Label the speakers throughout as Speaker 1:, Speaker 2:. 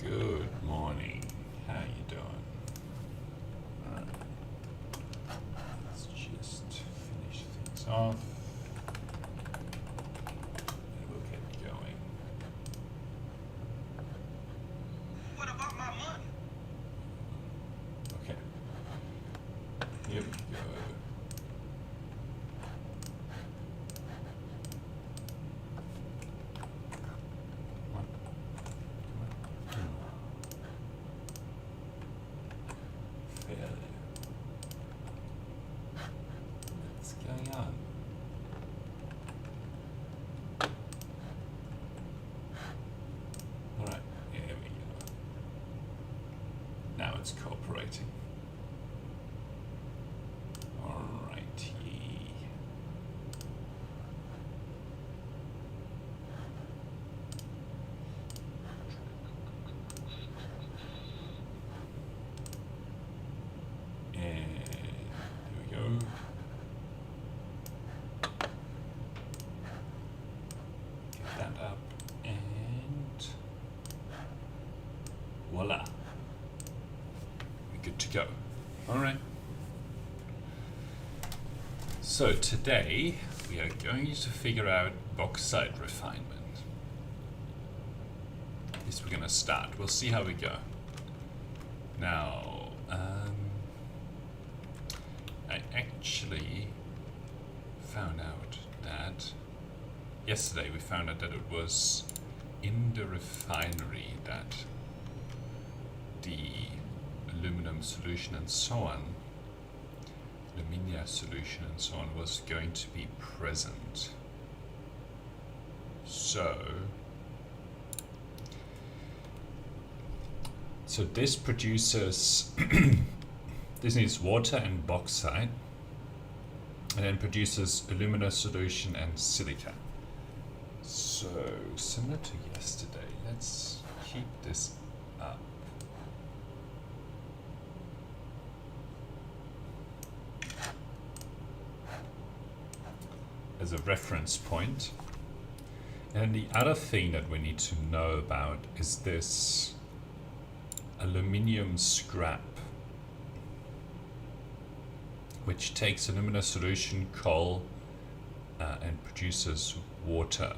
Speaker 1: Good morning. How you doing? Alright. Let's just finish things off. And we'll get going.
Speaker 2: What about my money?
Speaker 1: Okay. Here we go. What's going on? Alright, here we go. Now it's cooperating. Alrighty. And there we go. Get that up and voila. We're good to go. Alright. So today we are going to figure out bauxite refinement. At least we're going to start. We'll see how we go. Now, I actually found out that yesterday we found out that it was in the refinery that the aluminum solution and so on, Alumina Solution and so on, was going to be present. So this produces this needs water and bauxite, and then produces alumina solution and silica. So similar to yesterday, let's keep this up. As a reference point. And the other thing that we need to know about is this aluminium scrap, which takes alumina solution, coal, and produces water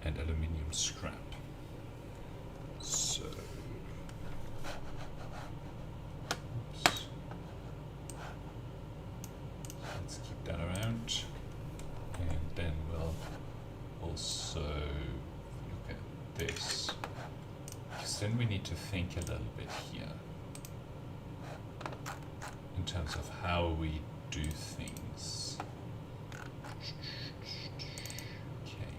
Speaker 1: and aluminium scrap. So, oops. Let's keep that around, and then we'll also look at this, because then we need to think a little bit here in terms of how we do things. Okay.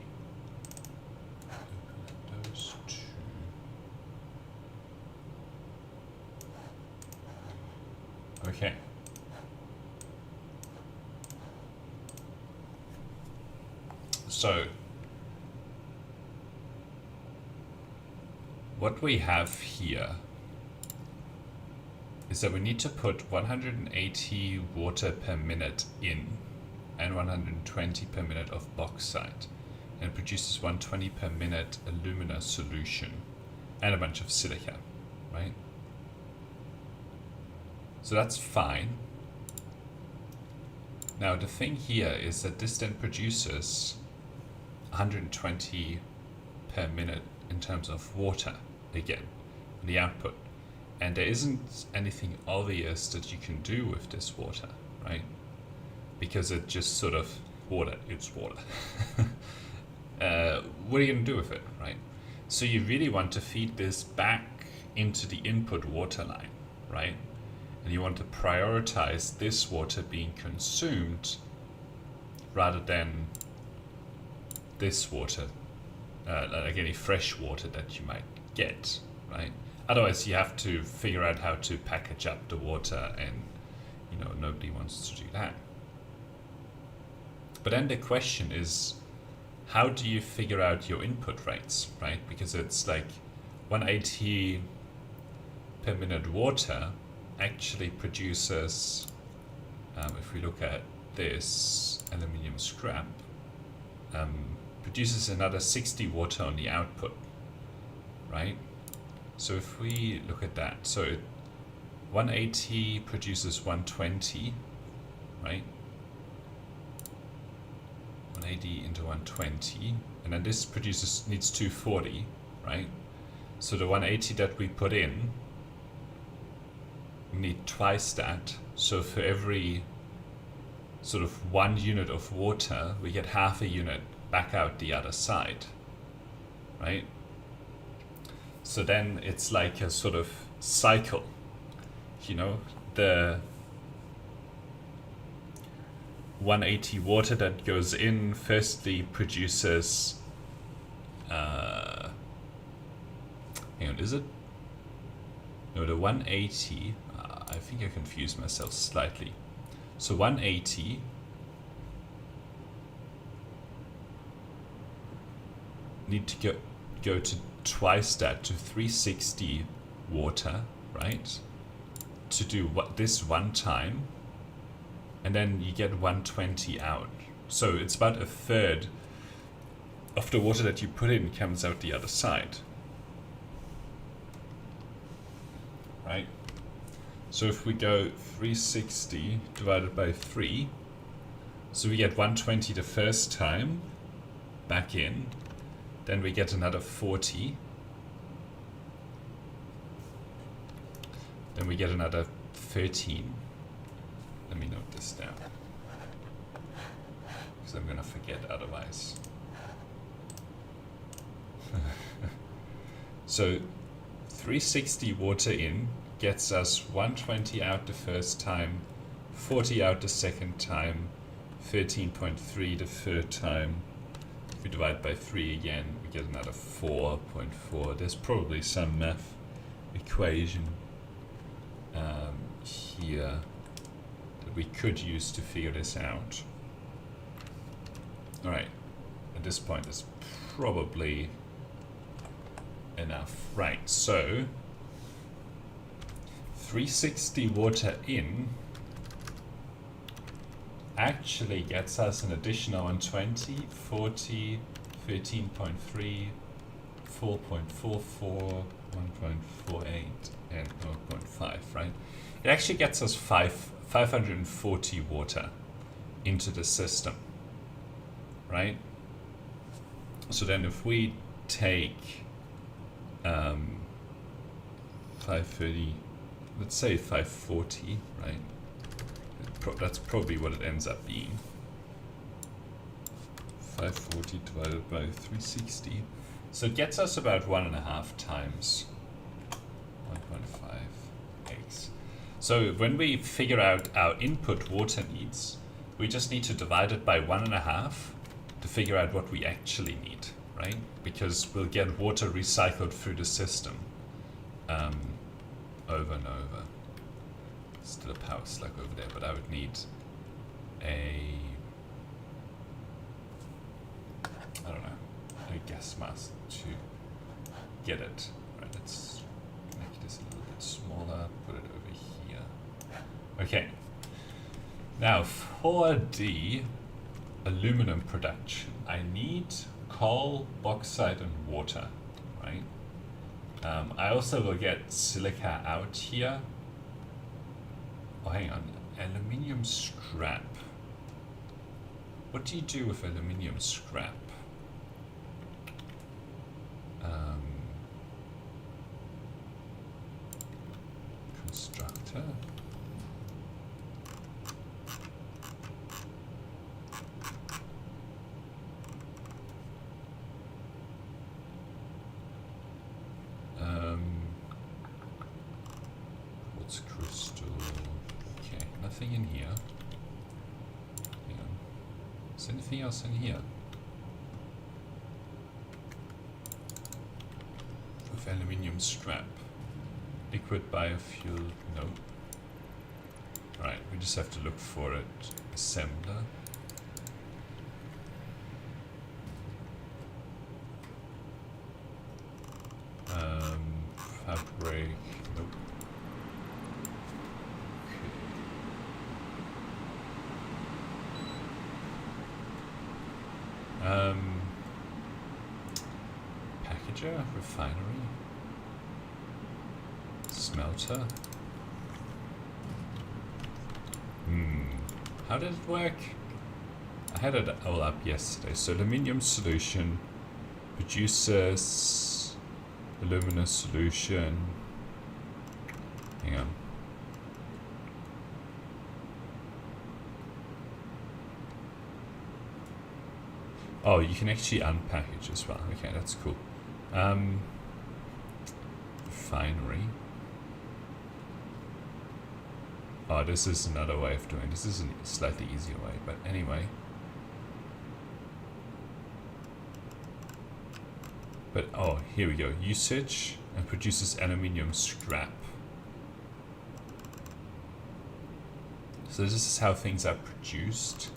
Speaker 1: Open those two. Okay. So, what we have here is that we need to put 180 water per minute in and 120 per minute of bauxite, and it produces 120 per minute alumina solution and a bunch of silica, right? So that's fine. Now the thing here is that this then produces 120 per minute in terms of water again, the output. And there isn't anything obvious that you can do with this water, right? Because it just sort of, water, it's water. What are you going to do with it, right? So you really want to feed this back into the input water line, right? And you want to prioritize this water being consumed rather than this water, like any fresh water that you might get, right? Otherwise, you have to figure out how to package up the water, and nobody wants to do that. But then the question is, how do you figure out your input rates, right? Because it's like 180 per minute water actually produces, if we look at this aluminium scrap, produces another 60 water on the output, right? So if we look at that, so 180 produces 120, right? 180 into 120, and then this needs 240, right? So the 180 that we put in, we need twice that. So for every sort of 1 unit of water, we get half a unit back out the other side, right? So then it's like a sort of cycle, you know, the 180 water that goes in firstly produces, hang on, is it? No, the 180, I think I confused myself slightly. So 180 need to go to twice that, to 360 water, right? To do this one time, and then you get 120 out. So it's about a third of the water that you put in comes out the other side, right? So if we go 360 divided by 3, so we get 120 the first time back in, then we get another 40, then we get another 13. Let me note this down, because I'm gonna forget otherwise. So 360 water in gets us 120 out the first time, 40 out the second time, 13.3 the third time. If we divide by 3 again, we get another 4.4. There's probably some math equation here that we could use to figure this out. Alright, at this point it's probably enough. Right, so 360 water in actually gets us an additional 120, 40, 13.3, 4.44, 1.48, and 0.5, right? It actually gets us 540 water into the system, right? So then if we take 530, let's say 540, right? That's probably what it ends up being. 540 divided by 360. So it gets us about 1.5 times 1.5x. So when we figure out our input water needs, we just need to divide it by 1.5 to figure out what we actually need, right? Because we'll get water recycled through the system over and over. Still a power slug over there, but I would need a gas mask to get it. Right, let's make this a little bit smaller, put it over here. Okay. Now for the aluminum production, I need coal, bauxite, and water, right? I also will get silica out here. Oh, hang on. Aluminium scrap. What do you do with aluminium scrap? Constructor. Quartz crystal. Okay, nothing in here. Hang on. Is there anything else in here? With aluminium scrap. Liquid biofuel, no. Right, we just have to look for it. Assembler. Fabric, nope. Okay. Packager, refinery. smelter. How did it work? I had it all up yesterday. So Aluminium Solution produces Alumina Solution. Hang on. Oh, you can actually unpackage as well. Okay, that's cool. Refinery. Oh, this is another way of doing it. This is a slightly easier way, but anyway. But, oh, here we go. Usage and produces aluminium scrap. So this is how things are produced.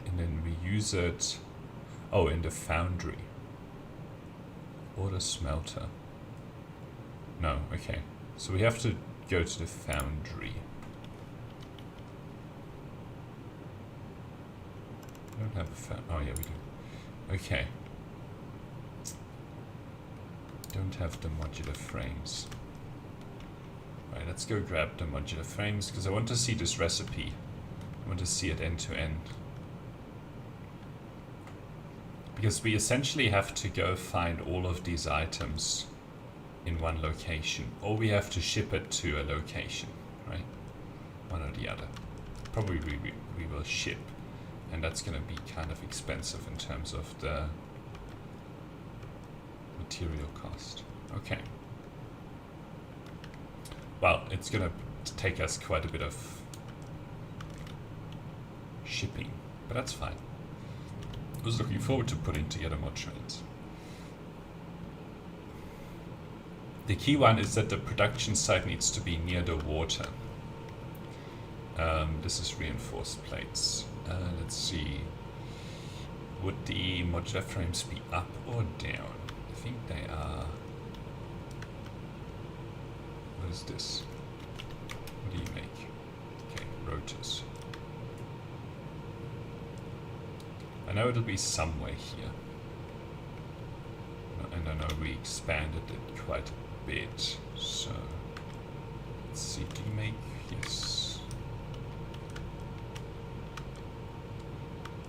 Speaker 1: And then we use it, oh, in the foundry. Or the smelter. No, okay. So we have to go to the foundry. We don't have a foundry. Oh, yeah, we do. Okay. Don't have the modular frames. Alright, let's go grab the modular frames because I want to see this recipe. I want to see it end to end. Because we essentially have to go find all of these items in one location, or we have to ship it to a location, right? One or the other. Probably we will ship, and that's going to be kind of expensive in terms of the material cost. Okay. Well, it's going to take us quite a bit of shipping, but that's fine. I was looking forward to putting together more trains. The key one is that the production site needs to be near the water. This is reinforced plates. Let's see. Would the modular frames be up or down? I think they are. What is this? What do you make? Okay, rotors. I know it'll be somewhere here. And I know we expanded it quite a bit. So, let's see, do you make? Yes.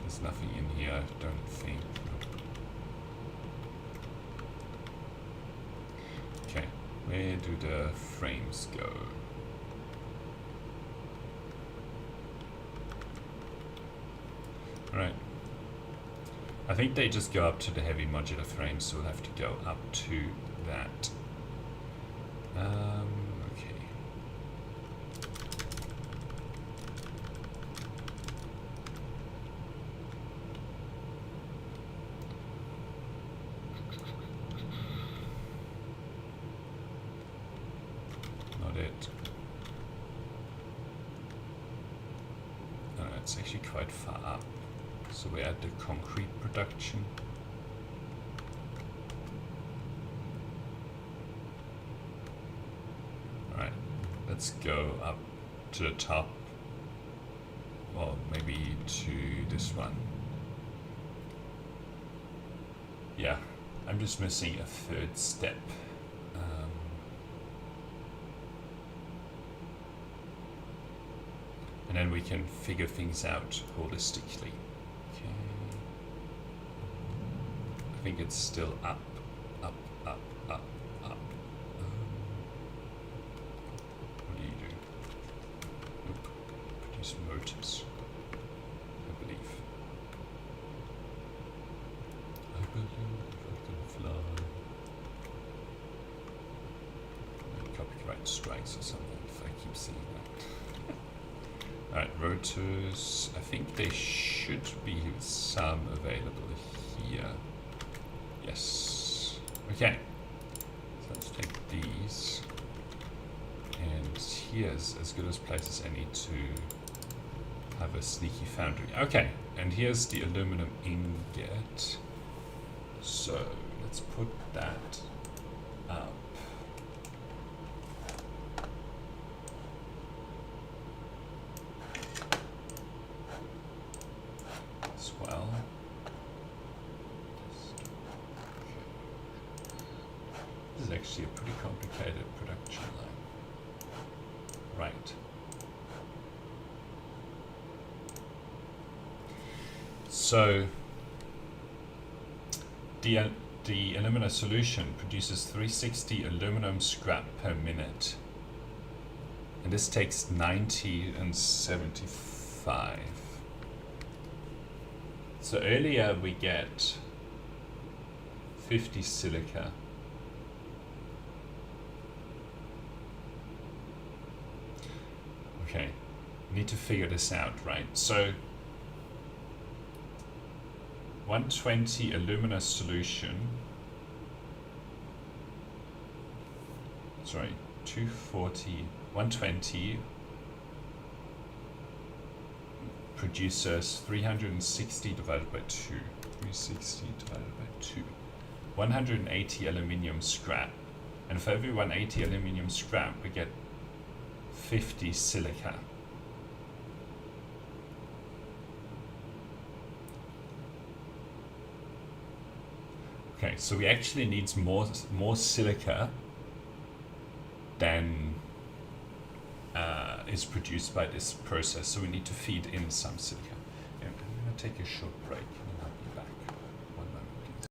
Speaker 1: There's nothing in here, I don't think. Okay, where do the frames go? Alright. I think they just go up to the heavy modular frame, so we'll have to go up to that. Okay. Not it. No, it's actually quite far up. So we're at the concrete production. Alright, let's go up to the top. Well, maybe to this one. Yeah, I'm just missing a third step. And then we can figure things out holistically. I think it's still up, up, up, up, up. What do you do? Nope. Produce motors, I believe. I can fly. Copyright strikes or something if I keep saying that. Alright, rotors. I think there should be some available here. Yes. Okay. So let's take these. And here's as good a place as any to have a sneaky foundry. Okay. And here's the aluminum ingot. So let's put that up. As well. This is actually a pretty complicated production line. Right. So the Alumina Solution produces 360 aluminum scrap per minute. And this takes 90 and 75. So earlier we get 50 silica. Okay, need to figure this out, right? So 120 alumina solution, sorry, 240, 120 produces 360 divided by 2, 360 divided by 2, 180 aluminium scrap, and for every 180 aluminium scrap we get 50 silica. Okay, so we actually need more silica than is produced by this process, so we need to feed in some silica. Yeah, I'm going to take a short break and I'll be back. One moment, please.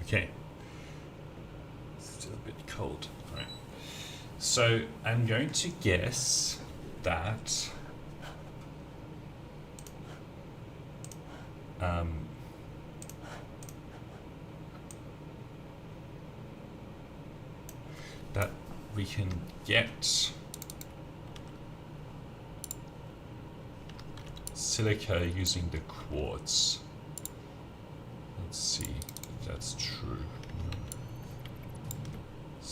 Speaker 1: Okay, still a bit cold. Right. So I'm going to guess that that we can get silica using the quartz. Let's see if that's true.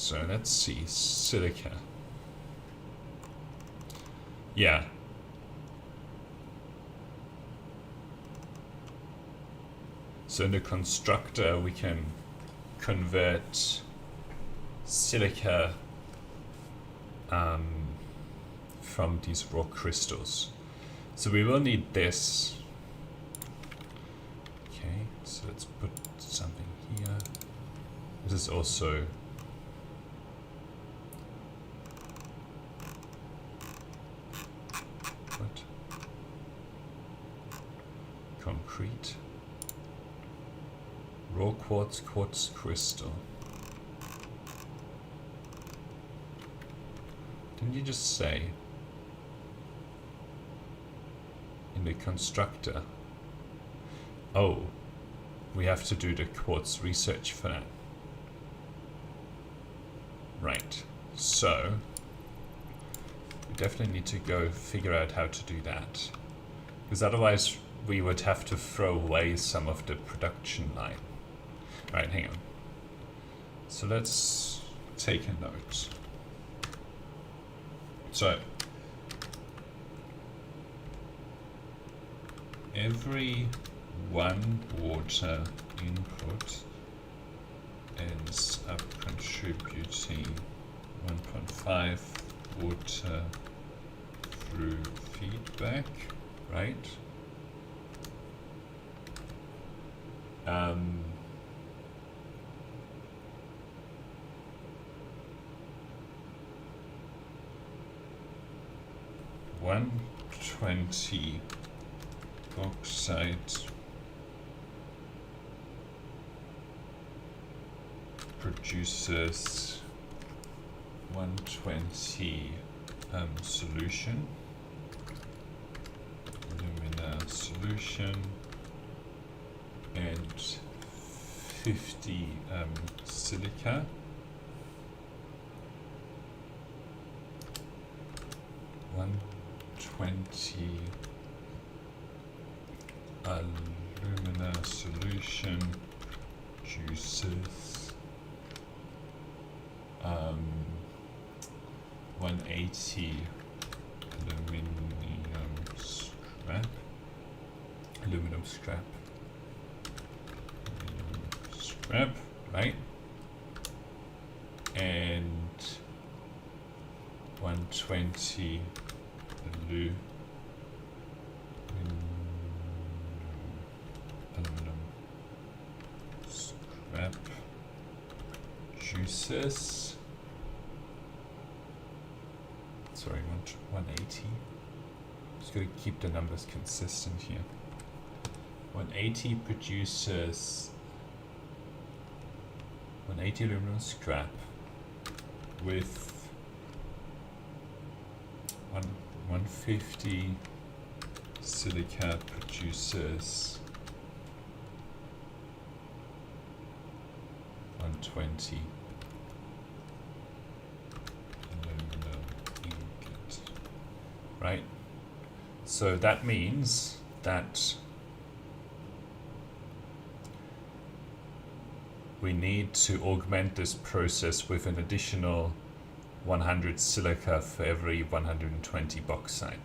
Speaker 1: So let's see, silica. Yeah. So in the constructor we can convert silica from these raw crystals. So we will need this. Okay, so let's put something here. This is also what? Concrete. Raw quartz crystal. Didn't you just say in the constructor? Oh, we have to do the quartz research for that. Right, so we definitely need to go figure out how to do that, because otherwise we would have to throw away some of the production line. Right, hang on. So let's take a note. So every 1 water input ends up contributing 1.5 water through feedback, right? $120 bauxite produces 120 solution, Alumina Solution, and 50 silica. $120 Alumina Solution juices 180 aluminum scrap, right? And 120 aluminum scrap juices. Sorry, 180. Just gonna keep the numbers consistent here. 180 produces 180 aluminum scrap with 150 silica produces 120 aluminum ingot, right? So that means that we need to augment this process with an additional 100 silica for every 120 bauxite.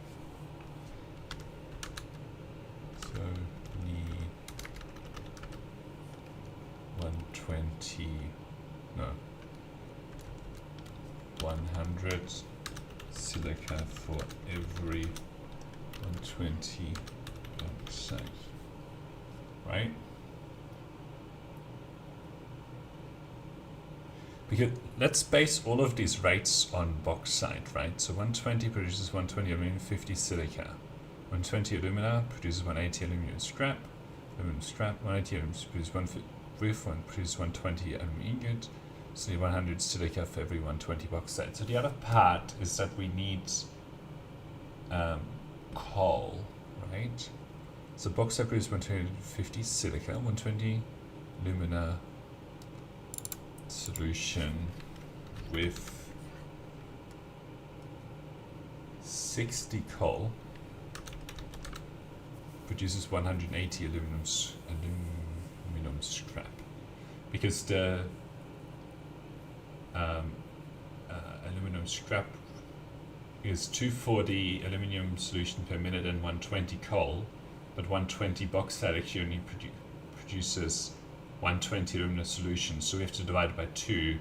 Speaker 1: So need 100 silica for every 120 bauxite, right? Because let's base all of these rates on bauxite, right? So 120 produces 120 aluminum, 50 silica. 120 alumina produces 180 aluminum scrap. 180 aluminum produces 120 aluminum ingot. So 100 silica for every 120 bauxite. So the other part is that we need coal, right? So bauxite produces 150 silica, 120 alumina solution with 60 coal produces 180 aluminum scrap, because the aluminum scrap is 240 aluminum solution per minute and 120 coal, but 120 bauxite actually only produces 120 alumina solution, so we have to divide it by 2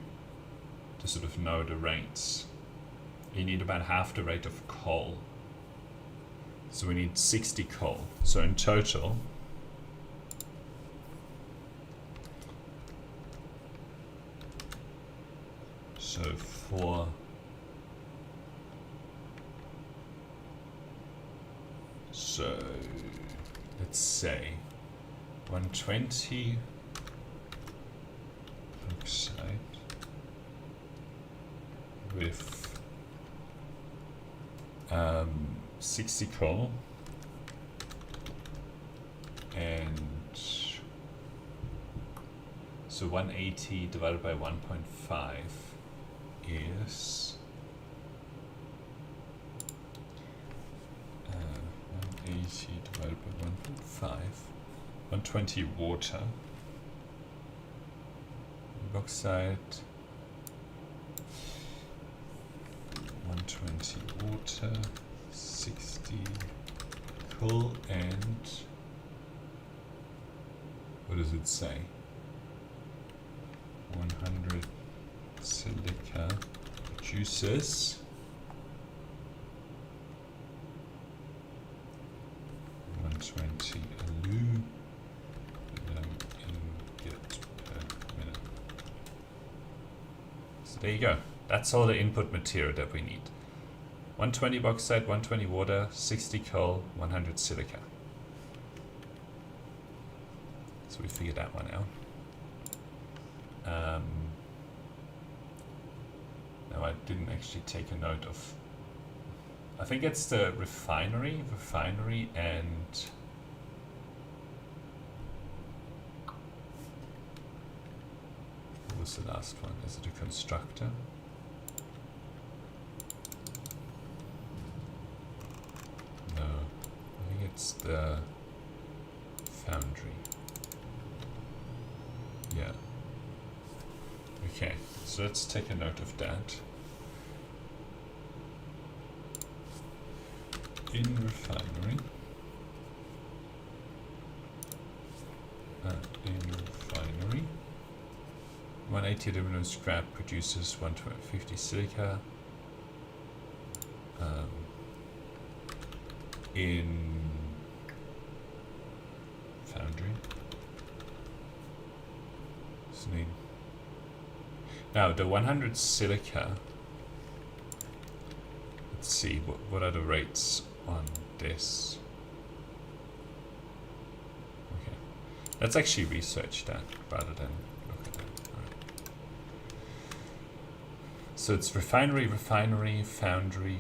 Speaker 1: to sort of know the rates. You need about half the rate of coal, so we need 60 coal. So in total, so for let's say 120 bauxite with 60 coal and so 180 divided by 1.5 is 180 divided by 1.5, 120 water, bauxite, 120 water, 60 coal, and what does it say? 100 silica produces 120 aluminum ingot per minute. So there you go. That's all the input material that we need. 120 bauxite, 120 water, 60 coal, 100 silica. So we figured that one out. Now I didn't actually take a note of, I think it's the refinery and what was the last one? Is it a constructor? No, I think it's the foundry. Yeah. Okay, so let's take a note of that. In refinery. In refinery. 180 aluminum scrap produces 150 silica. In foundry. Now the 100 silica, let's see, what are the rates on this? Okay, let's actually research that rather than look at that. All right. So it's refinery, foundry.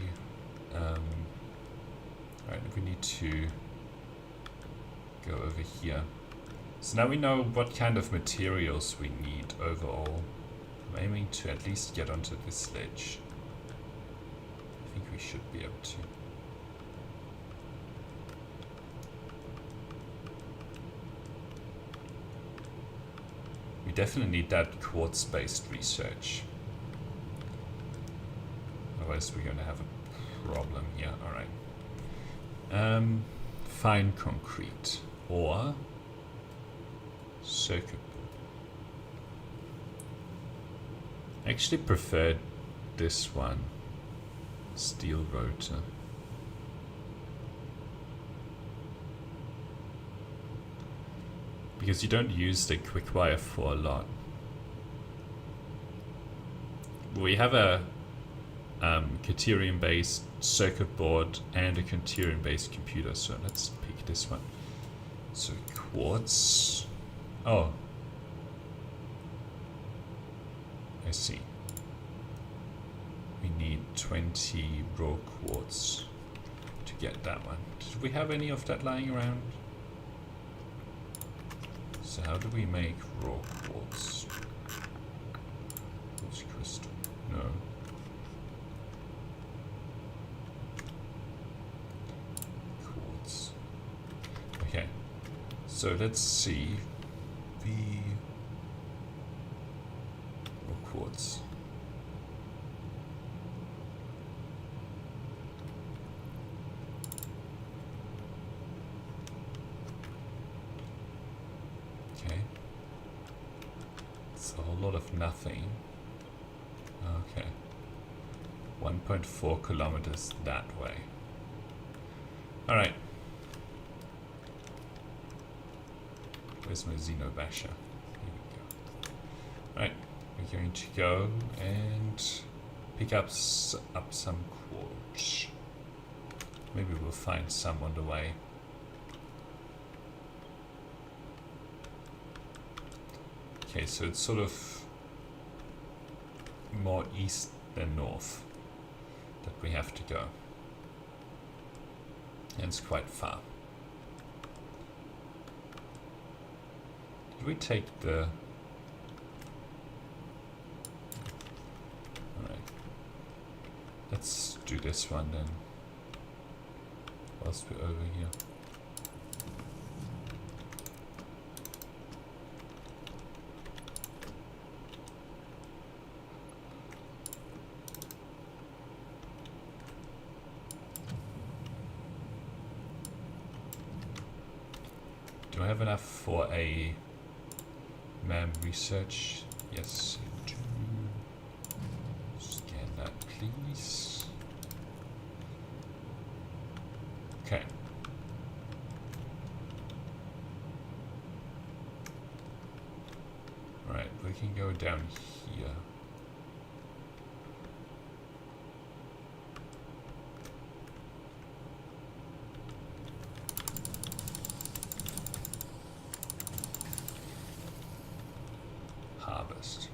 Speaker 1: Alright, we need to go over here. So now we know what kind of materials we need overall. I'm aiming to at least get onto this ledge. I think we should be able to. We definitely need that quartz-based research. Otherwise we're going to have a problem here. Alright. Fine concrete or circuit board. I actually preferred this one, steel rotor. Because you don't use the quick wire for a lot. We have a Caterium-based circuit board and a Caterium-based computer, so let's pick this one. So quartz. Oh, I see. We need 20 raw quartz to get that one. Did we have any of that lying around? So how do we make raw quartz? Quartz crystal. No. Quartz. Okay. So let's see. Raw quartz. lot of nothing. Okay. 1.4 kilometers that way. Alright. Where's my Xenobasher? Here we go. Alright, we're going to go and pick up some quartz. Maybe we'll find some on the way. Okay, so it's sort of more east than north that we have to go. And it's quite far. Did we take the... Alright. Let's do this one then. Whilst we're over here. Do I have enough for a MAM research? Yes, I do. Scan that, please. Okay. Alright, we can go down here. Harvest.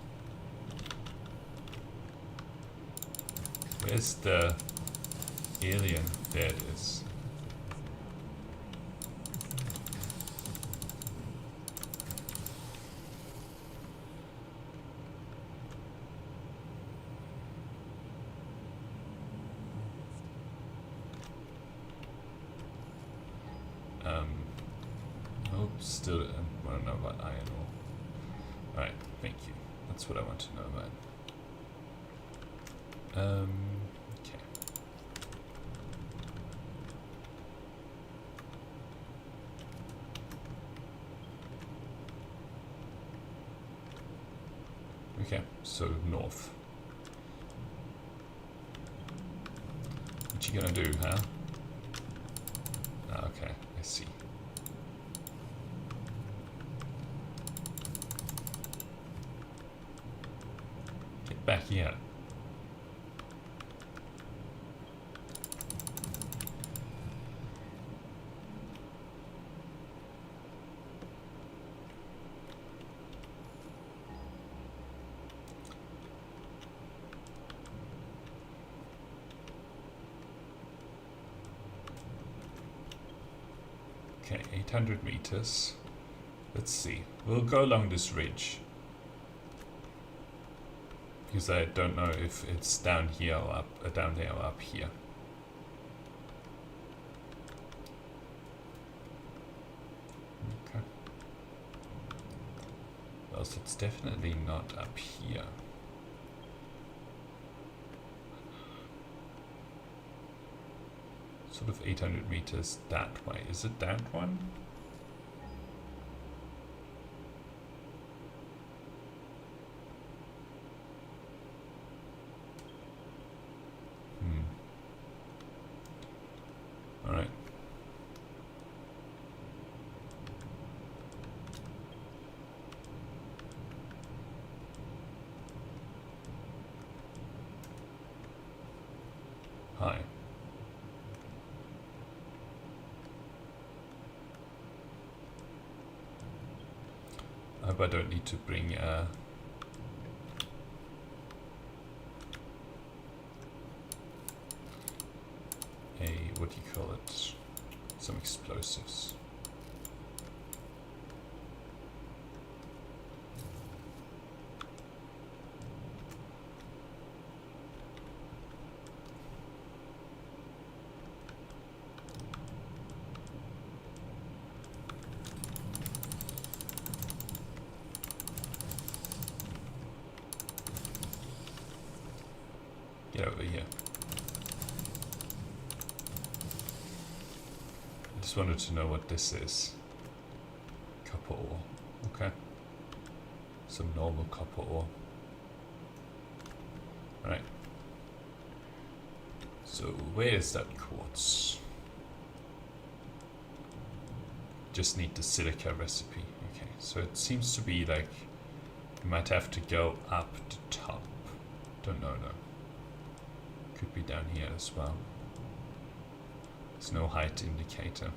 Speaker 1: Where's the alien? There it is. Nope, still I want to know about iron ore. Alright, thank you. That's what I want to know about. Okay. Okay, so north. What you gonna do, huh? Ah, okay, I see. Get back here. Okay, 800 meters. Let's see. We'll go along this ridge. Because I don't know if it's down here or up, down there or up here. Okay. Well, so it's definitely not up here. Sort of 800 meters that way. Is it that one? Alright. Hi. I hope I don't need to bring a what do you call it? Some explosives. Get over here. I just wanted to know what this is. Copper ore. Okay. some normal copper ore. Right. So where is that quartz? Just need the silica recipe. Okay, so it seems to be like you might have to go up the top. Don't know though. Could be down here as well. There's no height indicator.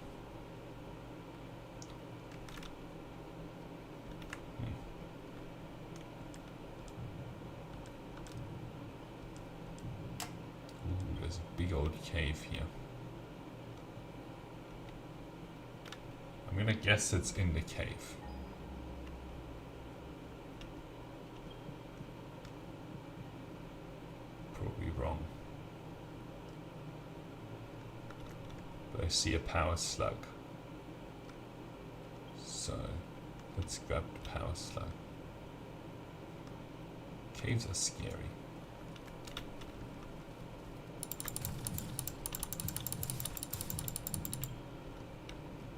Speaker 1: Ooh, there's a big old cave here. I'm gonna guess it's in the cave. Probably wrong. But I see a power slug. So let's grab the power slug. Caves are scary.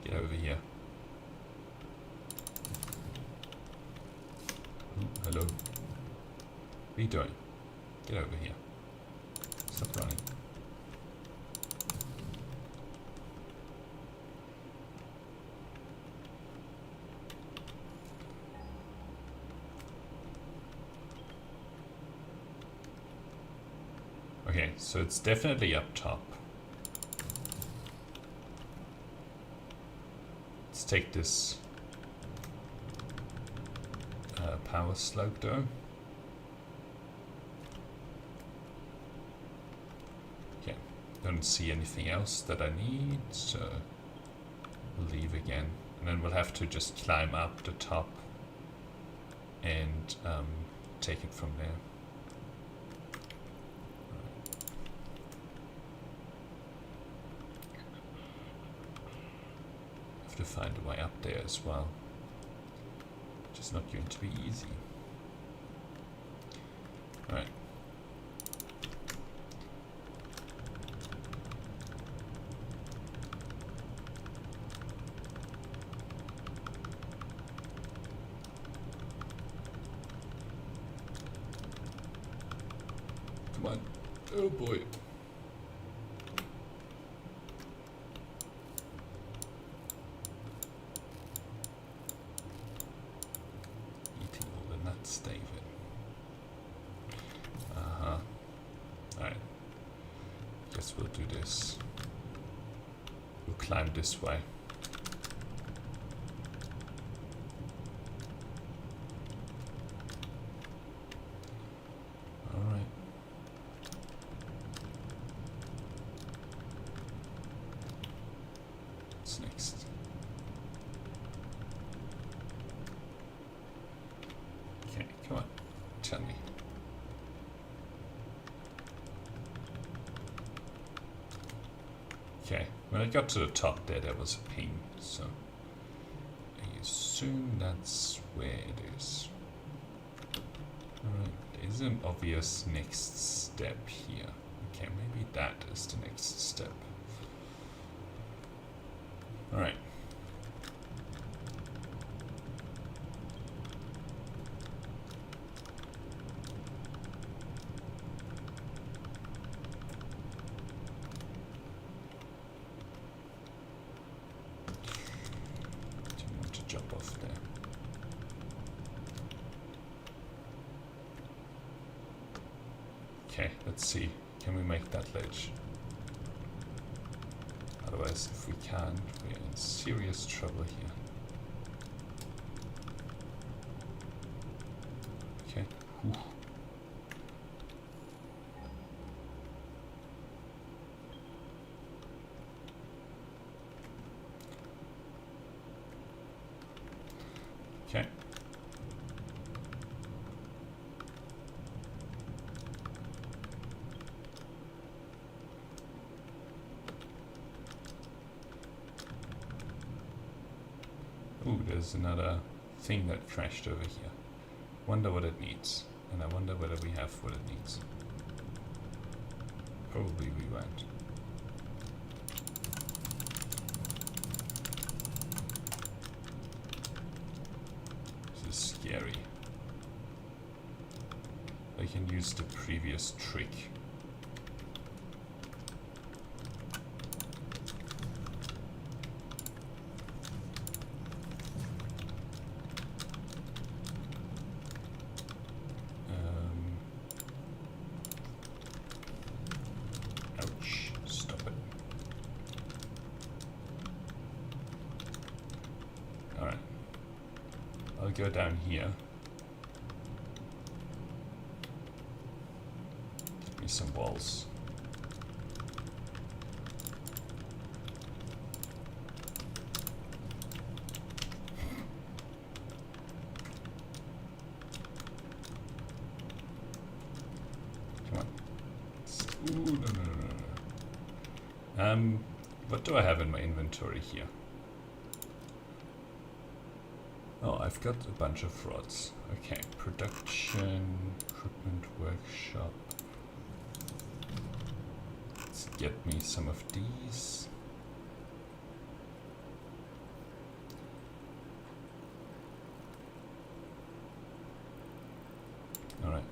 Speaker 1: Get over here. Ooh, hello. What are you doing? Get over here. Stop running. Okay, so it's definitely up top. Let's take this power slug though. Okay, don't see anything else that I need, so we'll leave again. And then we'll have to just climb up the top and take it from there. Have to find a way up there as well, which is not going to be easy. Right. Come on. Oh boy. Eating all the nuts, David. Uh-huh. Alright. Guess we'll do this. We'll climb this way. Alright. What's next? Okay, come on. Tell me. Okay, when I got to the top there was a ping, so I assume that's where it is. Alright, there's an obvious next step here. Okay, maybe that is the next step. Alright. Do you want to jump off there? Okay, let's see. Can we make that ledge? Otherwise, if we can't, we're in serious trouble here. Okay. Whew. Okay. Ooh, there's another thing that crashed over here. Wonder what it needs. And I wonder whether we have what it needs. Probably we won't. This is scary. can use the previous trick. Ouch, stop it. Alright. I'll go down here. Give me some walls. Come on. Ooh, no, no, no, no. What do I have in my inventory here? Oh, I've got a bunch of rods. Okay, production, equipment, workshop. Let's get me some of these. All right.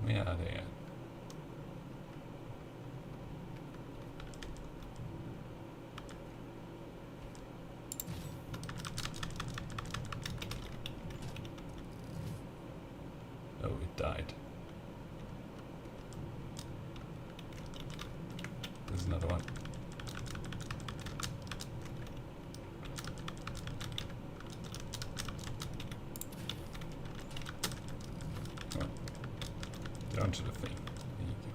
Speaker 1: Where are they at? Oh, it died. There's another one. Come on. Get onto the thing. There you go.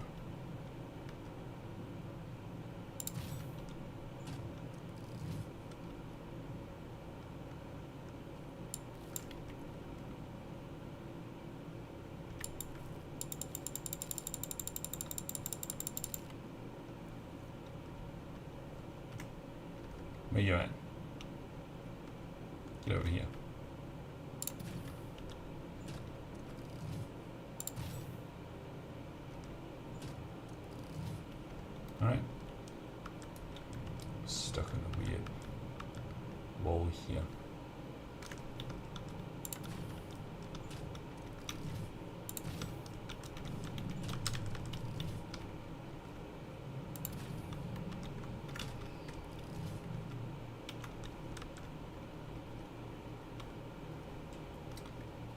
Speaker 1: Where you at? Get over here. Alright. Stuck on a weird wall here.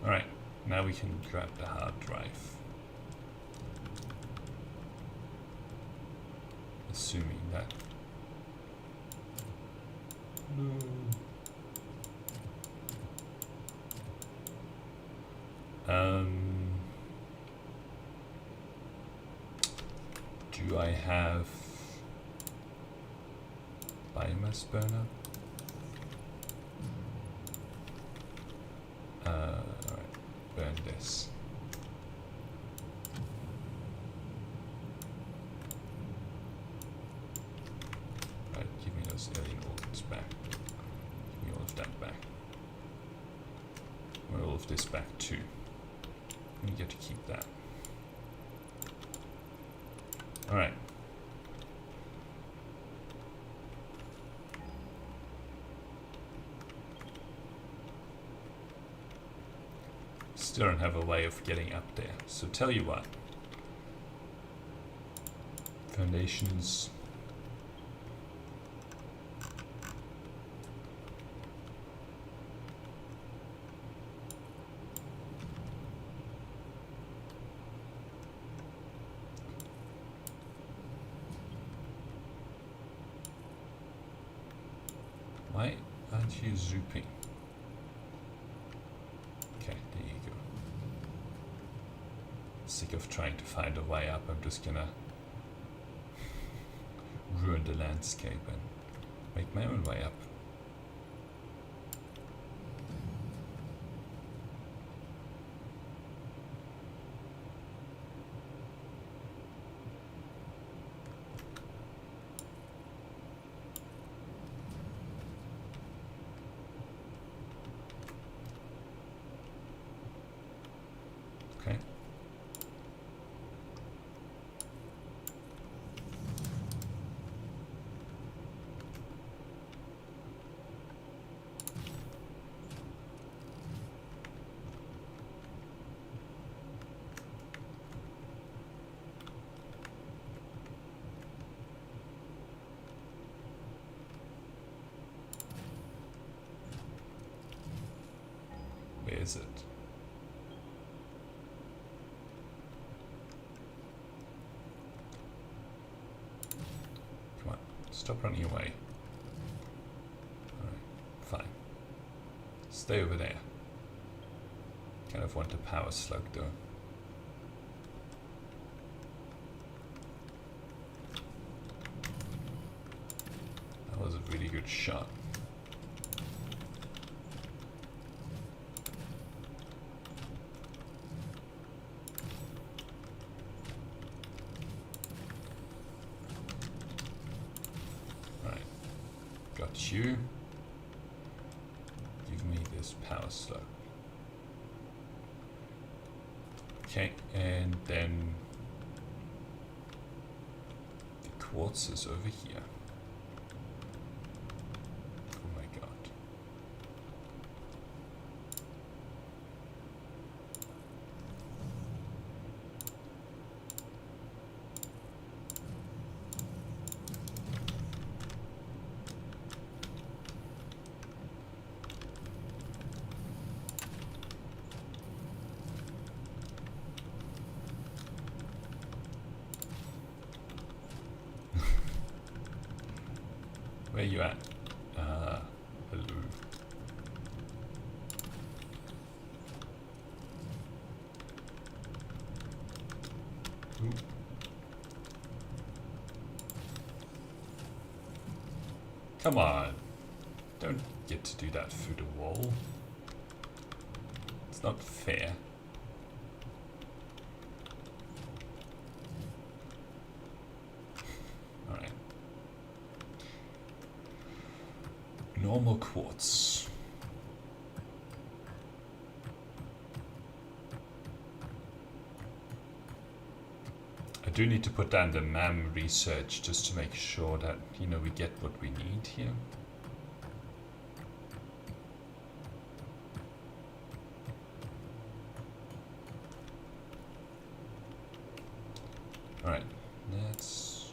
Speaker 1: Alright, now we can grab the hard drive. Assuming that. No. Do I have biomass burner? Alright, burn this. Right, give me those alien organs back. Give me all of that back. Or all of this back too. And you get to keep that. Alright. Still don't have a way of getting up there. So tell you what. Foundations. Why aren't you zooping? Okay, there you go. Sick of trying to find a way up. I'm just gonna ruin the landscape and make my own way up. Okay. is it? Come on, stop running away. Alright, fine. Stay over there. Kind of want a power slug though. That was a really good shot. Right, got you. Give me this power slug. Okay, and then the quartz is over here. Oh my god. Where you at? Hello. Ooh. Come on. Don't get to do that through the wall. It's not fair. Alright. Normal quartz. I do need to put down the MAM research just to make sure that, you know, we get what we need here. Alright, let's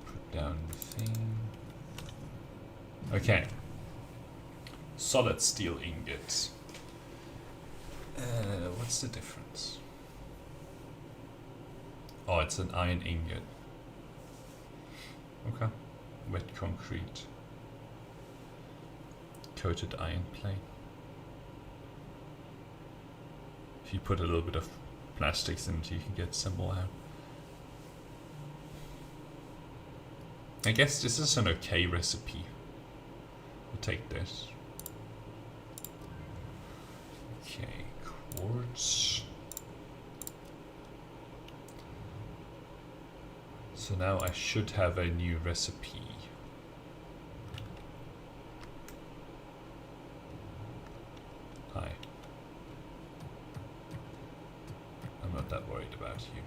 Speaker 1: put down the thing. Okay. Solid steel ingot. What's the difference? Oh, it's an iron ingot. Okay. Wet concrete. Coated iron plate. If you put a little bit of plastics in it, you can get some more out. I guess this is an okay recipe. We'll take this. Okay, quartz. So now I should have a new recipe. Hi. I'm not that worried about you.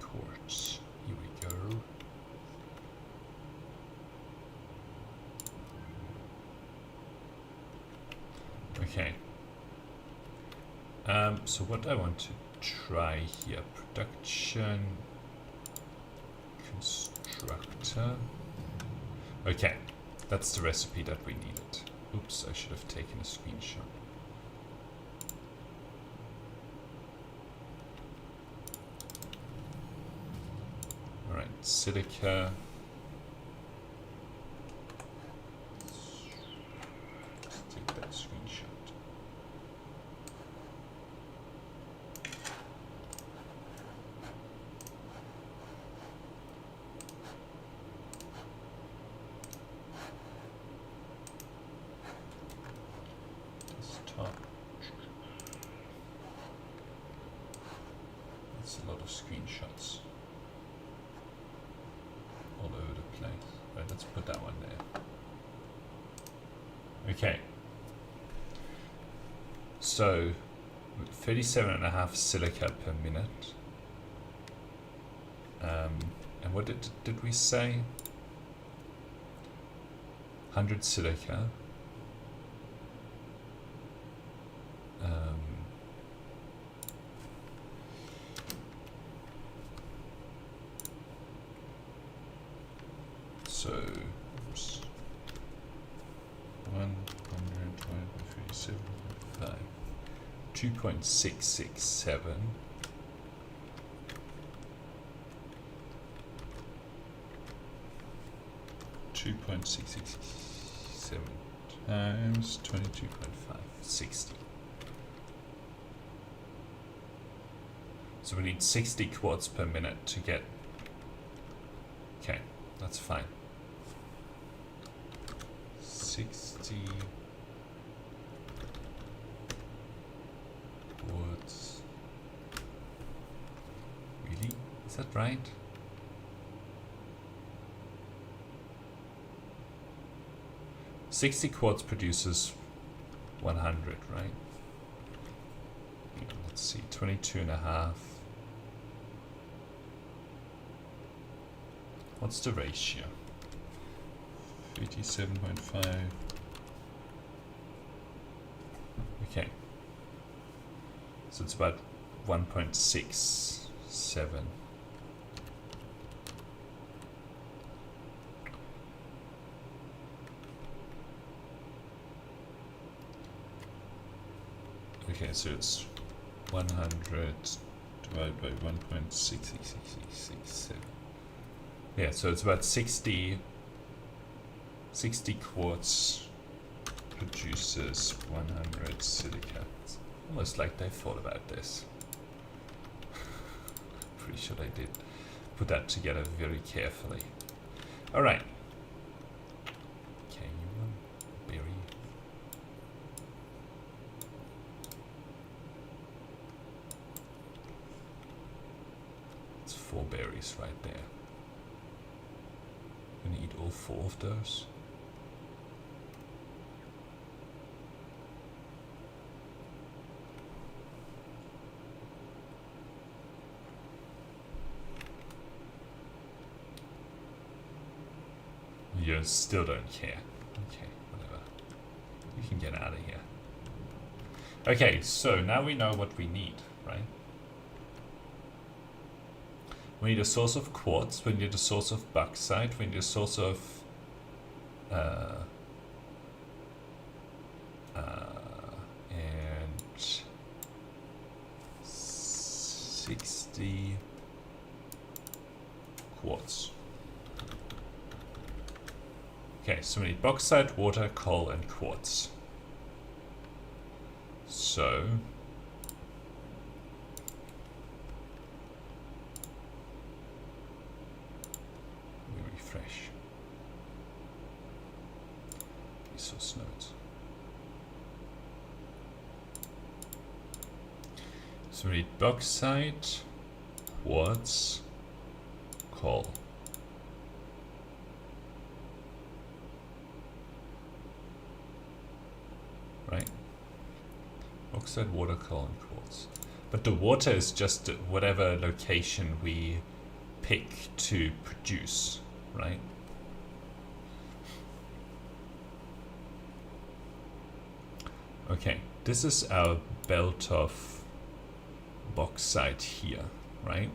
Speaker 1: Quartz. Here we go. Okay. So what I want to try here, production constructor. Okay, that's the recipe that we needed. Oops, I should have taken a screenshot. Alright, silica. Let's take that screenshot. Desktop. That's a lot of screenshots. All over the place. Right, let's put that one there. Okay. So, 37.5 silica per minute. And what did we say? 100 silica. So So, oops, 100 divided by 37.5, 2.667. 2.667 times 22.5, 60. So we need 60 quarts per minute to get. Okay, that's fine. 60 quarts. Really? Is that right? $60 quarts produces 100, right? Let's see, 22.5. What's the ratio? 57.5. Okay. So it's about 1.67. Okay, so it's 100 divided by 1.6667. Yeah, so it's about 60 quarts produces 100 silica. It's almost like they thought about this. Pretty sure they did put that together very carefully. All right. Okay, you want berry. It's 4 berries right there. Gonna eat all 4 of those. You still don't care. Okay, whatever. You can get out of here. Okay, so now we know what we need, right? We need a source of quartz, we need a source of bauxite, we need a source of and 60 quartz. Okay, so we need bauxite, water, coal, and quartz. So we refresh resource nodes. So we need bauxite, quartz, coal. Right? Bauxite, water, coal, and quartz. But the water is just whatever location we pick to produce, right? Okay, this is our belt of bauxite here, right?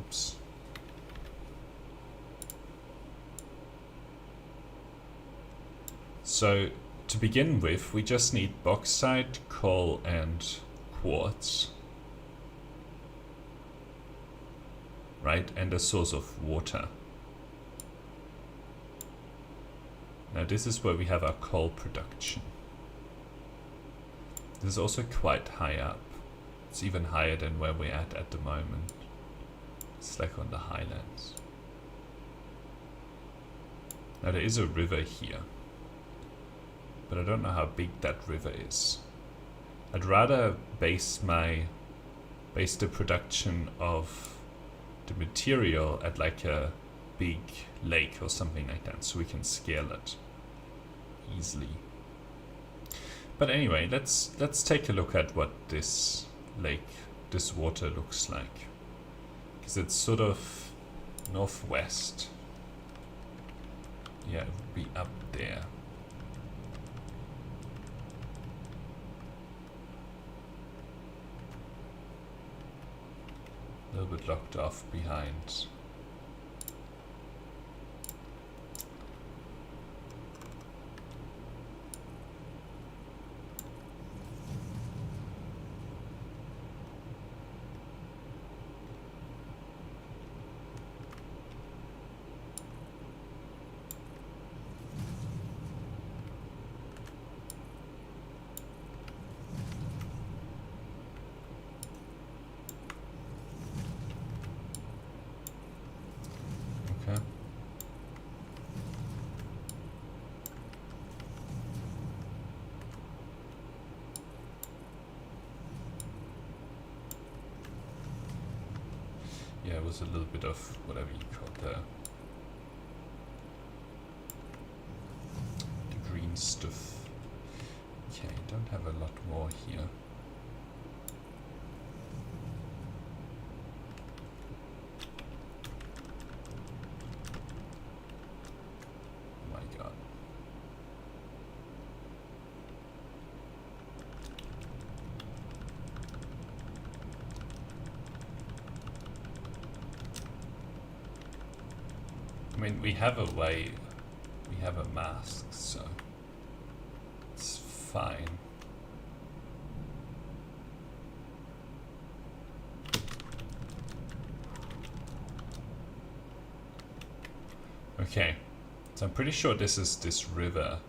Speaker 1: Oops. So to begin with, we just need bauxite, coal, and quartz, right? And a source of water. Now this is where we have our coal production. This is also quite high up. It's even higher than where we're at the moment. It's like on the highlands. Now there is a river here, but I don't know how big that river is. I'd rather base the production of the material at like a big lake or something like that, so we can scale it easily. But anyway, let's take a look at what this lake, this water looks like, because it's sort of northwest. Yeah, it would be up there. little bit locked off behind. Okay. Yeah, it was a little bit of whatever you call the green stuff. Okay, don't have a lot more here. Oh my god. I mean, we have a way, we have a mask, so it's fine. Okay, so I'm pretty sure this is this river,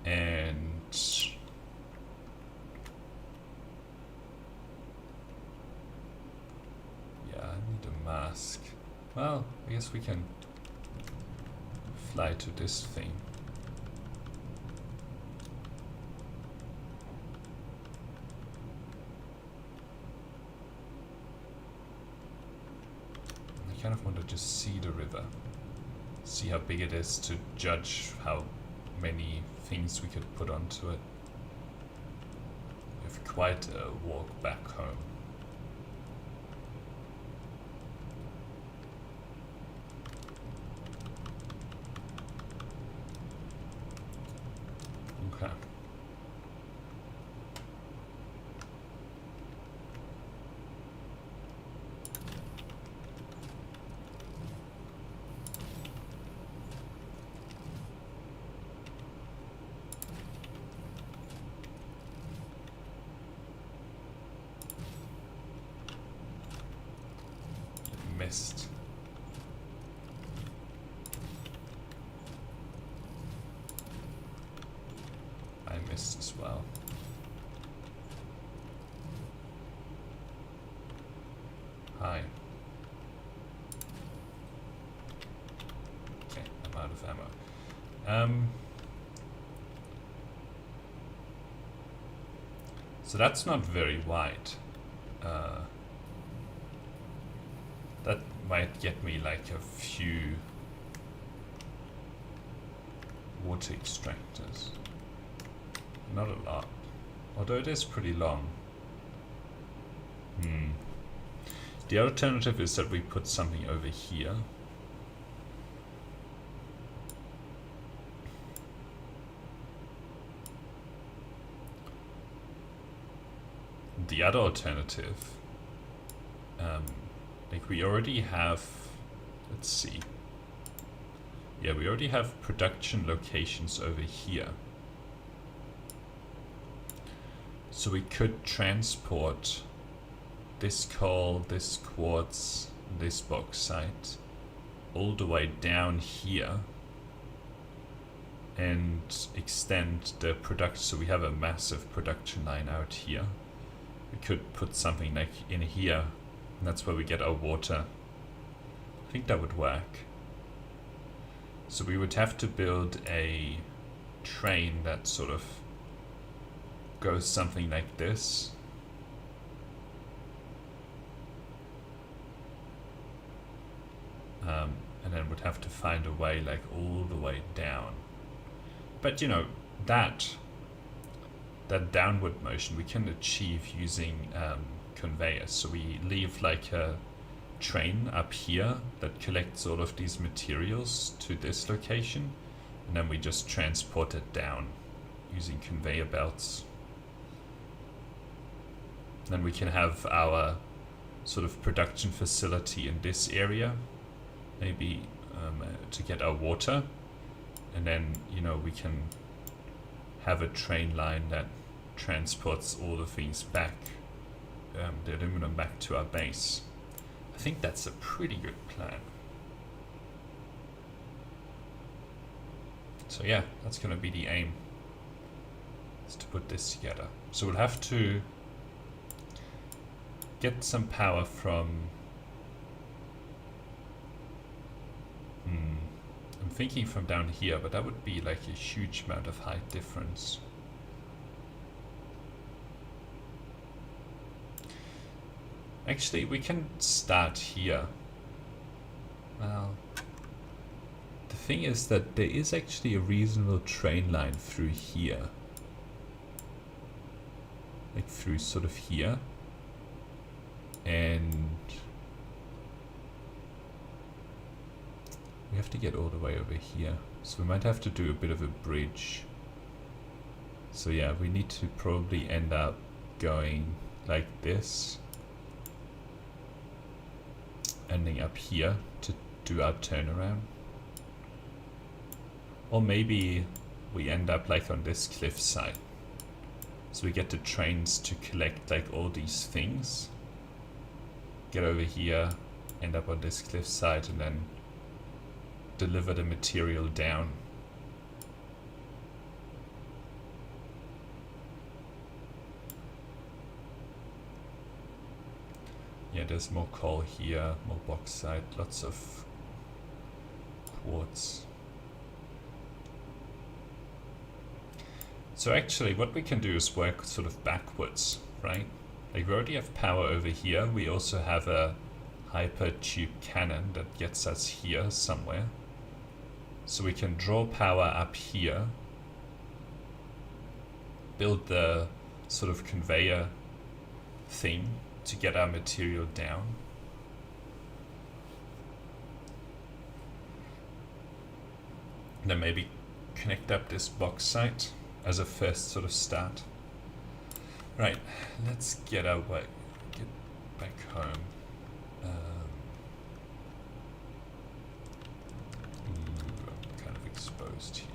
Speaker 1: and yeah, I need a mask. Well, I guess we can fly to this thing. I kind of want to just see the river. See how big it is to judge how many things we could put onto it. We have quite a walk back home. Okay. Missed. I missed as well. Hi. Okay, I'm out of ammo. So that's not very wide. That might get me like a few water extractors. Not a lot. Although it is pretty long. The alternative is that we put something over here. The other alternative, like we already have, let's see. Yeah, we already have production locations over here. So we could transport this coal, this quartz, this bauxite all the way down here and extend the production. So we have a massive production line out here. We could put something like in here, and that's where we get our water. I think that would work. So we would have to build a train that sort of goes something like this. And then would have to find a way like all the way down. But you know, that downward motion we can achieve using conveyors. So we leave like a train up here that collects all of these materials to this location, and then we just transport it down using conveyor belts. Then we can have our sort of production facility in this area, maybe to get our water, and then we can have a train line that transports all the things back, the aluminum back to our base. I think that's a pretty good plan. So yeah, that's going to be the aim, is to put this together. So we'll have to get some power from I'm thinking from down here, but that would be like a huge amount of height difference. Actually, we can start here. Well, the thing is that there is actually a reasonable train line through here. Like through sort of here. And we have to get all the way over here. So we might have to do a bit of a bridge. So yeah, we need to probably end up going like this. Ending up here to do our turnaround. Or maybe we end up like on this cliff side. So we get the trains to collect like all these things. Get over here, end up on this cliff side, and then deliver the material down. Yeah, there's more coal here, more bauxite, lots of quartz. So actually what we can do is work sort of backwards, right? Like we already have power over here. We also have a hyper tube cannon that gets us here somewhere. So we can draw power up here, build the sort of conveyor thing to get our material down. And then maybe connect up this bauxite as a first sort of start. Right, let's get our way, get back home. I'm kind of exposed here.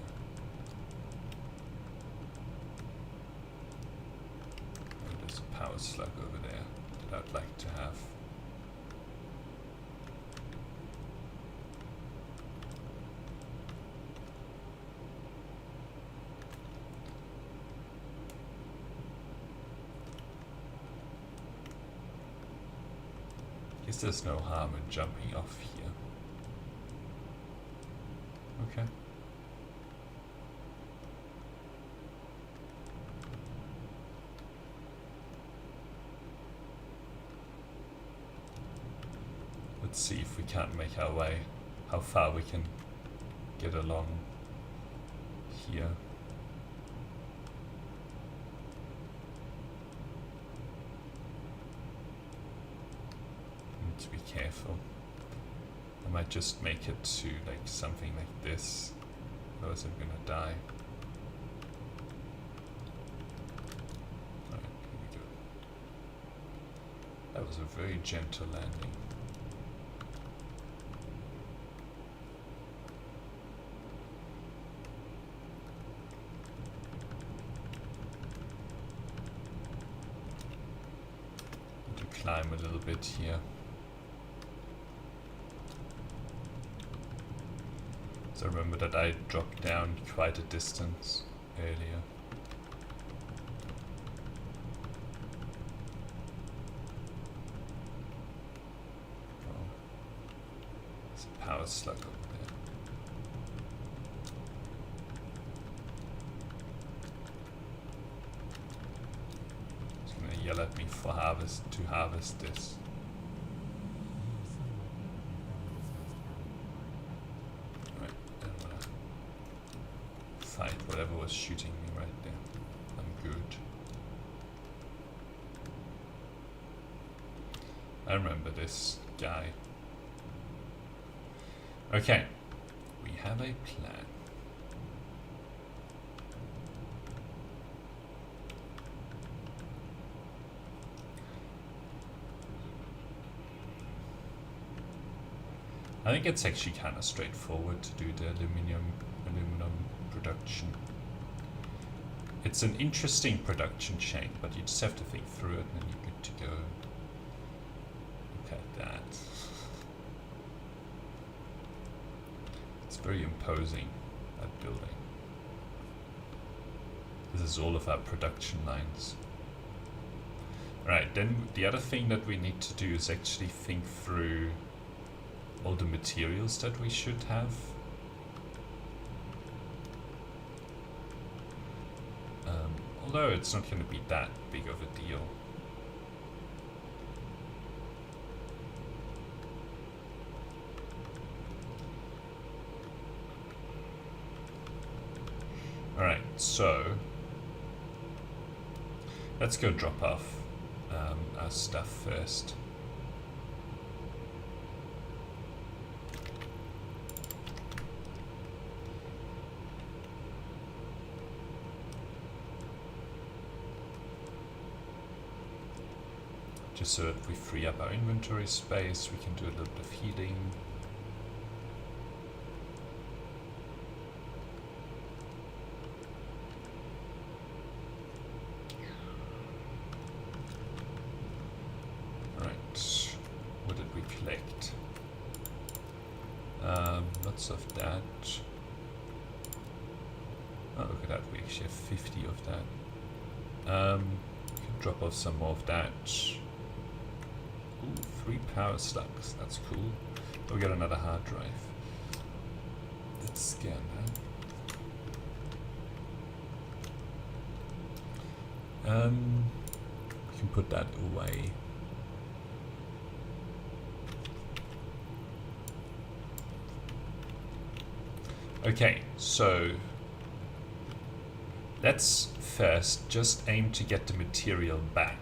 Speaker 1: And there's a power slug over there that I'd like to have. Guess there's no harm in jumping off here. Okay. Let's see if we can't make our way, how far we can get along here. Need to be careful. I might just make it to like something like this, otherwise I'm gonna die. Alright, here we go. That was a very gentle landing. Climb a little bit here. So remember that I dropped down quite a distance earlier. Oh, there's a power slug over there. Yell at me for to harvest this. Right, I don't wanna fight whatever was shooting me right there. I'm good. I remember this guy. Okay, we have a plan. I think it's actually kind of straightforward to do the aluminum production. It's an interesting production chain, but you just have to think through it and then you're good to go. Look at that. It's very imposing, that building. This is all of our production lines. Right, then the other thing that we need to do is actually think through all the materials that we should have. Although it's not going to be that big of a deal. Alright, so let's go drop off our stuff first. Just so that we free up our inventory space, we can do a little bit of healing. Right, what did we collect? Lots of that. Oh, look at that, we actually have 50 of that. We can drop off some more of that. Ooh, 3 power slugs, that's cool. We'll get another hard drive. Let's scan that. We can put that away. Okay, so let's first just aim to get the material back.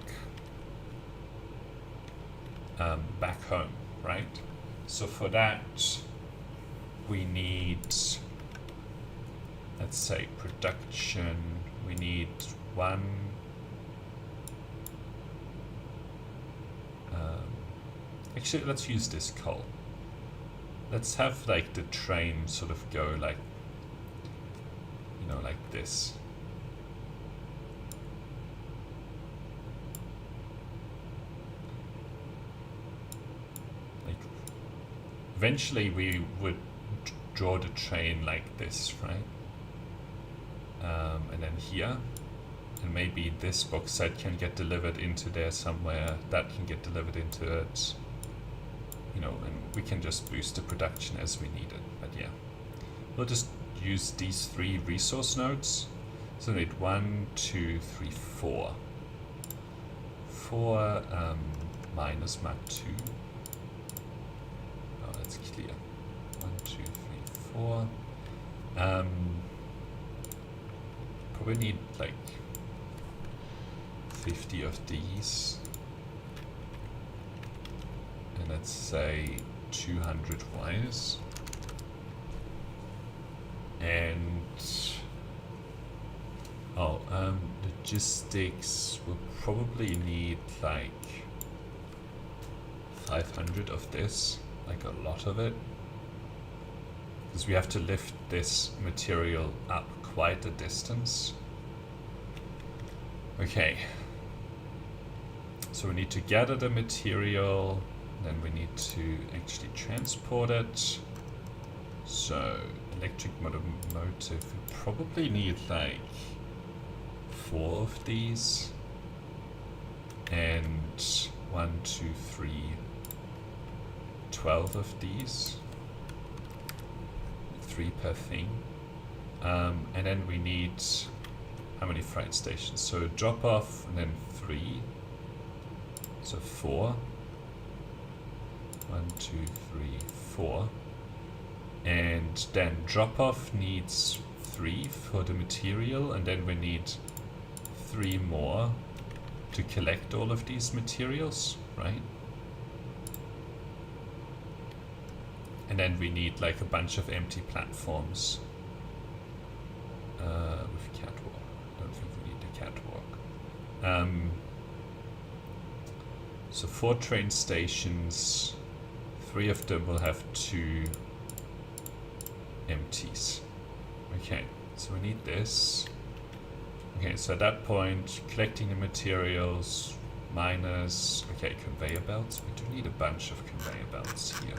Speaker 1: Back home, right? So for that, we need, let's say, production. We need one. Actually, let's use this coal. Let's have like the train sort of go like, you know, like this. Eventually we would draw the train like this, right? And then here, and maybe this bauxite can get delivered into there somewhere, that can get delivered into it, you know, and we can just boost the production as we need it. But yeah, we'll just use these 3 resource nodes. So we need 1, 2, 3, 4. 4 minus Mark 2. That's clear. 1, 2, 3, 4. Probably need like 50 of these. And let's say 200 wires. And logistics will probably need like 500 of this. Like a lot of it, because we have to lift this material up quite a distance. Okay, so we need to gather the material, then we need to actually transport it. So electric motive, we probably need like 4 of these, and 1, 2, 3, 12 of these, 3 per thing, and then we need how many freight stations? So drop off and then 3, so 4. 1, 2, 3, 4, and then drop off needs 3 for the material, and then we need 3 more to collect all of these materials, right? And then we need like a bunch of empty platforms with catwalk. I don't think we need a catwalk. So 4 train stations, 3 of them will have 2 empties. Okay, so we need this. Okay, so at that point, collecting the materials, miners, okay, conveyor belts. We do need a bunch of conveyor belts here.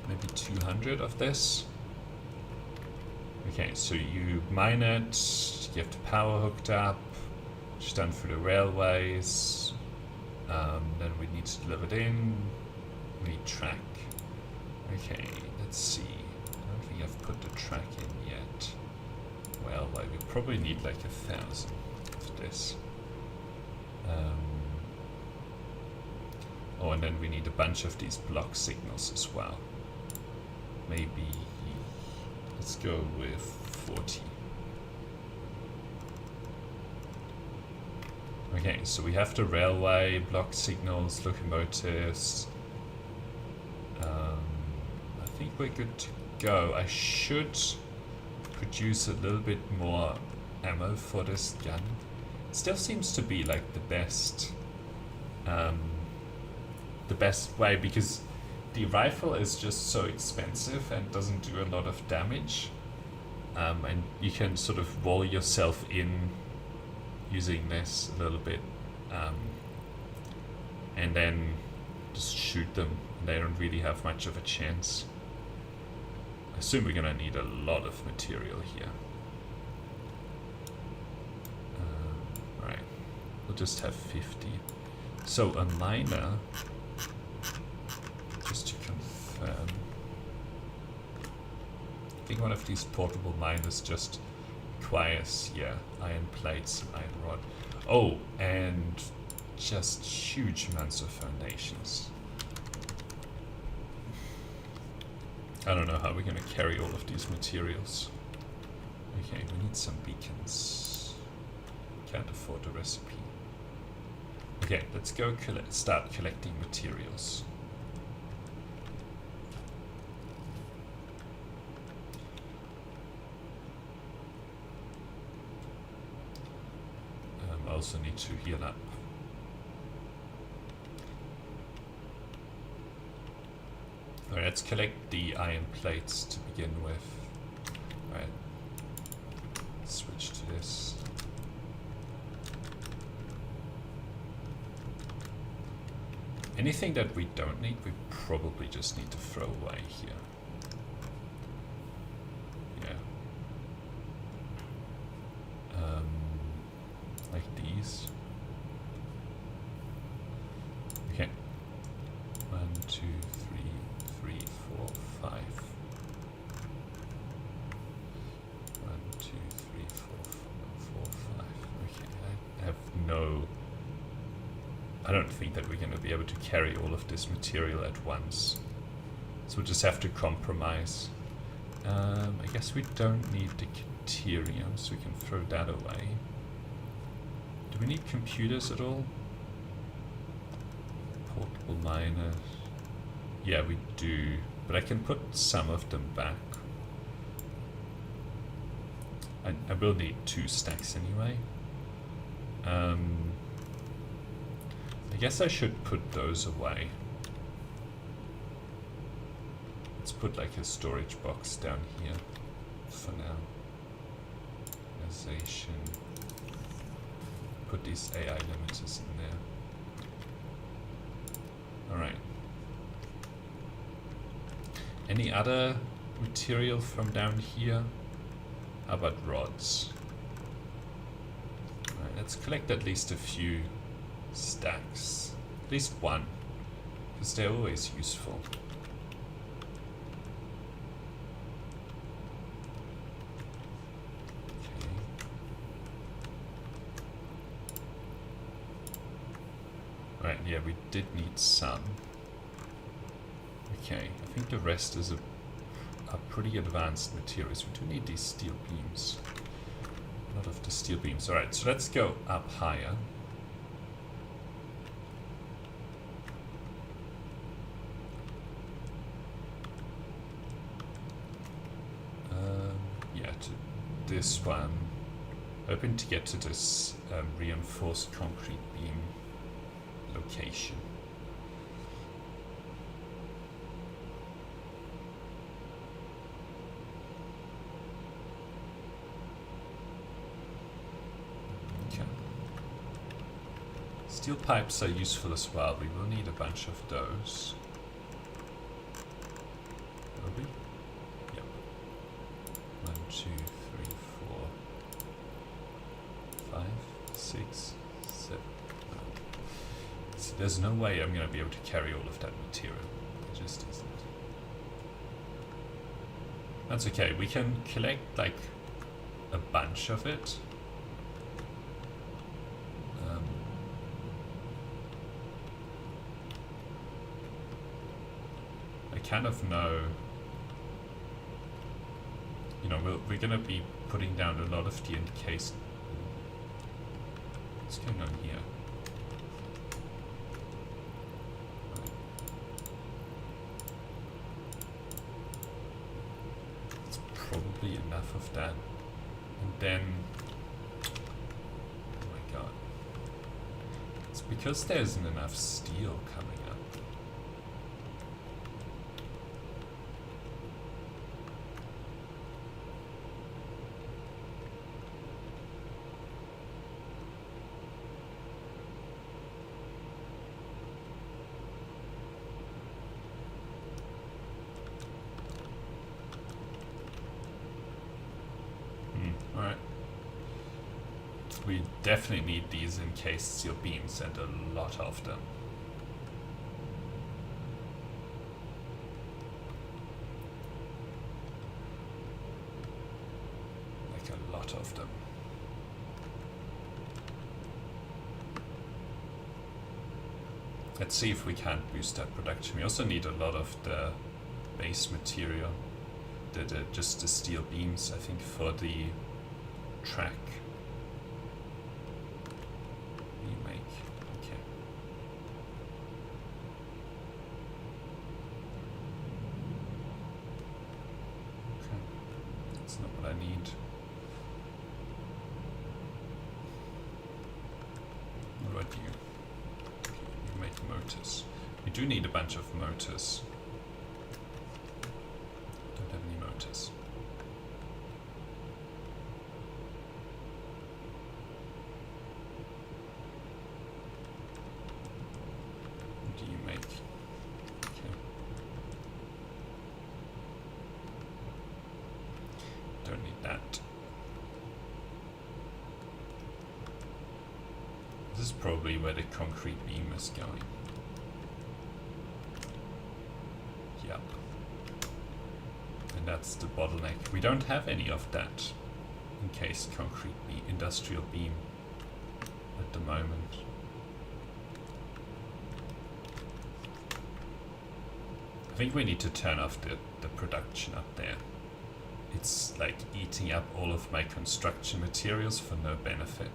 Speaker 1: Maybe 200 of this. Okay, so you mine it, you have the power hooked up, it's done through the railways, then we need to deliver it in, we need track. Okay, let's see, I don't think I've put the track in yet. Railway, we probably need like 1,000 of this. Oh, and then we need a bunch of these block signals as well. Maybe, let's go with 40. Okay, so we have the railway, block signals, locomotives. I think we're good to go. I should produce a little bit more ammo for this gun. Still seems to be like the best way, because the rifle is just so expensive and doesn't do a lot of damage, and you can sort of wall yourself in using this a little bit, and then just shoot them. They don't really have much of a chance. I assume we're gonna need a lot of material here. Right, we'll just have 50. So a miner, just to confirm, I think one of these portable miners just requires, yeah, iron plates and iron rod. Oh, and just huge amounts of foundations. I don't know how we're gonna carry all of these materials. Okay, we need some beacons. Can't afford the recipe. Okay, let's go start collecting materials. I also need to heal up. Alright, let's collect the iron plates to begin with. Alright, switch to this. Anything that we don't need, we probably just need to throw away here. Yeah. Like these. Okay. 1, 2, 3, 4, 5. 1, 2, 3, 4, 5. Okay, I have no... I don't think that we're going to be able to carry all of this material at once. So we'll just have to compromise. I guess we don't need the deuterium, so we can throw that away. Do we need computers at all? Portable miners. Yeah, we do. But I can put some of them back. I will need 2 stacks anyway. I guess I should put those away. Let's put like a storage box down here for now. Organization. Put these AI limiters in there. Alright. Any other material from down here? How about rods? Alright, let's collect at least a few stacks. At least one, because they're always useful. Okay. Right, yeah, we did need some. Okay, I think the rest is are pretty advanced materials. We do need these steel beams. A lot of the steel beams. Alright, so let's go up higher. Yeah, to this one. Hoping to get to this reinforced concrete beam application. Okay. Steel pipes are useful as well. We will need a bunch of those. Will we? Yep. 1, 2, 3, 4, 5, 6, 7. See, there's no way I'm going to be able to carry all of that material. It just isn't. That's okay. We can collect like a bunch of it. I kind of know, you know, we're going to be putting down a lot of the encased. What's going on here? It's probably enough of that. And then, oh my god. It's because there isn't enough steel coming up. Alright. We definitely need these encased steel beams and a lot of them. Like a lot of them. Let's see if we can't boost that production. We also need a lot of the base material. Just the steel beams, I think, for the track we make. Okay. Okay. That's not what I need. What do you? Okay, you make motors. We do need a bunch of motors. Don't have any motors. What do you make? Okay. Don't need that. This is probably where the concrete beam is going. Yep. And that's the bottleneck. We don't have any of that encased concrete industrial beam at the moment. I think we need to turn off the production up there. It's like eating up all of my construction materials for no benefit.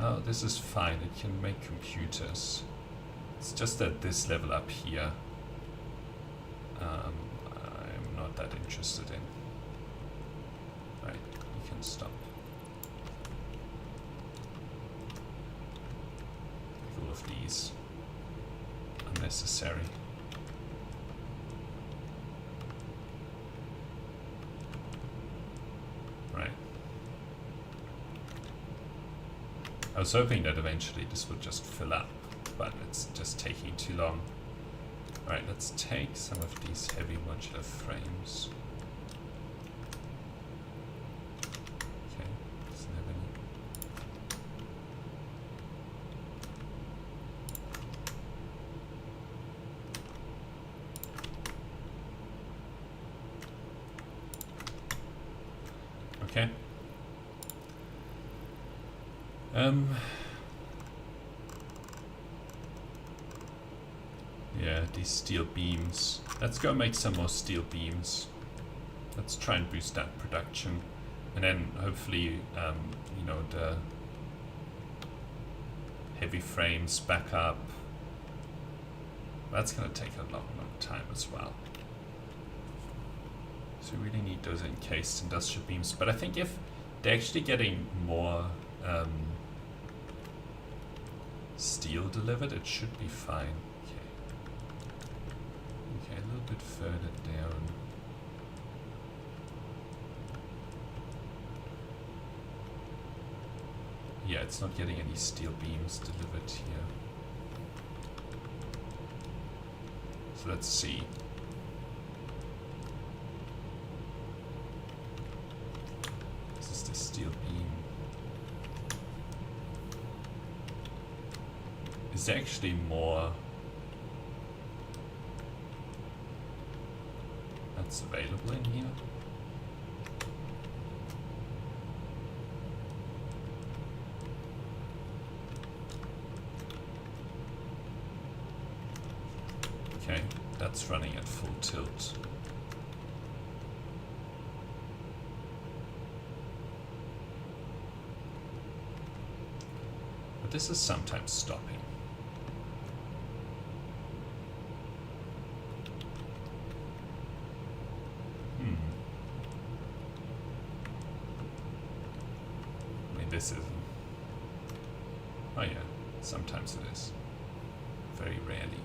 Speaker 1: Oh, this is fine, it can make computers. It's just at this level up here, I'm not that interested in. Right, you can stop. All of these unnecessary. Right. I was hoping that eventually this would just fill up, but it's just taking too long. Alright, let's take some of these heavy modular frames. Okay, doesn't have any. Okay. Yeah, these steel beams. Let's go make some more steel beams. Let's try and boost that production. And then hopefully, you know, the heavy frames back up. That's going to take a long time as well. So we really need those encased industrial beams. But I think if they're actually getting more steel delivered, it should be fine. Okay, a little bit further down. Yeah, it's not getting any steel beams delivered here. So let's see. This is the steel beam. Is there actually more that's available in here? Okay, that's running at full tilt. But this is sometimes stopping. I mean, this isn't. Oh yeah, sometimes it is. Very rarely.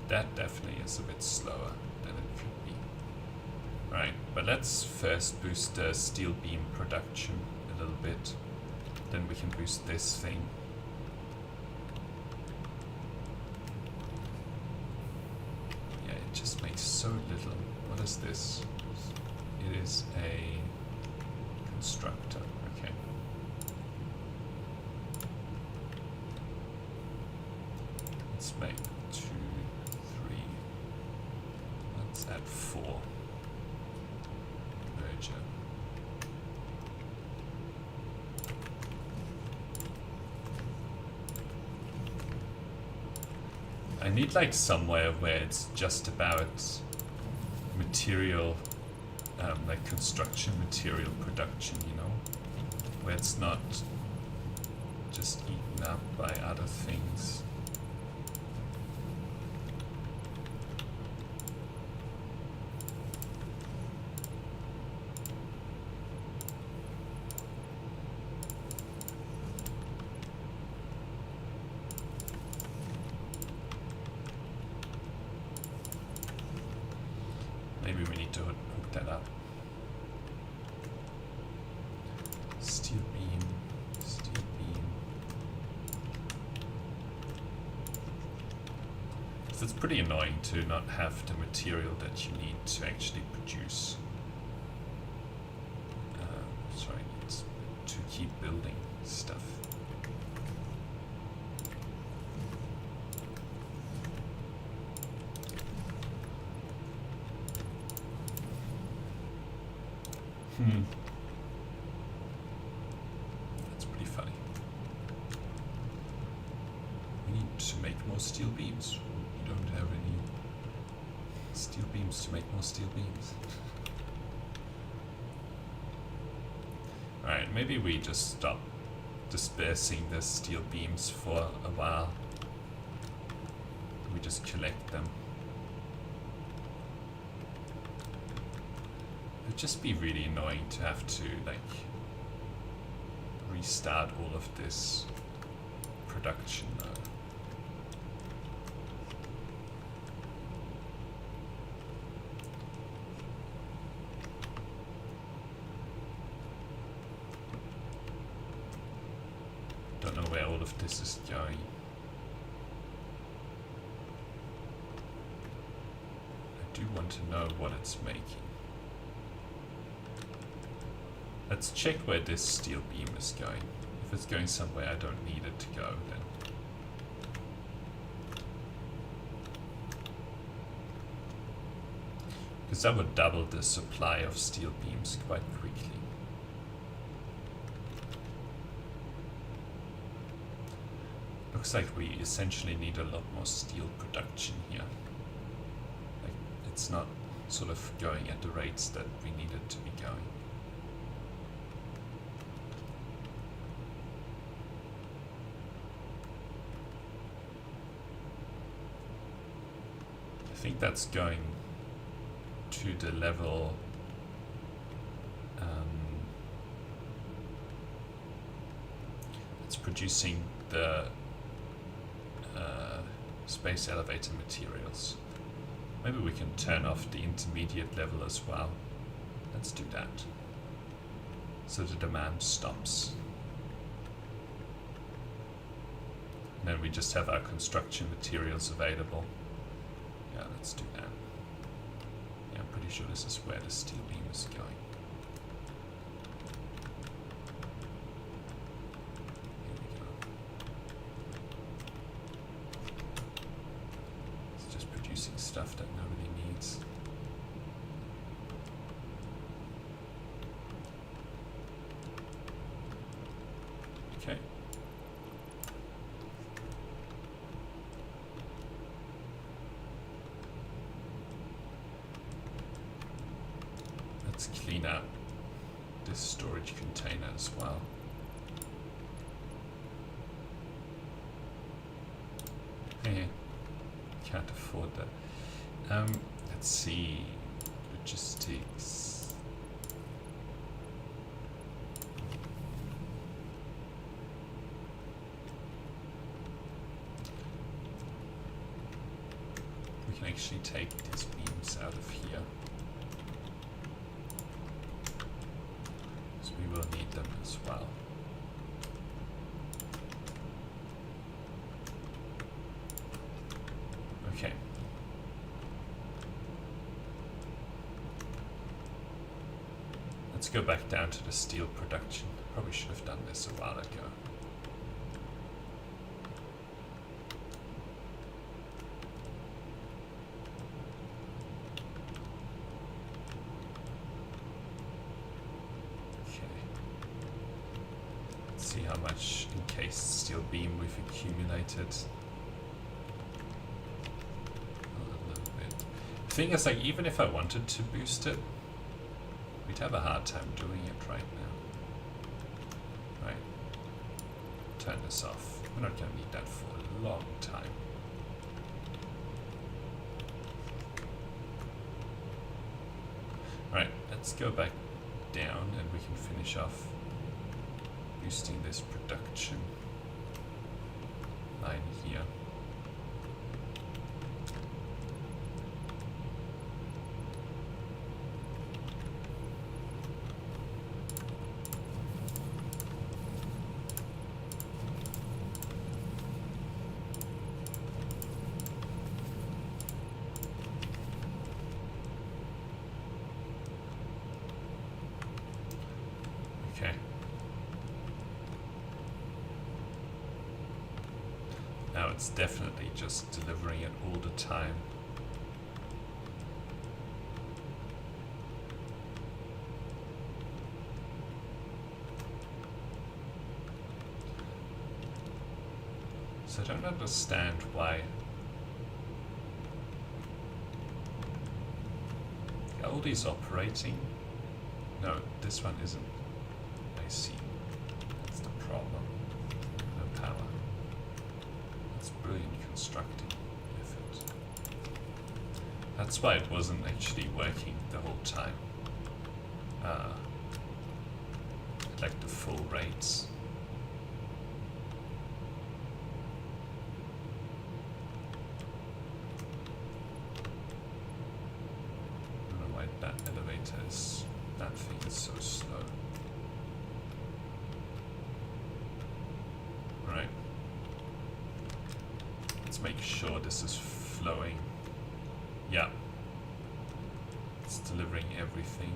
Speaker 1: That definitely is a bit slower than it should be. Right, but let's first boost the steel beam production a little bit. Then we can boost this thing. Yeah, it just makes so little. What is this? It is a constructor. Okay. Let's make 2, 3. Let's add 4. Merger. I need like somewhere where it's just about material, like construction material production, you know, where it's not just eaten up by other things. Maybe we need to hook that up. Steel beam, steel beam. So it's pretty annoying to not have the material that you need to actually produce. Sorry, it's to keep building stuff. That's pretty funny. We need to make more steel beams. We don't have any steel beams to make more steel beams. Alright, maybe we just stop dispersing the steel beams for a while. We just collect them. It'd just be really annoying to have to like restart all of this production now. Don't know where all of this is going. I do want to know what it's making. Let's check where this steel beam is going. If it's going somewhere I don't need it to go, then because that would double the supply of steel beams quite quickly. Looks like we essentially need a lot more steel production here. Like, it's not sort of going at the rates that we need it to be going. I think that's going to the level it's producing the space elevator materials. Maybe we can turn off the intermediate level as well. Let's do that. So the demand stops. And then we just have our construction materials available. Yeah, let's do that. Yeah, I'm pretty sure this is where the steel beam is going. Here we go. It's just producing stuff that nobody needs. Okay. Let's clean out this storage container as well. Can't afford that. Let's see. Logistics. We can actually take these beams out of here. So we will need them as well. Okay. Let's go back down to the steel production. Probably should have done this a while ago. Okay. Let's see how much encased steel beam we've accumulated. The thing is, like, even if I wanted to boost it, we'd have a hard time doing it right now. Right. Turn this off. We're not going to need that for a long time. Right, let's go back down and we can finish off boosting this production line here. Okay. Now it's definitely just delivering it all the time. So I don't understand why Goldie's operating. No, this one isn't. I see. That's the problem. No power. That's brilliant constructing effort. That's why it wasn't actually working the whole time. Like the full rates. I don't know why that elevator is, that thing is so slow. Right. Let's make sure this is flowing. Yeah. It's delivering everything.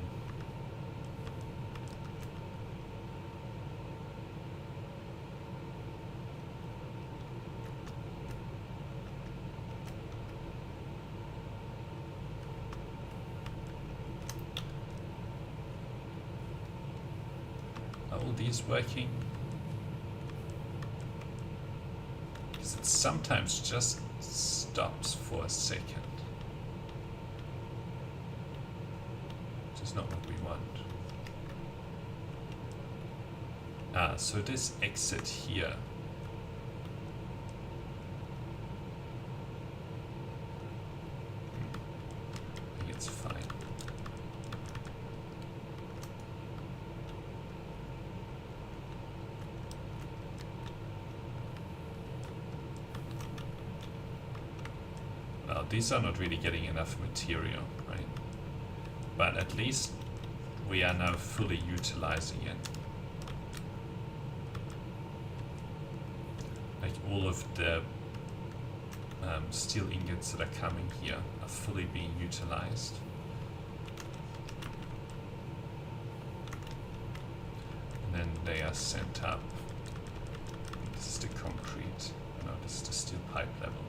Speaker 1: Are all these working? Because it sometimes just stops for a second. want? So this exit here. I think it's fine. Well, these are not really getting enough material, right? But at least we are now fully utilizing it. Like all of the steel ingots that are coming here are fully being utilized. And then they are sent up. This is the concrete. No, this is the steel pipe level.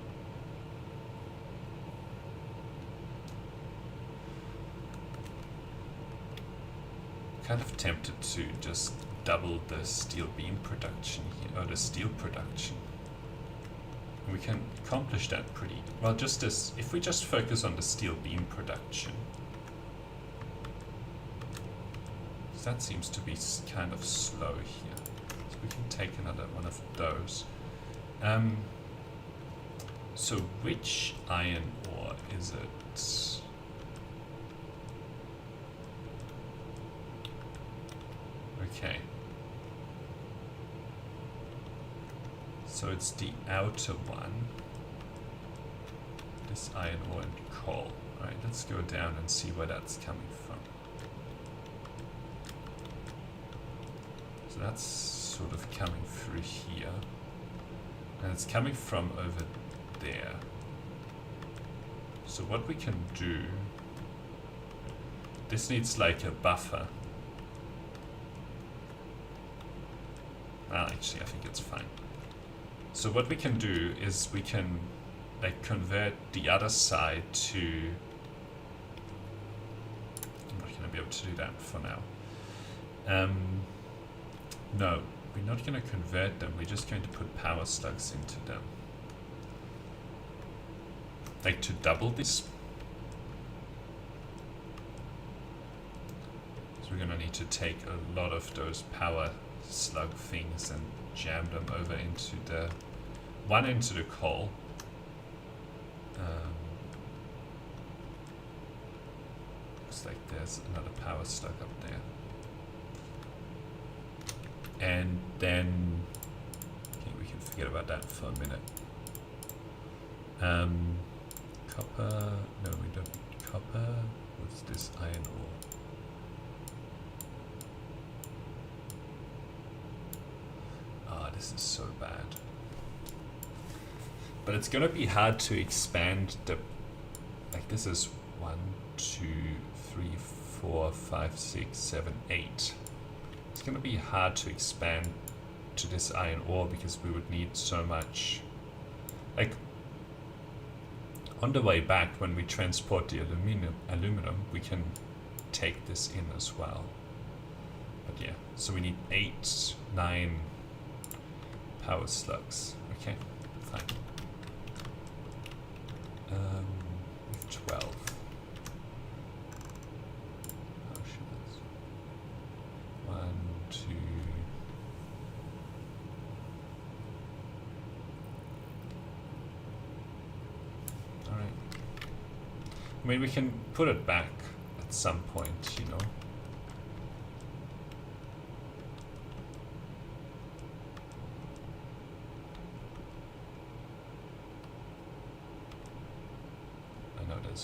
Speaker 1: Kind of tempted to just double the steel beam production here, or the steel production. We can accomplish that pretty well. Just as if we just focus on the steel beam production, so that seems to be kind of slow here. So we can take another one of those. So which iron ore is it? Okay. So it's the outer one. This iron ore and coal. Alright, let's go down and see where that's coming from. So that's sort of coming through here. And it's coming from over there. So what we can do... This needs like a buffer. Well, actually, I think it's fine. So what we can do is we can like convert the other side to... I'm not going to be able to do that for now. No, we're not going to convert them. We're just going to put power slugs into them. Like to double this. So we're going to need to take a lot of those power slug things and jam them over into the into the coal. Looks like there's another power slug up there. And then okay, we can forget about that for a minute. Copper, no, we don't need copper. What's this iron ore? This is so bad. But it's gonna be hard to expand the... Like this is 1, 2, 3, 4, 5, 6, 7, 8. It's gonna be hard to expand to this iron ore because we would need so much... Like, on the way back when we transport the aluminum, we can take this in as well. But yeah, so we need 8, 9... power slugs. Okay, fine. With 12. Oh shit, that's 1, 2. Alright. I mean, we can put it back at some point, you know.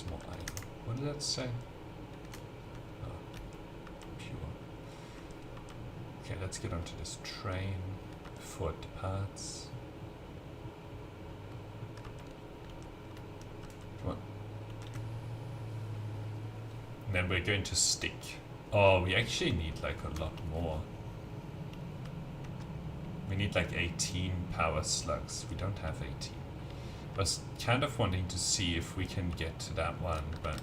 Speaker 1: More iron. What did that say? Oh, pure. Okay, let's get onto this train before it departs. Come on. And then we're going to stick. Oh, we actually need like a lot more. We need like 18 power slugs. We don't have 18. I was kind of wanting to see if we can get to that one, but...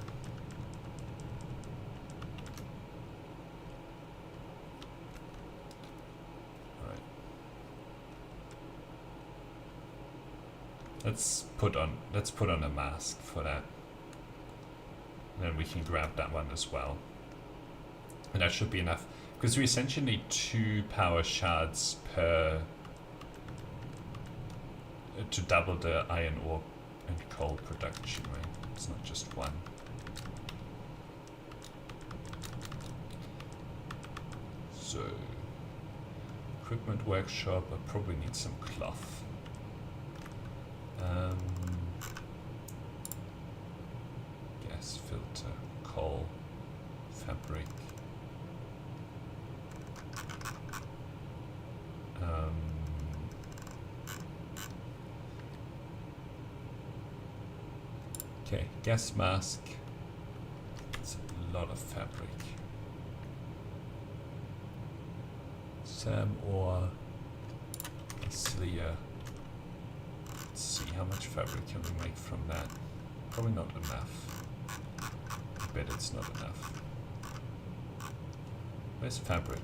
Speaker 1: Alright. Let's put on a mask for that. And then we can grab that one as well. And that should be enough, because we essentially need 2 power shards per to double the iron ore and coal production, right? It's not just one. So, equipment workshop, I probably need some cloth. Gas filter, coal, fabric. Okay, gas mask. It's a lot of fabric. Sam ore, Celia. Let's see, how much fabric can we make from that? Probably not enough. I bet it's not enough. Where's fabric?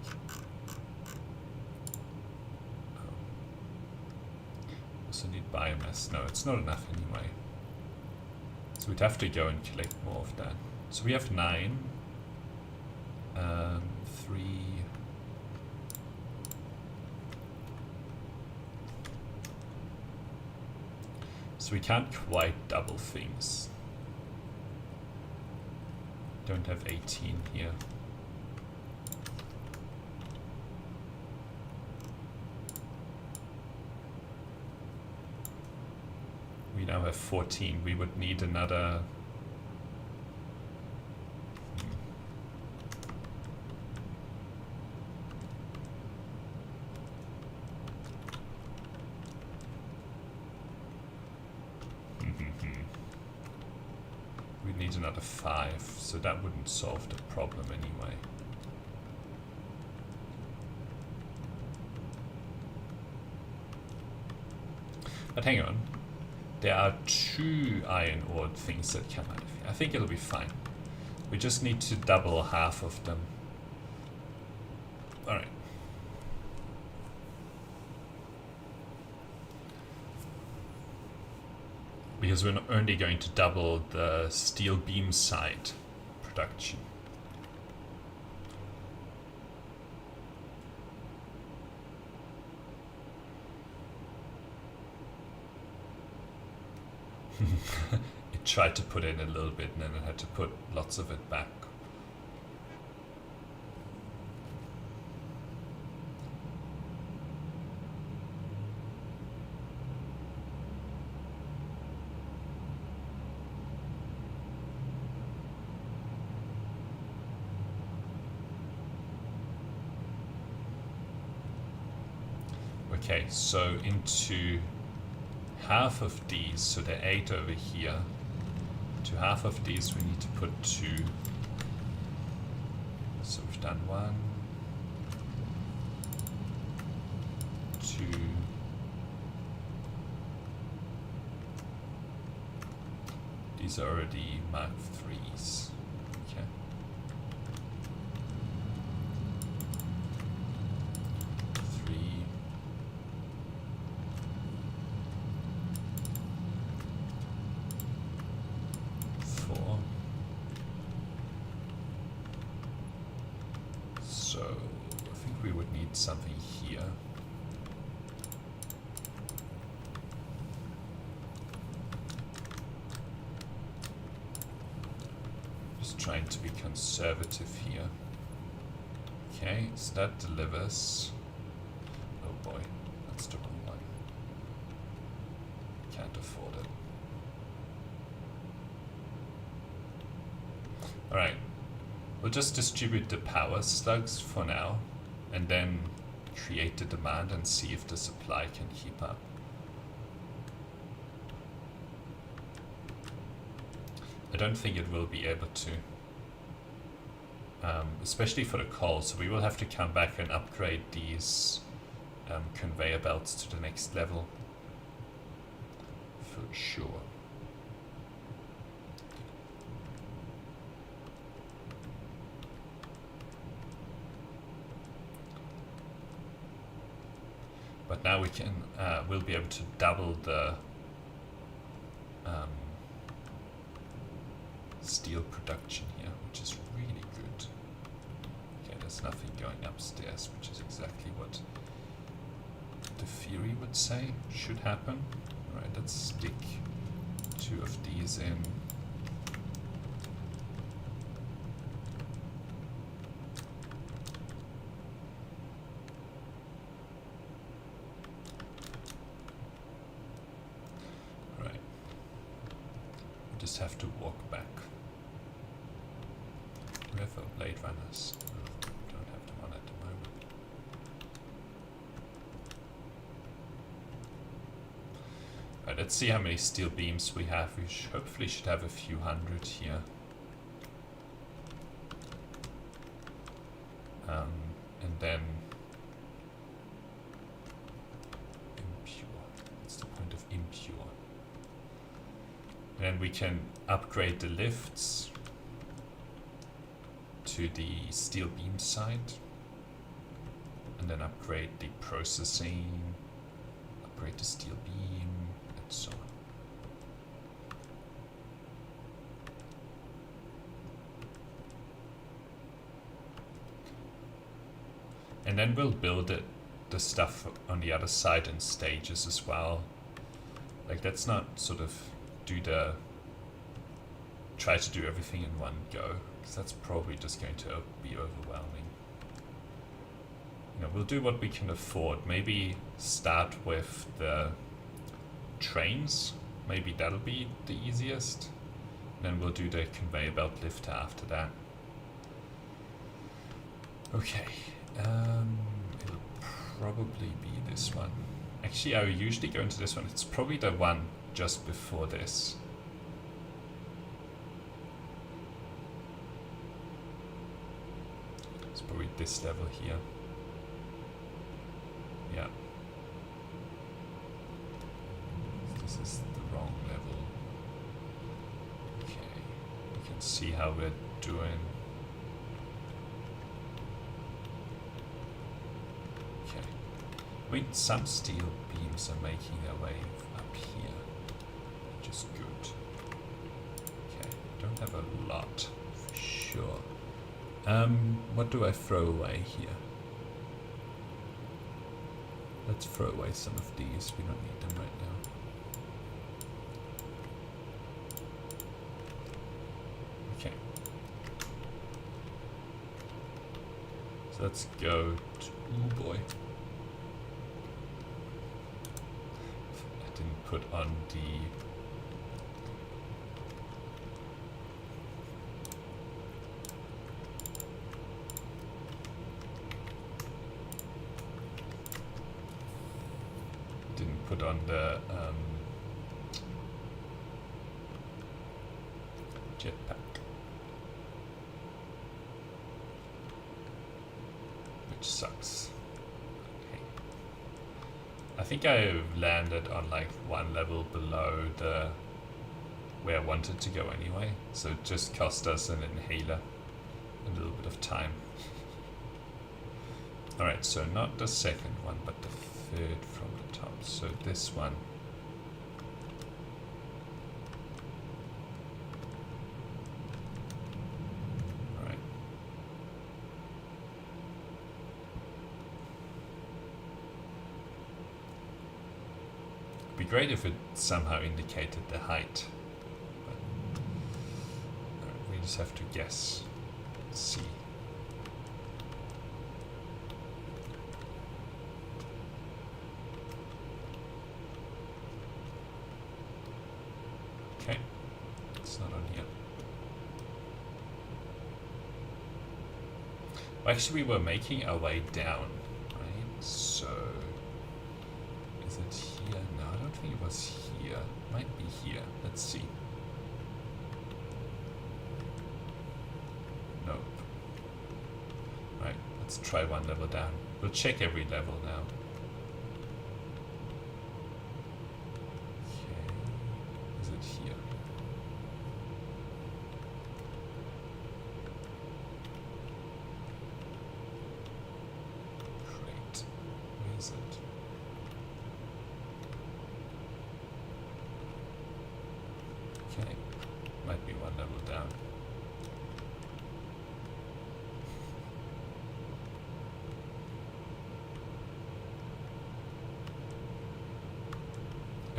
Speaker 1: Oh. Also need biomass. No, it's not enough anyway. So we'd have to go and collect more of that. So we have 9. 3. So we can't quite double things. Don't have 18 here. We now have 14. We would need another. We need another 5, so that wouldn't solve the problem anyway. But hang on. There are 2 iron ore things that come out of here. I think it'll be fine. We just need to double half of them. Alright. Because we're only going to double the steel beam side production. It tried to put in a little bit and then it had to put lots of it back. Okay, so into half of these, so there are 8 over here. To half of these we need to put 2. So we've done 1, 2, these are already Mark 3s. Okay. Something here. Just trying to be conservative here. Okay, so that delivers. Oh boy, that's the wrong one. Can't afford it. Alright, we'll just distribute the power slugs for now, and then create the demand and see if the supply can keep up. I don't think it will be able to, especially for the coal, so we will have to come back and upgrade these conveyor belts to the next level for sure. But now we can, we'll be able to double the steel production here, which is really good. there's nothing going upstairs, which is exactly what the theory would say should happen. Alright, let's stick 2 of these in. Right. We just have to walk back. Do we have a blade runners? No, don't have them on at the moment. Right, let's see how many steel beams we have. We hopefully should have a few hundred here. And then impure. What's the point of impure? And then we can upgrade the lifts to the steel beam side, and then upgrade the processing, upgrade the steel beam, and so on. And then we'll build the stuff on the other side in stages as well. Like, let's not sort of try to do everything in one go, because that's probably just going to be overwhelming. You know, we'll do what we can afford. Maybe start with the trains. Maybe that'll be the easiest. Then we'll do the conveyor belt lifter after that. Okay. It'll probably be this one. Actually, I usually go into this one. It's probably the one just before this. It's probably this level here. Yeah. This is the wrong level. Okay. You can see how we're doing. Okay. I mean, some steel beams are making their way up here, which is good. Okay, don't have a lot for sure. What do I throw away here? Let's throw away some of these. We don't need them right now. Okay. So let's go to, oh boy. I didn't put on the jetpack, which sucks. Okay. I think I landed on like one level below the where I wanted to go anyway, so it just cost us an inhaler, a little bit of time. Alright, so not the second one, but the third from the top. So this one. Alright. It'd be great if it somehow indicated the height. But, we just have to guess. See. Okay, it's not on here. Well, actually, we were making our way down, right? So, is it here? No, I don't think it was here. Might be here. Let's see. Nope. Right, let's try one level down. We'll check every level now. Here. Great. Where is it? Okay. Might be one level down.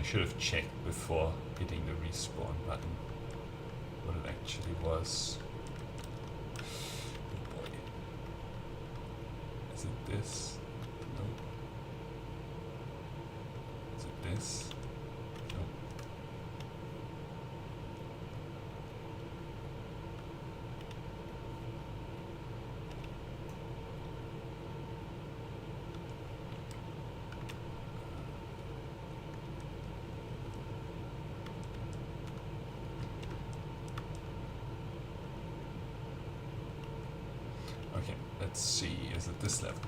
Speaker 1: should have checked before hitting the respawn button what it actually was. Oh boy. Is it this? Nope. Is it this? Nope. Okay, let's see, is it this level?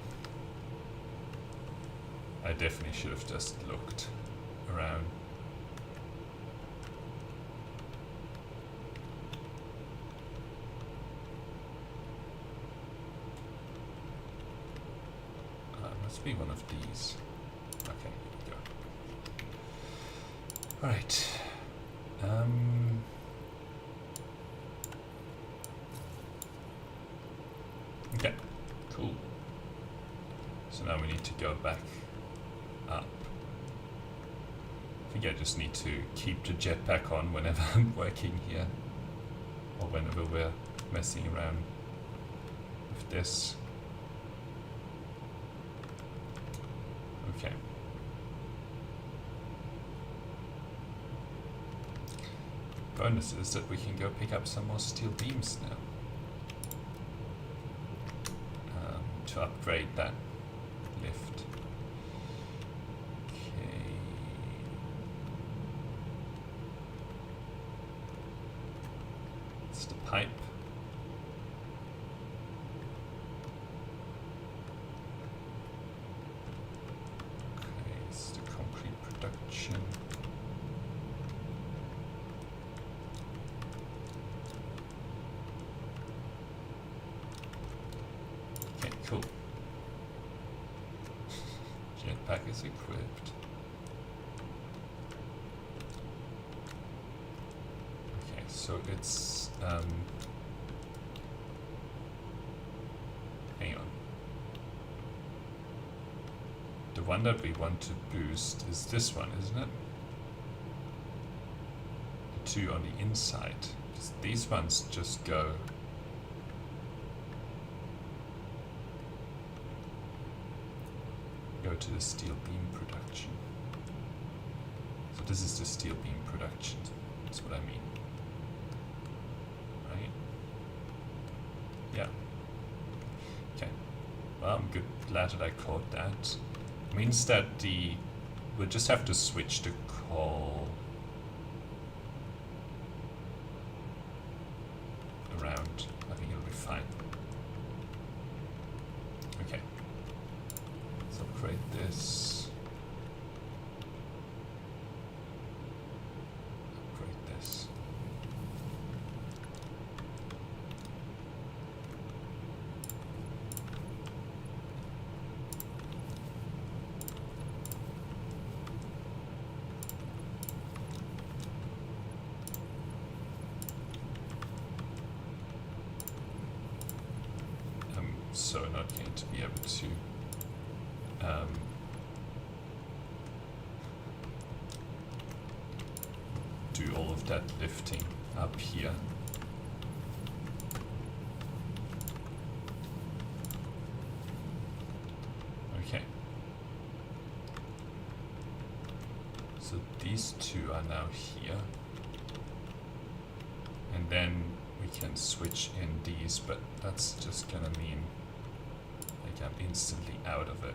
Speaker 1: I definitely should have just looked around. It must be one of these. Okay, here we go. Alright. Okay, cool. So now we need to go back up. I think I just need to keep the jetpack on whenever I'm working here, or whenever we're messing around with this. Okay. Bonus is that we can go pick up some more steel beams now. To upgrade that lift. Okay. It's the pipe. Okay, it's the concrete production. Okay, cool. Jetpack is equipped. Okay, so it's hang on. The one that we want to boost is this one, isn't it? The two on the inside. Just these ones just go to the steel beam production. So this is the steel beam production. That's what I mean. Right? Yeah. Okay. Well, I'm glad that I caught that. Means that we'll just have to switch the call around. I think it'll be fine. Okay. So upgrade this. Upgrade this. I'm so not going to be able to do all of that lifting up here. Okay. So these two are now here. And then we can switch in these, but that's just gonna mean like I'm instantly out of it.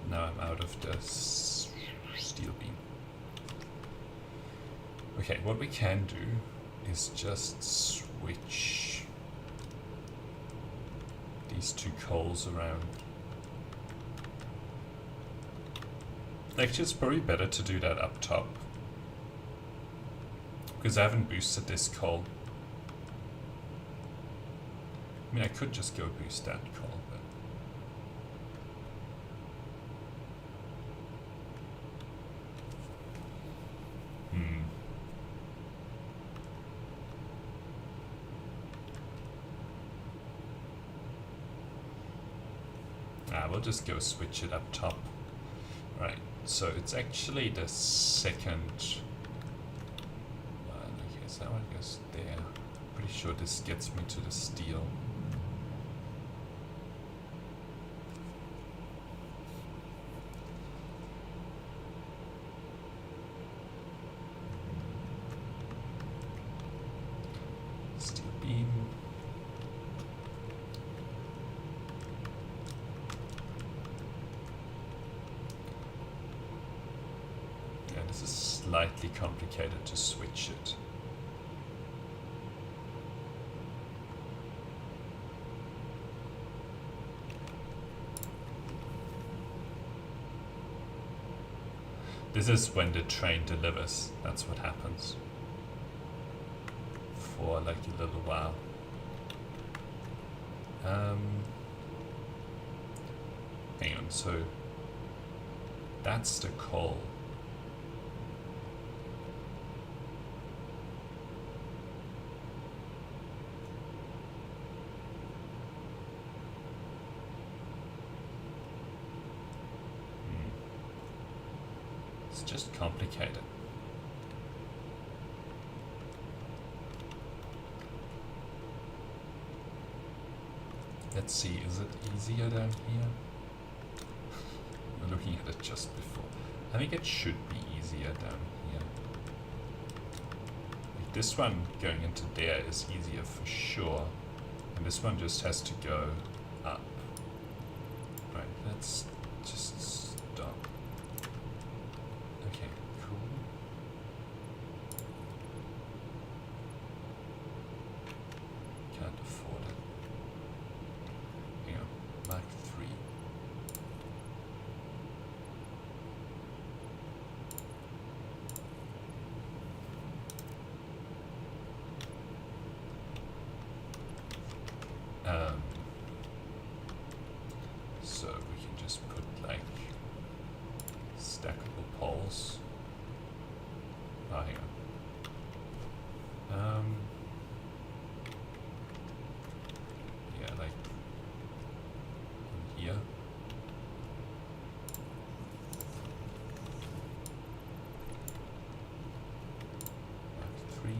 Speaker 1: Now I'm out of the steel beam. Okay, what we can do is just switch these two coals around. Actually, it's probably better to do that up top, because I haven't boosted this coal. mean, I could just go boost that call, but we'll just go switch it up top. Right, so it's actually the second one. Okay, so that one goes there. Pretty sure this gets me to the steel. Steel beam. Yeah, this is slightly complicated to switch it. This is when the train delivers. That's what happens. For like a little while. Hang on, so that's the coal. It's just complicated. Let's see, is it easier down here? We're looking at it just before. I think it should be easier down here. Like this one going into there is easier for sure. And this one just has to go up. Right, let's just stop. Okay, cool. Can't afford it. Hang on, Mark 3. So we can just put like stackable poles. Oh, hang on. Yeah, like here. Mark 3.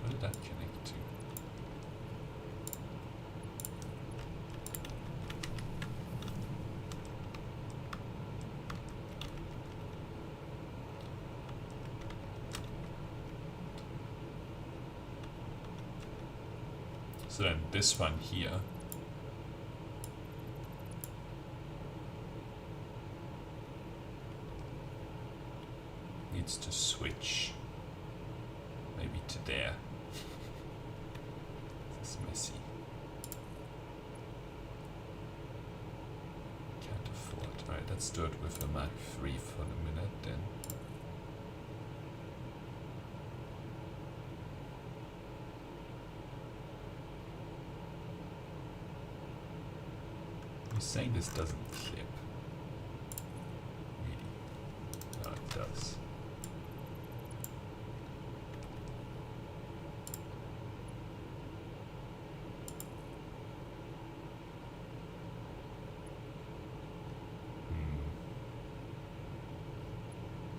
Speaker 1: What did that connect to? So then this one here needs to switch maybe to there. This is messy. Can't afford. Alright, let's do it with a Mark 3 for a minute then. You're saying this doesn't clip. Really? No, it does.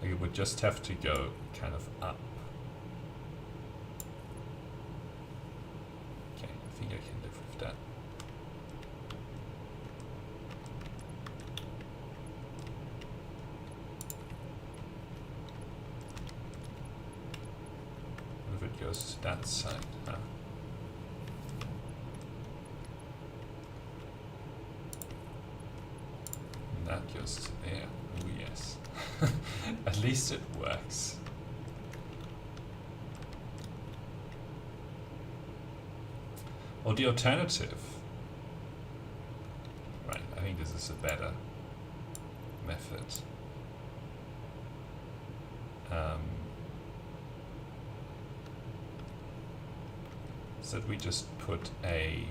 Speaker 1: Like it would just have to go kind of up. Okay, I think I can live with that. What if it goes to that side? Huh? And that goes to there. Oh yes. At least it works. Or the alternative. Right, I think this is a better method. is that we just put a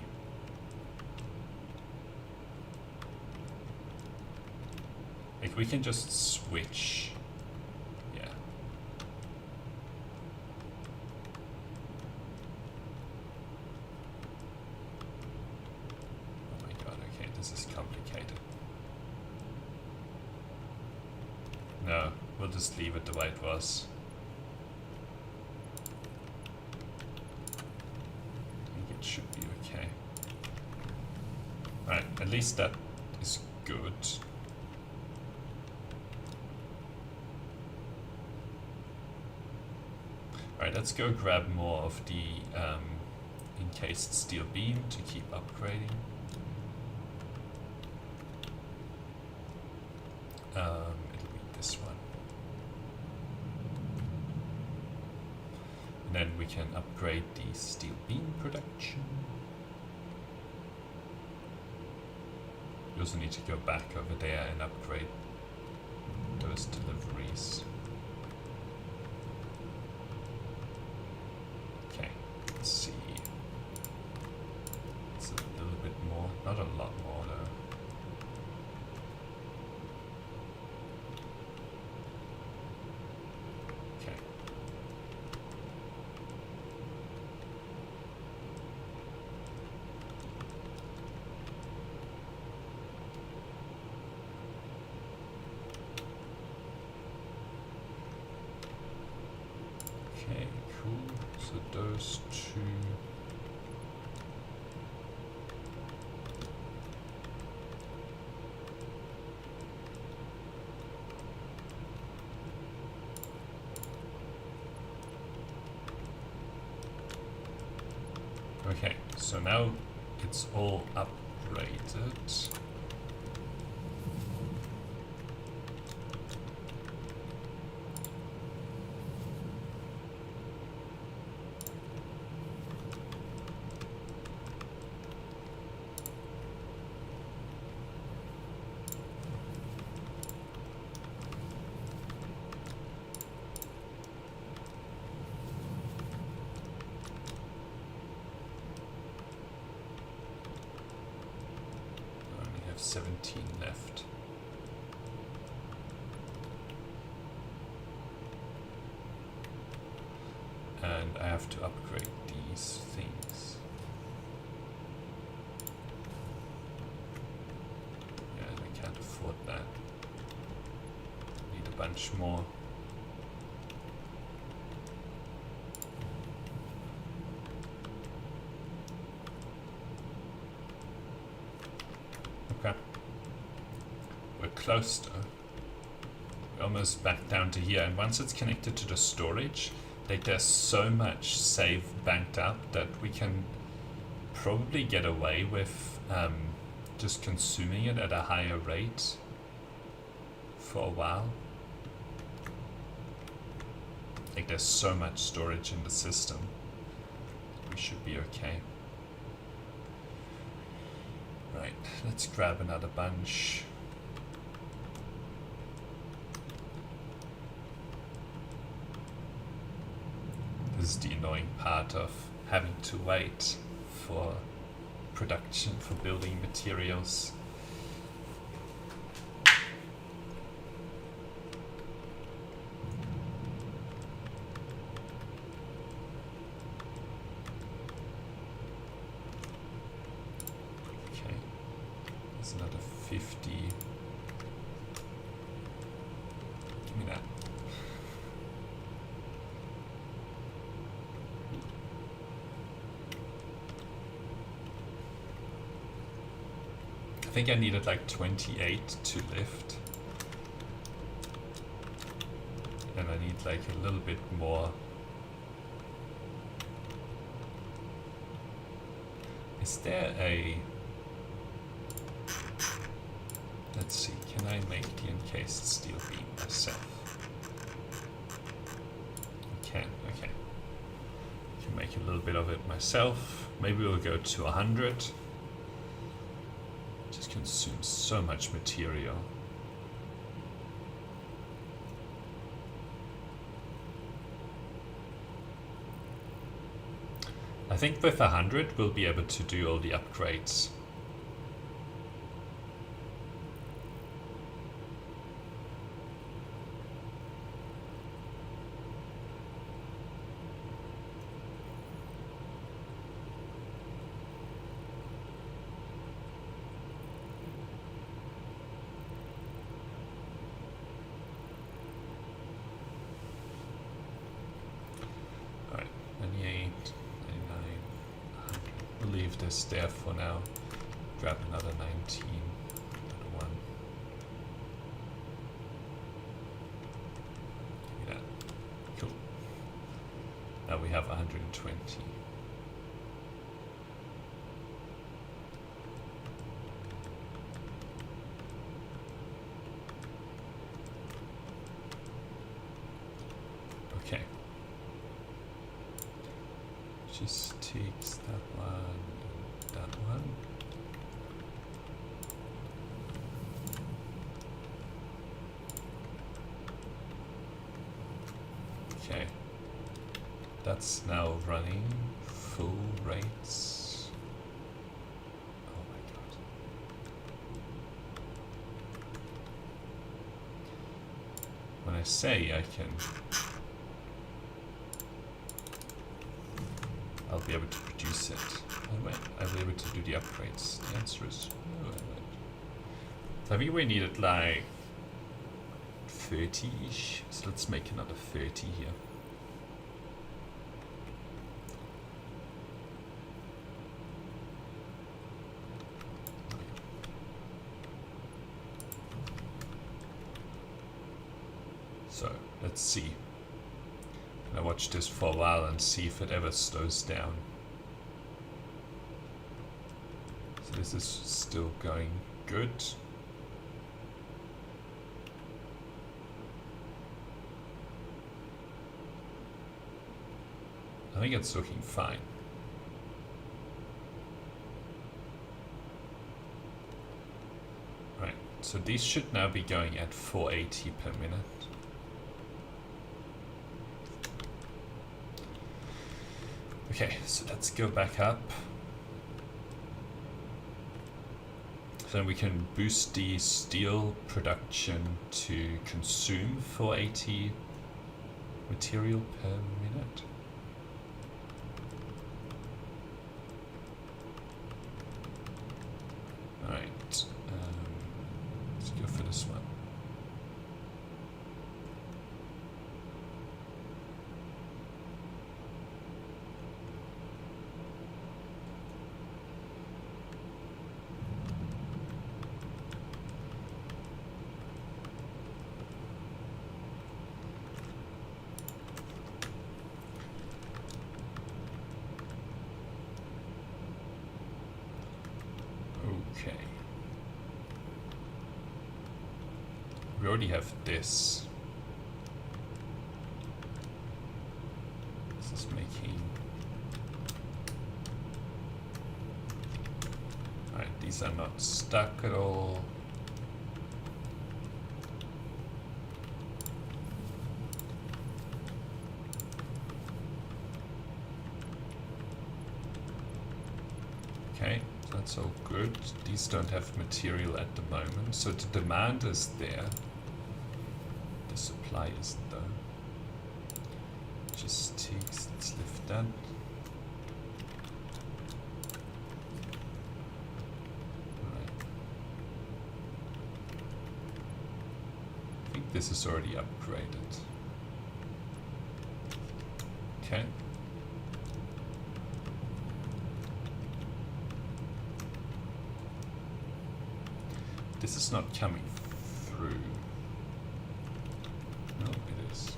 Speaker 1: like we can just switch. Yeah. Oh my god, okay, this is complicated. No, we'll just leave it the way it was. I think it should be okay. Alright, at least that is good. Alright, let's go grab more of the encased steel beam to keep upgrading. It'll be this one. And then we can upgrade the steel beam production. We also need to go back over there and upgrade those deliveries. Okay, let's see. It's a little bit more, not a lot more though. Okay. Okay, cool. So those two. Okay, so now it's all upgraded. I only have 17 left. And I have to upgrade these things. Yeah, I can't afford that. Need a bunch more. Okay. We're close though. We're almost back down to here, and once it's connected to the storage, like there's so much save banked up that we can probably get away with just consuming it at a higher rate for a while. Like there's so much storage in the system, we should be okay. Right, let's grab another bunch. This is the annoying part of having to wait for production, for building materials. Okay, there's another 50. Give me that. I think I needed like 28 to lift. And I need like a little bit more. Is there a... Let's see, can I make the encased steel beam myself? I can, okay. I can make a little bit of it myself. Maybe we'll go to 100. Just consumes so much material. I think with 100 we'll be able to do all the upgrades. Leave this there for now. Grab another 19. Another one. Give me that. Cool. Now we have 120. Okay. Just takes that one and that one. Okay. That's now running full rates. Oh my god. When I say I can, I'll be able to produce it. I'll be able to do the upgrades. The answer is no, I won't. So I think we needed like 30-ish. So let's make another 30 here. So let's see. I watch this for a while and see if it ever slows down. So this is still going good. I think it's looking fine. Right, so these should now be going at 480 per minute. Okay, so let's go back up. So then we can boost the steel production to consume 480 material per minute. Alright, let's go for this one. Okay. We already have this. This is making... Alright, these are not stuck at all. Okay. That's all good. These don't have material at the moment, so the demand is there. The supply isn't though. Just takes, let's lift that. Alright. I think this is already upgraded. Okay. This is not coming through. No, it is.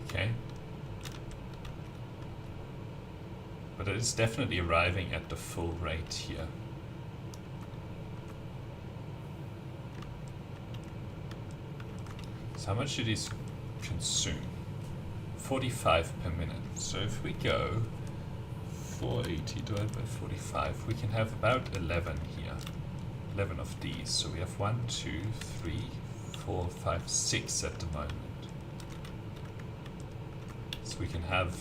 Speaker 1: Okay. But it is definitely arriving at the full rate here. So how much do these consume? 45 per minute. So if we go 480 divided by 45, we can have about 11 here. 11 of these. So we have 1, 2, 3, 4, 4, 5, 6 at the moment. So we can have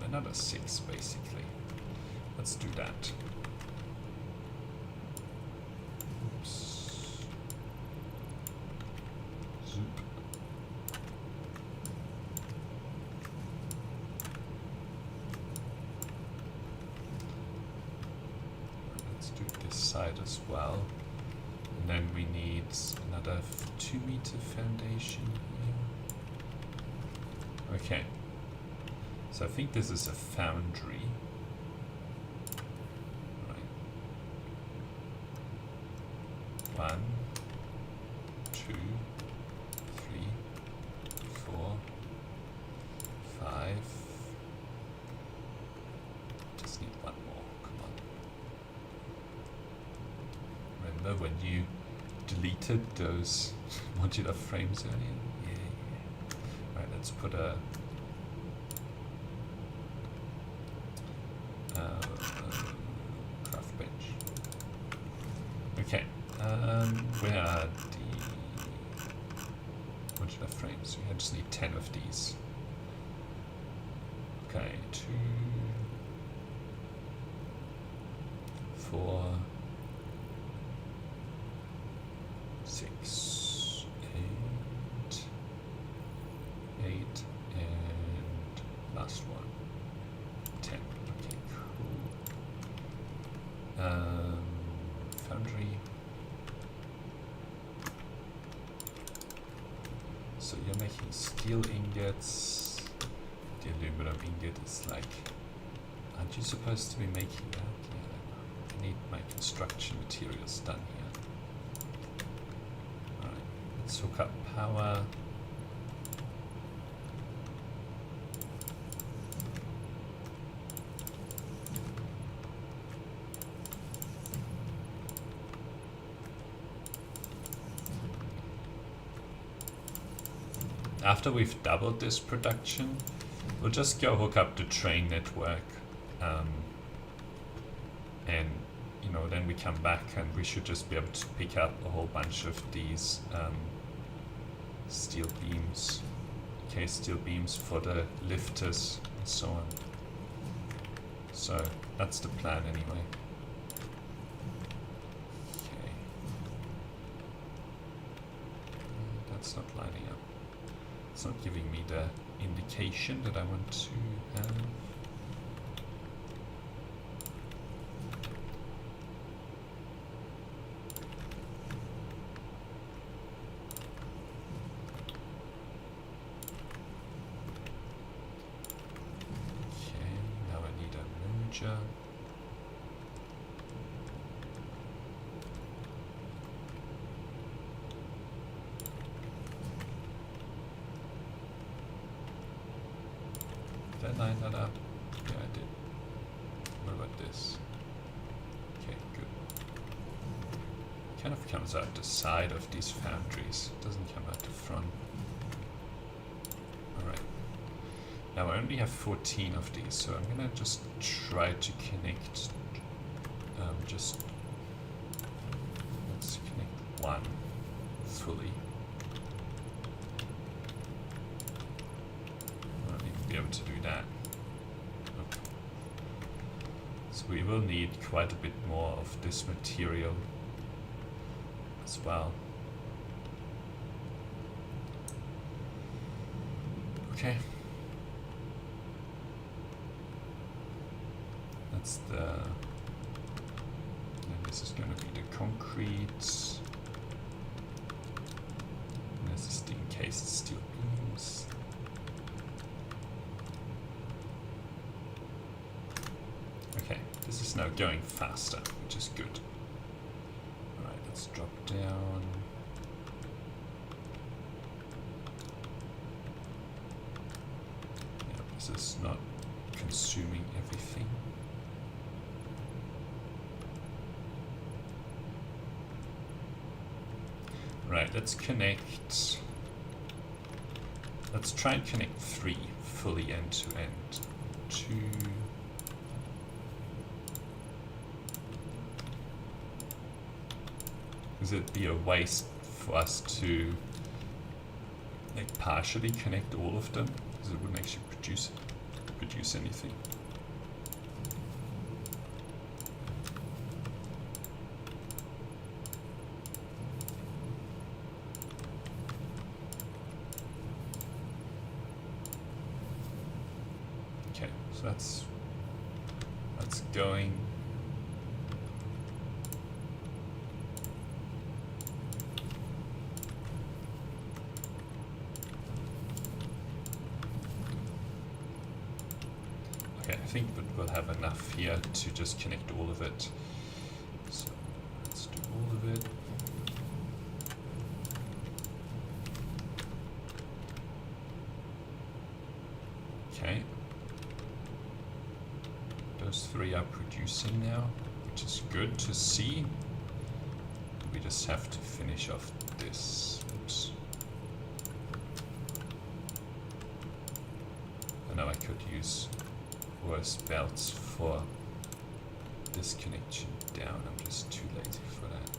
Speaker 1: another 6 basically. Let's do that. Oops. Zoop. Let's do this side as well. And then we need another 2-meter foundation here. Okay. So I think this is a foundry. Right. 1, 2, 3, 4, 5. Just need one more. Come on. Remember when you deleted those modular frames earlier? Yeah. Right, let's put a craft bench. Okay, where are the modular frames? We just need 10 of these. Okay, 2, 4, 6, 8, and last one, 10. Okay, cool. Foundry. So you're making steel ingots. The aluminum ingot is like, aren't you supposed to be making that? Yeah, I need my construction materials done here. Alright, let's hook up power. After we've doubled this production, we'll just go hook up the train network, and you know, then we come back and we should just be able to pick up a whole bunch of these steel beams, steel beams for the lifters and so on. So that's the plan anyway. Okay, that's not lining up. It's not giving me the indication that I want to have. Okay, now I need a merger. Did I line that up? Yeah, I did. What about this? Okay, good. Kind of comes out the side of these foundries. It doesn't come out the front. Alright. Now I only have 14 of these, so I'm gonna just try to connect let's connect one fully. Be able to do that. Okay. So we will need quite a bit more of this material as well. Okay. That's the, and this is going to be the concrete. And this is the encased steel beams. Okay, this is now going faster, which is good. Alright, let's drop down. Yeah, this is not consuming everything. Right, let's connect. Let's try and connect 3 fully end to end. 2. Because it'd be a waste for us to like partially connect all of them, because it wouldn't actually produce anything. Okay, so that's going. Okay, I think that we'll have enough here to just connect all of it. So let's do all of it. Okay. Those three are producing now, which is good to see. We just have to finish off this. Oops. I know I could use worse belts for this connection down. I'm just too lazy for that.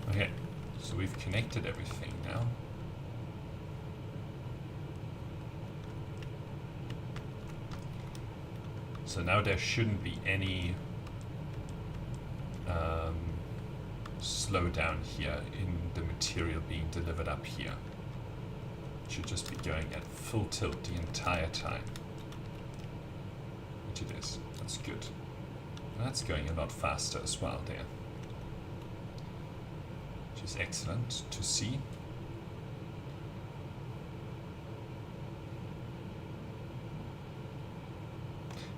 Speaker 1: Okay, so we've connected everything now. So now there shouldn't be any slowdown here in the material being delivered up here. It should just be going at full tilt the entire time, which it is. That's good. And that's going a lot faster as well there, which is excellent to see.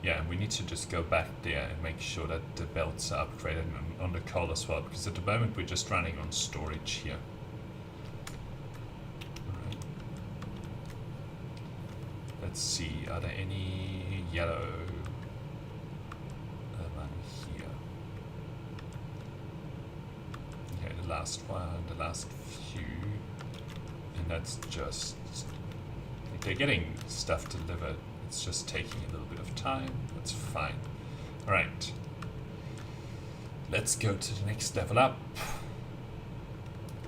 Speaker 1: Yeah, we need to just go back there and make sure that the belts are upgraded on the coal as well, because at the moment we're just running on storage here. Alright. Let's see, are there any yellow around here? Okay, the last one, the last few, and that's just, like, they're getting stuff delivered. It's just taking a little bit of time. That's fine. All right. Let's go to the next level up.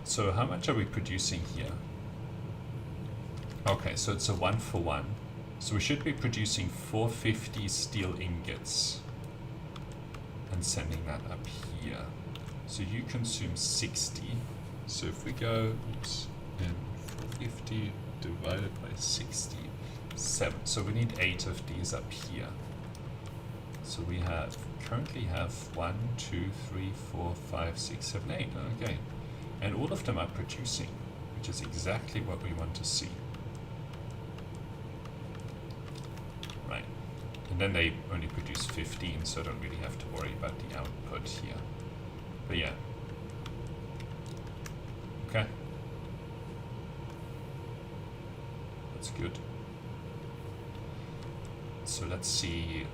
Speaker 1: So how much are we producing here? Okay, so it's a 1-for-1. So we should be producing 450 steel ingots and sending that up here. So you consume 60. So if we go, oops, and 450 divided by 60. 7. So we need 8 of these up here. So we currently have 1, 2, 3, 4, 5, 6, 7, 8. Okay. And all of them are producing, which is exactly what we want to see. Right. And then they only produce 15, so I don't really have to worry about the output here. But yeah. Okay. That's good. So let's see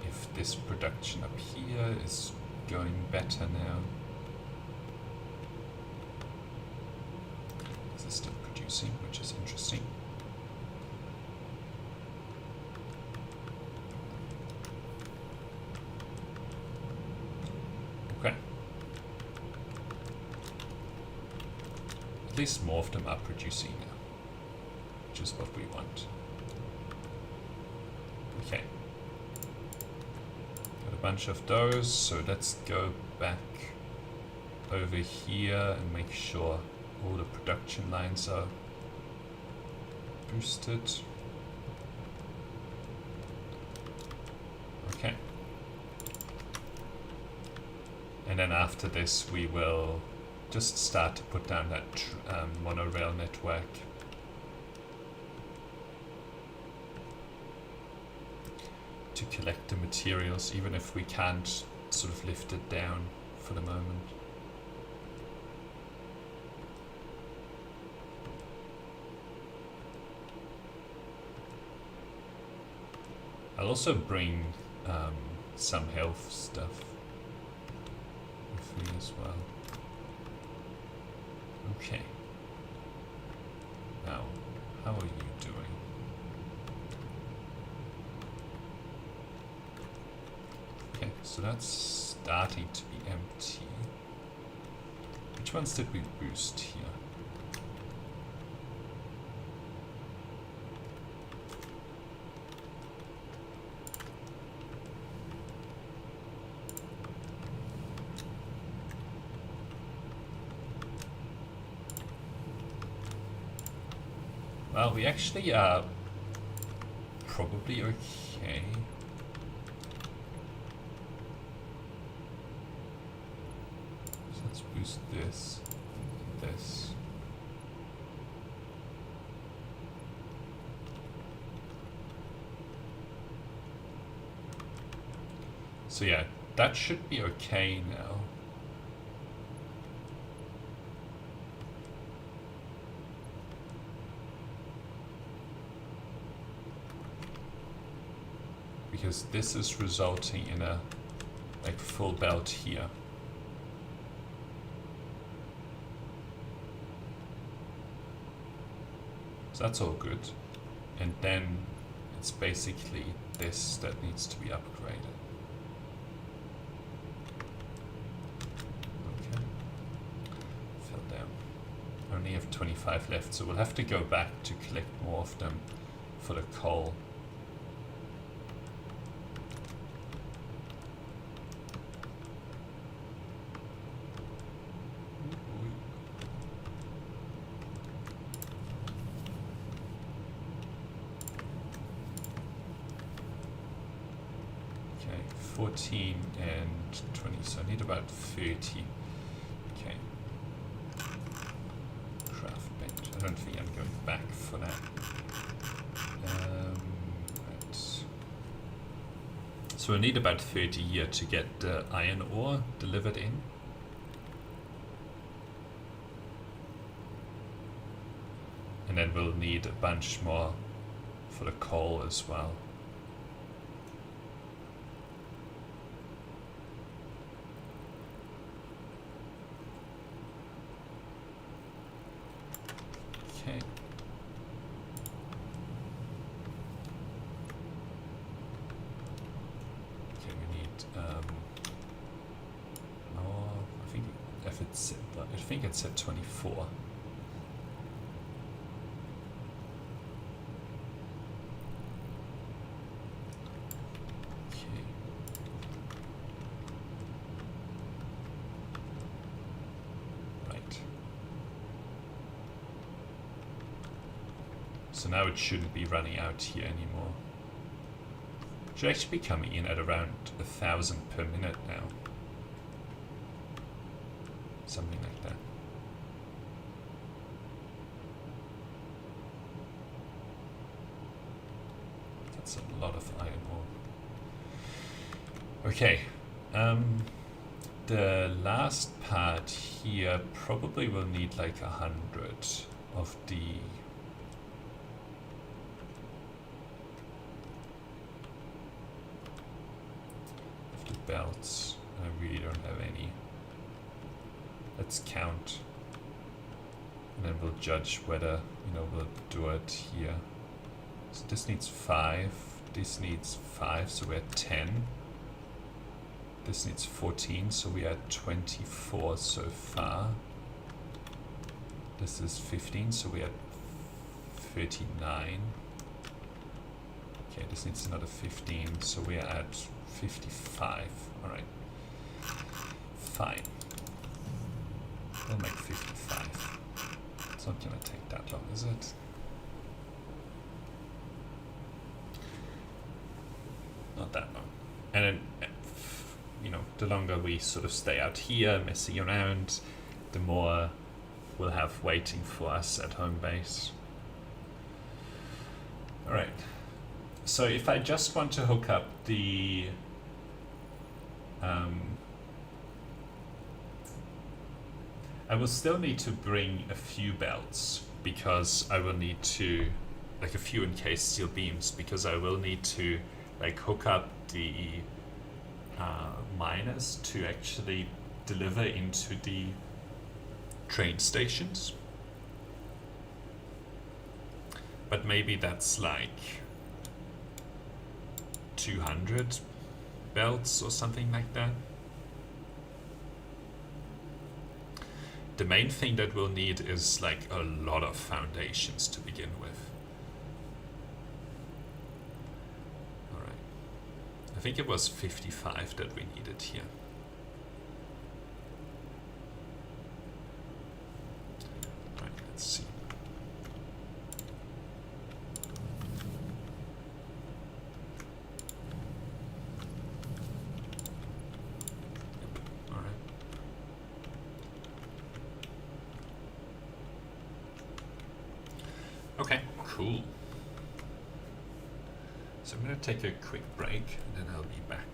Speaker 1: if this production up here is going better now. Is it still producing, which is interesting. Okay. At least more of them are producing now, which is what we want. Okay, got a bunch of those, so let's go back over here and make sure all the production lines are boosted. Okay. And then after this we will just start to put down that monorail network. To collect the materials, even if we can't sort of lift it down for the moment. I'll also bring some health stuff with me as well. Okay. Now, how are you doing? Okay, so that's starting to be empty. Which ones did we boost here? Well, we actually are probably okay. So let's boost this and this. So yeah, that should be okay now. Because this is resulting in a like full belt here. So that's all good. And then it's basically this that needs to be upgraded. Okay. Fell down. Only have 25 left, so we'll have to go back to collect more of them for the coal. Okay, 14 and 20, so I need about 30. Okay. Craft bench. I don't think I'm going back for that. Right. So we'll need about 30 here to get the iron ore delivered in. And then we'll need a bunch more for the coal as well. Okay. Okay, we need oh, I think it's at 24. Okay. Right. So now it shouldn't be running out here anymore. It should actually be coming in at around 1,000 per minute now. Something like that. That's a lot of iron ore. Okay. The last part here probably will need like 100 of the belts. I really don't have any. Let's count, and then we'll judge whether, we'll do it here. So this needs 5, this needs 5, so we're at 10. This needs 14, so we are at 24 so far. This is 15, so we are at 39. Okay, this needs another 15, so we are at 55. Alright. Fine. We'll make 55. It's not gonna take that long, is it? Not that long. And then, the longer we sort of stay out here messing around, the more we'll have waiting for us at home base. Alright. So if I just want to hook up the I will still need to bring a few belts, because I will need to, like a few encased steel beams, because I will need to like hook up the miners to actually deliver into the train stations. But maybe that's like 200 belts or something like that. The main thing that we'll need is like a lot of foundations to begin with. Alright. I think it was 55 that we needed here. Alright, let's see. Okay, cool. So I'm going to take a quick break and then I'll be back.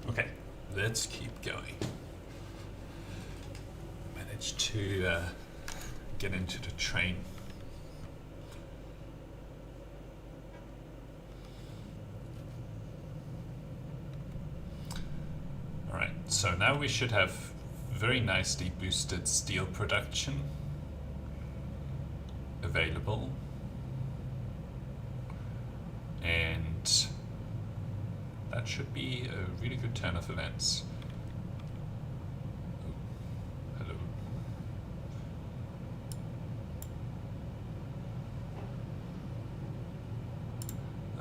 Speaker 1: Okay, let's keep going. Managed to get into the train. Alright, So now we should have very nicely boosted steel production available. And that should be a really good turn of events. Oh, hello.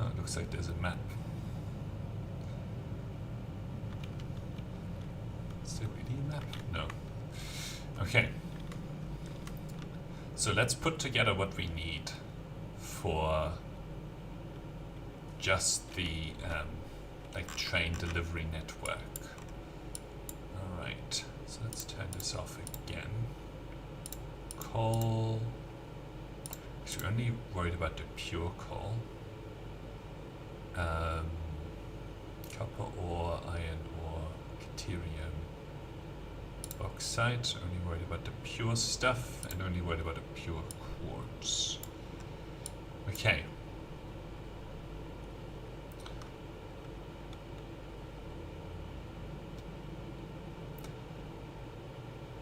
Speaker 1: Oh, it looks like there's a map. Is there really a map? No. Okay. So let's put together what we need for just the like train delivery network. All right. So let's turn this off again. Coal. So we're only worried about the pure coal. Copper ore, iron ore, deuterium, bauxite. Only worried about the pure stuff, and only worried about the pure quartz. Okay.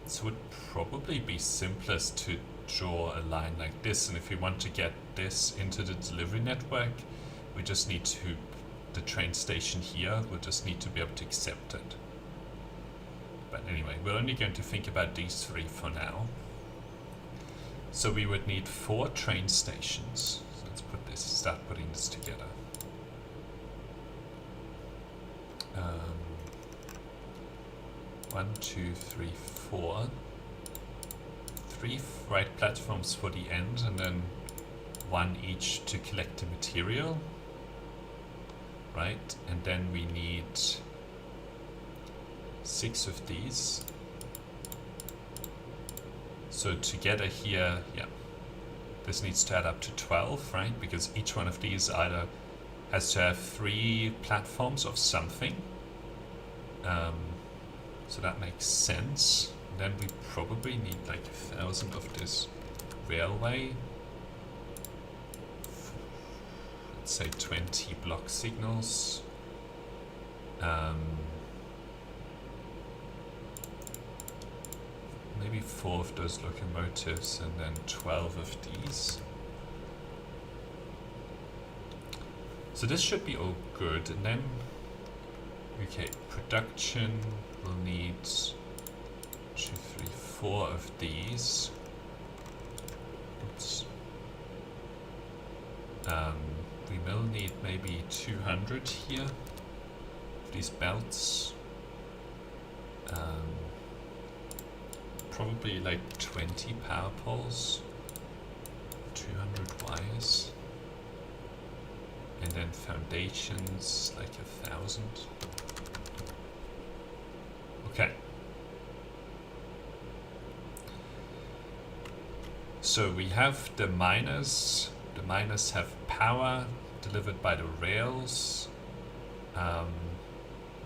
Speaker 1: So it would probably be simplest to draw a line like this, and if we want to get this into the delivery network, we just need to, the train station here, we'll just need to be able to accept it. But anyway, we're only going to think about these three for now. So we would need 4 train stations. So let's put this, start putting this together. 1, 2, 3, 4. 3 right platforms for the end, and then 1 each to collect the material. Right, and then we need 6 of these. So together here, yeah, this needs to add up to 12, right? Because each one of these either has to have 3 platforms of something. So that makes sense. Then we probably need like 1,000 of this railway. Let's say 20 block signals. Maybe 4 of those locomotives, and then 12 of these. So this should be all good. And then, okay, production will need 2, 3, 4 of these. Oops. We will need maybe 200 here, these belts. Probably like 20 power poles, 200 wires, and then foundations like 1,000. Okay. So we have the miners. The miners have power delivered by the rails.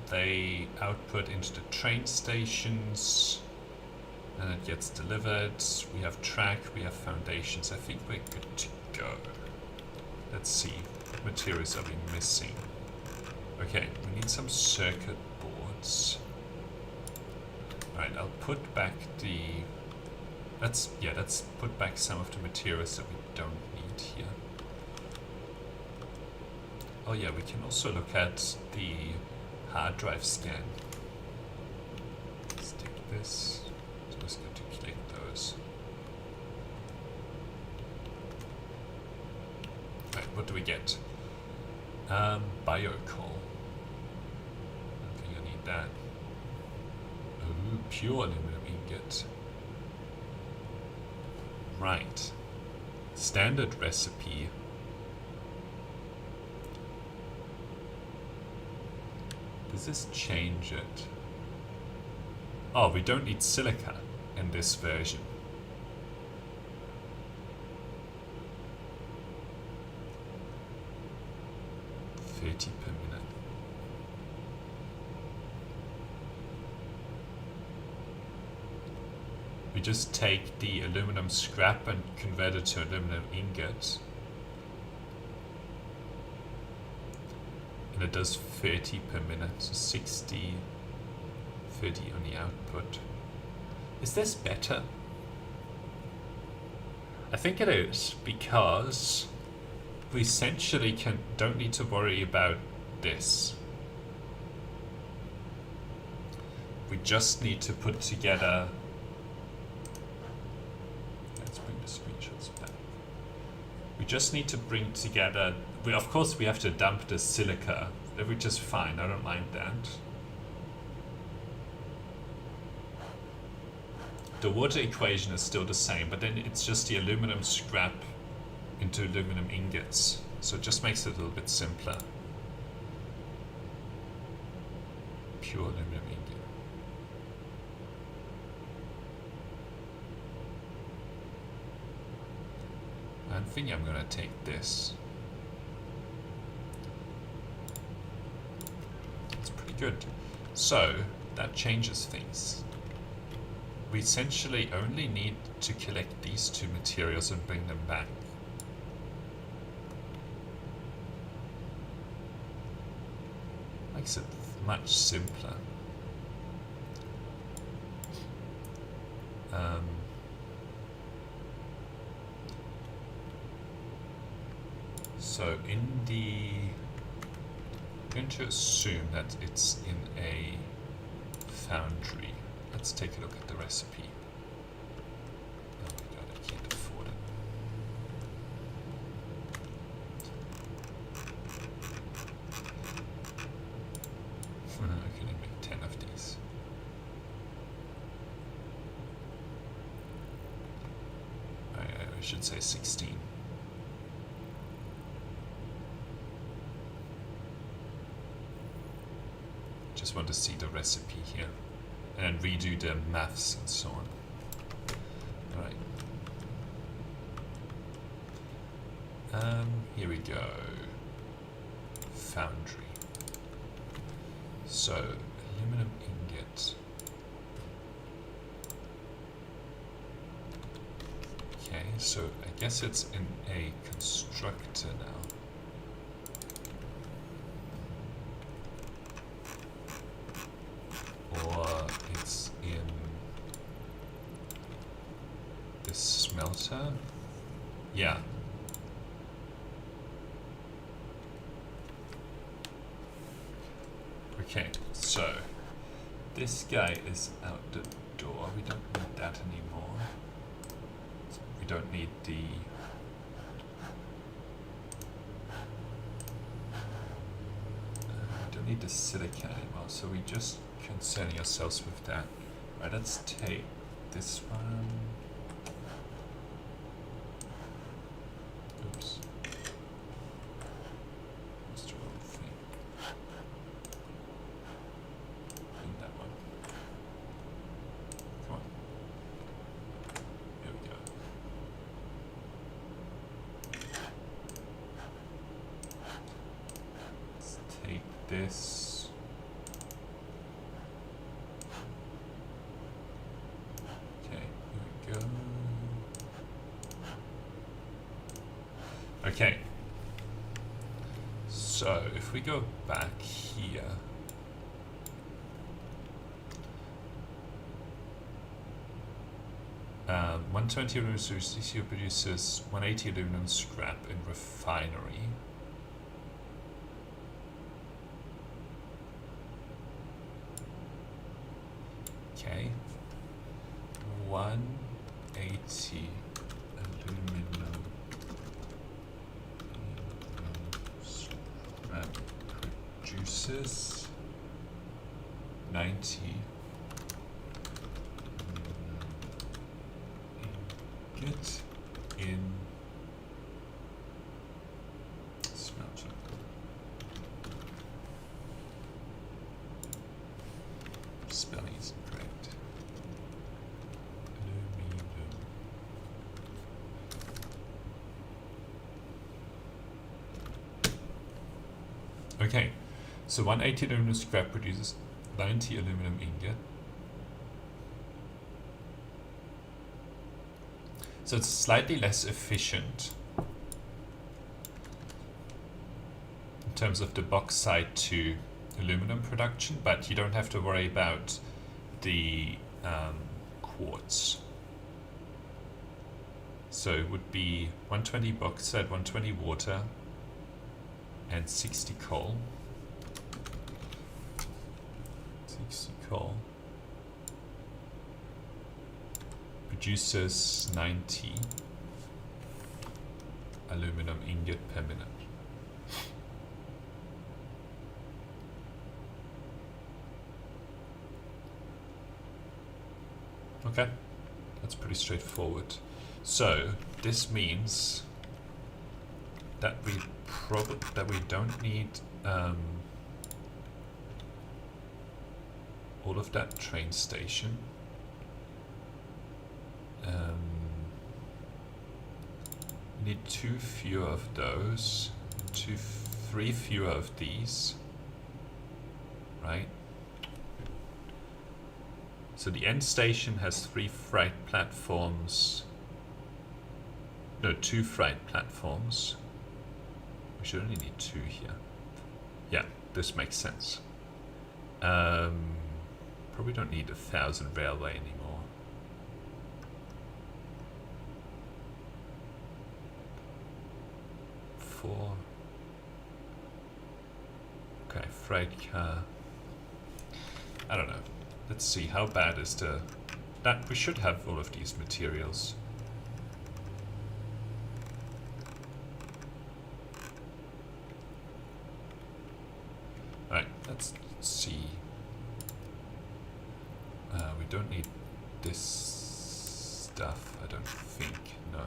Speaker 1: They output into the train stations, and it gets delivered. We have track, we have foundations. I think we're good to go. Let's see, what materials are we missing? Okay, we need some circuit boards. Alright, I'll put back the... let's put back some of the materials that we don't need here. Oh yeah, we can also look at the hard drive scan. Let's take this. So let's go to click those. Right, what do we get? Biocoal. I think I need that. Ooh, pure aluminum ingot. Right. Standard recipe. Does this change it? Oh, we don't need silica in this version. $30 per minute. We just take the aluminum scrap and convert it to aluminum ingot. And it does 30 per minute, so 60, 30 on the output. Is this better? I think it is, because we essentially don't need to worry about this. We just need to put together. Let's bring the screenshots back. We just need to bring together. Of course, we have to dump the silica, which is fine. I don't mind that. The water equation is still the same, but then it's just the aluminum scrap into aluminum ingots. So it just makes it a little bit simpler. Pure aluminum ingot. I think I'm going to take this. It's pretty good. So that changes things. We essentially only need to collect these two materials and bring them back. Makes it much simpler. So I'm going to assume that it's in a foundry. Let's take a look at the recipe. Oh my god, I can't afford it. I can only make 10 of these. I should say 16. Just want to see the recipe here. And then redo the maths and so on. Alright. Here we go. Foundry. So, aluminum ingot. Okay, so I guess it's in a constructor now. Or it's in this smelter. Yeah. Okay, so this guy is out the door. We don't need that anymore. We don't need the need the silica anymore, so we just concern ourselves with that. Right, let's take this one. Oops. That's the wrong thing. And that one. Come on. Here we go. Let's take this. Okay, so if we go back here, 120 aluminum solution produces 180 aluminum scrap in refinery. Okay, 180 aluminum produces 90 ingot in smelter. Spelling is incorrect. Aluminum. Okay, so 180 aluminum scrap produces 90 aluminum ingot. So it's slightly less efficient in terms of the bauxite to aluminum production, but you don't have to worry about the quartz. So it would be 120 bauxite, 120 water, and 60 coal. 60 coal. Produces 90 aluminum ingot per minute. Okay, that's pretty straightforward. So this means that we don't need all of that train station. We need 2 fewer of those, 3 fewer of these, right? So the end station has 3 freight platforms. No, 2 freight platforms. We should only need 2 here. Yeah, this makes sense. Probably don't need 1,000 railway anymore. Okay, freight car. I don't know. Let's see, how bad is that we should have all of these materials. Alright, let's see. We don't need this stuff, I don't think, no.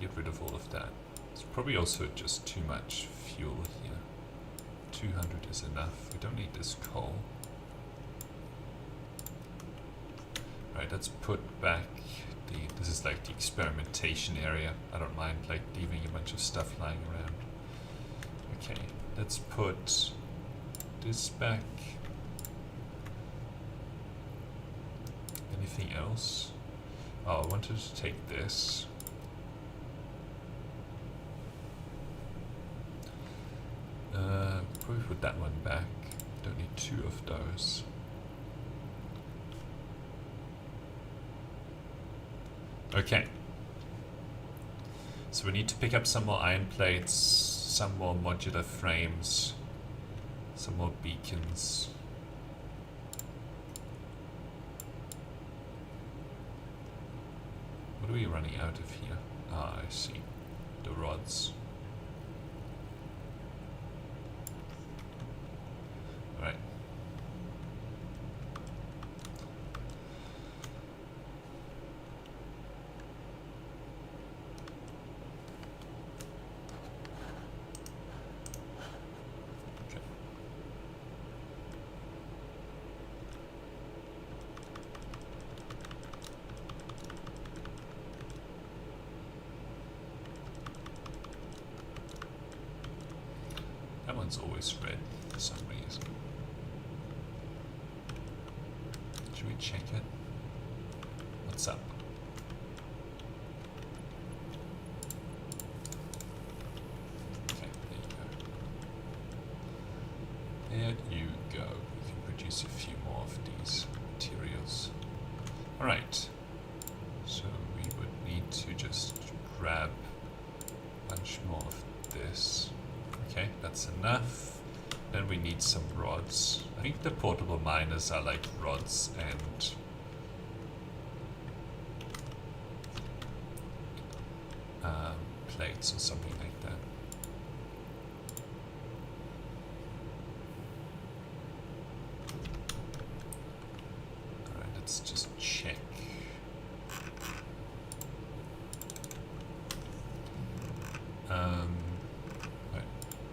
Speaker 1: Get rid of all of that. It's probably also just too much fuel here. 200 is enough. We don't need this coal. Right, let's put back this is like the experimentation area. I don't mind like leaving a bunch of stuff lying around. Okay, let's put this back. Anything else? Oh, I wanted to take this. Probably put that one back. Don't need 2 of those. Okay. So we need to pick up some more iron plates, some more modular frames, some more beacons. What are we running out of here? Ah, I see. The rods. Right. Okay. That one's always red for some reason. Should we check it? What's up? Okay, there you go. There you go. We can produce a few more of these materials. Alright. So we would need to just grab a bunch more of this. Okay, that's enough. Then we need some rods. I think the portable miners are like rods and plates or something like that. Alright, let's just check. Right,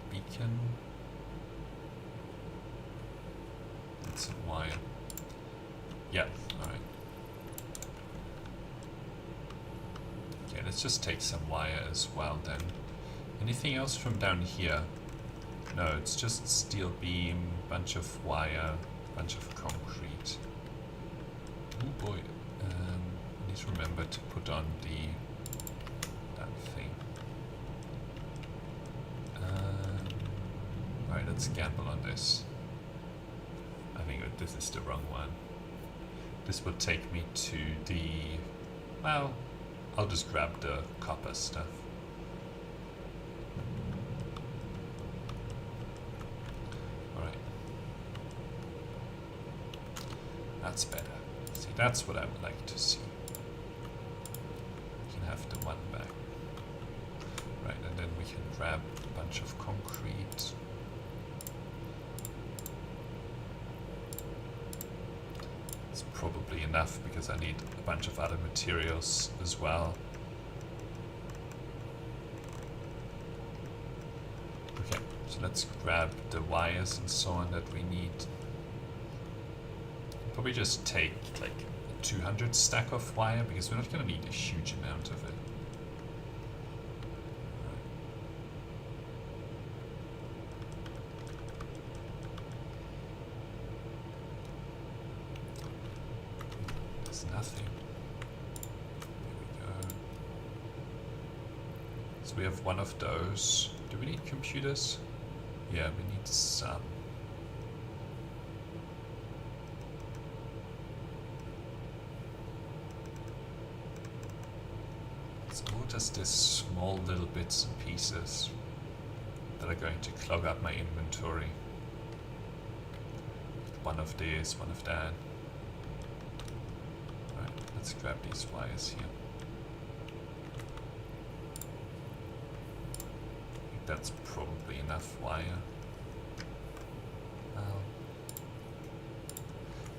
Speaker 1: beacon. That's a wire. Yeah, alright. Okay, let's just take some wire as well then. Anything else from down here? No, it's just steel beam, bunch of wire, bunch of concrete. Oh boy. I need to remember to put on that thing. Alright, let's gamble on this. I think this is the wrong one. This will take me to the... Well, I'll just grab the copper stuff. Alright. That's better. See, that's what I would like to see. We can have the one back. Right, and then we can grab a bunch of concrete. It's probably enough because I need a bunch of other materials as well. Okay, so let's grab the wires and so on that we need. Probably just take like a 200 stack of wire because we're not going to need a huge amount of it. There's nothing. Here we go. So we have one of those. Do we need computers? Yeah, we need some. It's all just these small little bits and pieces that are going to clog up my inventory. One of this, one of that. Right, let's grab these wires here. I think that's probably enough wire.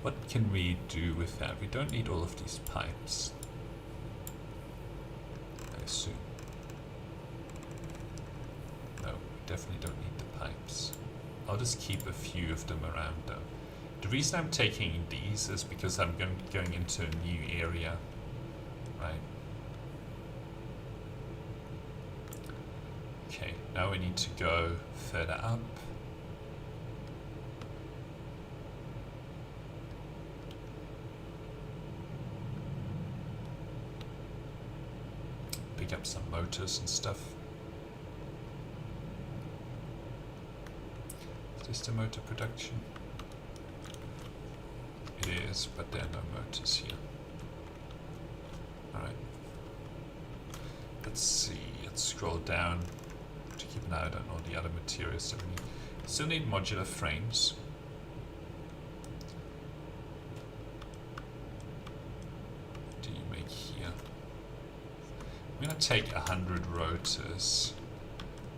Speaker 1: What can we do with that? We don't need all of these pipes, I assume. No, we definitely don't need the pipes. I'll just keep a few of them around though. The reason I'm taking these is because I'm going into a new area, right? Okay, now we need to go further up. Pick up some motors and stuff. Is this the motor production? It is, but there are no motors here. Alright. Let's see, let's scroll down to keep an eye on all the other materials that we need. Still need modular frames. What do you make here? I'm going to take 100 rotors.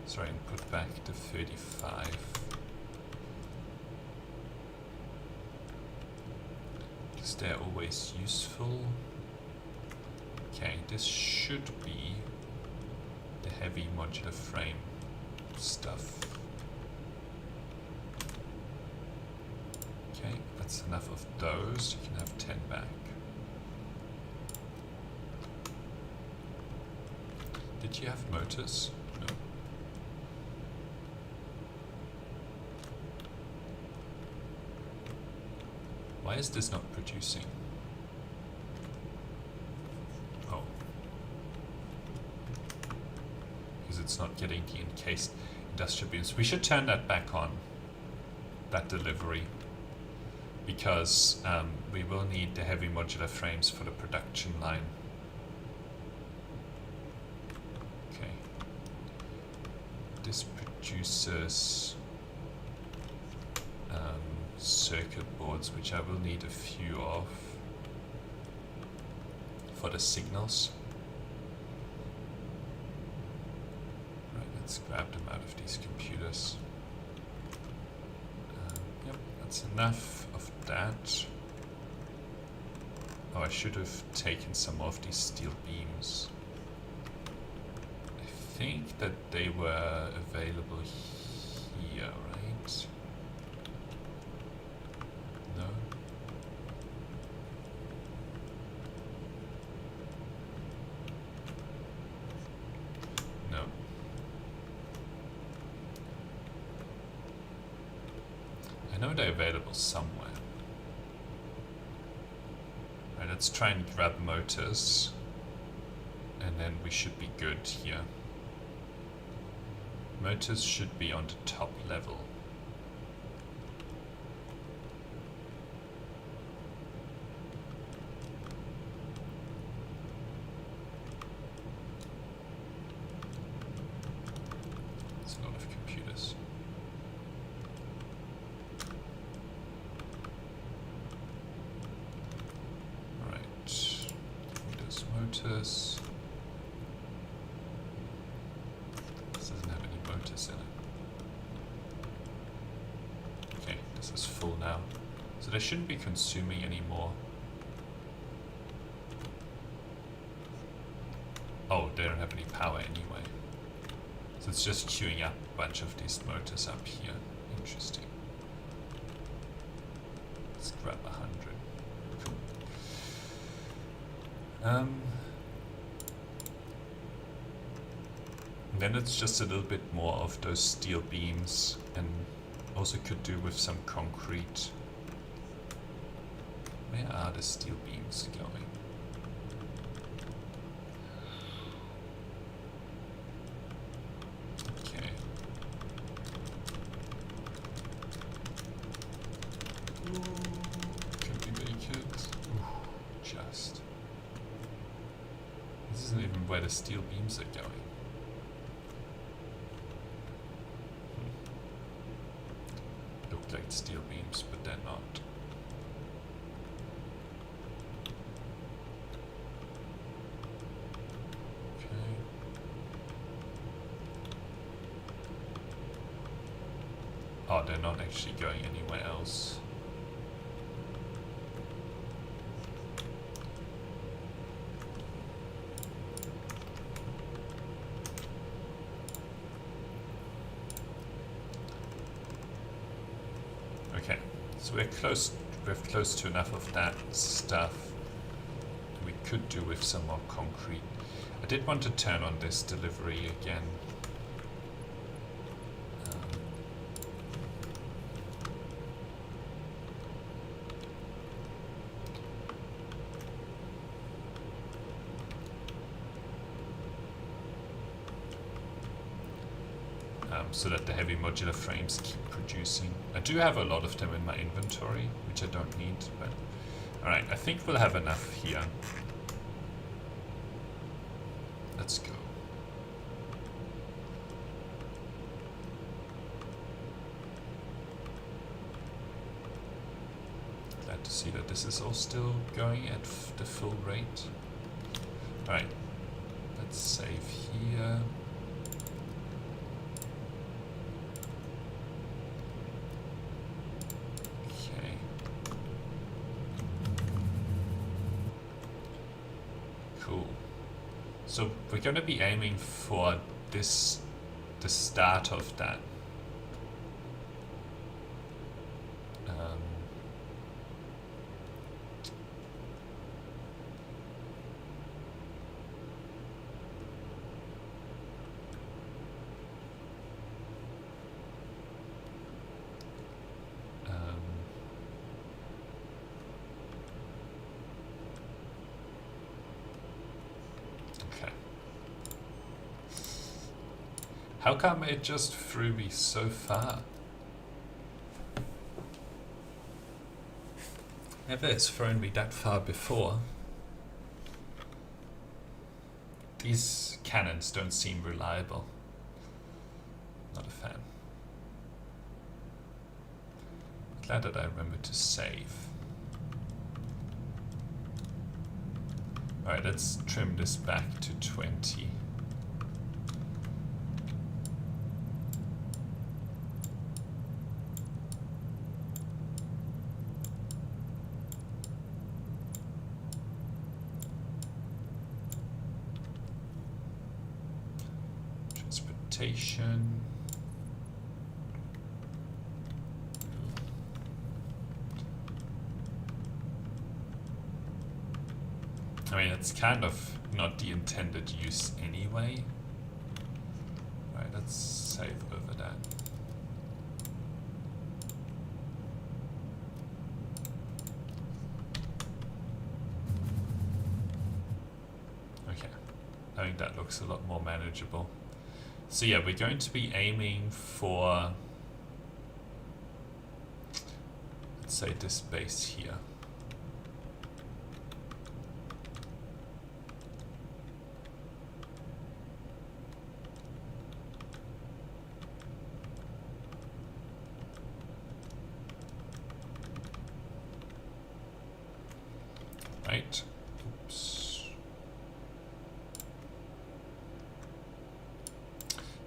Speaker 1: Sorry, and put back to 35. Because they're always useful. Okay, this should be the heavy modular frame stuff. Okay, that's enough of those. You can have 10 back. Did you have motors? No. Why is this not producing? Oh. Because it's not getting the encased industrial beams. We should turn that back on, that delivery, because we will need the heavy modular frames for the production line. Okay. This produces circuit boards, which I will need a few of for the signals. Right, let's grab them out of these computers. Yep, that's enough of that. Oh, I should have taken some of these steel beams. I think that they were available here, right? No? No. I know they're available somewhere. Right, let's try and grab motors, and then we should be good here. Motors should be on the top level. This is full now. So they shouldn't be consuming anymore. Oh, they don't have any power anyway. So it's just queuing up a bunch of these motors up here. Interesting. Let's grab 100. Cool. Then it's just a little bit more of those steel beams, and also could do with some concrete. Where are the steel beams going? Okay. Can we make it? Just. This isn't even where the steel beams are going. Look like steel beams, but they're not. Oh, they're not actually going anywhere else. Okay, so we're close to enough of that stuff. We could do with some more concrete. I did want to turn on this delivery again. So that the heavy modular frames keep producing. I do have a lot of them in my inventory, which I don't need, but alright, I think we'll have enough here. Let's go. Glad to see that this is all still going at the full rate. Alright, let's save here. So we're going to be aiming for this, the start of that. How come it just threw me so far? Never has thrown me that far before. These cannons don't seem reliable. Not a fan. Glad that I remembered to save. Alright, let's trim this back to 20. Transportation. I mean, it's kind of not the intended use anyway. Alright, let's save over that. Okay, I think that looks a lot more manageable. So yeah, we're going to be aiming for, let's say, this base here. Right. Oops.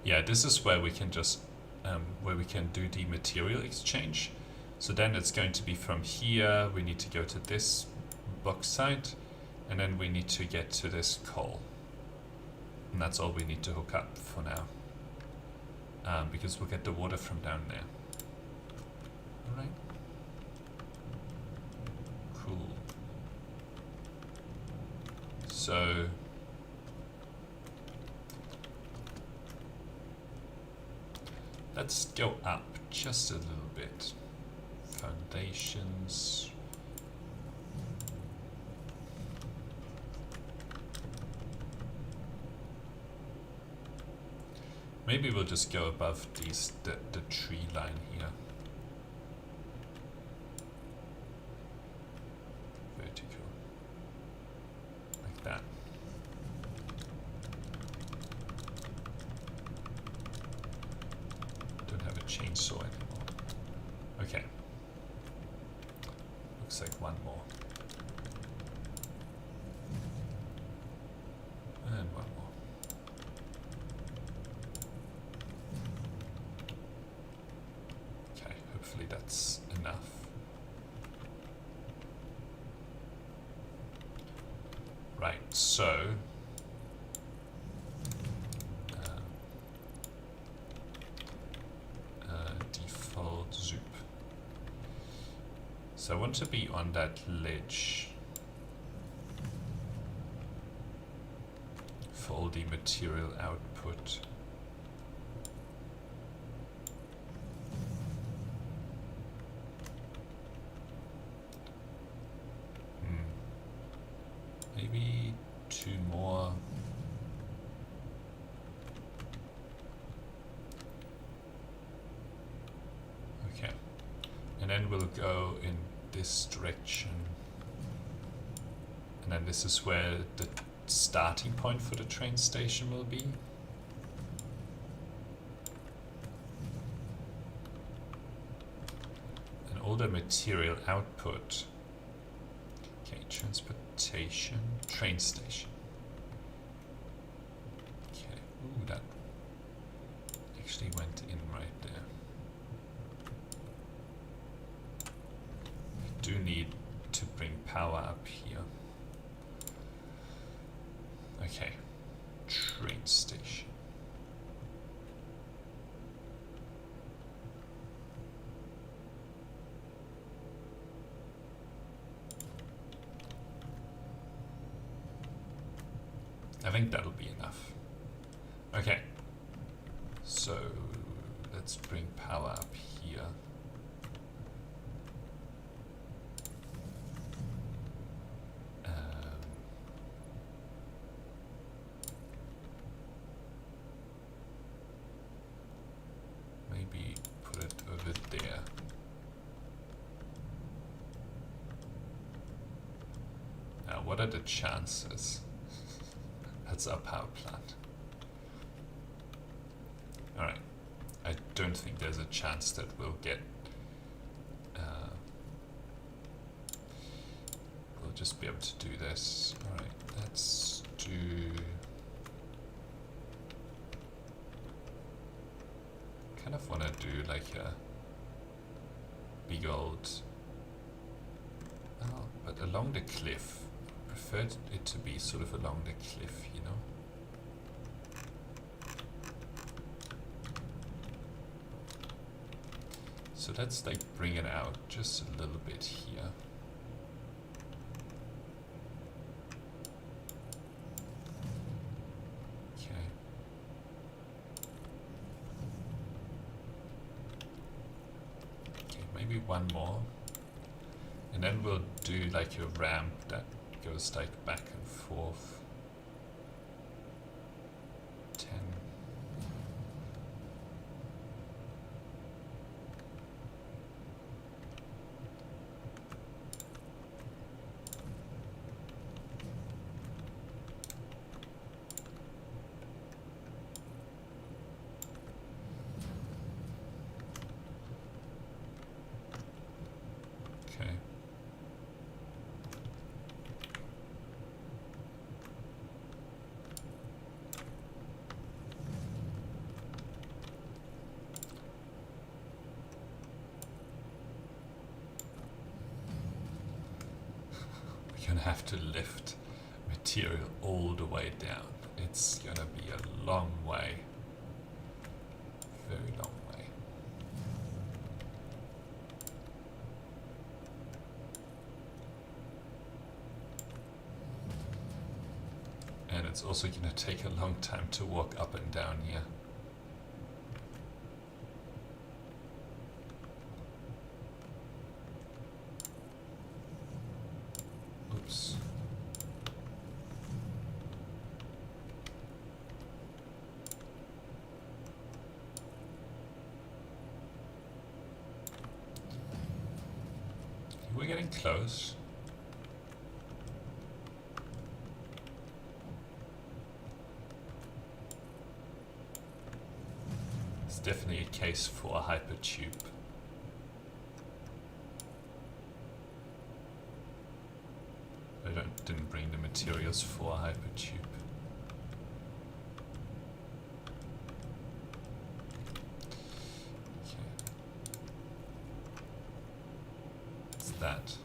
Speaker 1: Yeah, this is where we can just where we can do the material exchange. So then it's going to be from here, we need to go to this bauxite, and then we need to get to this coal. And that's all we need to hook up for now. Because we'll get the water from down there. Alright. Cool. So let's go up just a little bit. Foundations. Maybe we'll just go above these the tree line here. Vertical. Like that. Don't have a chainsaw anymore. Okay. Looks like one more. And one more. Okay, hopefully that's enough. Right, so default zoop. So I want to be on that ledge for all the material output. Maybe two more. Okay. And then we'll go in this direction. And then this is where the starting point for the train station will be. And all the material output. Okay, transportation, train station. Okay, ooh, that actually went in right there. I do need to bring power up here. Okay, train station. I think that'll be enough. Okay, so let's bring power up here. Maybe put it over there. Now, what are the chances? That's our power plant. Alright. I don't think there's a chance that we'll get... we'll just be able to do this. Alright, let's do... kind of want to do like a big old... oh, but along the cliff. Preferred it to be sort of along the cliff, you know. So let's like bring it out just a little bit here. Okay. Okay, maybe one more. And then we'll do like a ramp that goes like back and forth. 10. Okay. gonna have to lift material all the way down. It's gonna be a long way. Very long way. And it's also gonna take a long time to walk up and down here. Oops. We're getting close. It's definitely a case for a hypertube. Didn't bring the materials for a hypertube. Okay. What's that?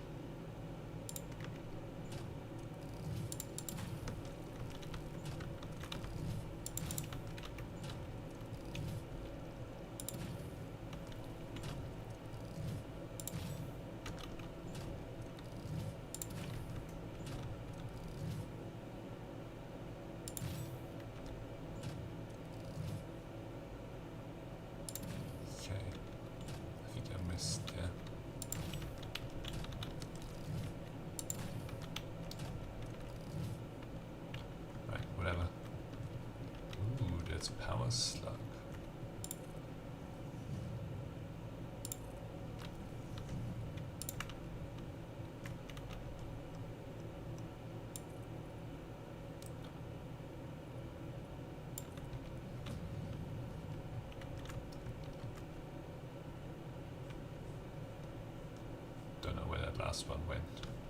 Speaker 1: Power slug. Don't know where that last one went.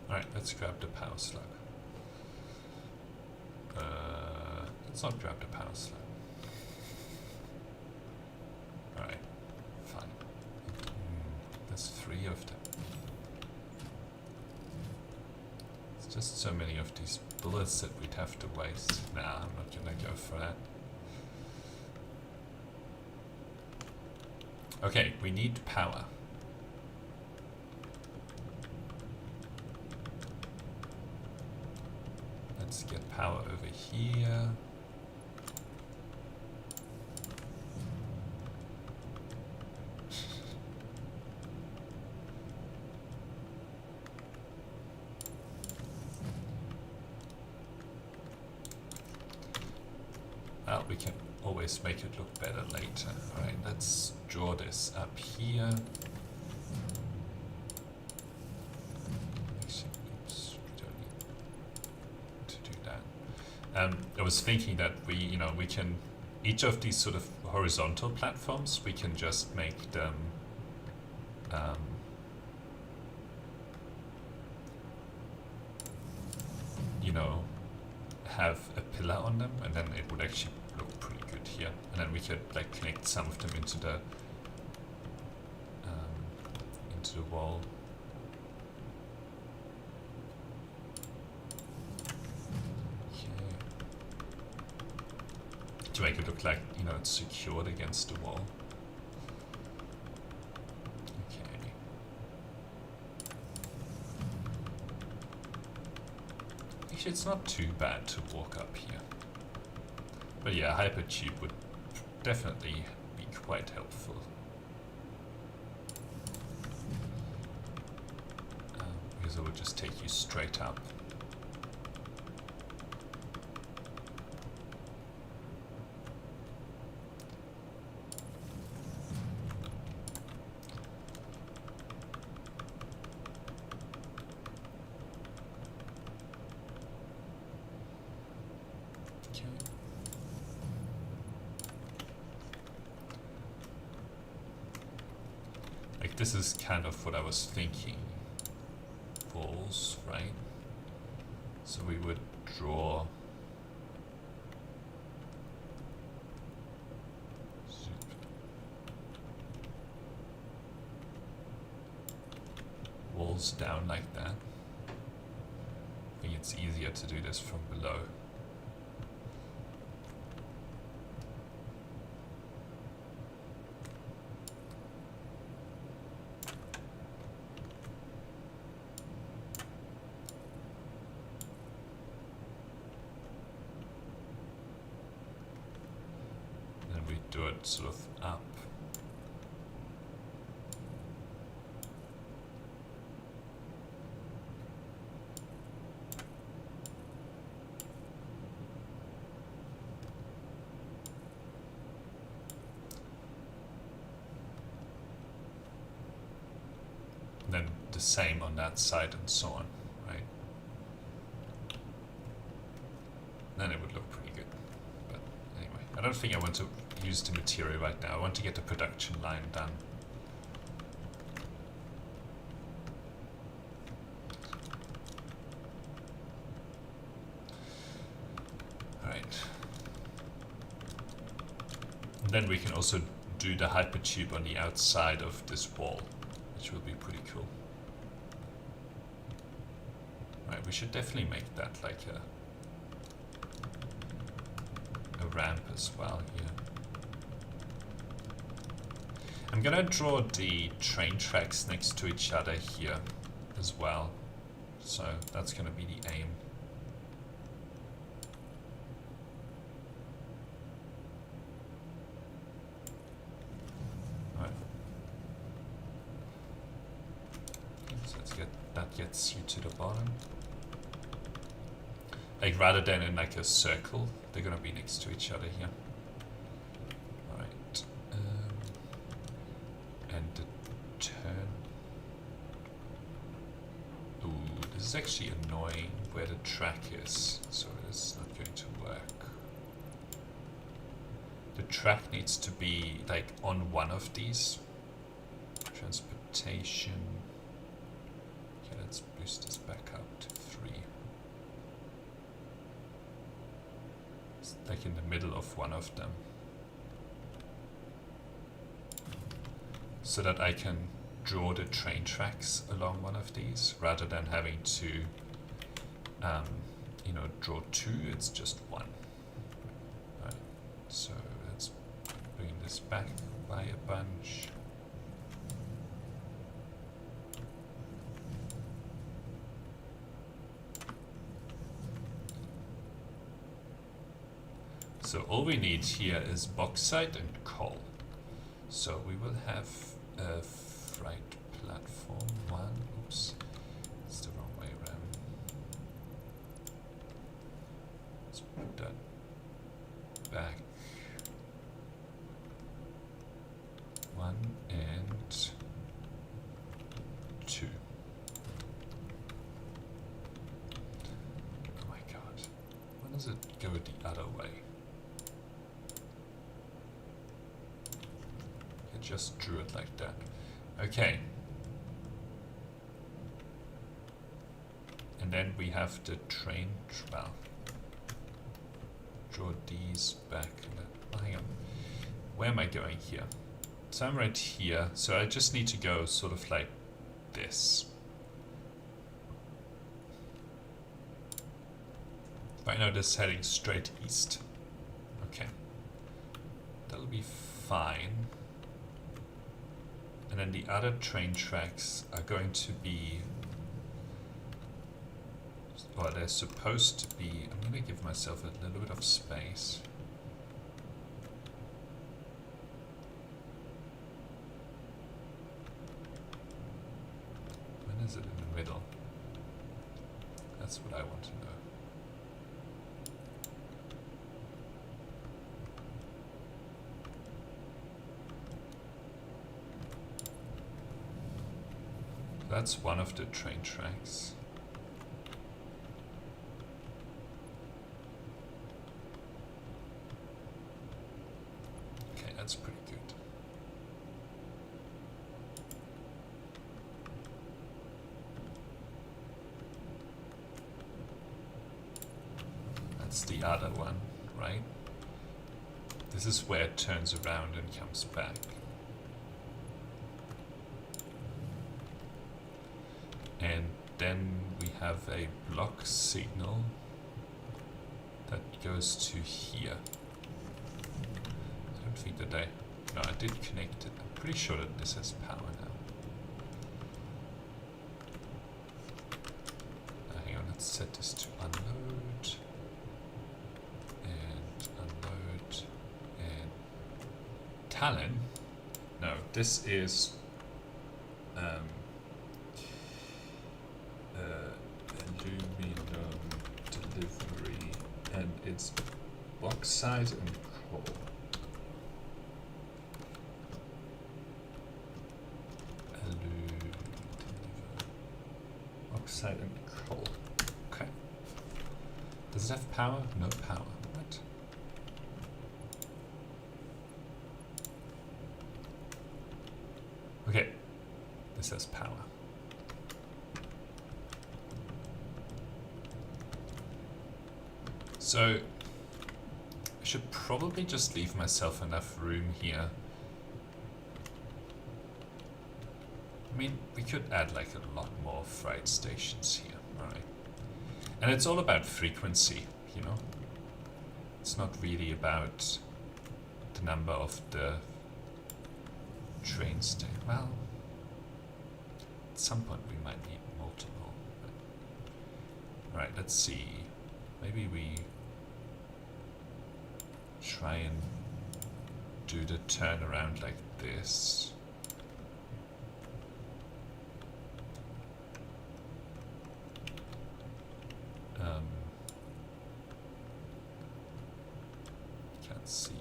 Speaker 1: Alright, let's grab the power slug. Let's not grab the power slug. Alright, fine. There's 3 of them. It's just so many of these bullets that we'd have to waste. Nah, I'm not gonna go for that. Okay, we need power. Let's get power over here. Well, we can always make it look better later. Alright, let's draw this up here. Actually, oops, we don't need to do that. I was thinking that we can, each of these sort of horizontal platforms, we can just make them have a pillar on them, and then it would actually look pretty good here. And then we could like connect some of them into the wall. Okay. To make it look like it's secured against the wall. It's not too bad to walk up here. But yeah, hypertube would definitely be quite helpful. Because it would just take you straight up. This is kind of what I was thinking. Walls, right? So we would draw walls down like that. think it's easier to do this from below. Then we do it sort of up. Then the same on that side and so on, right? Then it would look pretty good. But anyway, I don't think I want to use the material right now. I want to get the production line done. Alright. Then we can also do the hypertube on the outside of this wall, which will be pretty cool. Right, we should definitely make that like a ramp as well here. I'm gonna draw the train tracks next to each other here as well. So that's gonna be the aim. That gets you to the bottom. Like rather than in like a circle, they're gonna be next to each other here. Alright. And the turn. Ooh, this is actually annoying where the track is, so it's not going to work. The track needs to be like on one of these. Transportation. Let's boost this back up to 3. It's like in the middle of one of them. So that I can draw the train tracks along one of these rather than having to, you know, draw 2, it's just 1. Right. So let's bring this back by a bunch. So all we need here is bauxite and coal. So we will have a freight platform 1. Oops, it's the wrong way around. Let's put that back. 1 and 2. Oh my god. When does it go the other way? Just drew it like that. Okay. And then we have the train, well, draw these back. Oh, hang on. Where am I going here? So I'm right here, so I just need to go sort of like this. Right now this is heading straight east. Okay. That'll be fine. And then the other train tracks are going to be, or they're supposed to be, I'm going to give myself a little bit of space. When is it in the middle? That's what I want to know. That's one of the train tracks. Okay, that's pretty good. That's the other one, right? This is where it turns around and comes back. And then we have a block signal that goes to here. I don't think that no, I did connect it. I'm pretty sure that this has power now. Hang on, let's set this to unload. And unload. And Talon? No, this is aluminum delivery, and it's bauxite and coal. Bauxite and coal. Okay. Does it have power? No power. What? Okay. This has power. So I should probably just leave myself enough room here. I mean, we could add like a lot more freight stations here, alright? And it's all about frequency, you know? It's not really about the number of the train stations. Well, at some point we might need multiple. Alright, let's see. Maybe we try and do the turnaround like this. Can't see.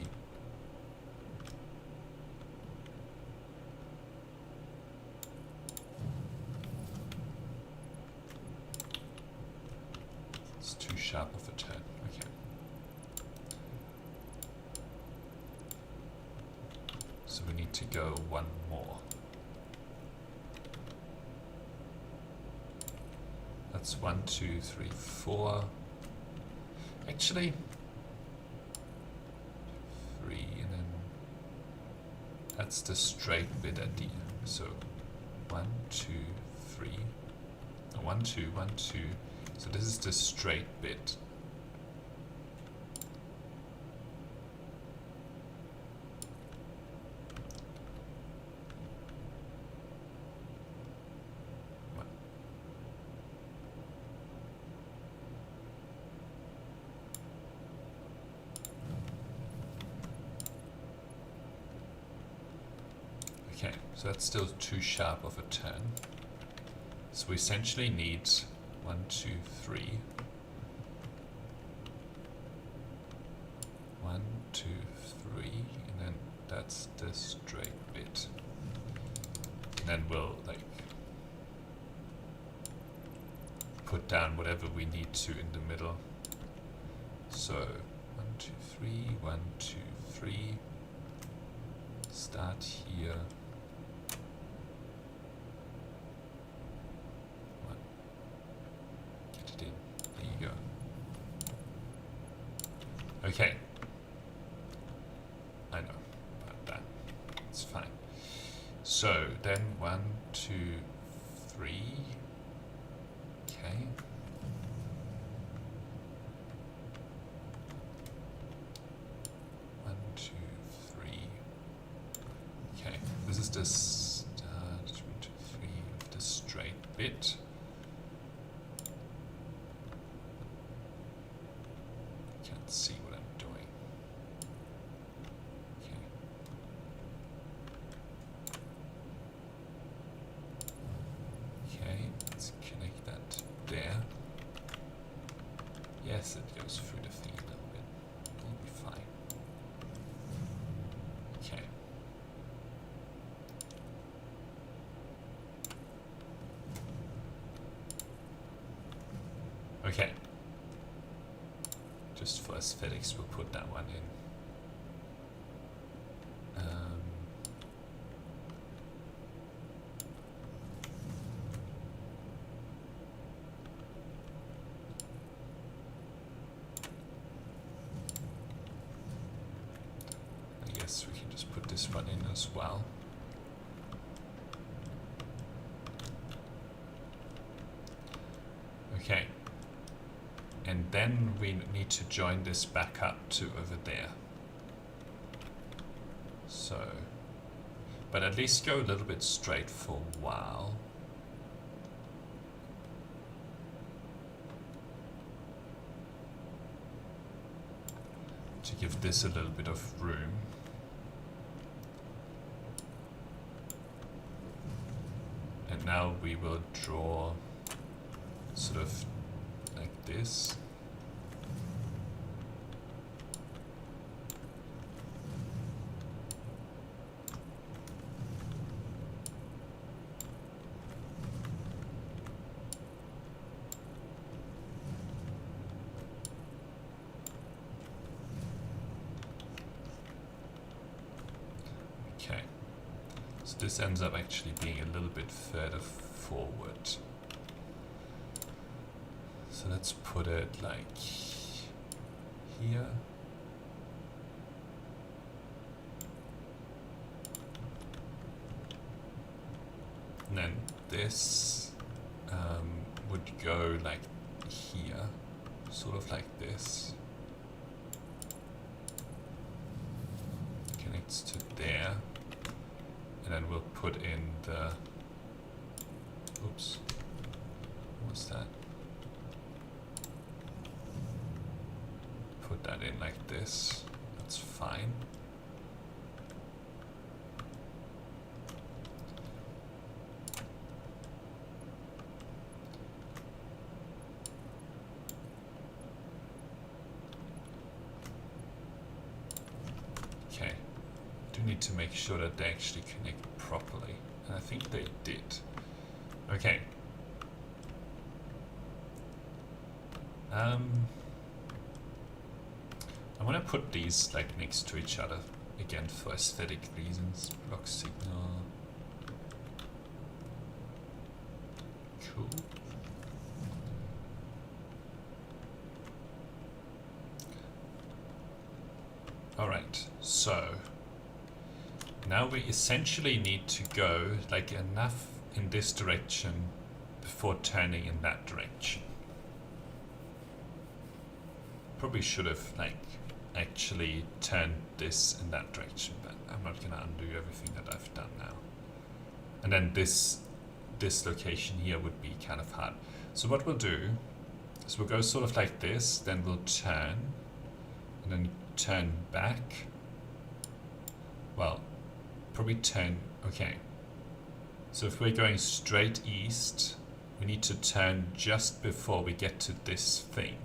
Speaker 1: It's too sharp of a turn. Okay. So we need to go one more. That's 1, 2, 3, 4. Actually, 3, and then that's the straight bit at the end. So 1, 2, 3. 1, 2, 1, 2. So this is the straight bit. Okay, so that's still too sharp of a turn. So we essentially need 1, 2, 3. 1, 2, 3, and then that's the straight bit. And then we'll like put down whatever we need to in the middle. So 1, 2, 3, 1, 2, 3. Start here. There you go. Okay. I know about that. It's fine. So then 1, 2, 3. Okay. 1, 2, 3. Okay. This is the start 1, 2, 3 of the straight bit. Can't see what I'm doing. Okay. Okay, let's connect that there. Yes, it goes through the thing a little bit. It'll be fine. Okay. Okay. Just for aesthetics, we'll put that one in. I guess we can just put this one in as well. Okay. And then we need to join this back up to over there. So, but at least go a little bit straight for a while. To give this a little bit of room. And now we will draw sort of like this. Okay, so this ends up actually being a little bit further forward. So let's put it like here. And then this would go like here, sort of like this. Connects to there. And then we'll put in the, oops, what was that? Put that in like this, that's fine. Okay, do need to make sure that they actually connect properly, and I think they did. Okay. I want to put these like next to each other again for aesthetic reasons. Block signal. Cool. Alright, so now we essentially need to go like enough in this direction before turning in that direction. Probably should have like actually turned this in that direction, but I'm not gonna undo everything that I've done now. And then this location here would be kind of hard. So what we'll do is we'll go sort of like this, then we'll turn, and then turn back. Well, probably turn, okay. So if we're going straight east, we need to turn just before we get to this thing.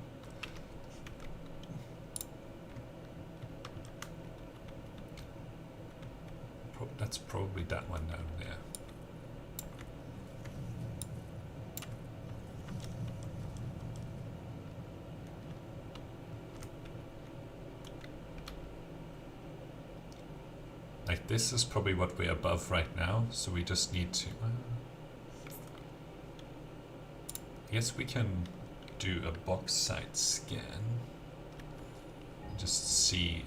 Speaker 1: That's probably that one down there. Like this is probably what we're above right now, so we just need to... I guess we can do a bauxite scan. Just see...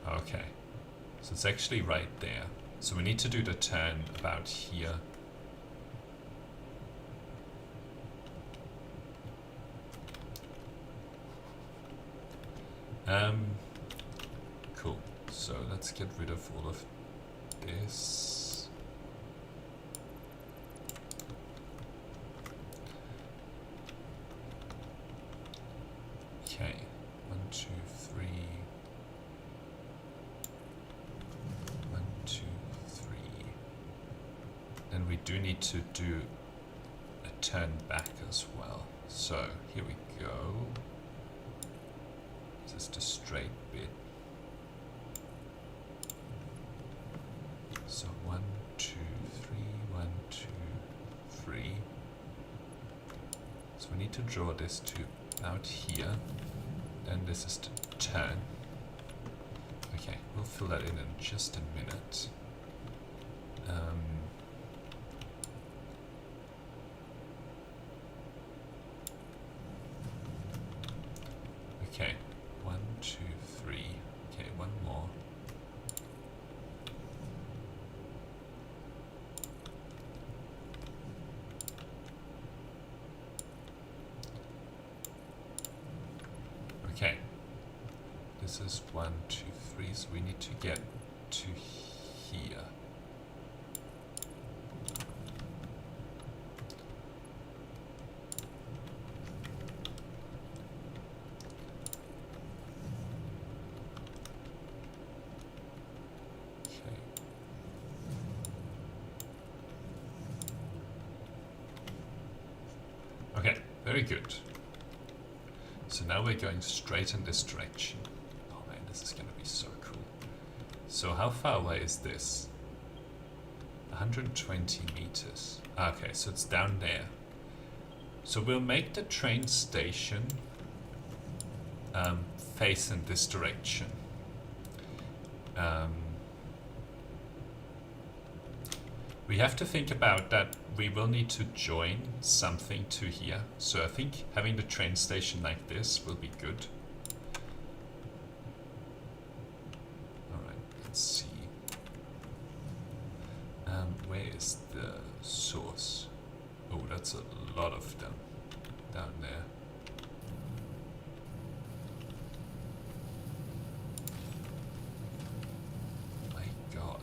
Speaker 1: Okay. So it's actually right there. So we need to do the turn about here. Cool. So let's get rid of all of this. Okay. 1, 2, 3. 1, 2, 3. And we do need to do a turn back as well. So here we go. Just a straight bit. So 1, 2, 3, 1, 2, 3. So we need to draw this to out here. Then this is the turn. Okay, we'll fill that in just a minute. Okay, 1, 2, 3. Okay, one more. this is 1, 2, 3, so we need to get to here. Okay, very good. So now we're going straight in this direction. Oh man, this is going to be so cool. So how far away is this? 120 meters. Okay, so it's down there. So we'll make the train station face in this direction. We have to think about that we will need to join something to here. So I think having the train station like this will be good. Alright, let's see. Where is the source? Oh, that's a lot of them down there. My God.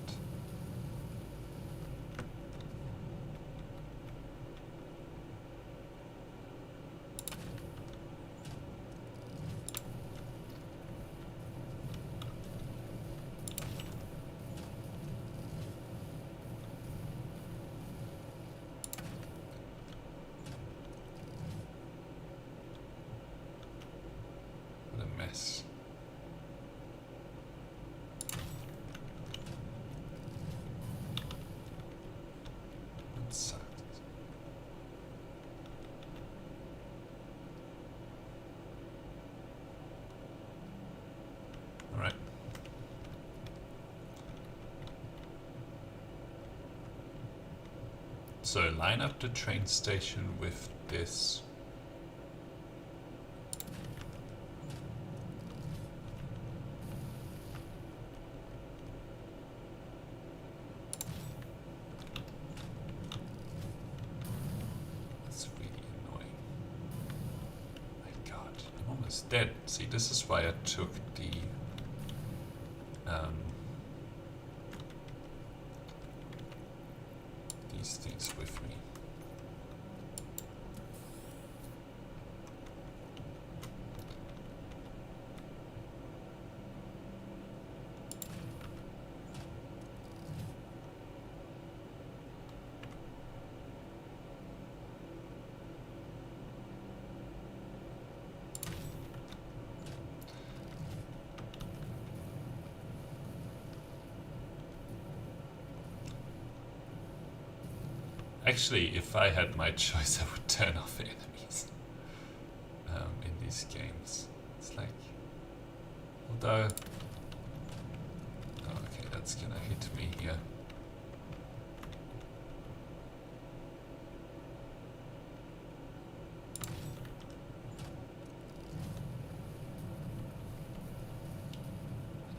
Speaker 1: What a mess. That sucked. All right. So line up the train station with this. That's really annoying. My God, I'm almost dead. See, this is why I took these things with me. Actually, if I had my choice, I would turn off the enemies in these games. It's like, although, oh, okay, that's gonna hit me here.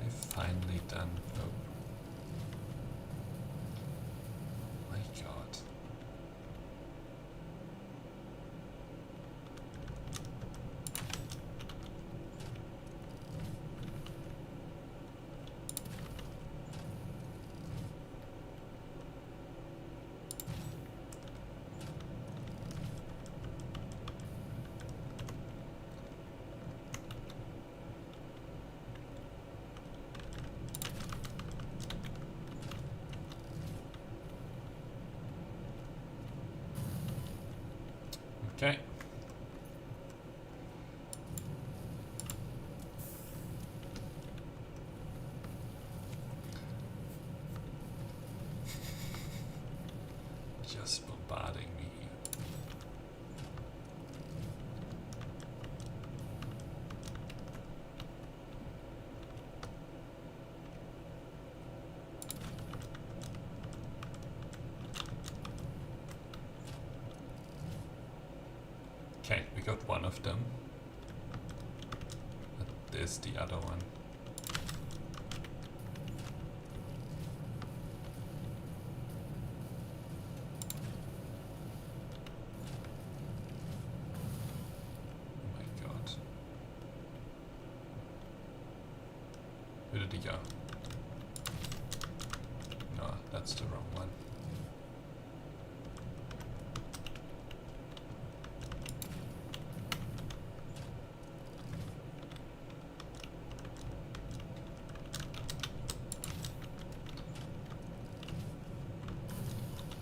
Speaker 1: I've finally done. Oh. My God. Okay. Just bombarding me here. Okay, we got one of them. But there's the other one. Oh my God. did he go? No, that's the wrong one.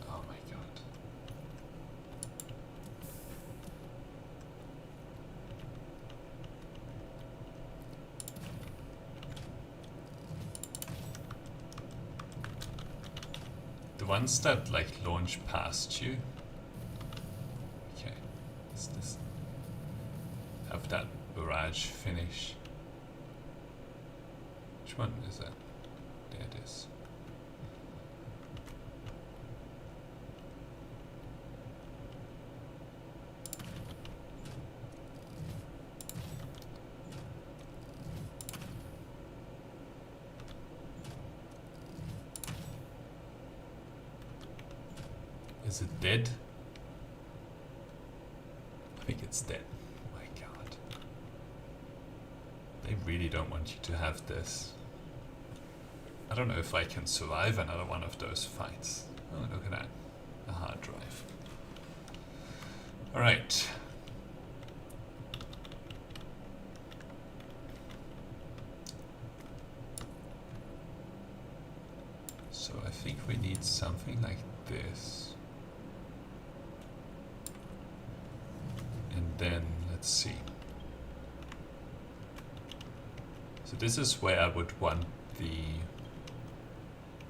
Speaker 1: Oh my god. The ones that like launch past you. Okay, is this have that barrage finish? Which one is that? There it is. Is it dead? I think it's dead. Oh my god. They really don't want you to have this. I don't know if I can survive another one of those fights. Oh, look at that. A hard drive. Alright. So I think we need something like this. And then, let's see. So this is where I would want the...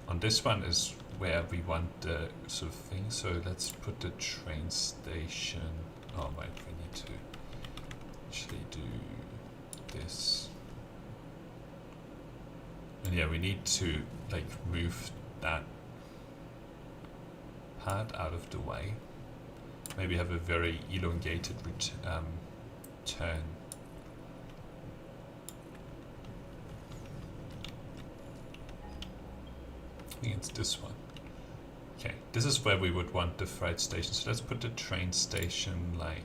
Speaker 1: On this one is where we want the sort of thing. So let's put the train station... Oh, right, we need to actually do this. And yeah, we need to, like, move that part out of the way. Maybe have a very elongated turn. I think it's this one. Okay, this is where we would want the freight station. So let's put the train station like...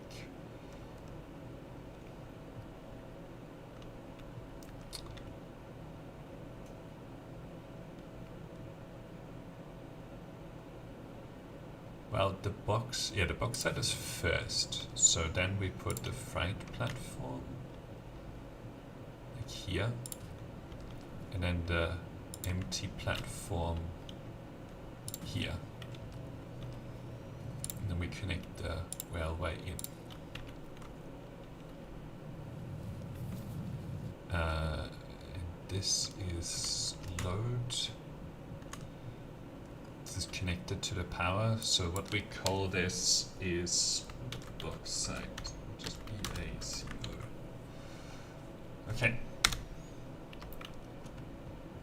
Speaker 1: Well, the bauxite is first. So then we put the freight platform like here. And then the empty platform here. And then we connect the railway in. And this is load. This is connected to the power. So what we call this is bauxite. Just BACO. Okay.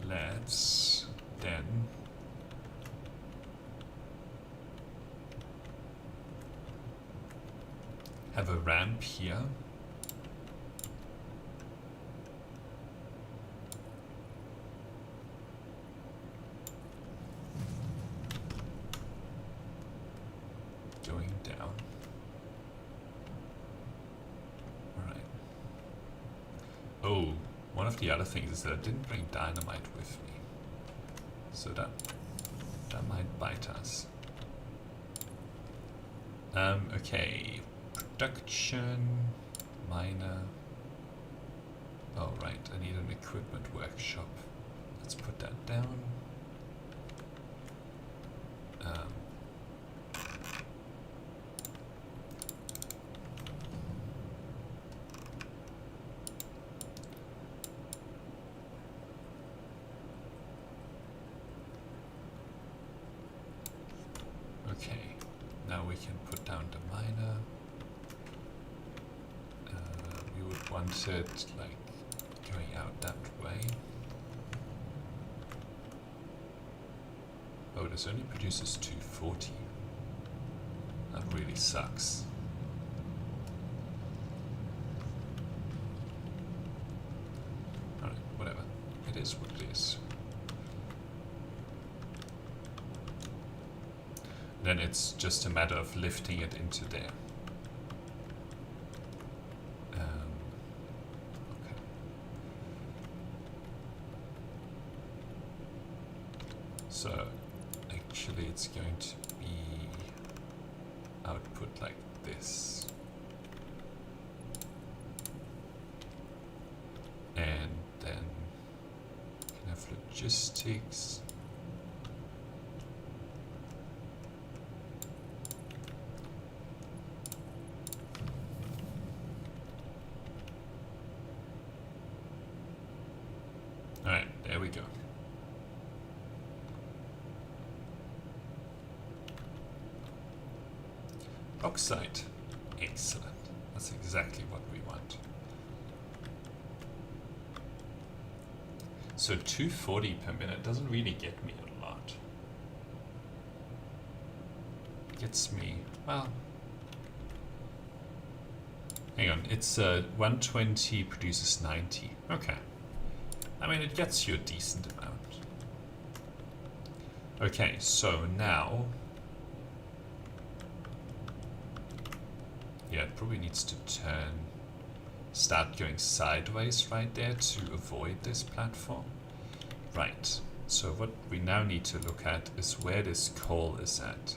Speaker 1: Let's then have a ramp here. Going down. All right. Oh. One of the other things is that I didn't bring dynamite with me, so that might bite us. Okay, production, miner. Oh right, I need an equipment workshop. Let's put that down. Okay, now we can put down the miner. We would want it like going out that way. Oh, this only produces 240. That really sucks. Alright, whatever. It is what it is. Then it's just a matter of lifting it into there. Okay. it's going to be output like this. And then you can have logistics. Alright, there we go. Bauxite. Excellent. That's exactly what we want. So 240 per minute doesn't really get me a lot. Gets me, well, hang on, it's 120 produces 90. Okay. I mean, it gets you a decent amount. Okay, so now, yeah, it probably needs to start going sideways right there to avoid this platform. Right, so what we now need to look at is where this coal is at.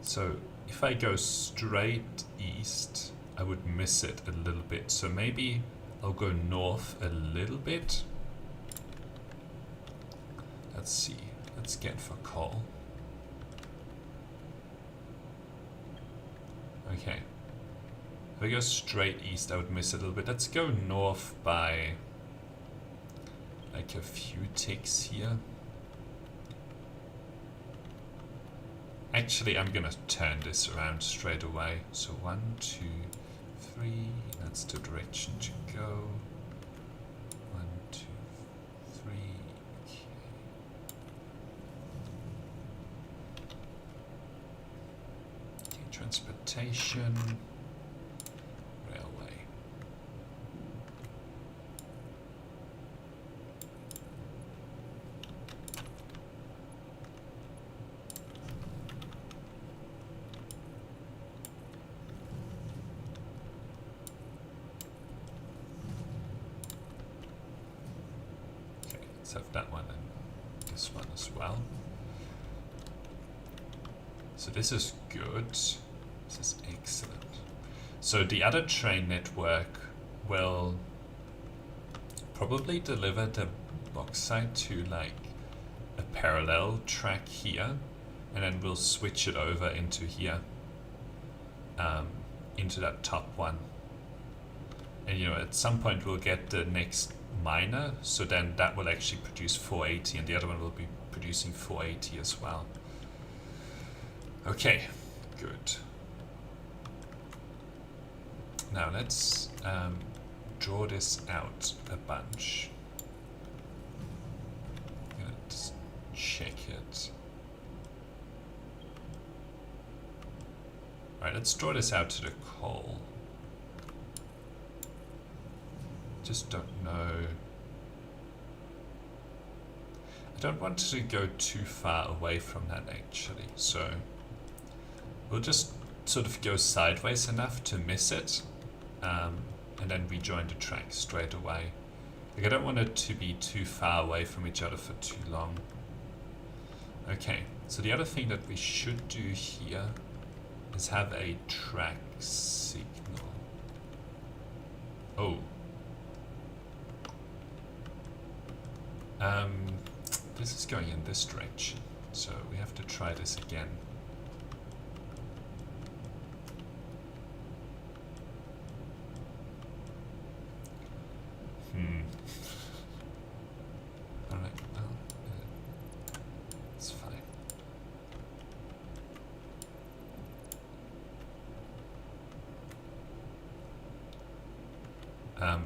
Speaker 1: So if I go straight east, I would miss it a little bit. So maybe I'll go north a little bit. Let's see, let's scan for coal. Okay. If I go straight east, I would miss a little bit. Let's go north by like a few ticks here. Actually, I'm gonna turn this around straight away. So 1, 2, 3, that's the direction to go. 1, 2, 3, okay. Okay, transportation. Let's have that one and this one as well. So this is good. This is excellent. So the other train network will probably deliver the bauxite to like a parallel track here, and then we'll switch it over into here, into that top one. And you know, at some point we'll get the next miner, so then that will actually produce 480 and the other one will be producing 480 as well. Okay, good. Now let's draw this out a bunch. Let's check it. Alright, let's draw this out to the coal. Just don't know. I don't want to go too far away from that actually, so we'll just sort of go sideways enough to miss it, and then rejoin the track straight away. Like, I don't want it to be too far away from each other for too long. Okay, so the other thing that we should do here is have a track signal. Oh. This is going in this direction, so we have to try this again. Alright, well, it's fine.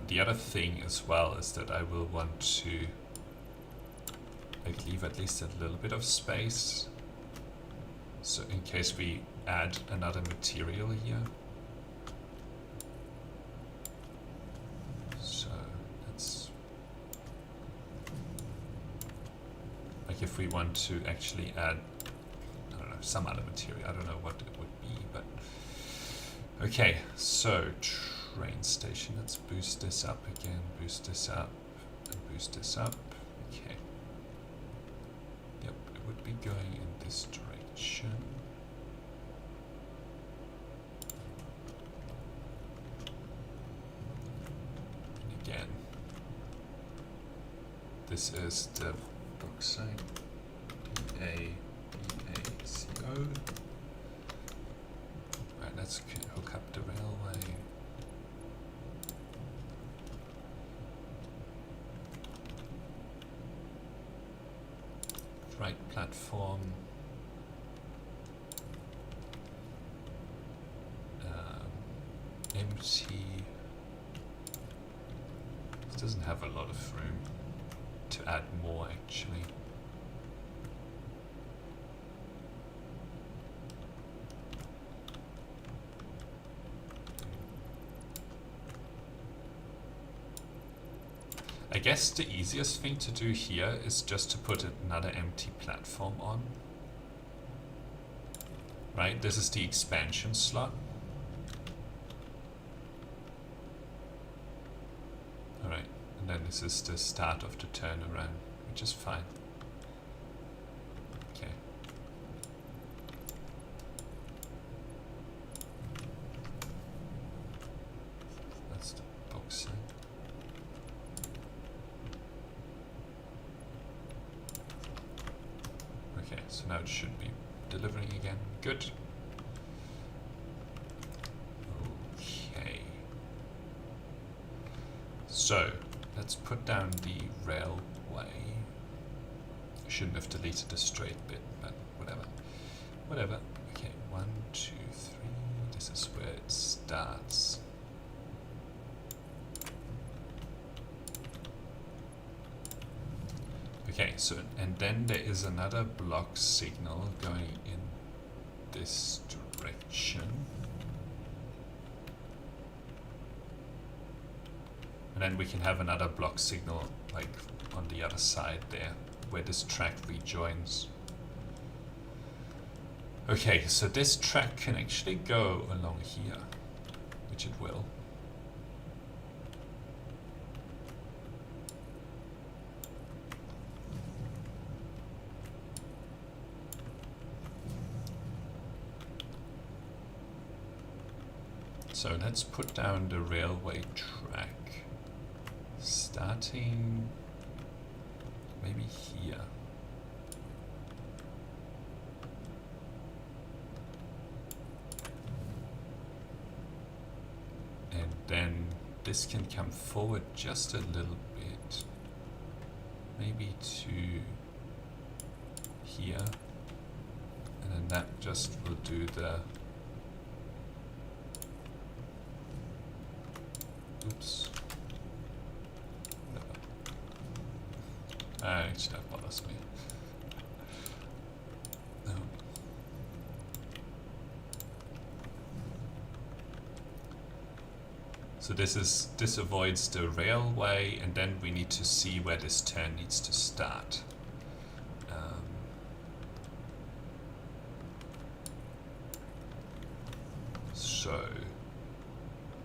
Speaker 1: The other thing as well is that I will want to leave at least a little bit of space, so in case we add another material here. So that's like if we want to actually add, I don't know, some other material. I don't know what it would be, but okay. So train station. Let's boost this up again. Boost this up and boost this up. Okay. Yep, it would be going in this direction. direction. And again, this is the bauxite BaCO. Right, let's hook up the railway. Right platform. Empty. This doesn't have a lot of room to add more actually. I guess the easiest thing to do here is just to put another empty platform on. Right, this is the expansion slot. Alright, and then this is the start of the turnaround, which is fine. Okay. That's the bauxite. Okay, so now it should be delivering again. Good. Okay. So, let's put down the railway. Shouldn't have deleted the straight bit, but whatever. Whatever. Okay, 1, 2, 3. This is where it starts. Okay, so, and then there is another block signal going in this direction. And then we can have another block signal like on the other side there, where this track rejoins. Okay, so this track can actually go along here, which it will. So let's put down the railway track, starting maybe here. And then this can come forward just a little bit, maybe to here, and then that just will do the oops. Actually, that bothers me. No. So this avoids the railway, and then we need to see where this turn needs to start. So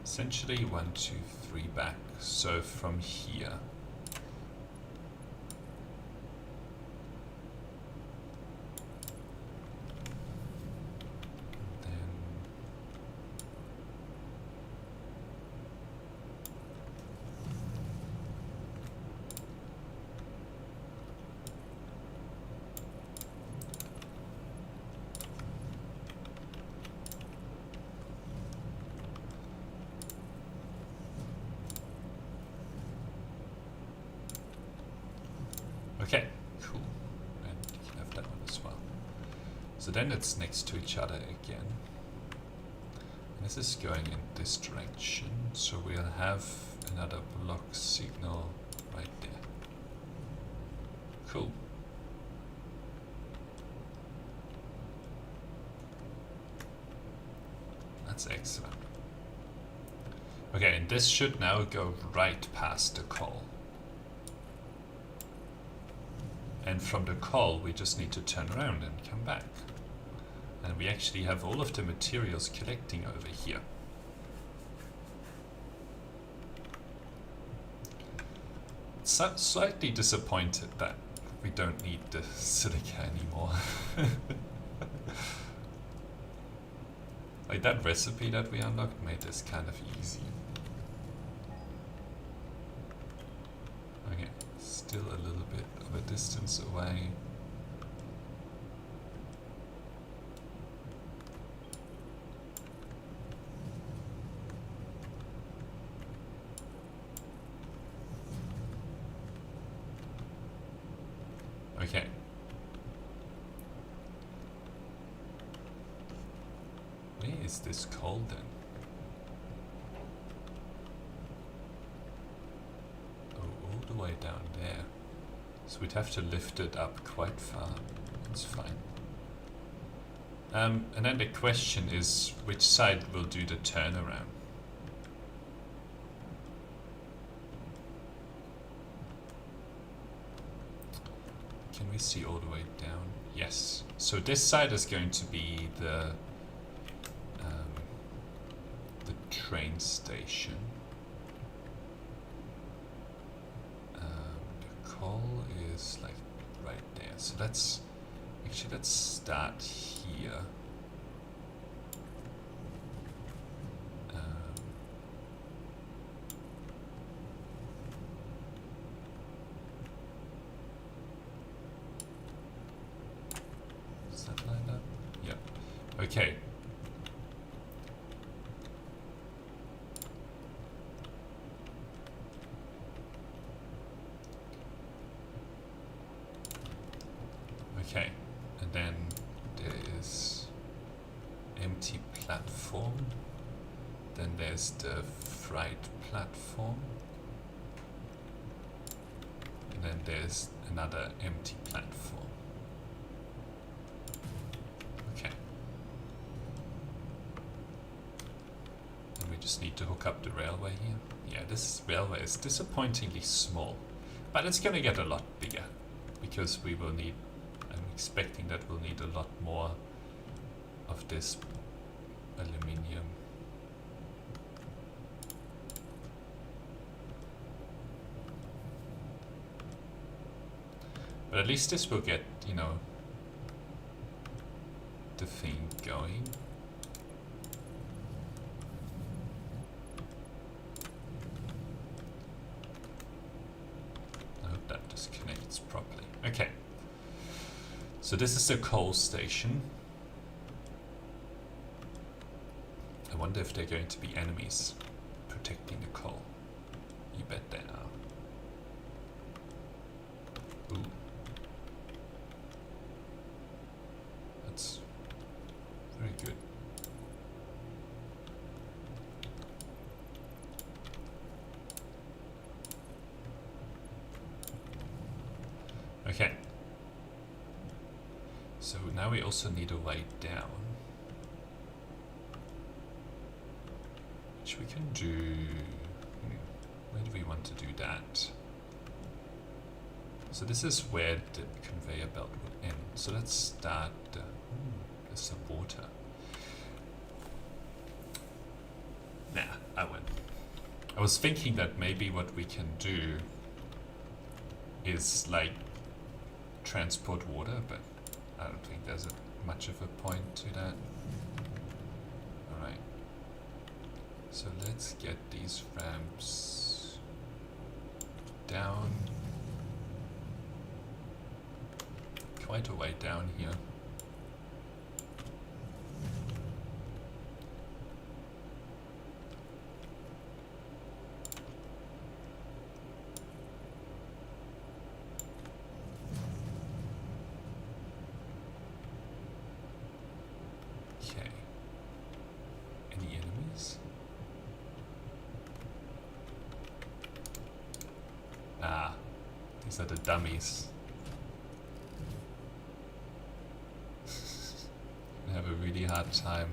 Speaker 1: essentially 1, 2, 3 back. So from here. Okay, cool. And you can have that one as well. So then it's next to each other again. And this is going in this direction, so we'll have another block signal right there. Cool. That's excellent. Okay, and this should now go right past the call. And from the call, we just need to turn around and come back. And we actually have all of the materials collecting over here. Slightly disappointed that we don't need the silica anymore. Like that recipe that we unlocked made this kind of easy. Okay, still a little bit of a distance away. Okay. Where is this coal then? Oh, all the way down there. So we'd have to lift it up quite far. It's fine. And then the question is, which side will do the turnaround? Can we see all the way down? Yes. So this side is going to be the train station. The coal is like right there. So let's start here. Is that lined up? Yep. Okay. Okay, and then there is empty platform, then there's the freight platform, and then there's another empty platform. Okay. And we just need to hook up the railway here. Yeah, this railway is disappointingly small, but it's gonna get a lot bigger because we will need, I'm expecting that we'll need a lot more of this aluminium. But at least this will get, you know, the thing going. I hope that disconnects properly. Okay. So this is the coal station. I wonder if they're going to be enemies protecting the coal. You bet they are. Ooh. That's very good. Okay. So now we also need a way down, which we can do. Where do we want to do that? So this is where the conveyor belt would end. So let's start. There's some water. Nah, I won't. I was thinking that maybe what we can do is like transport water, but I don't think there's much of a point to that. Alright. So let's get these ramps down. Quite a way down here. Okay. Any enemies? Ah, these are the dummies. They have a really hard time.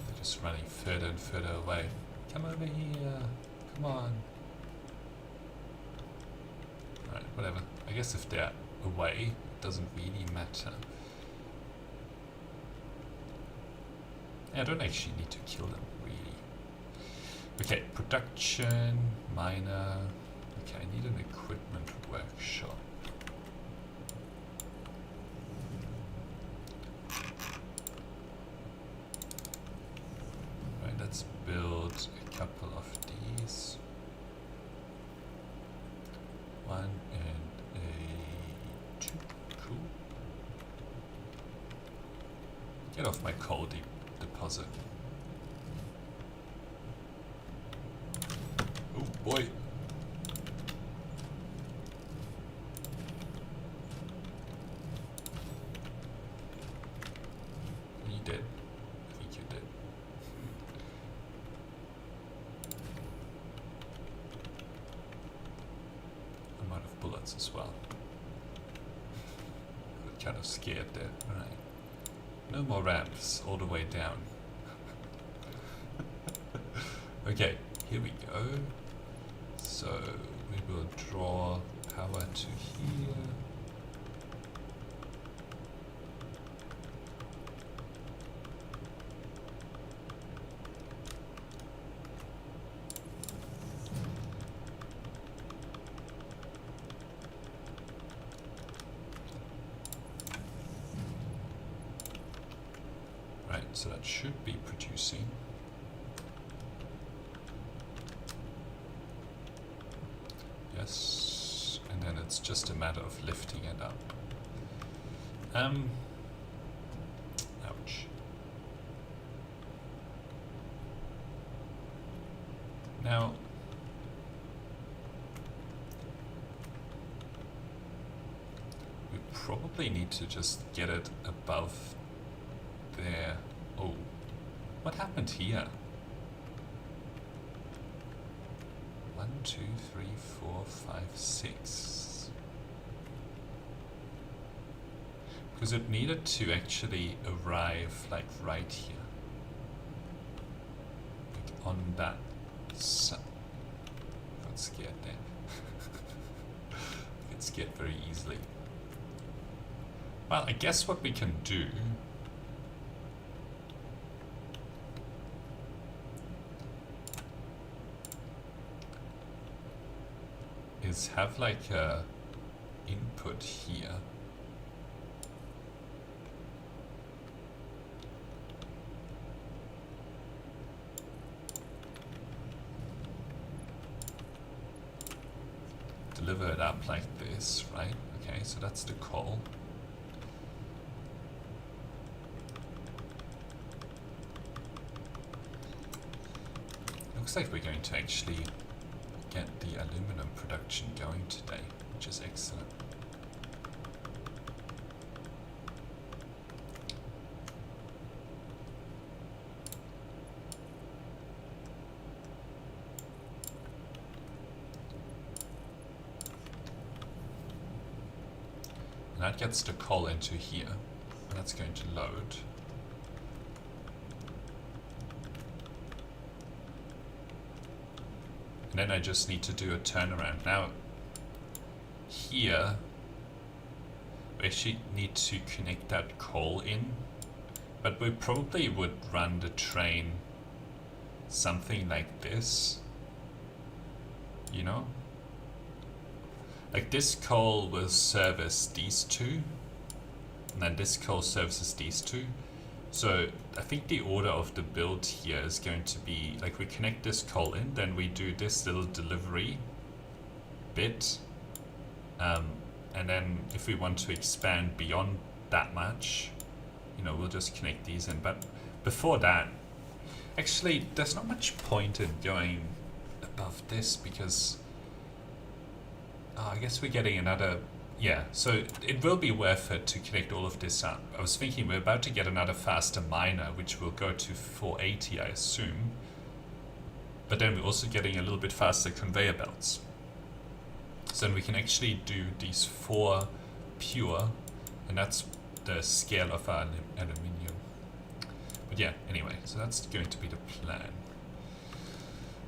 Speaker 1: They're just running further and further away. Come over here. Come on. whatever. I guess if they're away, it doesn't really matter. I don't actually need to kill them, really. Okay, production, miner. Okay, I need an equipment workshop. Right, let's build a couple of these. One and a two. Cool. Get off my coal deposit. Oh boy. Are you dead? I think you're dead. I'm out of bullets as well. Got kind of scared there. Alright. No more ramps all the way down. Okay, here we go. So we will draw power to here. Right, so that should be producing. Yes, and then it's just a matter of lifting it up. Ouch. Now, we probably need to just get it above there. Oh, what happened here? 1, 2, 3, 4, 5, 6. Because it needed to actually arrive like right here. Like on that side. Got scared there. Get scared very easily. Well, I guess what we can do is have like a input here. Deliver it up like this, right? Okay, so that's the coal. Looks like we're going to actually get the aluminum production going today, which is excellent. And that gets the coal into here, and that's going to load. And then I just need to do a turnaround. Now, here, we actually need to connect that coal in, but we probably would run the train something like this, you know? Like this coal will service these two, and then this coal services these two. So I think the order of the build here is going to be like we connect this coal in, then we do this little delivery bit, and then if we want to expand beyond that much, you know, we'll just connect these in. But before that, actually, there's not much point in going above this because I guess we're getting another. Yeah, so it will be worth it to connect all of this up. I was thinking we're about to get another faster miner, which will go to 480, I assume. But then we're also getting a little bit faster conveyor belts. So then we can actually do these 4 pure, and that's the scale of our aluminium. But yeah, anyway, so that's going to be the plan.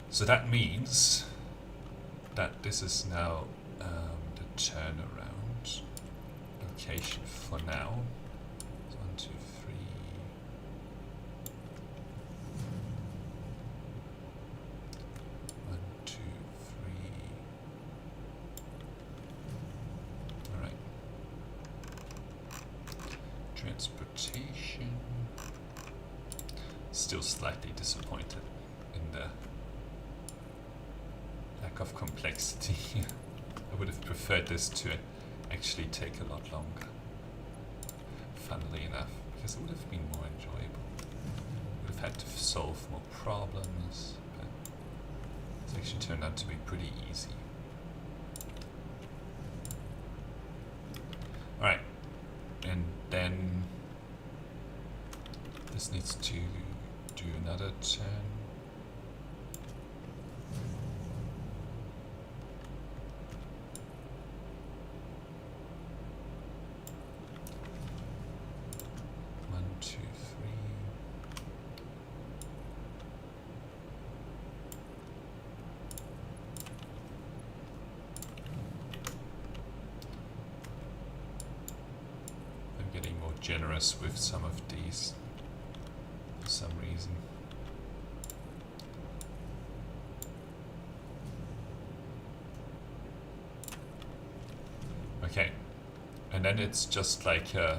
Speaker 1: So that means that this is now the turnaround location for now. So 1, 2, 3. 1, 2, 3. All right. Transportation. Still slightly disappointed in the lack of complexity. I would have preferred this to actually take a lot longer, funnily enough, because it would have been more enjoyable. Would have had to solve more problems, but it's actually turned out to be pretty easy. Alright, and then this needs to do another turn. Generous with some of these for some reason. Okay, and then it's just like a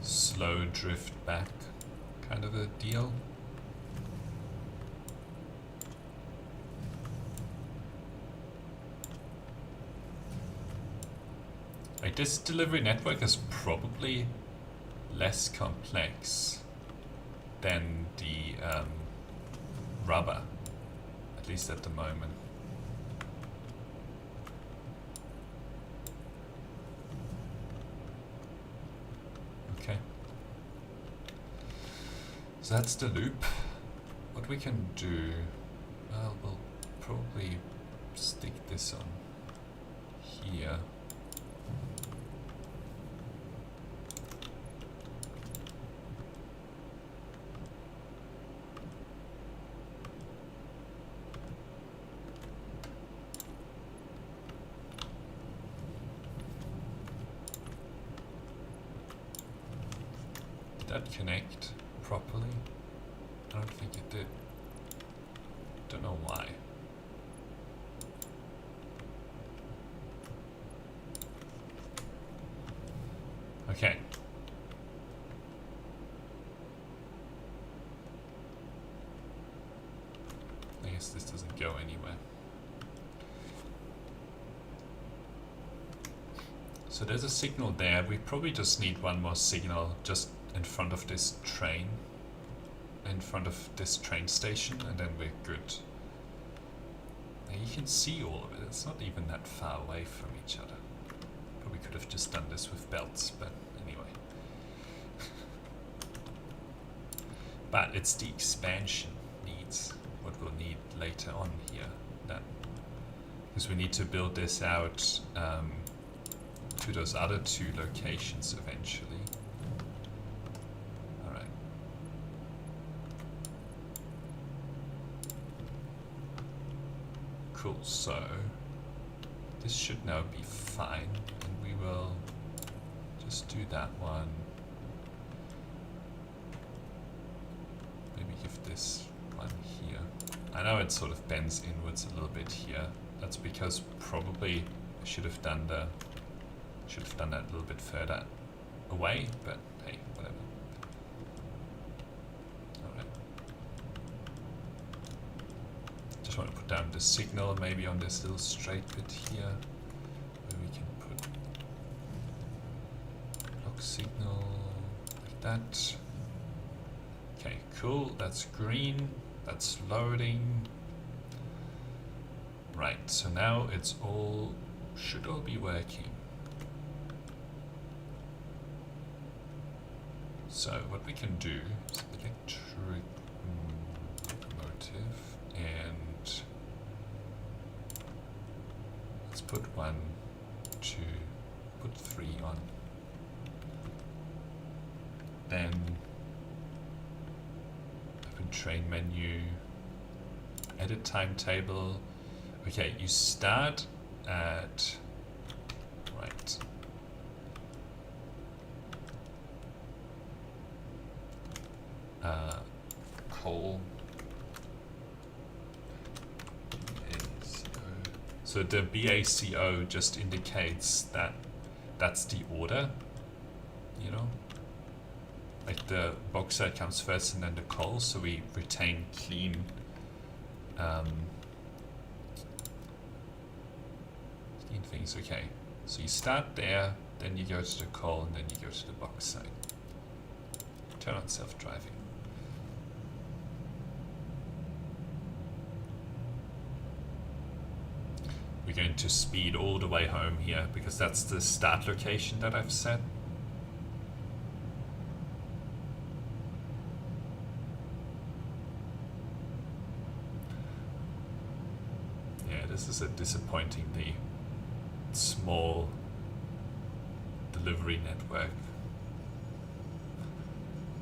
Speaker 1: slow drift back kind of a deal. Like, this delivery network is probably less complex than the rubber, at least at the moment. Okay. So that's the loop. What we can do, well, we'll probably stick this on here. That connect properly? I don't think it did. Don't know why. Okay. I guess this doesn't go anywhere. So there's a signal there. We probably just need one more signal just in front of this train, in front of this train station, and then we're good. Now you can see all of it. It's not even that far away from each other. Probably could have just done this with belts, but anyway. But it's the expansion needs, what we'll need later on here, then. Because we need to build this out to those other two locations eventually. Cool, so this should now be fine, and we will just do that one. Maybe give this one here. I know it sort of bends inwards a little bit here. That's because probably I should have done that a little bit further away, but hey, whatever. Just want to put down the signal maybe on this little straight bit here, where we can put block signal like that. Okay, cool, that's green, that's loading. Right, so now it's all, should all be working. So what we can do is electric motive, and let's put 1, 2, put 3 on. Then open train menu, Edit timetable. Okay, you start at, right. Coal. So the BACO just indicates that that's the order, you know? Like the bauxite comes first and then the coal, so we retain clean clean things. Okay, so you start there, then you go to the coal, and then you go to the bauxite. Turn on self-driving. We're going to speed all the way home here because that's the start location that I've set. Yeah, this is a disappointingly small delivery network.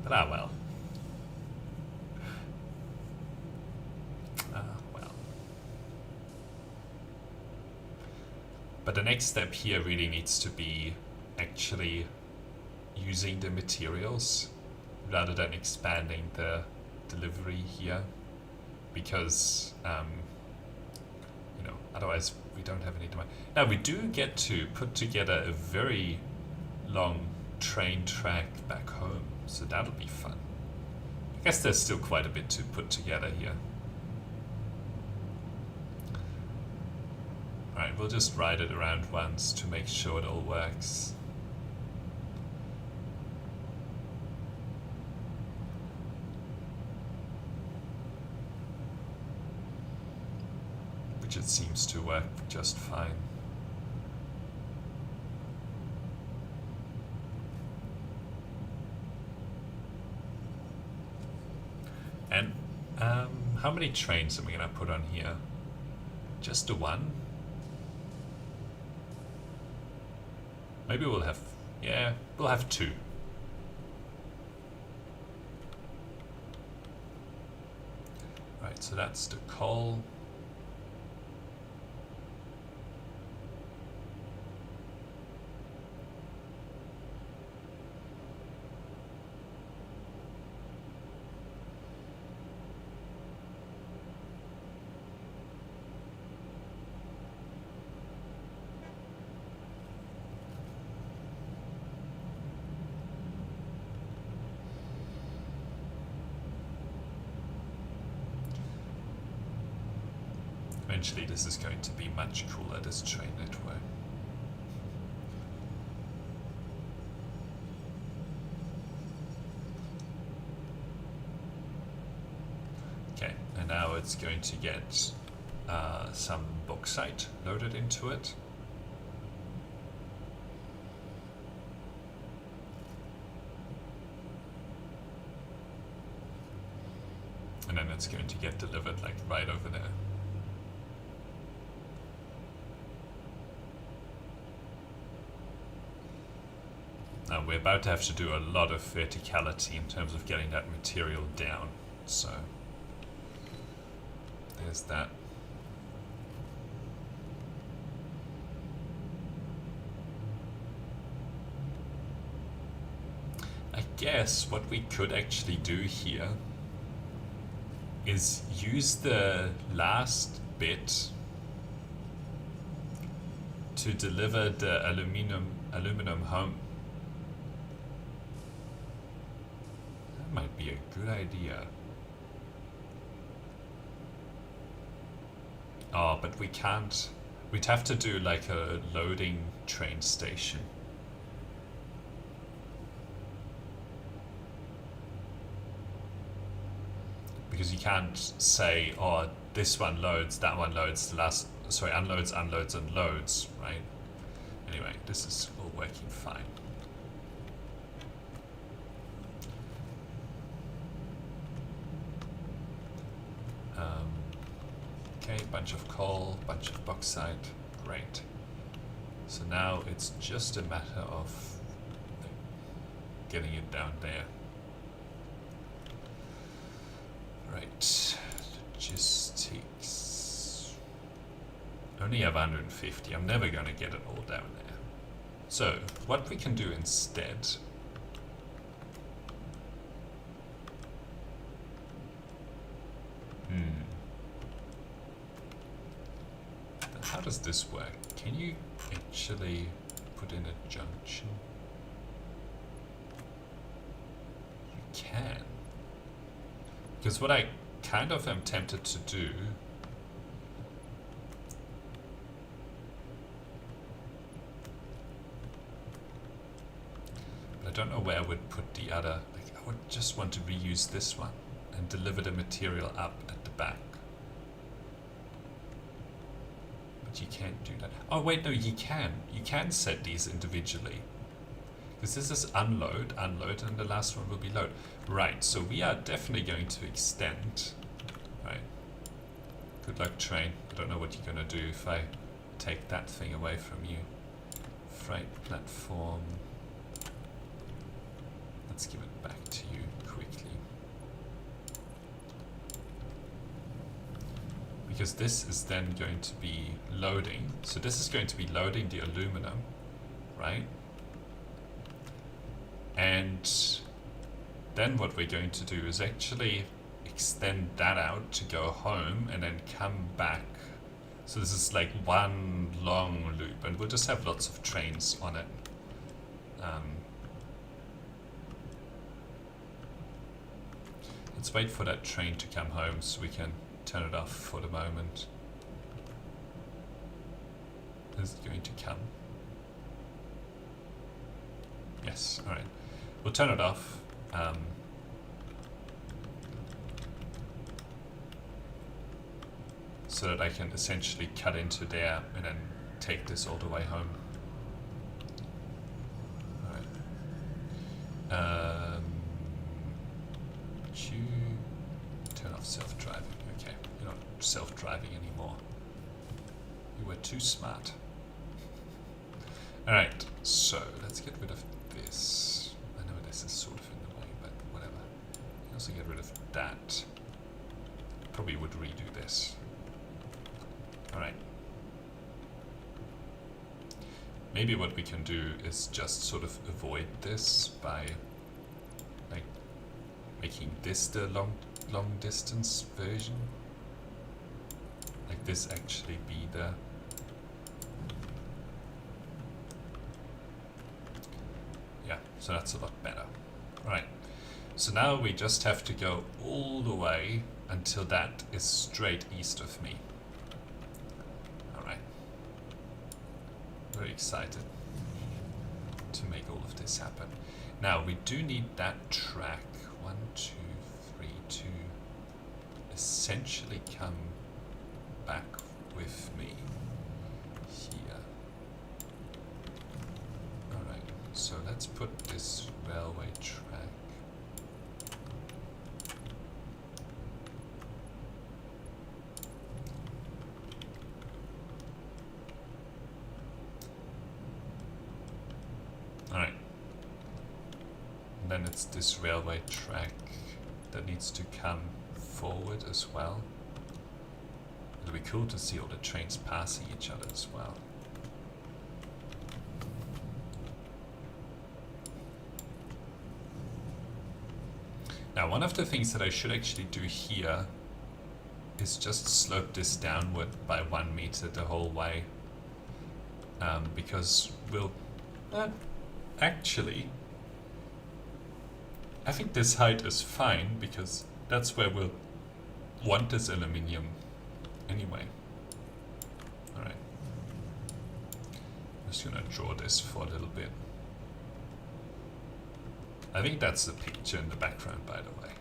Speaker 1: But well. Well. But the next step here really needs to be actually using the materials rather than expanding the delivery here, because you know, otherwise we don't have any demand. Now we do get to put together a very long train track back home, so that'll be fun. I guess there's still quite a bit to put together here. Alright, we'll just ride it around once to make sure it all works. Which it seems to work just fine. And how many trains are we gonna put on here? Just the one? Maybe we'll have, yeah, we'll have two. Right, so that's the coal. Eventually this is going to be much cooler, this train network. Okay, and now it's going to get some bauxite loaded into it. And then it's going to get delivered like right over there. Now we're about to have to do a lot of verticality in terms of getting that material down, so there's that. I guess what we could actually do here is use the last bit to deliver the aluminum home. That might be a good idea. Oh, but we can't. We'd have to do like a loading train station. Because you can't say, oh, this one loads, that one loads, the last, sorry, unloads, unloads, and loads, right? Anyway, this is all working fine. Okay, bunch of coal, bunch of bauxite, great. So now it's just a matter of getting it down there. Right, logistics. Only have 150. I'm never going to get it all down there. So, what we can do instead... How does this work? Can you actually put in a junction? You can. Because what I kind of am tempted to do but I don't know where I would put the other. Like, I would just want to reuse this one and deliver the material up at the back. But you can't do that. Oh wait, no, you can. You can set these individually. Because this is unload, unload, and the last one will be load. Right, so we are definitely going to extend. Right. Good luck, train. I don't know what you're going to do if I take that thing away from you. Freight platform. Let's give it back to you quickly. Because this is then going to be loading. So this is going to be loading the aluminum, right? And then what we're going to do is actually extend that out to go home and then come back. So this is like one long loop, and we'll just have lots of trains on it. Let's wait for that train to come home so we can turn it off for the moment. Is it going to come? Yes, alright. We'll turn it off. So that I can essentially cut into there and then take this all the way home. Alright. Turn off self-driving. Okay, you're not self-driving anymore. You were too smart. Alright, so let's get rid of this. I know this is sort of in the way, but whatever. You can also get rid of that. Probably would redo this. Alright. Maybe what we can do is just sort of avoid this by like making this the long distance version. Like this actually be the so that's a lot better. Right. So now we just have to go all the way until that is straight east of me. Alright. Very excited to make all of this happen. Now we do need that track 1, 2, 3 to essentially come back with me here. Alright, so let's put this railway track. Alright. And then it's this railway track that needs to come forward as well. It'll be cool to see all the trains passing each other as well. Now, one of the things that I should actually do here is just slope this downward by 1 meter the whole way. Because we'll... actually, I think this height is fine because that's where we'll want this aluminium anyway. Alright. I'm just gonna draw this for a little bit. I think that's the picture in the background, by the way.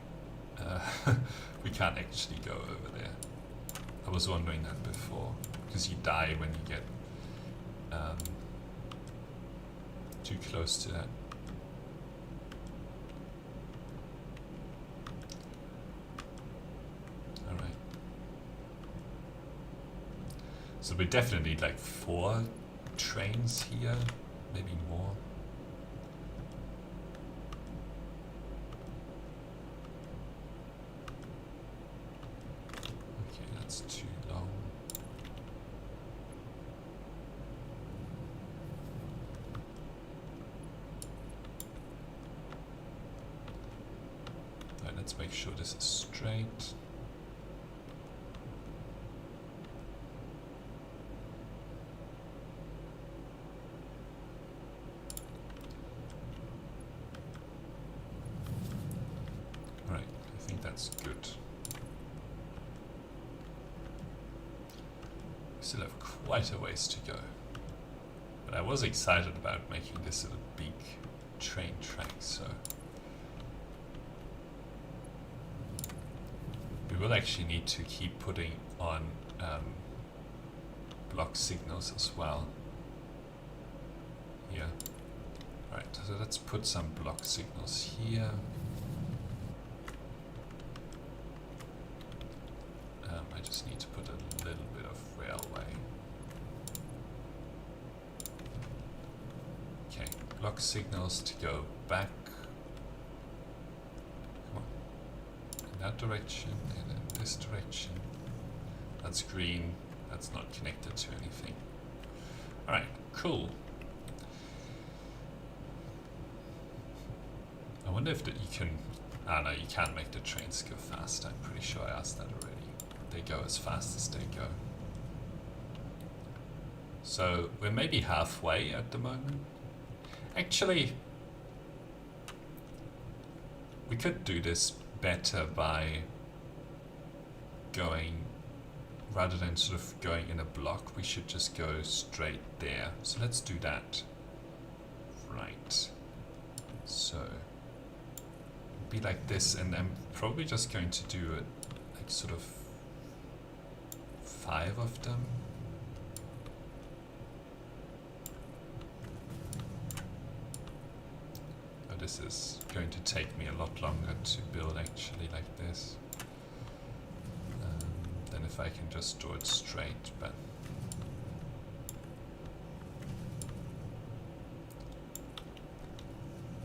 Speaker 1: We can't actually go over there. I was wondering that before, because you die when you get too close to that. Alright. So we definitely need like 4 trains here, maybe more. make sure this is straight. Right, I think that's good. We still have quite a ways to go. But I was excited about making this a big train track, so we will actually need to keep putting on block signals as well. Here. Right, so let's put some block signals here. I just need to put a little bit of railway. Okay, block signals to go back. Come on. In that direction and in this direction. That's green. That's not connected to anything. Alright, cool. I wonder if that you can... Ah, no, you can't make the trains go fast. I'm pretty sure I asked that already. They go as fast as they go. So we're maybe halfway at the moment. Actually, we could do this better by going, rather than sort of going in a block, we should just go straight there. So let's do that. Right. So be like this, and I'm probably just going to do it like sort of 5 of them. Oh, this is going to take me a lot longer to build actually like this than if I can just draw it straight, but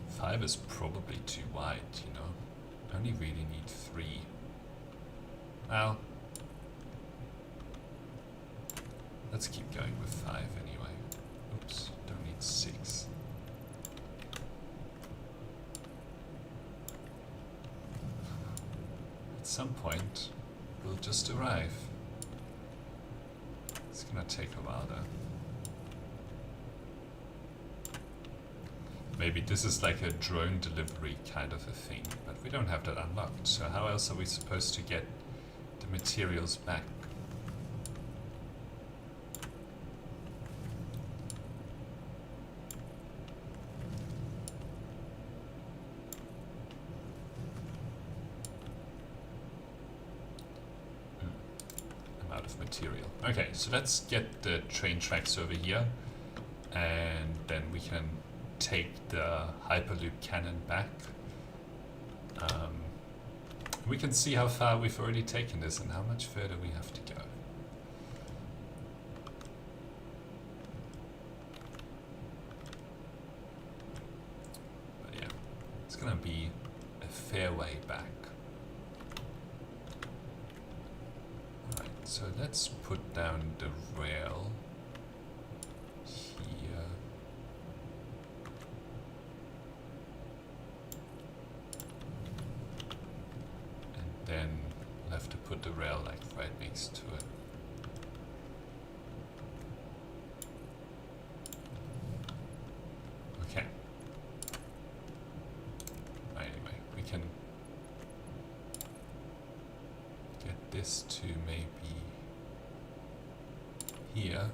Speaker 1: five is probably too wide, you know. I only really need 3. Well, let's keep going with 5 anyway. Oops, don't need 6. At some point, we'll just arrive. It's gonna take a while though. Maybe this is like a drone delivery kind of a thing, but we don't have that unlocked, so how else are we supposed to get the materials back? I'm out of material. Okay, so let's get the train tracks over here, and then we can take the Hyperloop cannon back. We can see how far we've already taken this and how much further we have to go. But yeah, it's gonna be a fair way back. Alright, so let's put down the rail here. Then we'll have to put the rail like right next to it. Okay. Anyway, we can get this to maybe here.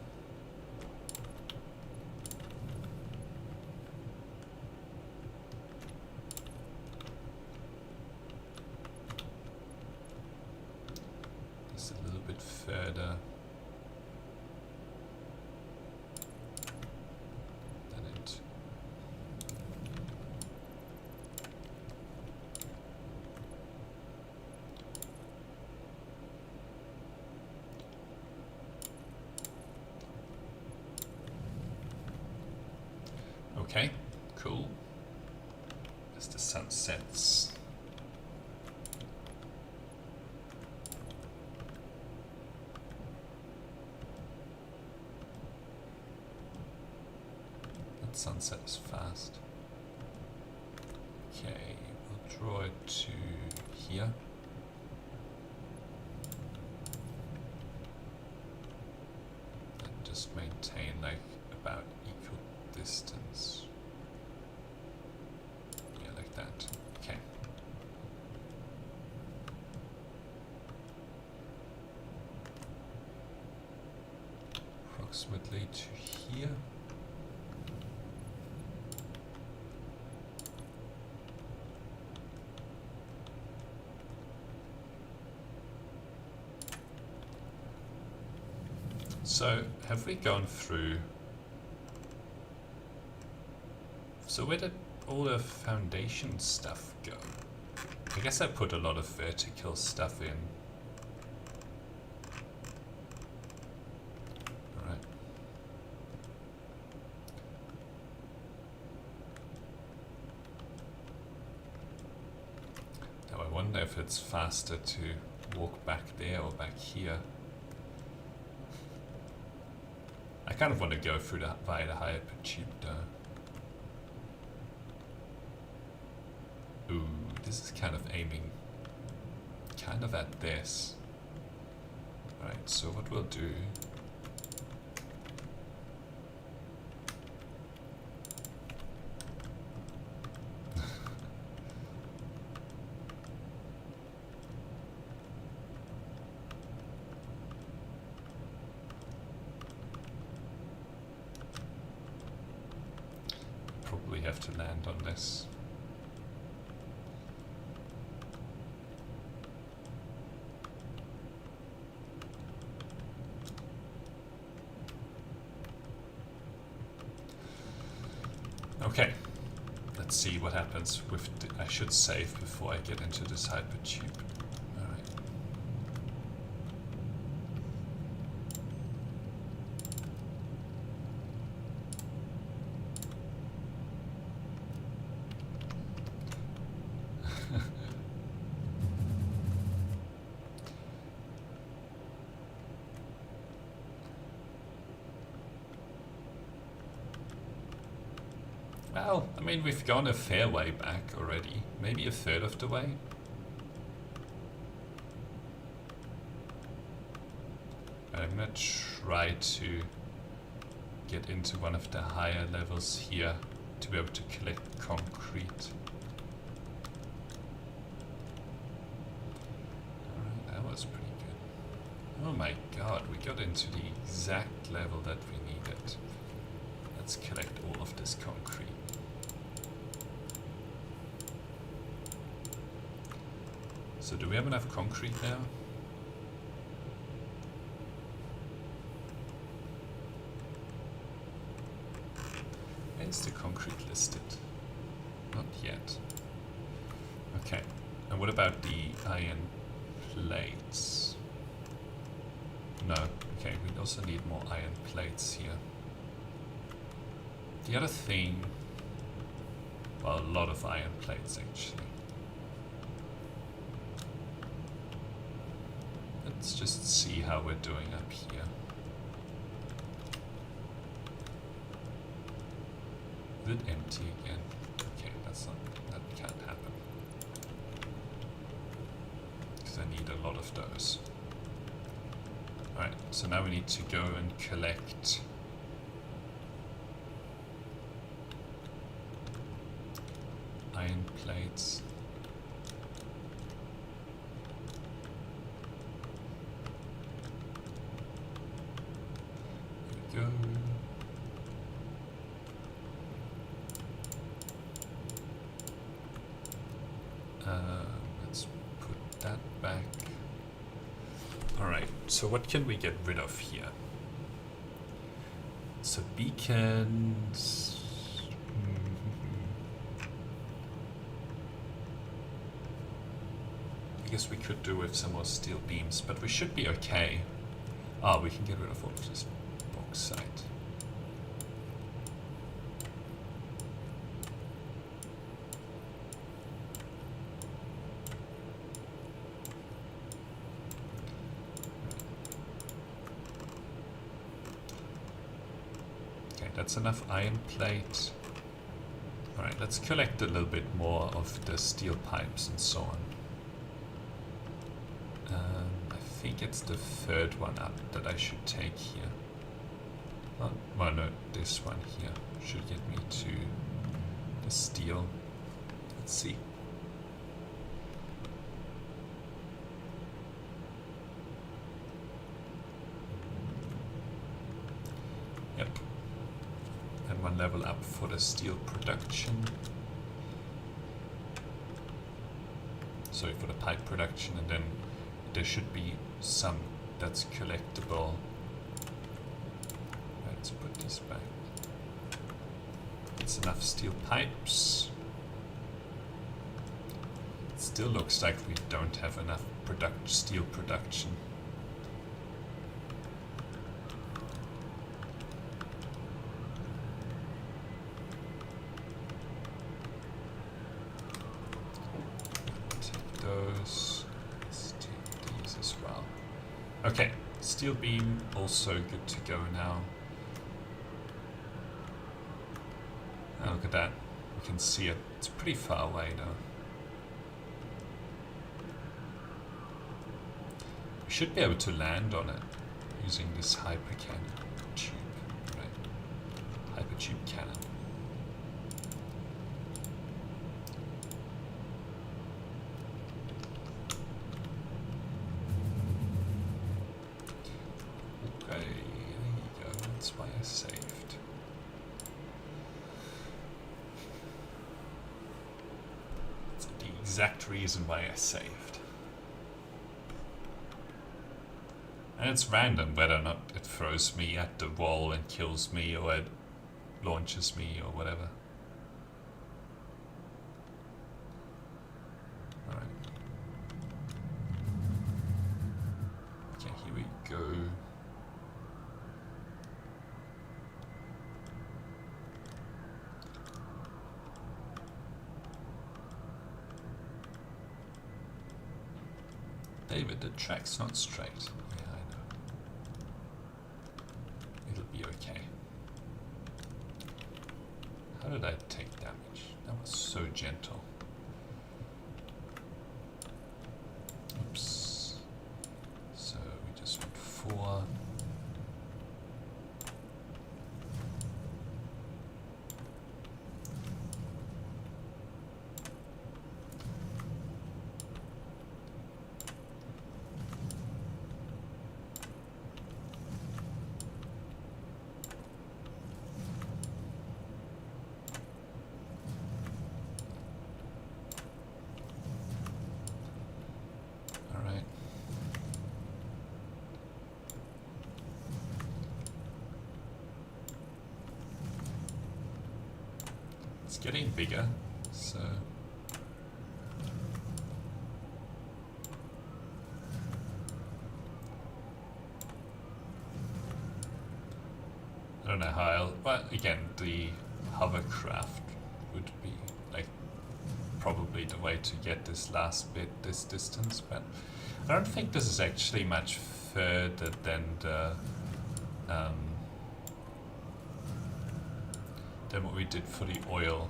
Speaker 1: Further than it. Okay, cool. As the sun sets. Sunset is fast. Okay, we'll draw it to here. And just maintain like about equal distance. Yeah, like that. Okay. Approximately to here. So, have we gone through? So where did all the foundation stuff go? I guess I put a lot of vertical stuff in. Alright. Now I wonder if it's faster to walk back there or back here. I kind of want to go through via the higher tube though. Ooh, this is kind of aiming kind of at this. Alright, so what we'll do probably have to land on this. Okay, let's see what happens with I should save before I get into this hypertube. Alright. Well, I mean, we've gone a fair way back already. Maybe a third of the way. I'm gonna try to get into one of the higher levels here to be able to collect concrete. Alright, that was pretty good. Oh my god, we got into the exact level that we needed. Let's collect all of this concrete. So do we have enough concrete now? Where's the concrete listed? Not yet. Okay. And what about the iron plates? No. Okay, we also need more iron plates here. The other thing... Well, a lot of iron plates actually. Let's just see how we're doing up here. Is it empty again? Okay, that can't happen. Because I need a lot of those. Alright, so now we need to go and collect iron plates. Go. Let's put that back. Alright, so what can we get rid of here? So beacons... I guess we could do with some more steel beams, but we should be okay. Ah, we can get rid of all of this bauxite. Okay, that's enough iron plate. Alright, let's collect a little bit more of the steel pipes and so on. think it's the third one up that I should take here. Well, no, this one here should get me to the steel. Let's see. Yep. And one level up for the steel production. Sorry, for the pipe production, and then there should be some that's collectible. Let's put this back. It's enough steel pipes. It still looks like we don't have enough steel production. Take those. Let's take these as well. Okay, steel beam also good to go now. Oh, look at that. You can see it. It's pretty far away though. We should be able to land on it using this hyper cannon tube, right? Hyper tube cannon. Okay, there you go. That's why I saved. Exact reason why I saved. And it's random whether or not it throws me at the wall and kills me, or it launches me, or whatever. Alright. Okay, here we go. David, the track's not straight. Yeah, I know. It'll be okay. How did I take damage? That was so gentle. Oops. So we just went 4. It's getting bigger, so I don't know how I'll, but again, the hovercraft would be like probably the way to get this last bit, this distance, but I don't think this is actually much further than the than what we did for the oil.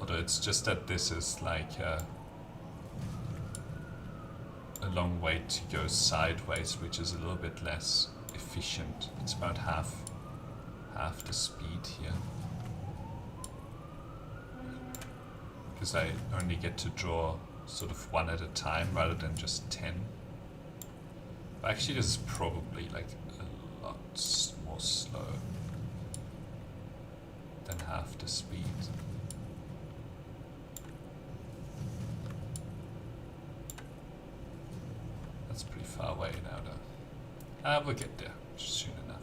Speaker 1: Although it's just that this is like a long way to go sideways, which is a little bit less efficient. It's about half the speed here. Because I only get to draw sort of one at a time rather than just 10. But actually this is probably like a lot more slow than half the speed. That's pretty far away now though. We'll get there soon enough.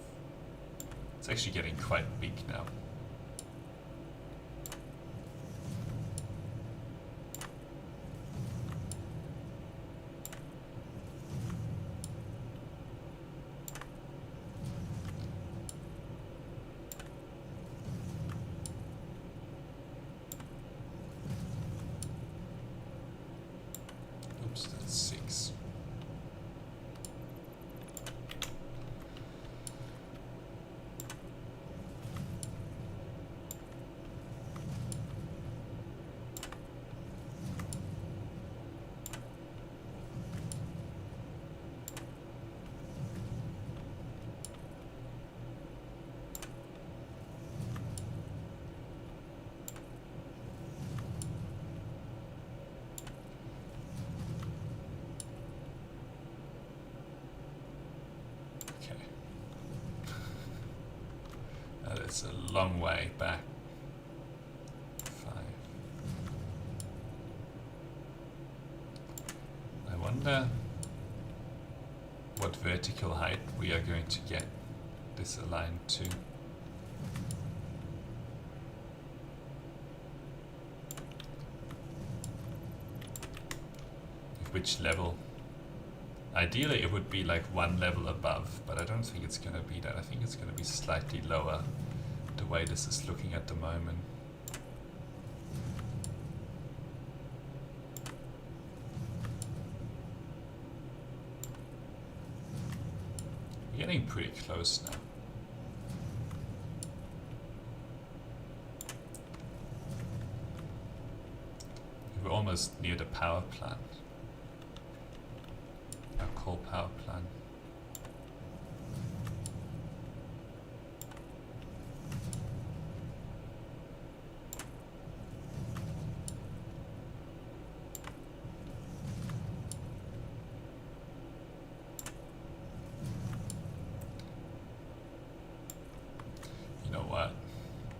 Speaker 1: It's actually getting quite big now. Oops, that's 6. It's a long way back. 5. I wonder what vertical height we are going to get this aligned to. Which level? Ideally it would be like one level above, but I don't think it's going to be that. I think it's going to be slightly lower the way this is looking at the moment. We're getting pretty close now. We're almost near the power plant. Our coal power plant. You know what?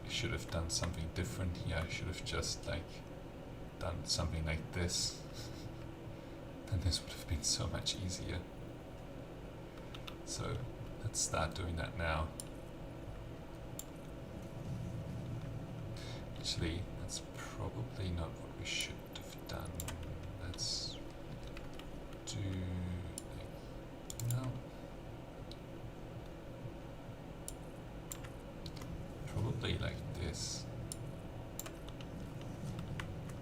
Speaker 1: I should have done something different here. I should have just like done something like this. Then this would have been so much easier. So let's start doing that now. Actually, that's probably not what we should have done. Let's do no. Probably like this.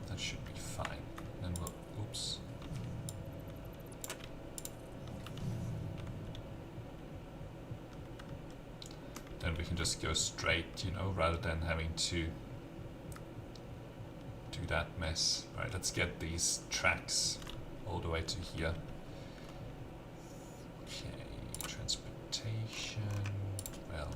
Speaker 1: That should be fine. Then we'll oops. Then we can just go straight, you know, rather than having to do that mess. Right, let's get these tracks all the way to here. Okay, transportation, railway.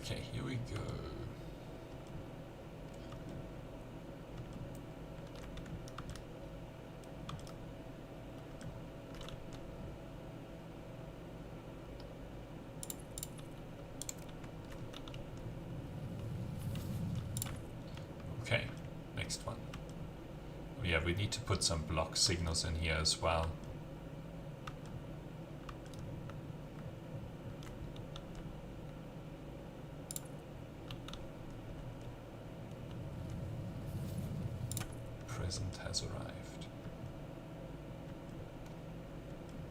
Speaker 1: Okay, here we go. Okay, next one. Oh yeah, we need to put some block signals in here as well. Has arrived.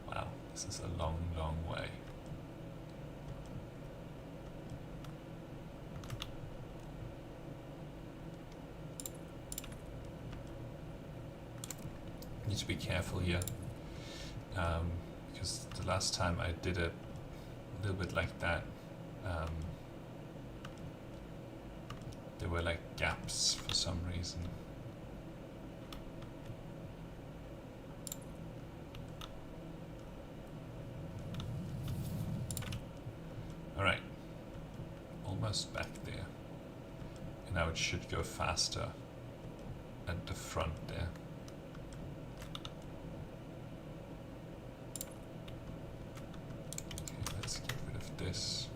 Speaker 1: Wow, this is a long, long way. Need to be careful here, because the last time I did it a little bit like that, there were like gaps for some reason. Alright, almost back there. And now it should go faster at the front there. Okay, let's get rid of this.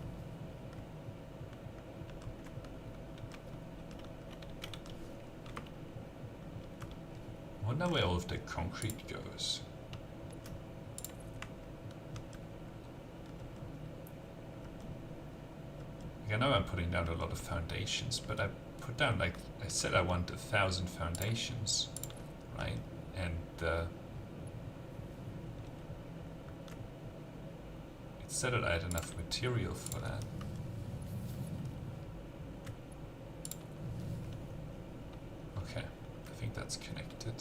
Speaker 1: I wonder where all of the concrete goes. I know I'm putting down a lot of foundations, but I put down, like I said, I want 1,000 foundations, right? And it said that I had enough material for that. Okay, I think that's connected.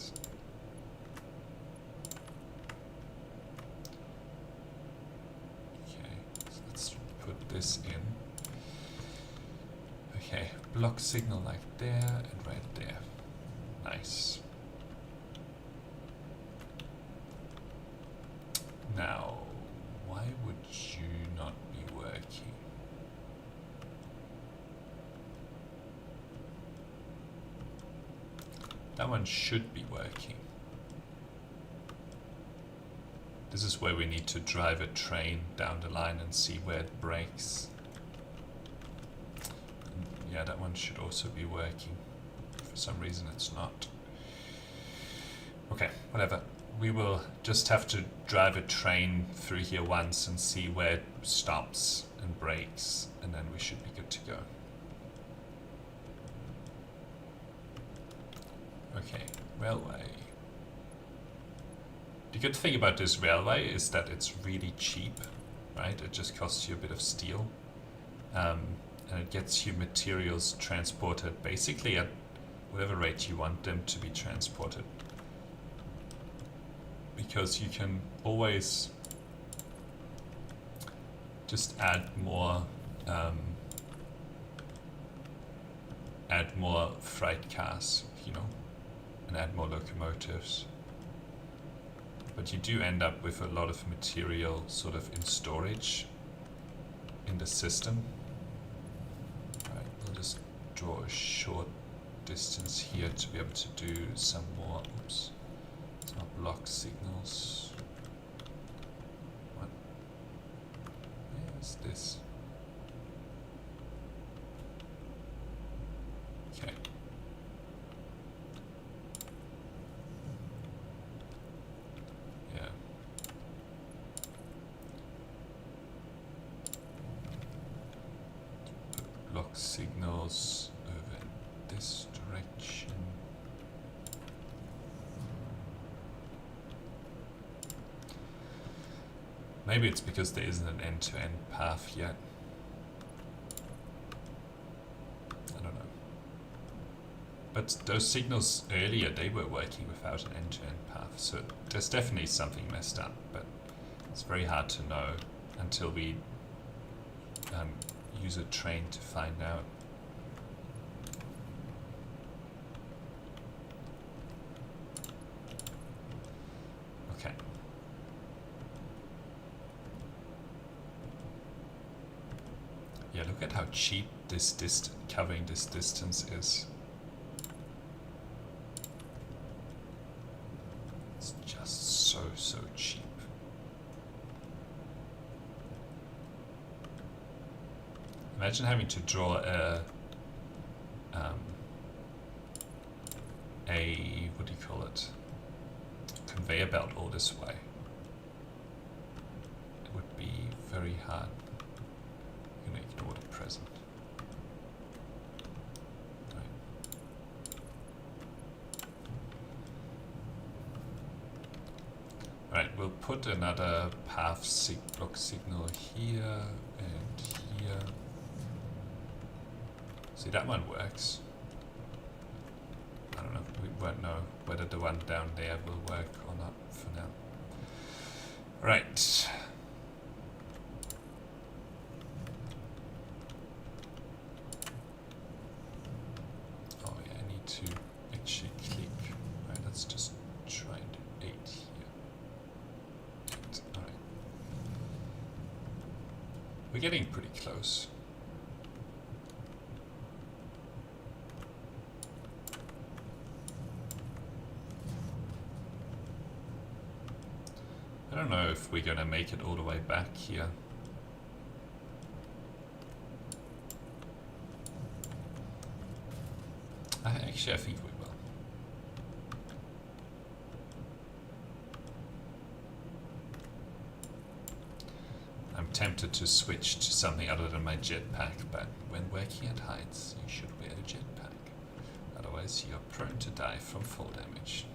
Speaker 1: Okay, so let's put this in. Okay, block signal like there and right there. Nice. Now, why would you not be working? That one should be working. This is where we need to drive a train down the line and see where it breaks. Yeah, that one should also be working. For some reason it's not. Okay, whatever. We will just have to drive a train through here once and see where it stops and breaks, and then we should be good to go. Okay, railway. The good thing about this railway is that it's really cheap, right? It just costs you a bit of steel. And it gets you materials transported basically at whatever rate you want them to be transported. Because you can always just add more freight cars, you know, and add more locomotives. But you do end up with a lot of material sort of in storage in the system. Right, we'll just draw a short distance here to be able to do some more. Oops. It's not block signals. What? Where is this? Okay. Yeah. Put block signals over in this direction. Maybe it's because there isn't an end-to-end path yet. I don't know. But those signals earlier, they were working without an end-to-end path, so there's definitely something messed up, but it's very hard to know until we use a train to find out. Okay. Yeah, look at how cheap this covering this distance is. It's just so cheap. Imagine having to draw a what do you call it? Conveyor belt all this way. It would be very hard. I'm gonna ignore the present. Right, we'll put another path block signal here and here. See, that one works. I don't know, we won't know whether the one down there will work or not for now. Right. Oh yeah, I need to actually click. Right, let's just try and do 8 here. 8, alright. We're getting pretty close. I don't know if we're going to make it all the way back here. Actually, I think we will. I'm tempted to switch to something other than my jetpack, but when working at heights, you should wear a jetpack. Otherwise, you're prone to die from fall damage.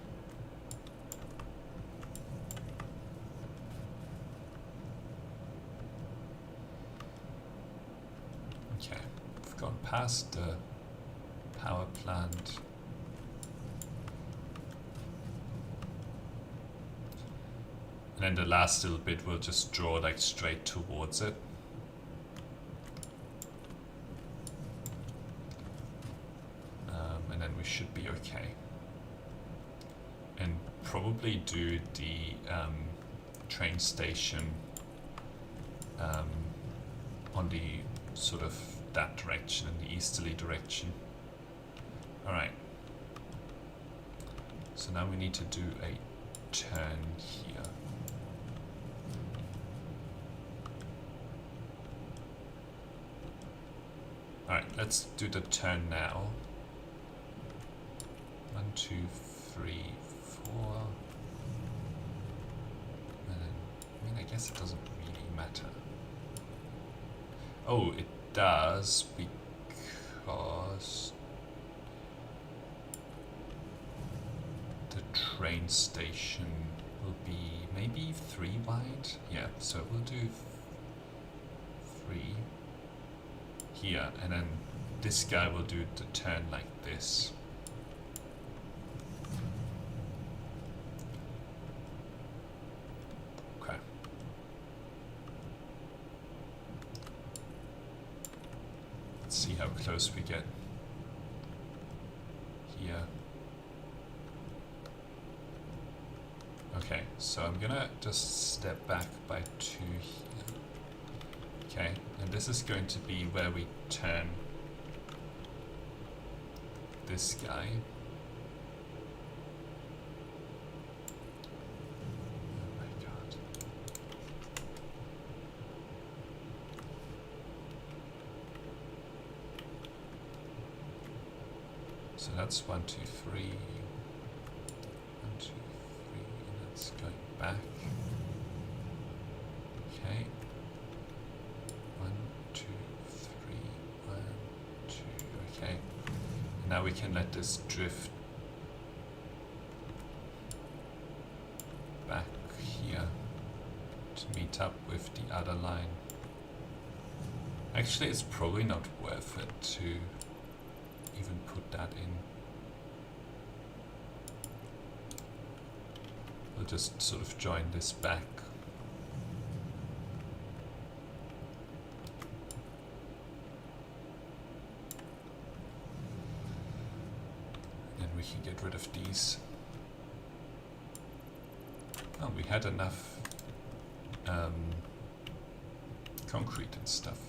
Speaker 1: Okay, we've gone past the power plant. And then the last little bit we'll just draw like straight towards it. we should be okay. And probably do the train station on the sort of that direction, in the easterly direction. Alright. So now we need to do a turn here. Alright, let's do the turn now. 1, 2, 3, 4. And then, I mean, I guess it doesn't really matter. Oh, it does, because the train station will be maybe 3 wide. Yeah, so we'll do 3 here, and then this guy will do the turn like this. Okay. Let's see how close we get here. Okay, so I'm gonna just step back by 2 here. Okay, and this is going to be where we turn this guy. Oh my god. So that's 1, 2, 3. 1, 2, 3, and that's going back. Okay. 1, 2, 3, 1, 2, okay. Now we can let this drift back here to meet up with the other line. Actually, it's probably not worth it to even put that in. We'll just sort of join this back. And we can get rid of these. Oh, we had enough concrete and stuff.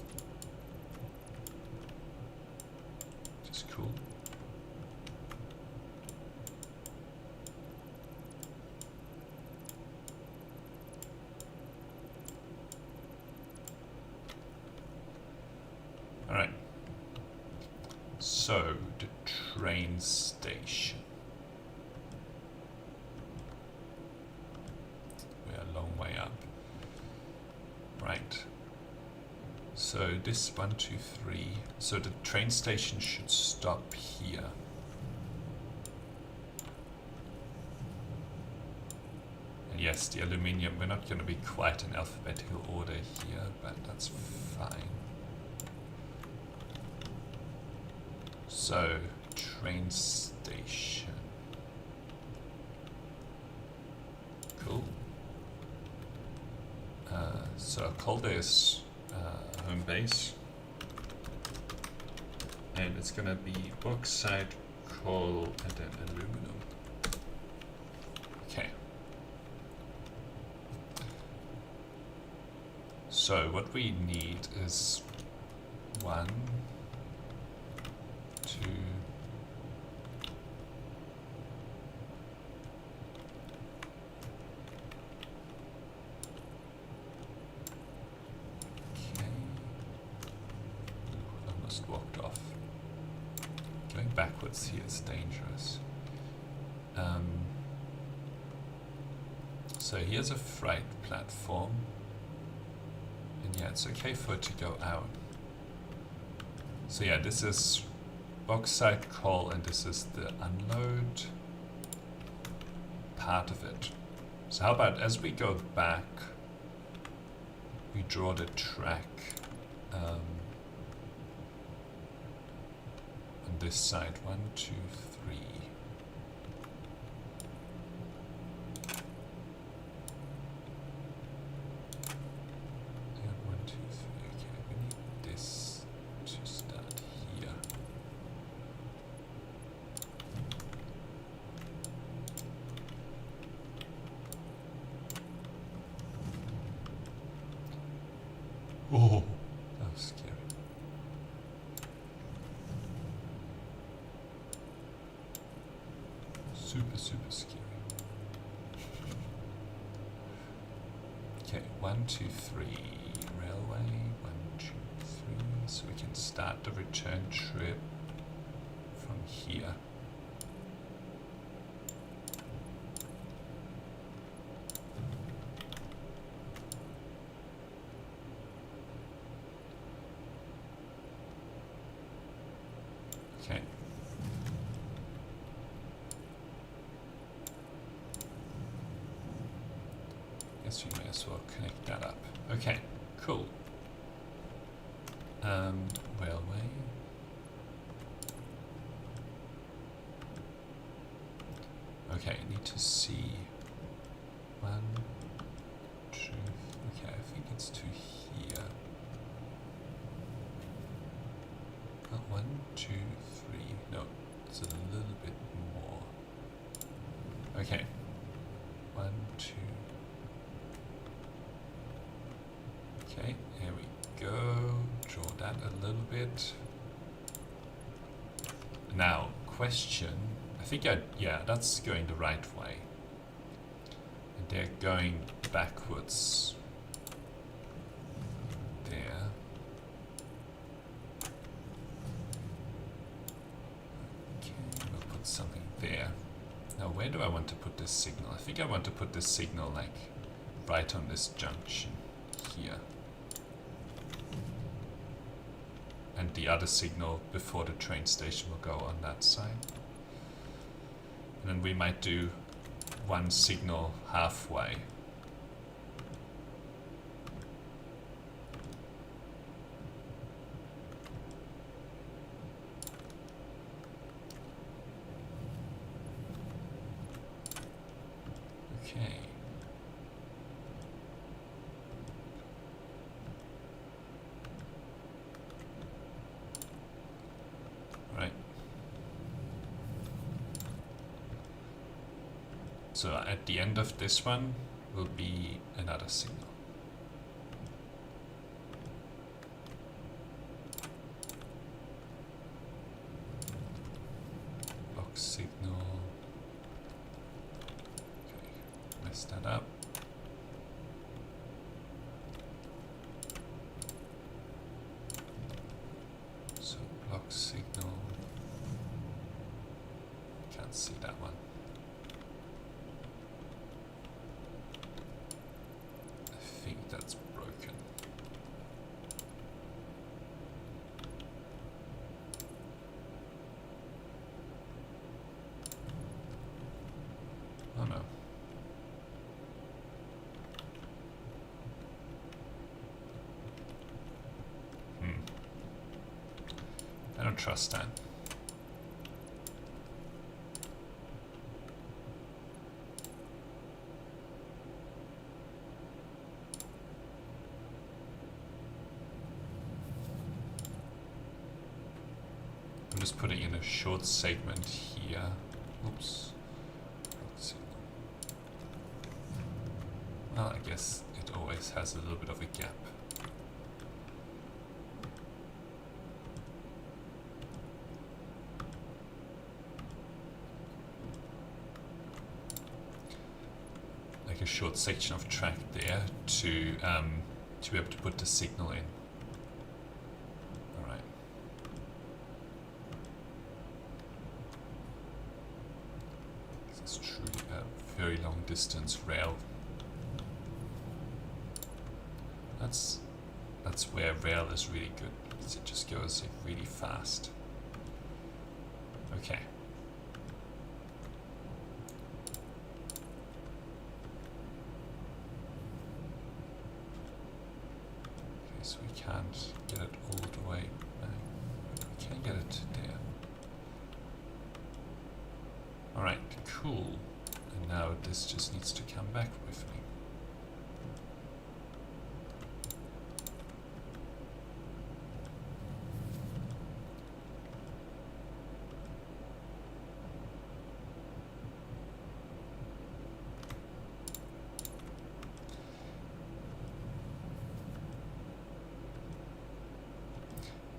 Speaker 1: Which is cool. Alright. So, the train station. We're a long way up. Right. So this 1, 2, 3. So the train station should stop here. And yes, the aluminium, we're not going to be quite in alphabetical order here, but that's fine. So, train station. Cool. So I'll call this home base. And it's gonna be bauxite, coal, and then aluminum. Okay. So what we need is 1, 2, okay. Almost walked off. Going backwards here is dangerous. So here's a freight platform. And yeah, it's okay for it to go out. So yeah, this is bauxite, coal, and this is the unload part of it. So how about as we go back, we draw the track on this side. 1, 2, 3. And 1, 2, 3. Okay, we need this to start here. Oh, that was scary. Super, super scary. Okay, 1, 2, 3. Railway, 1, 2, 3. So we can start the return trip from here. Okay. Guess we may as well connect that up. Okay, cool. Railway. Okay, I need to see 1, 2, okay, I think it's to here. 1, 2, 3, no, it's a little bit more. Okay, 1, 2. Okay, here we go. Draw that a little bit. Now, question. I think yeah, that's going the right way. And they're going backwards. There. Okay, we'll put something there. Now, where do I want to put this signal? I think I want to put this signal like right on this junction here. And the other signal before the train station will go on that side. And then we might do one signal halfway. Okay. Right. So at the end of this one will be another signal. Box signal. Okay, mess that up. So block signal. Can't see that one. I think that's broken. Oh no. I don't trust that. I'm just putting in a short segment here. Oops. Well, I guess it always has a little bit of a gap. Like a short section of track there to be able to put the signal in. All right. This is truly a very long distance rail. That's where rail is really good, because it just goes really fast. Okay. Okay, so we can't get it all the way back, but we can get it there. Alright, cool. And now this just needs to come back with me.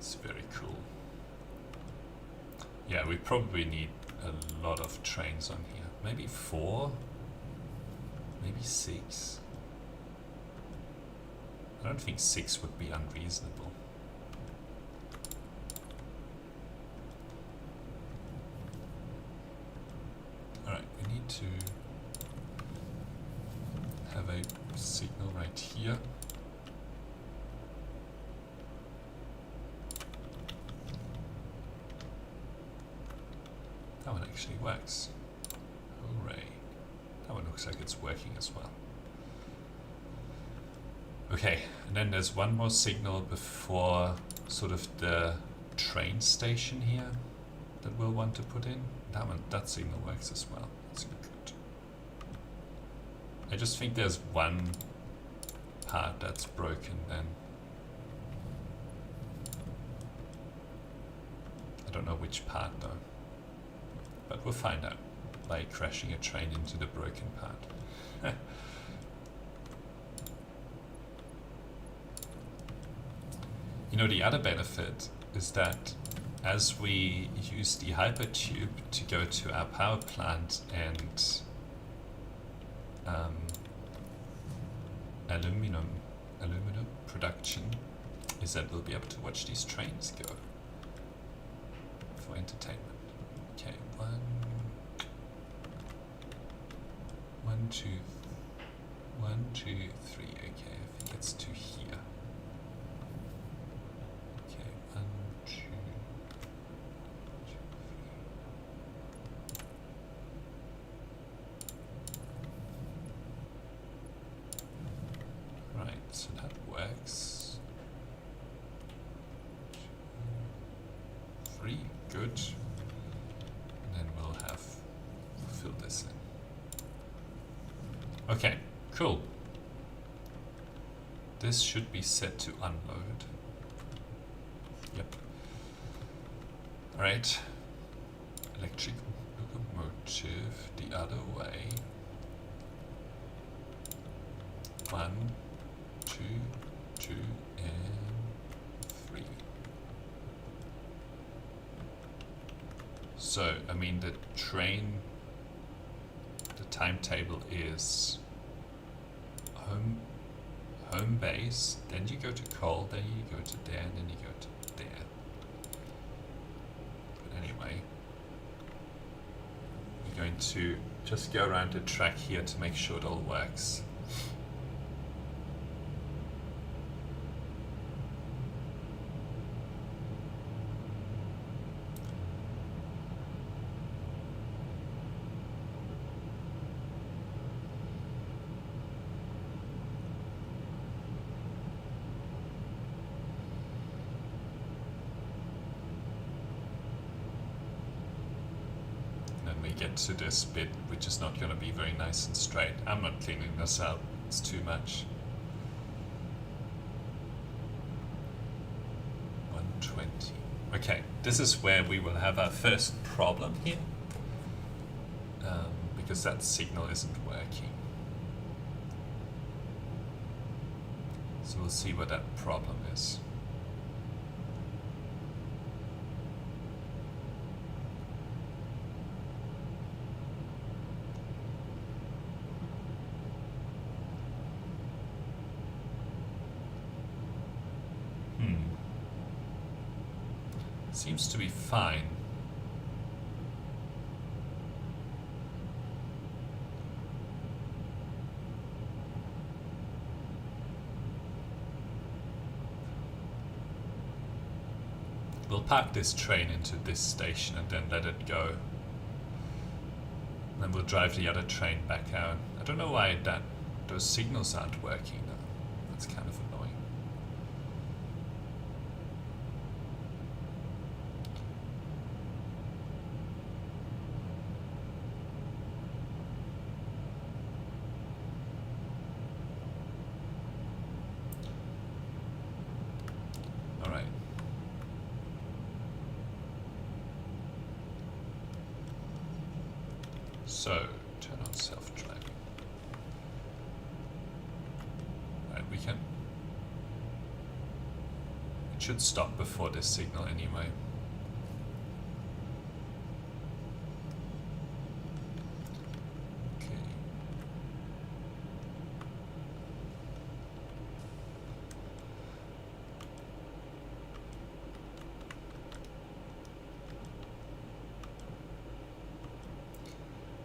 Speaker 1: It's very cool. Yeah, we probably need a lot of trains on here. Maybe 4? Maybe 6? I don't think 6 would be unreasonable. Alright, we need to have a signal right here. That one actually works. Hooray. That one looks like it's working as well. Okay, and then there's one more signal before sort of the train station here that we'll want to put in. That signal works as well. That's good. I just think there's one part that's broken then. I don't know which part though. But we'll find out by crashing a train into the broken part. You know, the other benefit is that as we use the hypertube to go to our power plant and aluminum production, is that we'll be able to watch these trains go for entertainment. Okay, one, two, three. Okay, I think it's to here. Okay, 1, 2, 3. Right, so that works. 2, 3, good. And then we'll have fill this in. Okay, cool. This should be set to unload. Yep. Alright. Electric locomotive the other way. 1, 2, 2, and 3. So, I mean, the train, the timetable is home base, then you go to coal, then you go to there, and then you go to there. But anyway, we're going to just go around the track here to make sure it all works. Get to this bit, which is not going to be very nice and straight. I'm not cleaning this up, it's too much. 120. Okay, this is where we will have our first problem here, because that signal isn't working. So we'll see what that problem is. Seems to be fine. We'll park this train into this station and then let it go. Then we'll drive the other train back out. I don't know why those signals aren't working though. That's kind of annoying. So, turn on self-driving. Right, It should stop before this signal anyway. Okay.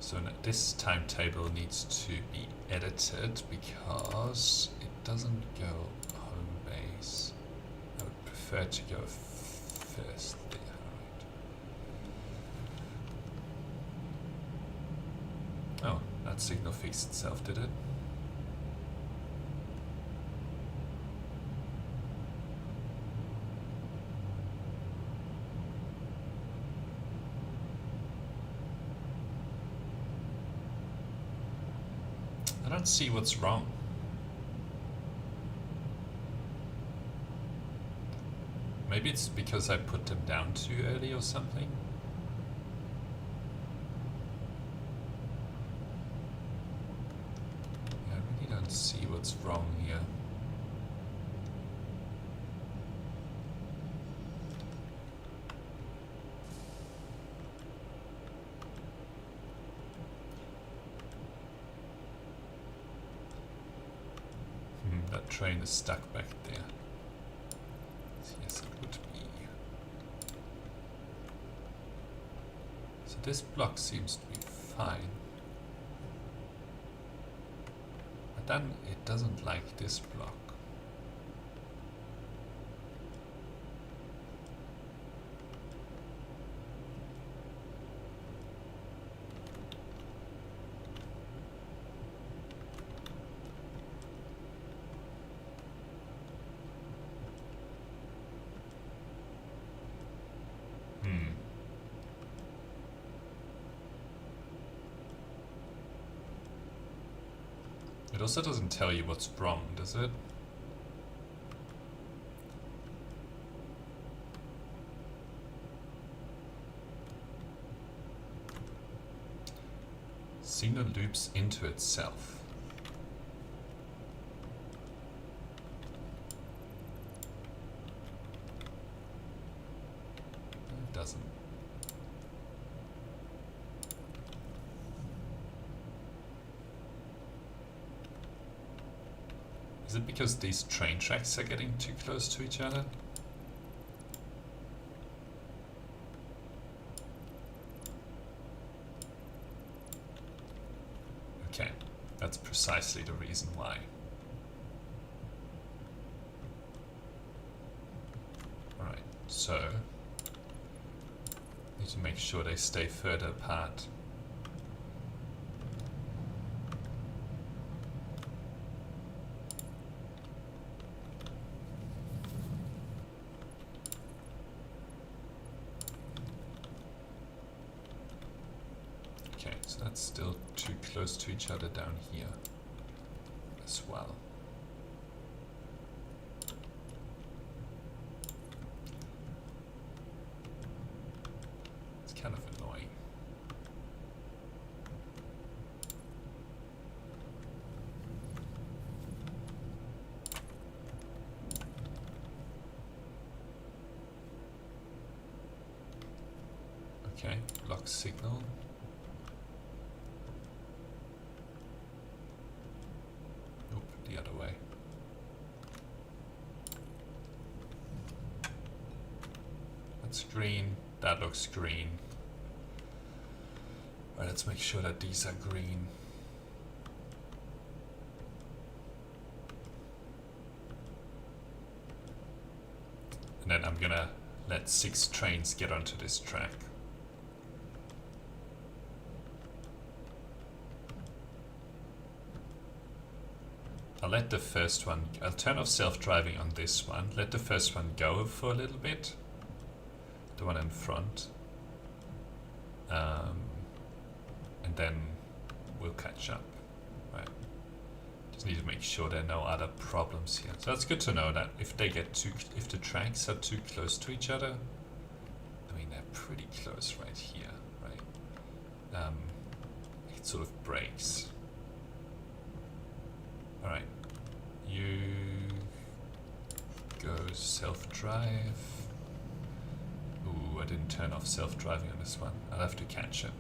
Speaker 1: So this timetable needs to be edited because it doesn't go home base. I would prefer to go first there, right? Oh, that signal fixed itself, did it? I don't see what's wrong. Maybe it's because I put them down too early or something. Yeah, I really don't see what's wrong here. That train is stuck back there. Yes, it would be. So this block seems to be fine. But then it doesn't like this block. It also doesn't tell you what's wrong, does it? Signal loops into itself. It doesn't. Is it because these train tracks are getting too close to each other? Okay, that's precisely the reason why. Alright, so need to make sure they stay further apart. So that's still too close to each other down here as well. It's kind of annoying. Okay, block signal. The other way. That's green, that looks green. Alright, let's make sure that these are green. And then I'm gonna let 6 trains get onto this track. I'll let the first one, I'll turn off self-driving on this one, let the first one go for a little bit, the one in front, and then we'll catch up, right? Just need to make sure there are no other problems here. So that's good to know that if they get if the tracks are too close to each other, I mean they're pretty close right here, right? It sort of breaks. Alright, you go self-drive. Ooh, I didn't turn off self-driving on this one. I'll have to catch it.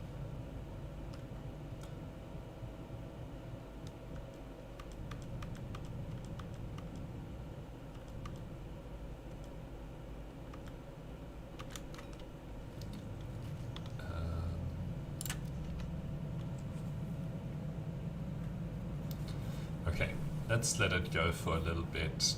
Speaker 1: Okay, let's let it go for a little bit.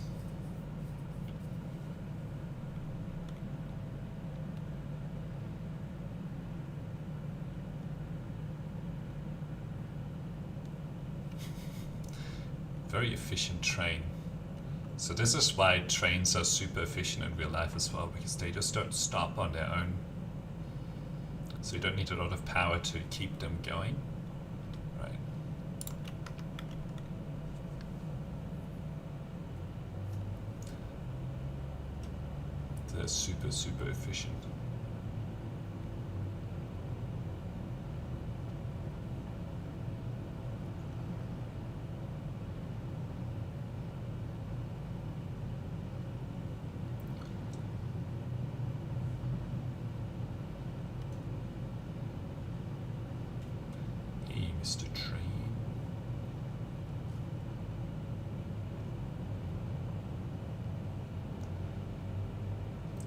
Speaker 1: Very efficient train. So this is why trains are super efficient in real life as well, because they just don't stop on their own. So you don't need a lot of power to keep them going. Right. They're super, super efficient. Mr. Train.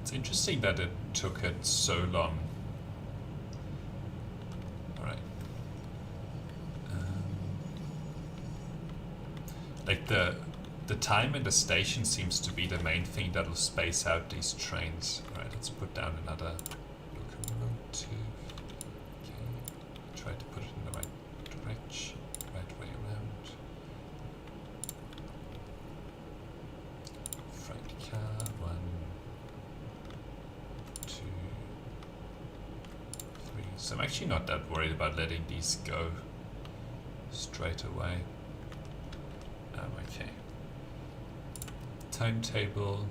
Speaker 1: It's interesting that it took it so long. Alright. Like the time in the station seems to be the main thing that'll space out these trains. Alright, let's put down another locomotive. Okay. Try to put it in the right direction, right way around. Freight car, 1, 2, 3. So I'm actually not that worried about letting these go straight away. Okay. Timetable.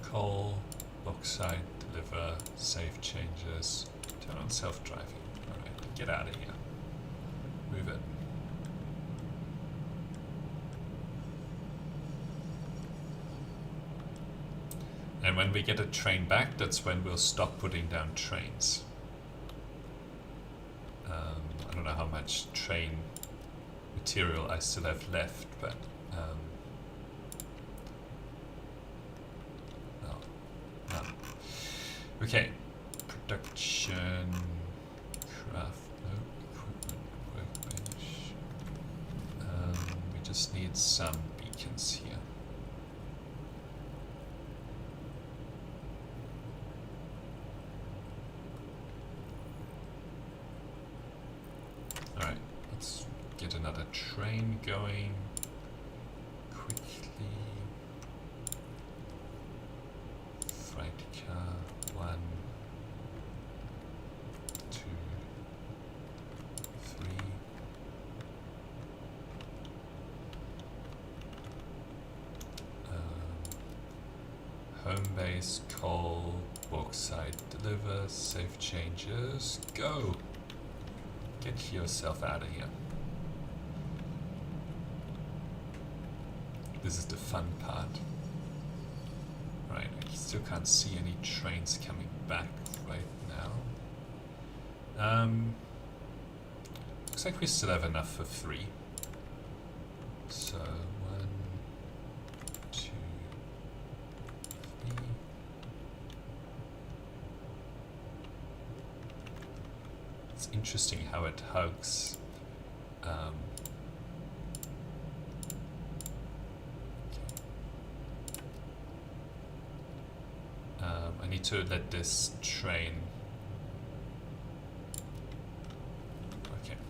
Speaker 1: Coal, bauxite, deliver, save changes, turn on self-driving. Alright, get out of here. Move it. And when we get a train back, that's when we'll stop putting down trains. I don't know how much train material I still have left, but none. Okay, production, craft, no, equipment, workbench. We just need some beacons here. Alright, let's get another train going quickly. Freight car, 1, 2, 3. Home base, coal, bauxite, deliver, save changes, go! Get yourself out of here. This is the fun part. Right, I still can't see any trains coming back right now. Looks like we still have enough for 3. So 1, 2, 3. It's interesting how it hugs. I need to let this train. Okay, here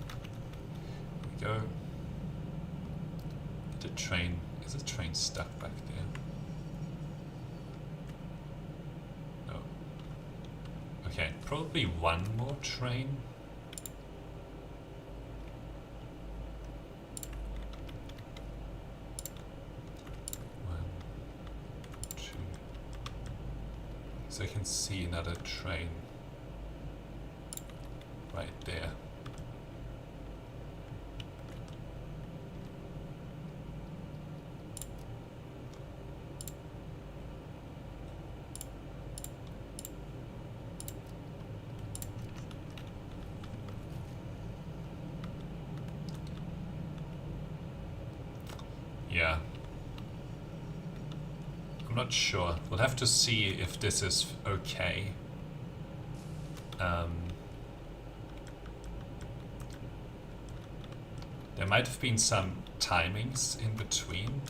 Speaker 1: we go. The train, is the train stuck back there? No. Okay, probably one more train. So I can see another train right there. I'm not sure. We'll have to see if this is okay. There might have been some timings in between,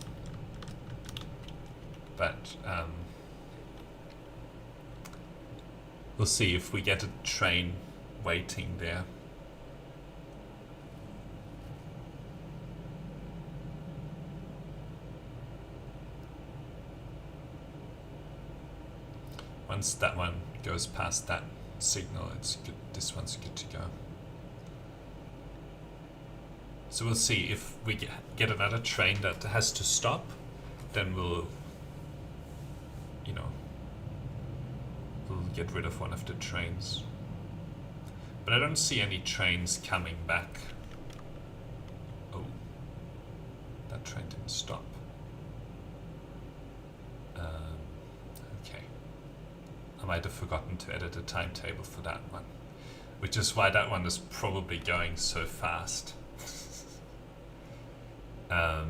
Speaker 1: but we'll see if we get a train waiting there. Once that one goes past that signal, it's good. This one's good to go. So we'll see if we get another train that has to stop, then we'll get rid of one of the trains. But I don't see any trains coming back. Oh, that train didn't stop. Okay. I might have forgotten to edit a timetable for that one, which is why that one is probably going so fast. I'll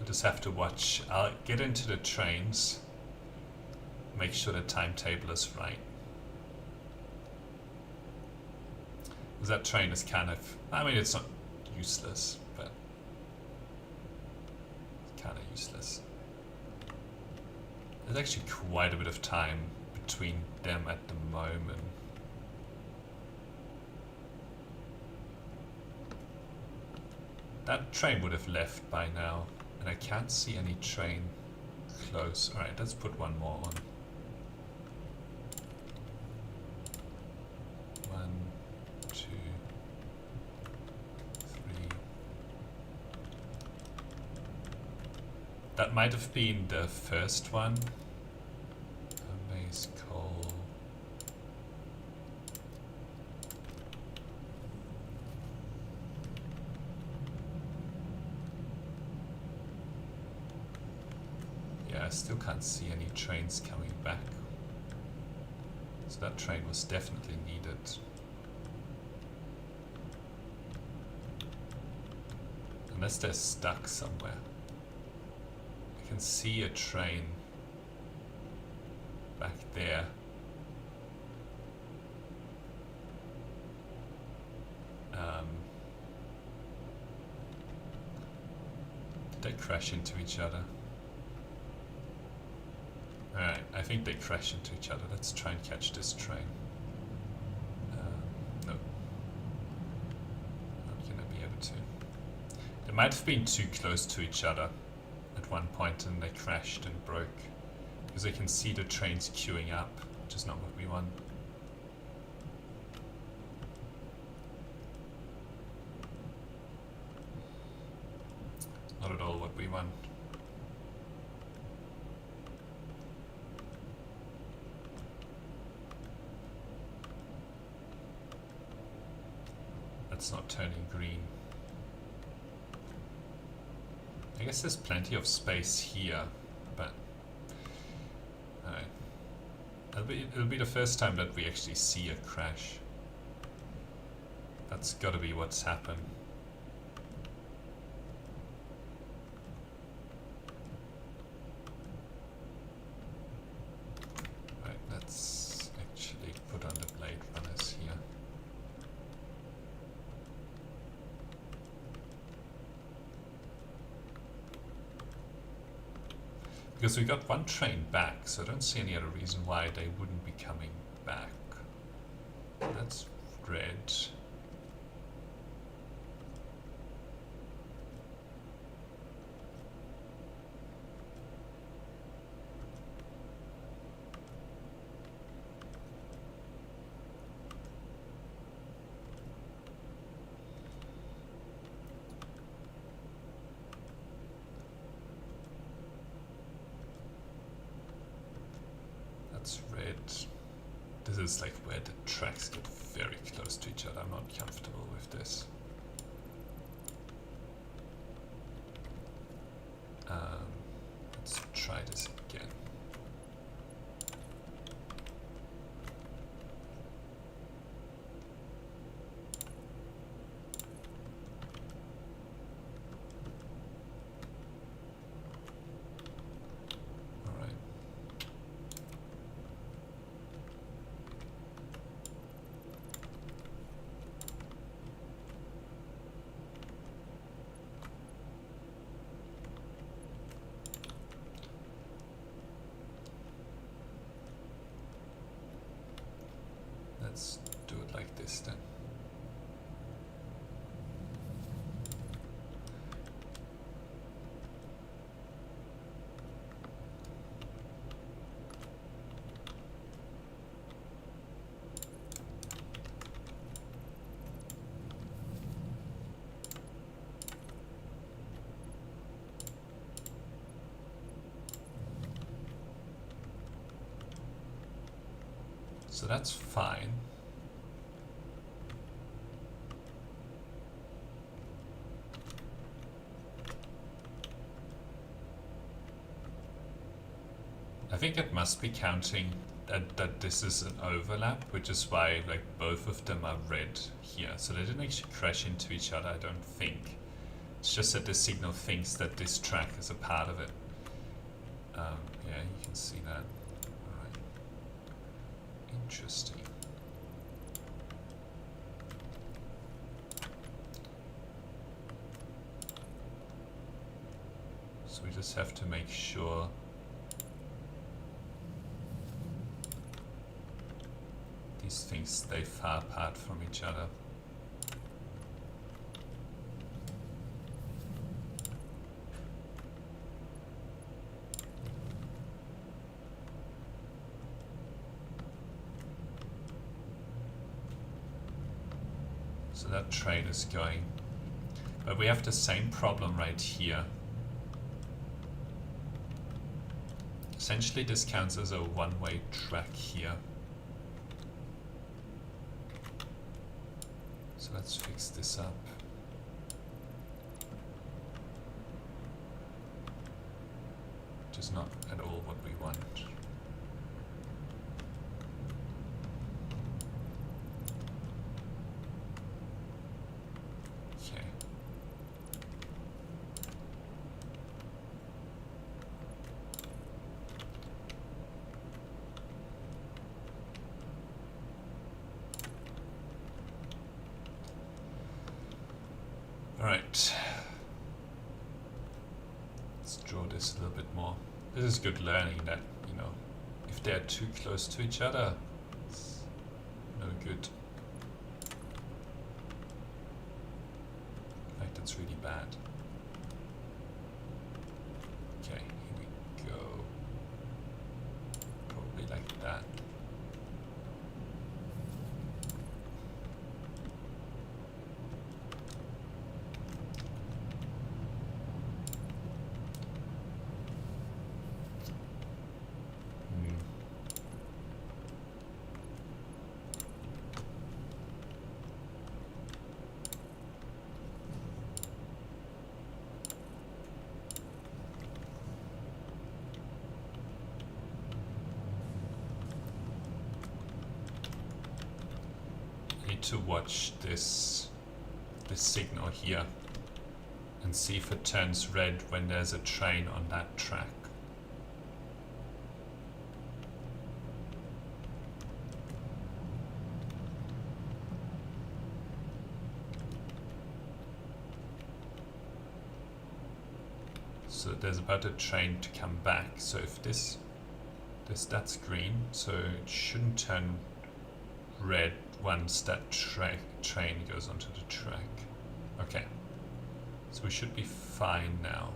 Speaker 1: just have to watch. I'll get into the trains, make sure the timetable is right. Because that train is kind of, I mean, it's not useless, but it's kind of useless. There's actually quite a bit of time between them at the moment. That train would have left by now, and I can't see any train close. Alright, let's put one more on. 1, 2, 3. That might have been the first one. Base coal. I still can't see any trains coming back. So that train was definitely needed. Unless they're stuck somewhere. I can see a train back there. Did they crash into each other? Alright, I think they crash into each other. Let's try and catch this train. No. Not gonna be able to. They might have been too close to each other at one point and they crashed and broke. Because I can see the trains queuing up, which is not what we want. Not at all what we want. It's not turning green. I guess there's plenty of space here, but alright. It'll be the first time that we actually see a crash. That's gotta be what's happened. Right, let's actually put on the blade runners here. Because we got one train back, so I don't see any other reason why they wouldn't be coming back. That's red. That's red. This is like where the tracks get very close to each other. I'm not comfortable with this. Let's try this again. So that's fine. I think it must be counting that this is an overlap, which is why like both of them are red here. So they didn't actually crash into each other, I don't think. It's just that the signal thinks that this track is a part of it. Yeah, you can see that. Alright. Interesting. So we just have to make sure these things stay far apart from each other. So that train is going. But we have the same problem right here. Essentially this counts as a one-way track here. So let's fix this up. Which is not at all what we want. Okay. Alright. Let's draw this a little bit more. This is good learning that, you know, if they're too close to each other, it's no good. In fact, it's really bad. Okay, here we go. Probably like that. To watch this signal here and see if it turns red when there's a train on that track. So there's about a train to come back. So if that's green, so it shouldn't turn red once that train goes onto the track. Okay, so we should be fine now.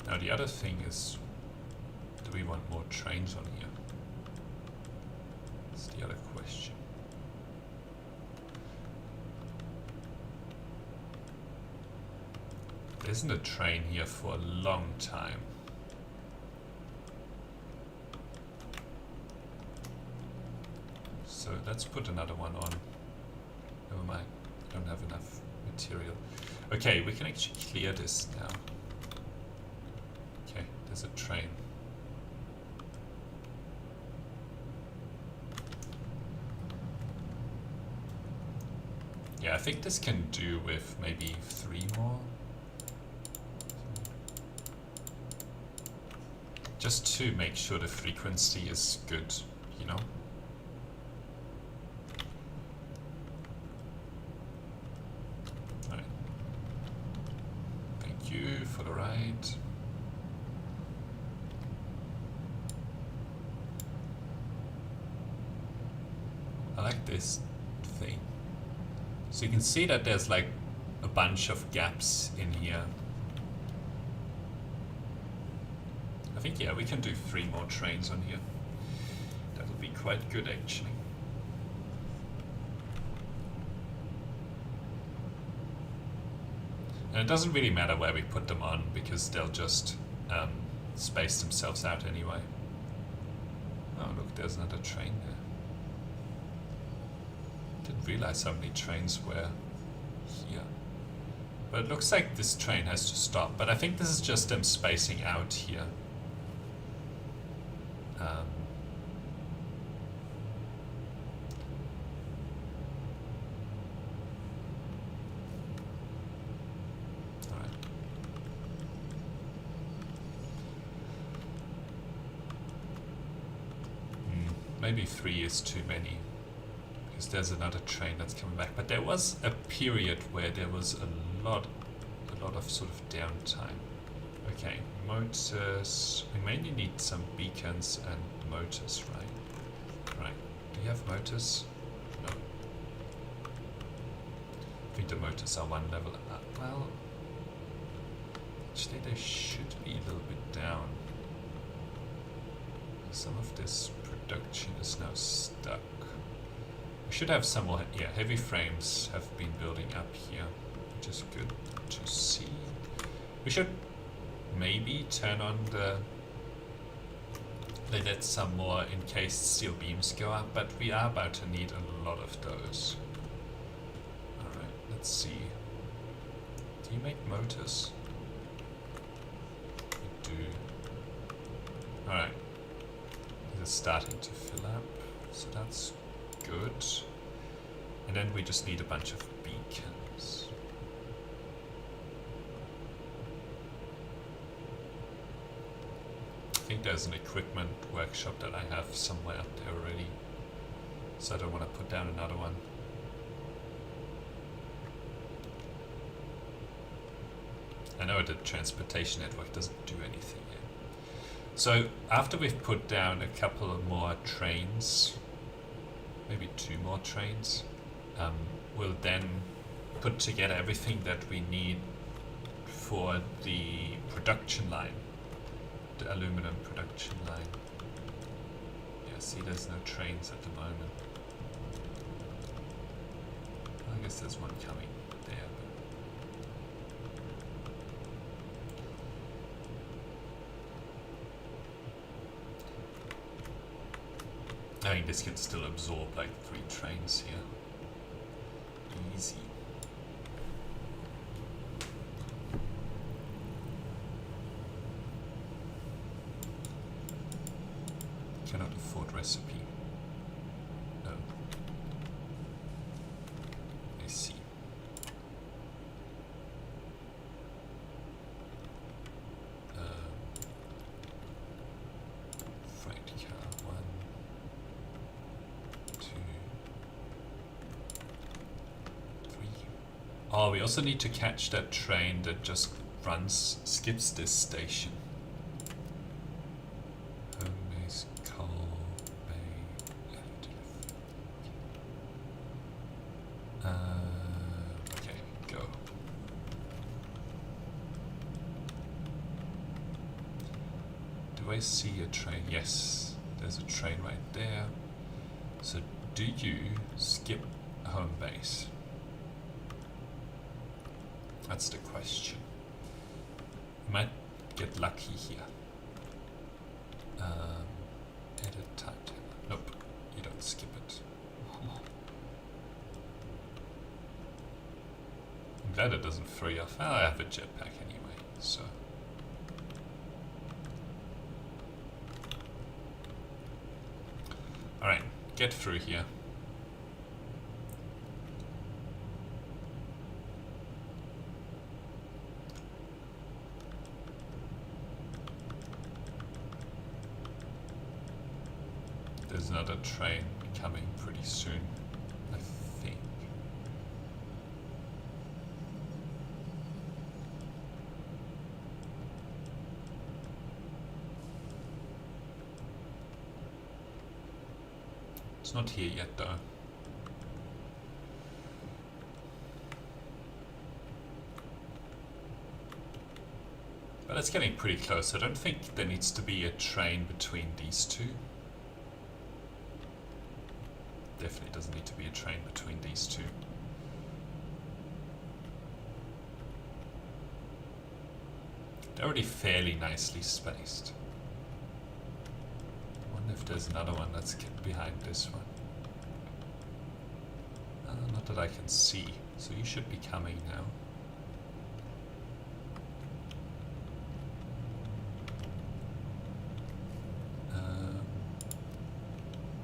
Speaker 1: Now the other thing is, do we want more trains on here? That's the other question. There isn't a train here for a long time. So let's put another one on. Never mind, I don't have enough material. Okay, we can actually clear this now. There's a train. Yeah, I think this can do with maybe 3 more. Just to make sure the frequency is good, you know? All right. Thank you for the ride. I like this thing. So you can see that there's like a bunch of gaps in here. I think, yeah, we can do 3 more trains on here. That'll be quite good, actually. And it doesn't really matter where we put them on, because they'll just space themselves out anyway. Oh, look, there's another train there. Didn't realize how many trains were here. But it looks like this train has to stop. But I think this is just them spacing out here. Alright. Maybe 3 is too many. Because there's another train that's coming back. But there was a period where there was a lot of sort of downtime. Okay, motors. We mainly need some beacons and motors, right? Right. Do you have motors? No. I think the motors are 1 level up. Well, actually they should be a little bit down. Some of this production is now stuck. We should have some more, yeah, heavy frames have been building up here, which is good to see. We should maybe turn on let some more encased steel beams go up, but we are about to need a lot of those. Alright, let's see. Do you make motors? You do. Alright. It's starting to fill up, so that's good. And then we just need a bunch of beacons. I think there's an equipment workshop that I have somewhere up there already, so I don't want to put down another one. I know the transportation network doesn't do anything yet. So after we've put down a couple of more trains, maybe 2 more trains, we'll then put together everything that we need for the production line, the aluminum production line. Yeah, see, there's no trains at the moment. I guess there's one coming there. I think this can still absorb like 3 trains here. Easy. Cannot afford recipe. No. I see. Freight car 1, 2, 3. Oh, we also need to catch that train that just skips this station. Okay, go. Do I see a train? Yes, there's a train right there. So do you skip home base? That's the question. You might get lucky here. Edit timetable. Nope, you don't skip it. I'm glad it doesn't throw you off. Well, I have a jetpack anyway, so. Alright, get through here. There's another train coming pretty soon, I think. It's not here yet though. But it's getting pretty close. I don't think there needs to be a train between these two. Definitely doesn't need to be a train between these two. They're already fairly nicely spaced. I wonder if there's another one that's behind this one. Not that I can see, so you should be coming now.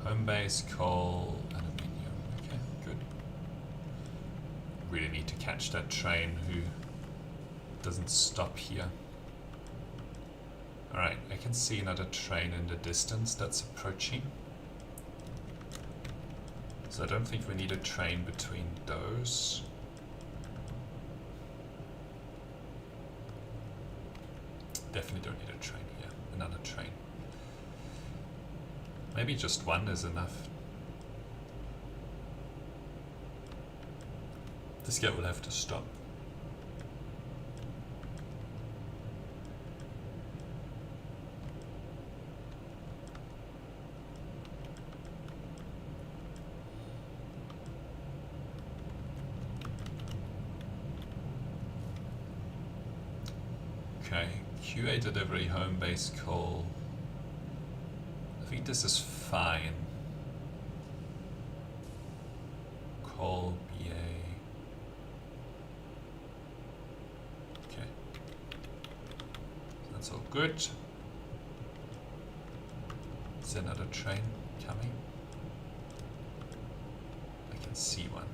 Speaker 1: Home base, coal, aluminium. Okay, good. Really need to catch that train who doesn't stop here. Alright, I can see another train in the distance that's approaching. So I don't think we need a train between those. Definitely don't need a train here. Another train. Maybe just one is enough. This guy will have to stop. Okay, QA delivery, home base coal. I think this is fine. Coal, BA. Okay. That's all good. Is there another train coming? I can see one.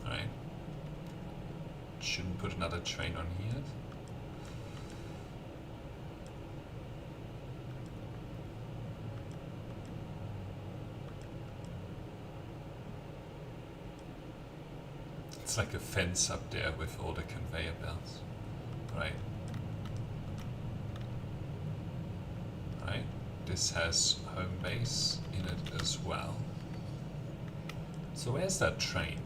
Speaker 1: Alright. Shouldn't put another train on here. It's like a fence up there with all the conveyor belts. Right. Right. This has home base in it as well. So where's that train?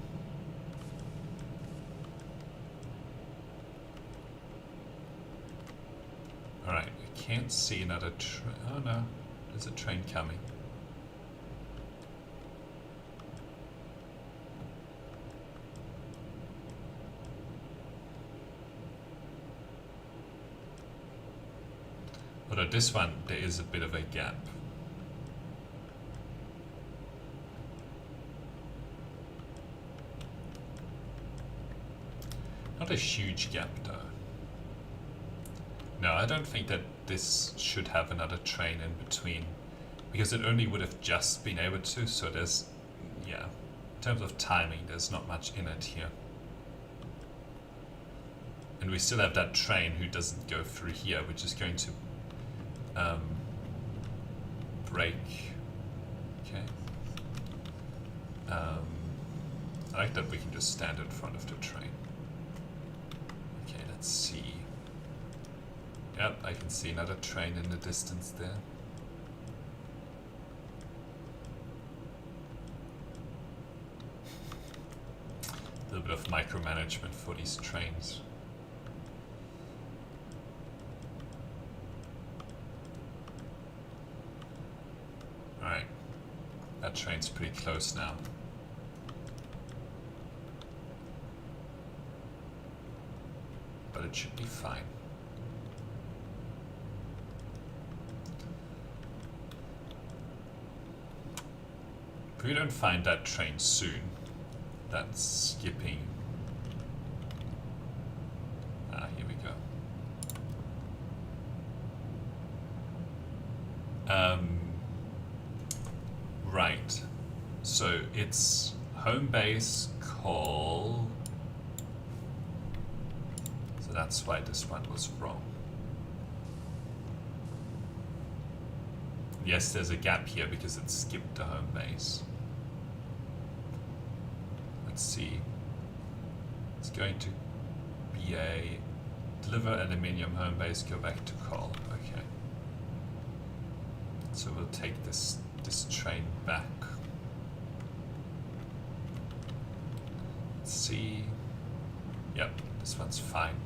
Speaker 1: Alright, I can't see another train. Oh no, there's a train coming. Although this one, there is a bit of a gap. Not a huge gap though. No, I don't think that this should have another train in between, because it only would have just been able to, so there's, yeah, in terms of timing, there's not much in it here. And we still have that train who doesn't go through here, which is going to break. Okay. I like that we can just stand in front of the train. Okay, let's see. Yep, I can see another train in the distance there. A little bit of micromanagement for these trains. Alright, that train's pretty close now. But it should be fine. If we don't find that train soon, that's skipping. Ah, here we go. Right. So it's home base call. So that's why this one was wrong. Yes, there's a gap here because it skipped the home base. Let's see. It's going to be a deliver aluminium home base, go back to coal. Okay. So we'll take this train back. Let's see. Yep, this one's fine.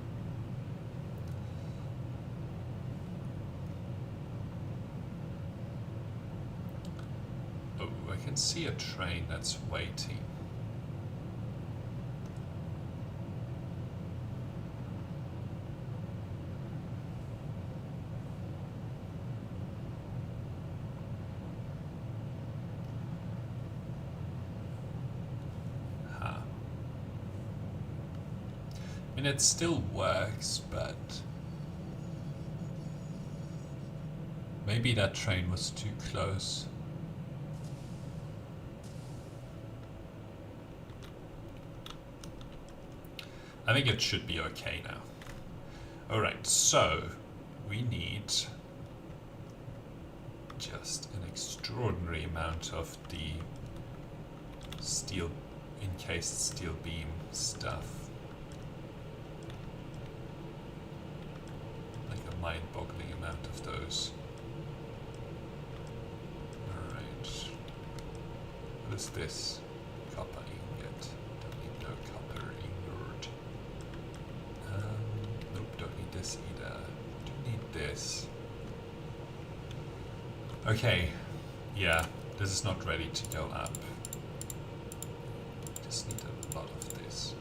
Speaker 1: Oh, I can see a train that's waiting. I mean, it still works, but maybe that train was too close. I think it should be okay now. Alright, so we need just an extraordinary amount of the steel, encased steel beam stuff. Like a mind-boggling amount of those. Alright. What is this? Copper ingot. Don't need no copper ingot. Nope, don't need this either. Don't need this. Okay, yeah, this is not ready to go up. Just need a lot of this.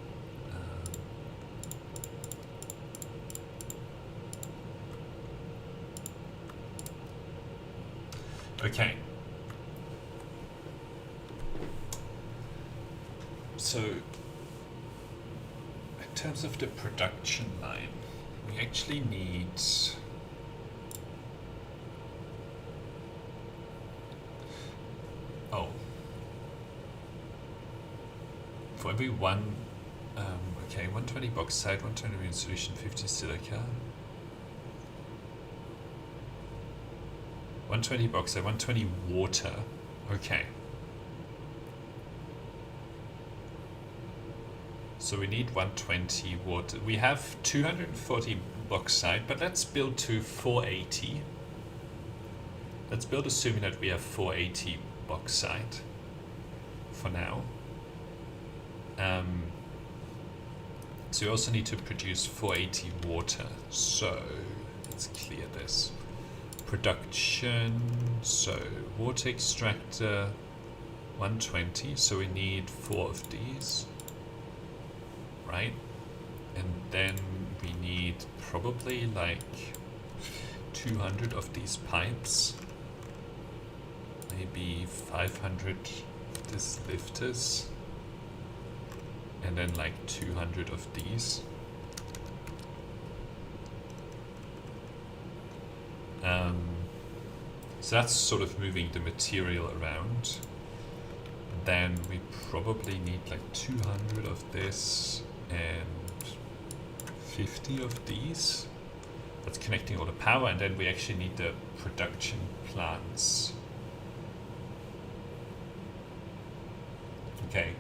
Speaker 1: Okay. So, in terms of the production line, we actually need for every one, okay, 120 bauxite, 120 Alumina Solution, 50 silica. 120 bauxite, 120 water. Okay. So we need 120 water. We have 240 bauxite, but let's build to 480. Let's build assuming that we have 480 bauxite for now. So we also need to produce 480 water. So let's clear this. Production, so water extractor 120, so we need 4 of these, right? And then we need probably like 200 of these pipes, maybe 500 of these lifters, and then like 200 of these. So that's sort of moving the material around. Then we probably need like 200 of this and 50 of these. That's connecting all the power, and then we actually need the production plants. Okay,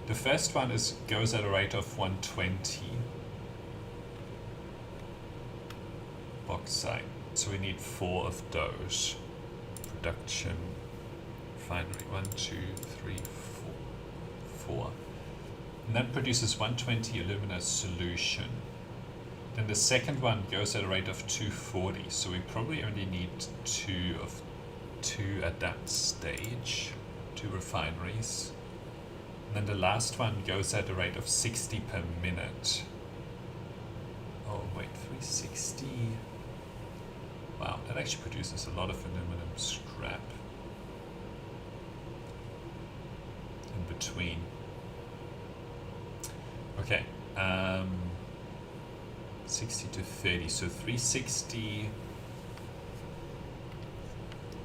Speaker 1: the first one goes at a rate of 120 bauxite. So we need 4 of those. Production, refinery, 1, 2, 3, 4. And that produces 120 Alumina Solution. Then the second one goes at a rate of 240. So we probably only need 2 at that stage, 2 refineries. And then the last one goes at a rate of 60 per minute. Oh wait, 360. Wow, that actually produces a lot of aluminum scrap in between. Okay, 60 to 30, so 360.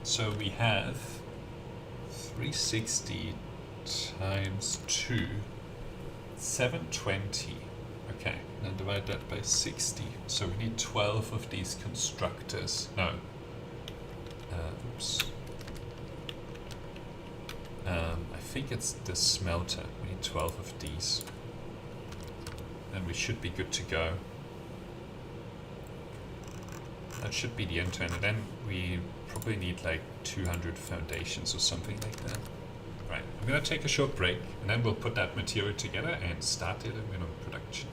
Speaker 1: So we have 360 times 2, 720. Okay, now divide that by 60. So we need 12 of these constructors. No. Oops. I think it's the smelter. We need 12 of these. Then we should be good to go. That should be the end to end. And then we probably need like 200 foundations or something like that. Right, I'm going to take a short break, and then we'll put that material together and start the aluminum production.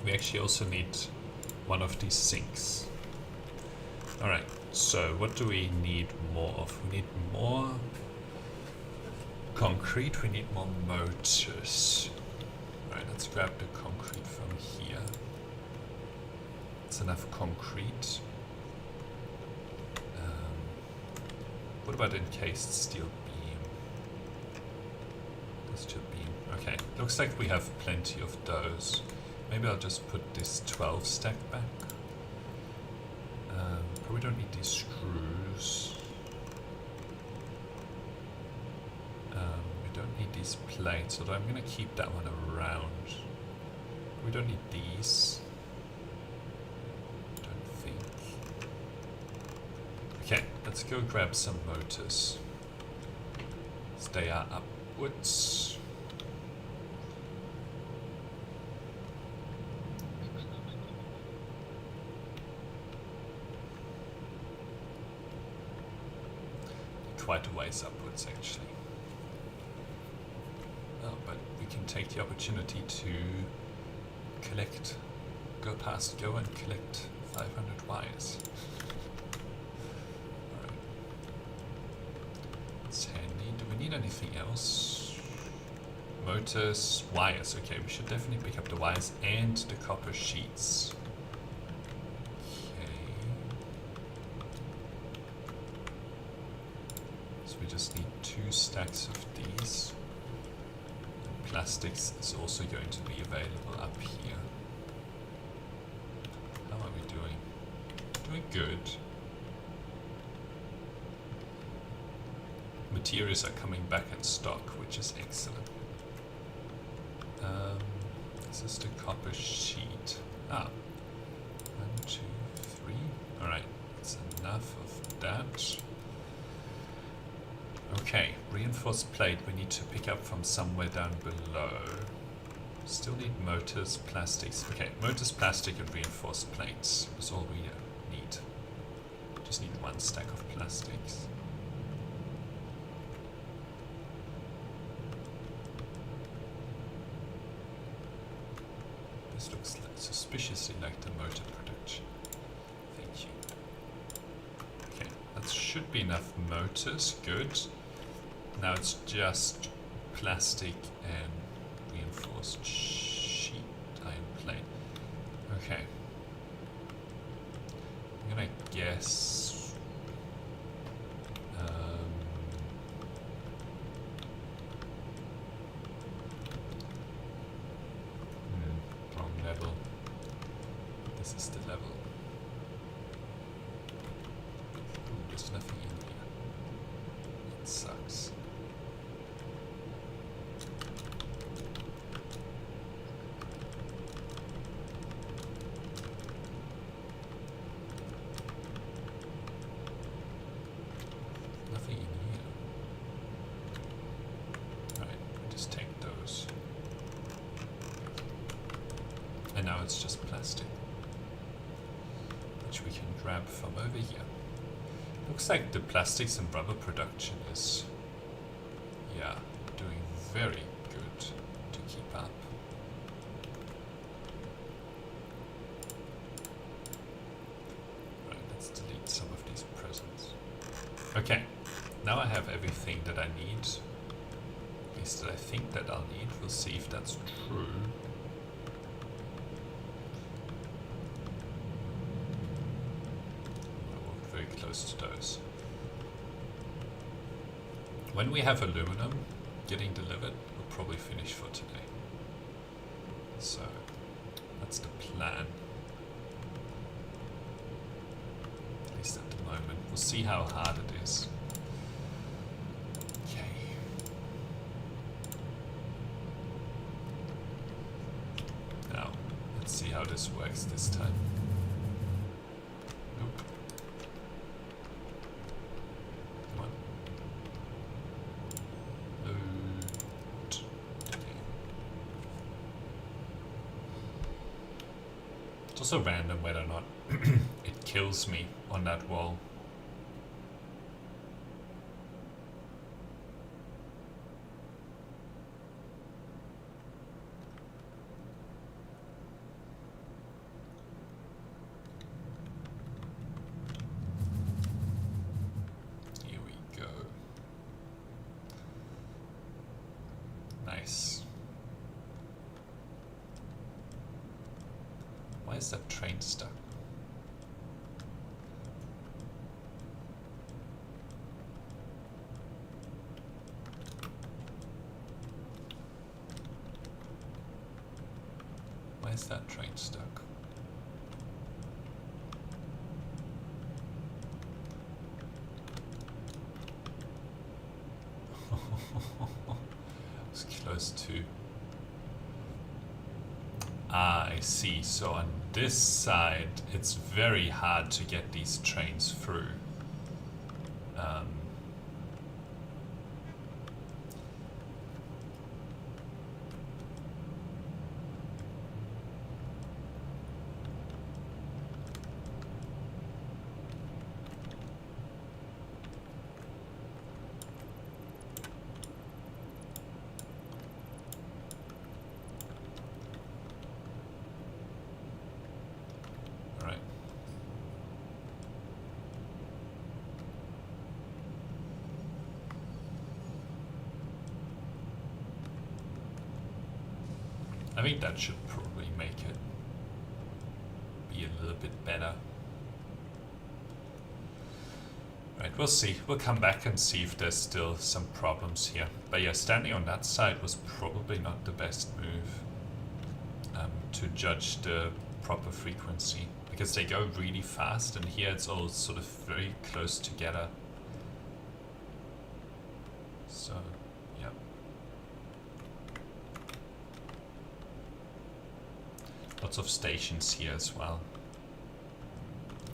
Speaker 1: We actually also need one of these sinks. Alright, so what do we need more of? We need more concrete, we need more motors. Alright, let's grab the concrete from here. It's enough concrete. What about encased steel beam? Steel beam. Okay, looks like we have plenty of those. Maybe I'll just put this 12 stack back. Probably don't need these screws. We don't need these plates, although I'm going to keep that one around. We don't need these. Don't think. Okay, let's go grab some motors. They are upwards. Quite a ways upwards, actually. Oh, but we can take the opportunity to go and collect 500 wires. Alright. It's handy. Do we need anything else? Motors, wires. Okay, we should definitely pick up the wires and the copper sheets. We just need 2 stacks of these. And plastics is also going to be available up here. How are we doing? Doing good. Materials are coming back in stock, which is excellent. This is the copper sheet. 1, 2, 3. Alright, that's enough of that. Okay, reinforced plate we need to pick up from somewhere down below. Still need motors, plastics. Okay, motors, plastic and reinforced plates is all we need. Just need 1 stack of plastics. This looks like suspiciously like the motor production. Thank you. Okay, that should be enough motors. Good. Now it's just plastic and reinforced sheet iron plate. Okay. I'm gonna guess wrong level. This is the level. Ooh, there's nothing in here. It sucks. And now it's just plastic, which we can grab from over here. Looks like the plastics and rubber production is, yeah, doing very good to keep up. Right, let's delete some of these presents. Okay, now I have everything that I need, at least that I think that I'll need. We'll see if that's true. Close to those. When we have aluminum getting delivered, we'll probably finish for today. So that's the plan. At least at the moment. We'll see how hard it is. Okay. Now, let's see how this works this time. Nope. Also random whether or not it kills me on that wall. Why is that train stuck? Why is that train stuck? It's close to. Ah, I see. So on this side, it's very hard to get these trains through. Right. I think that should probably make it be a little bit better. Right, we'll see. We'll come back and see if there's still some problems here. But yeah, standing on that side was probably not the best move to judge the proper frequency, because they go really fast, and here it's all sort of very close together. So, yeah. Lots of stations here as well.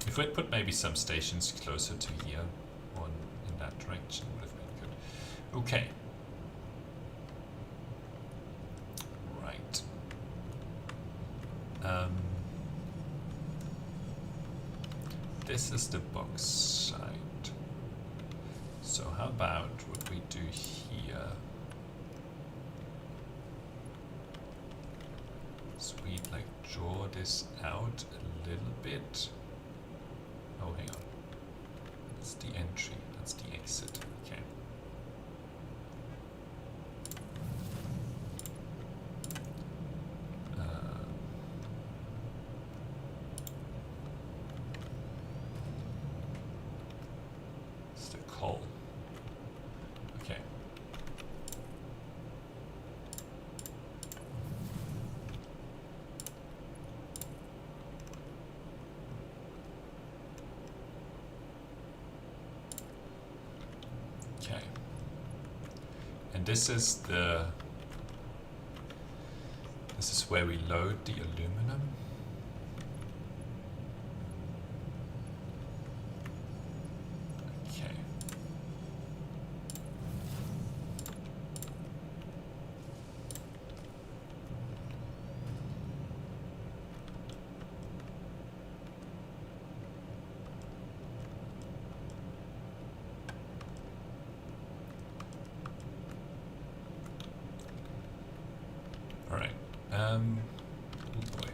Speaker 1: If we'd put maybe some stations closer to here, or in that direction, would have been good. Okay. Right. This is the bauxite. So how about what we do here? So we like draw this out a little bit. Oh, hang on. That's the entry. That's the exit. Okay. It's the coal. Okay. Okay. And this is where we load the aluminum. Okay. Alright, oh boy.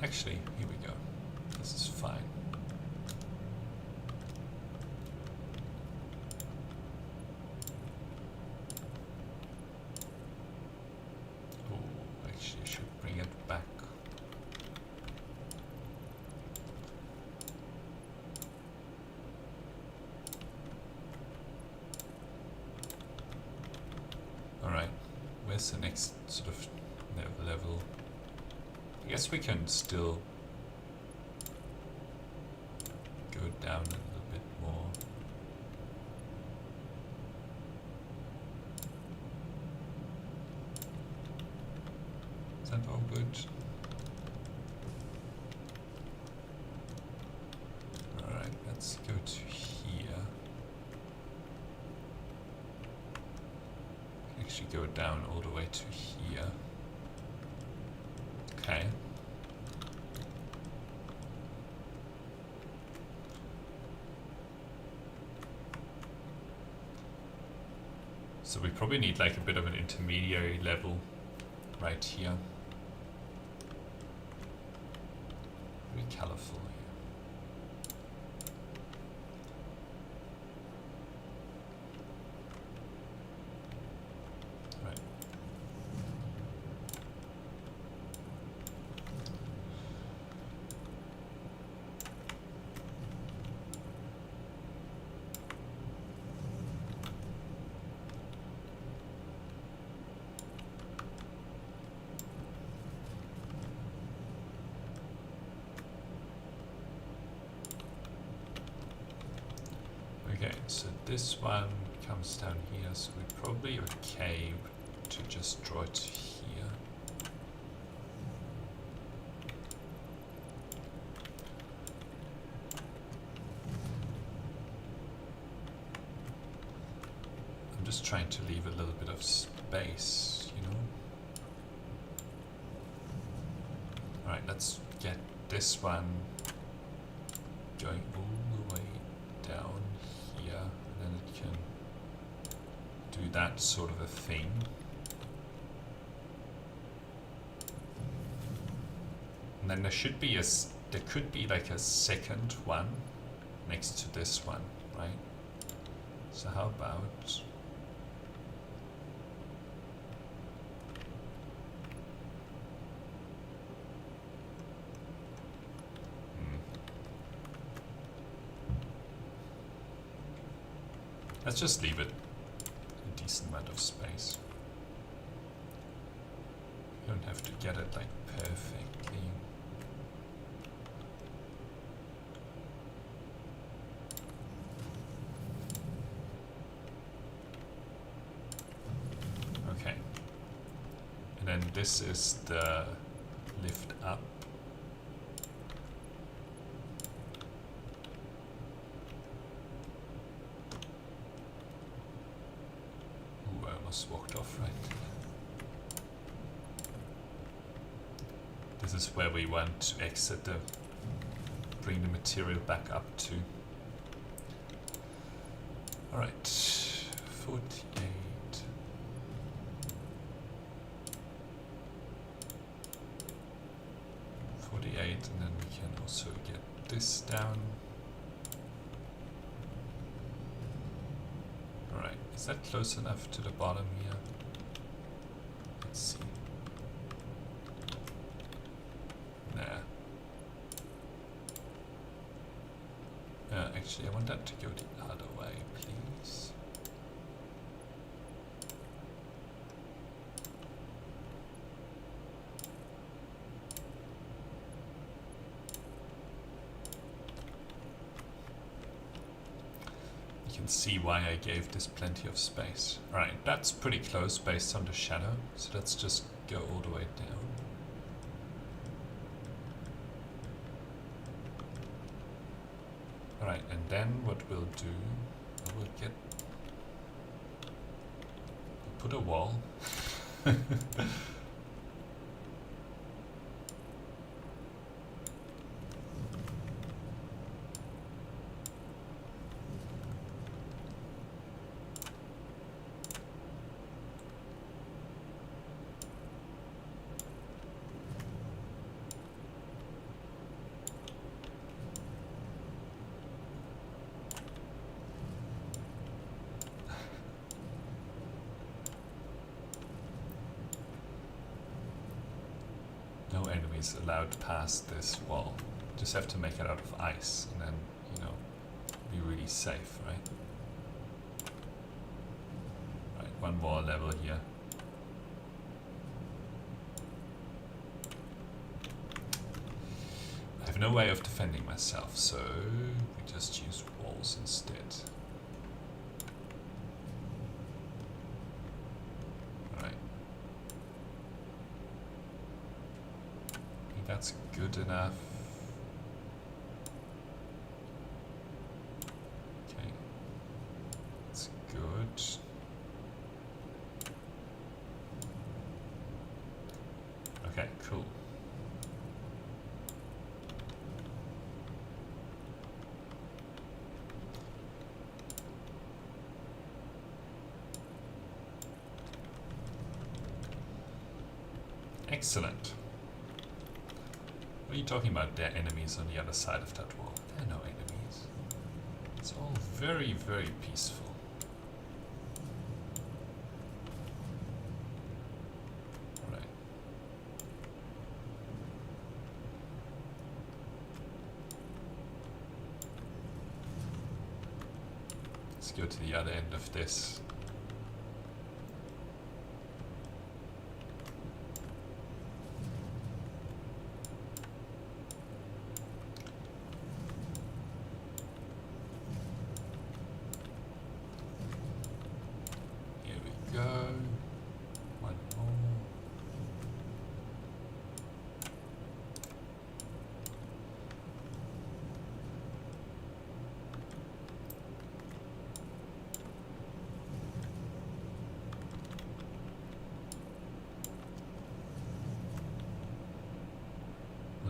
Speaker 1: Actually, here we go. This is fine. Oh, actually I should bring it back. Alright, where's the next sort of level? I guess we can still go down a little bit more. Is that all good? Alright, let's go to here. Actually go down all the way to here. Okay. So we probably need like a bit of an intermediary level right here. Very colorful here. Right. so this one comes down here, so we're probably okay to just draw it here. I'm just trying to leave a little bit of space, you know. Alright, let's get this one going all the way down here, and then it can do that sort of a thing. And then there should be there could be like a second one next to this one, right? So how about let's just leave it a decent amount of space. You don't have to get it like perfectly. Okay. And then this is the lift up. Walked off, right? This is where we want to exit bring the material back up to. Alright, 48. And then we can also get this down. Is that close enough to the bottom here? Let's see. Nah. Actually, I want that to go the other way, please. You can see why I gave this plenty of space. Alright, that's pretty close based on the shadow, so let's just go all the way down. Alright, and then what we'll do, we'll put a wall. No enemies allowed past this wall. Just have to make it out of ice and then, you know, be really safe, right? Right, one more level here. I have no way of defending myself, so we just use walls instead. That's good enough. Okay, that's good. Okay, cool. Excellent. What are you talking about? There are enemies on the other side of that wall. There are no enemies. It's all very, very peaceful. Alright. Let's go to the other end of this.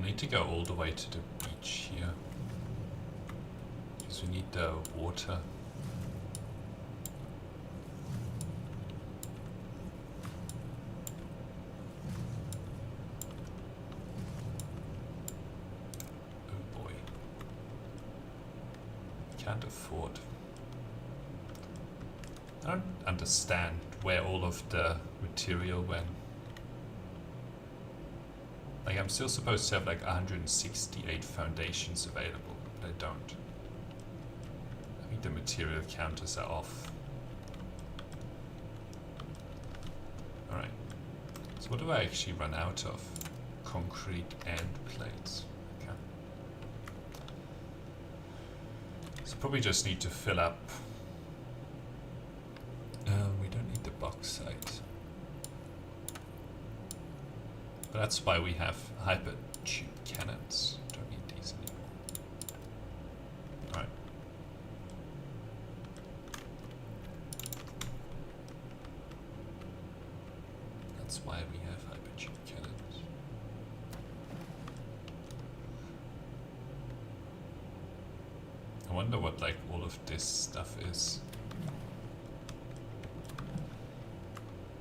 Speaker 1: need to go all the way to the beach here. Because we need the water. Oh boy. Can't afford. I don't understand where all of the material went. Like, I'm still supposed to have like 168 foundations available, but I don't. I think the material counters are off. Alright. So what do I actually run out of? Concrete and plates. Okay. So probably just need to fill up. We don't need the bauxite. But that's why we have hyper tube cannons. Don't need these anymore. Alright. That's why we have hyper tube cannons. I wonder what like all of this stuff is.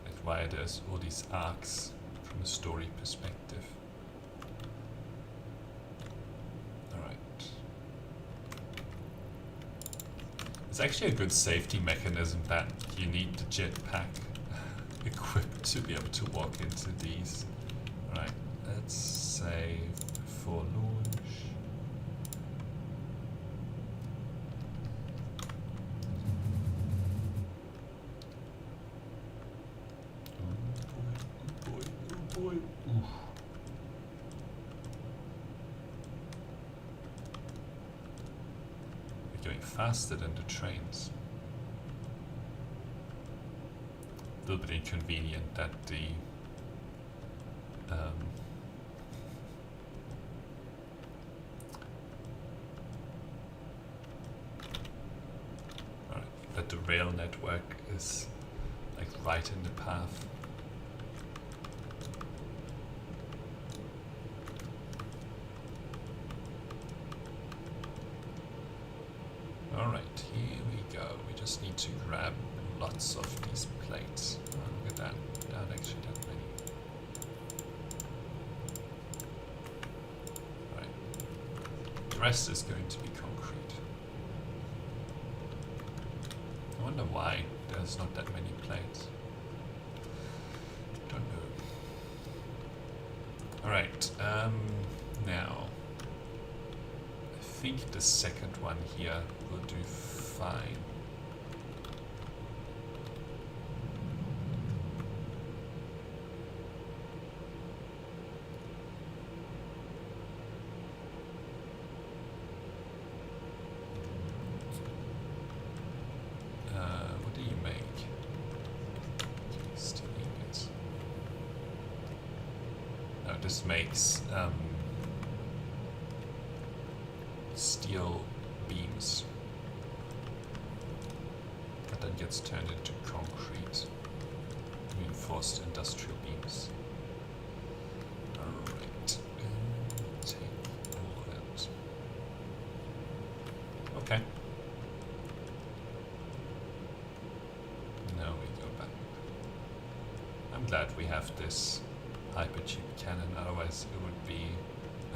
Speaker 1: Like why there's all these arcs. From a story perspective. Alright. It's actually a good safety mechanism that you need the jetpack equipped to be able to walk into these. Alright, let's save before launch. Faster than the trains. A little bit inconvenient that the that the rail network is like right in the path. Alright, here we go. We just need to grab lots of these plates. Oh, look at that. Not actually that many. Right. The rest is going to be concrete. I wonder why there's not that many plates. Don't know. Alright, now. I think the second one here will do fine. What do you make? Steel ingots. No, this makes steel beams that then gets turned into concrete, reinforced industrial beams. Alright, take all of it. Okay. Now we go back. I'm glad we have this hypertube cannon, otherwise it would be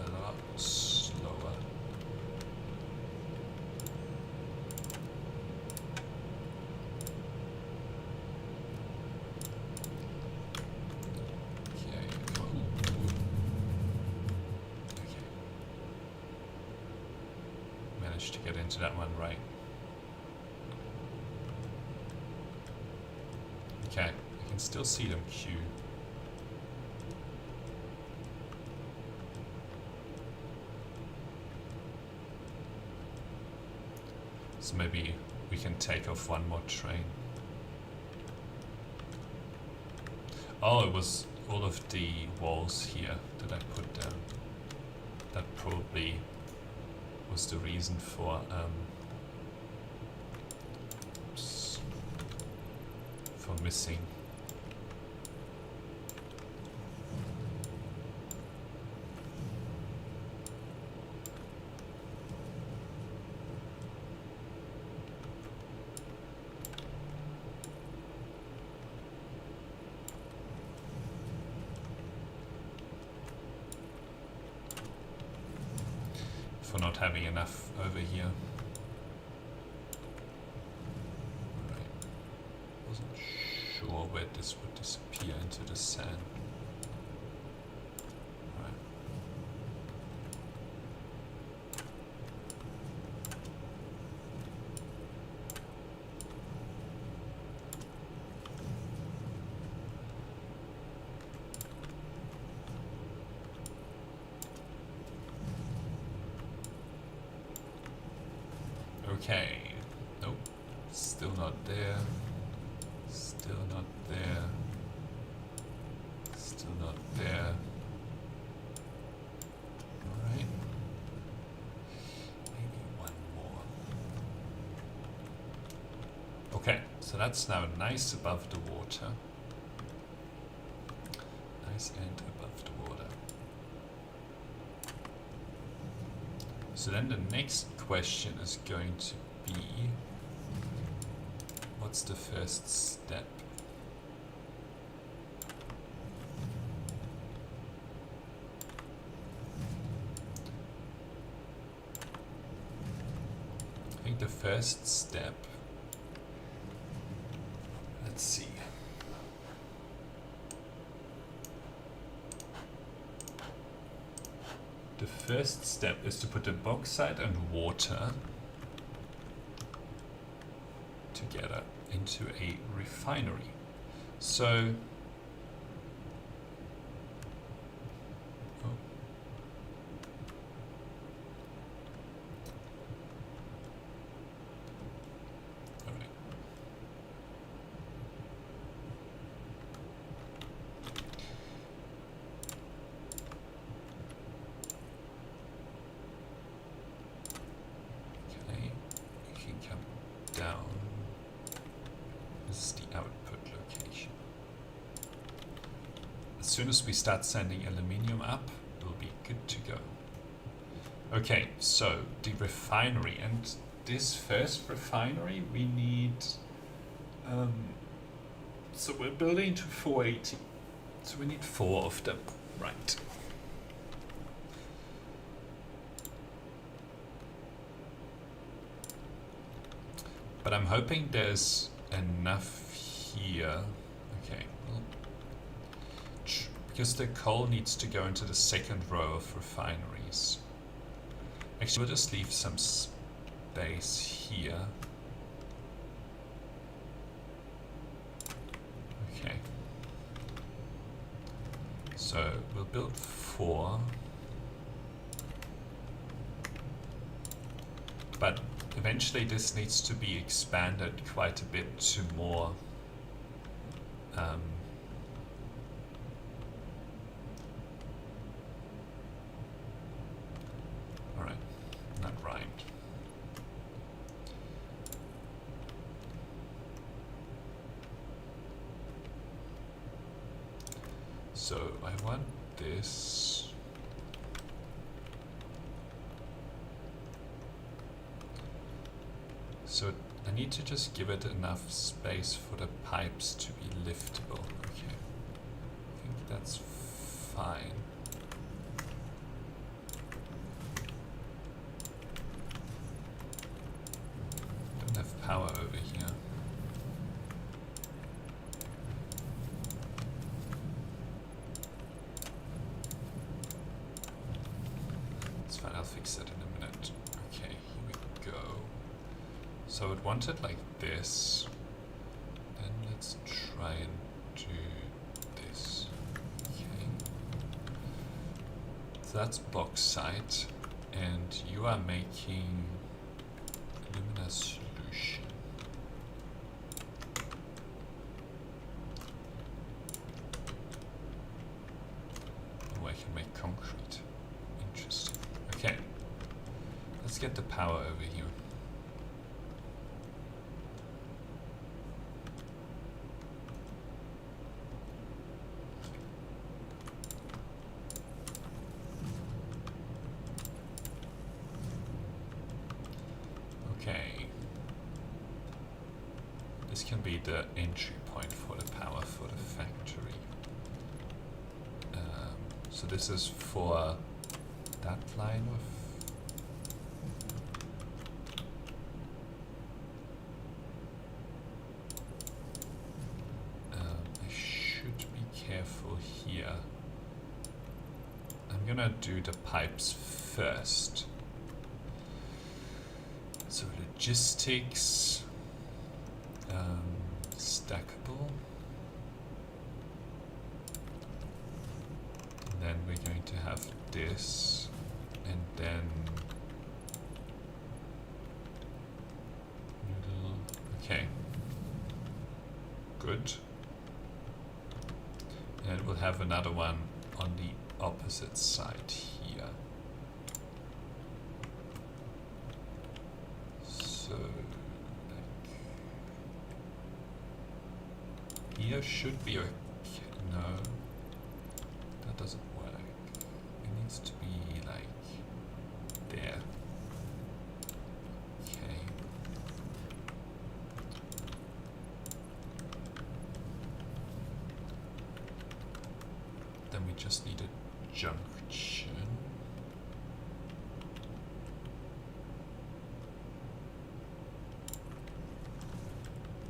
Speaker 1: a lot slower. To get into that one right. Okay, I can still see them queue. So maybe we can take off one more train. Oh, it was all of the walls here that I put down. That probably was the reason for missing. for not having enough over here. Right. Wasn't sure where this would disappear into the sand. Right. Okay, nope, still not there, still not there, still not there. Alright, maybe one more. Okay, so that's now nice above the water. Nice and above the water. So then the next question is going to be, what's the first step? I think the first step, let's see. The first step is to put the bauxite and water together into a refinery. So, as soon as we start sending aluminium up, we'll be good to go. Okay, so the refinery, and this first refinery we need, so we're building to 480, so we need 4 of them, right? But I'm hoping there's enough here. Okay, well, because the coal needs to go into the second row of refineries. Actually, we'll just leave some space here. Okay. So we'll build 4. But eventually this needs to be expanded quite a bit to more alright, not rhymed. So I want this. So I need to just give it enough space for the pipes to be liftable. Okay, I think that's fine. Don't have power over here. It's fine, I'll fix that in a minute. Okay, here we go. So I'd want it like this. Then let's try and do this. Okay. So that's bauxite, and you are making Alumina Solution. Oh, I can make concrete. Interesting. Okay. Let's get the power over here. This can be the entry point for the power for the factory. So this is for that line of gonna do the pipes first. So logistics, stackable. And then we're going to have this, and then noodle. Okay. Good. And we'll have another one on the opposite side here. So, like, here should be okay. No, that doesn't work. It needs to be like there. Okay. Then we just need a junction.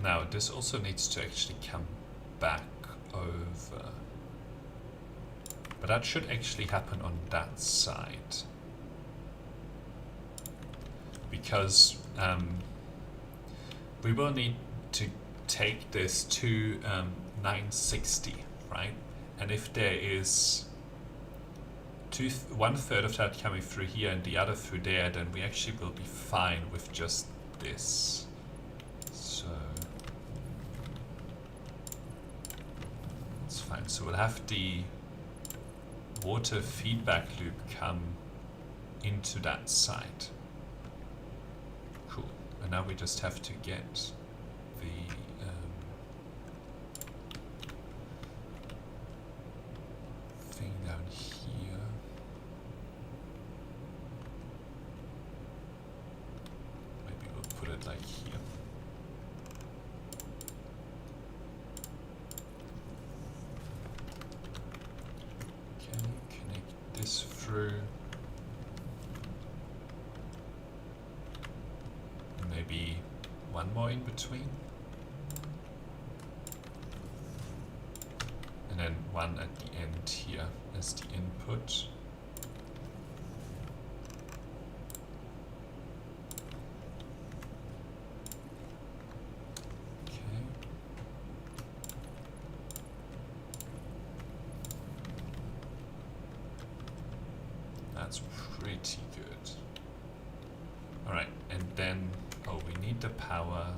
Speaker 1: Now this also needs to actually come back over. But that should actually happen on that side. Because we will need to take this to 960, right? And if there is 1/3 of that coming through here and the other through there, then we actually will be fine with just this. So it's fine. So we'll have the water feedback loop come into that side. Cool. And now we just have to get the thing down here. Maybe we'll put it like here. Okay, connect this through. Maybe one more in between. And then one at the end here as the input. Okay. That's pretty good. Alright, and then, oh, we need the power.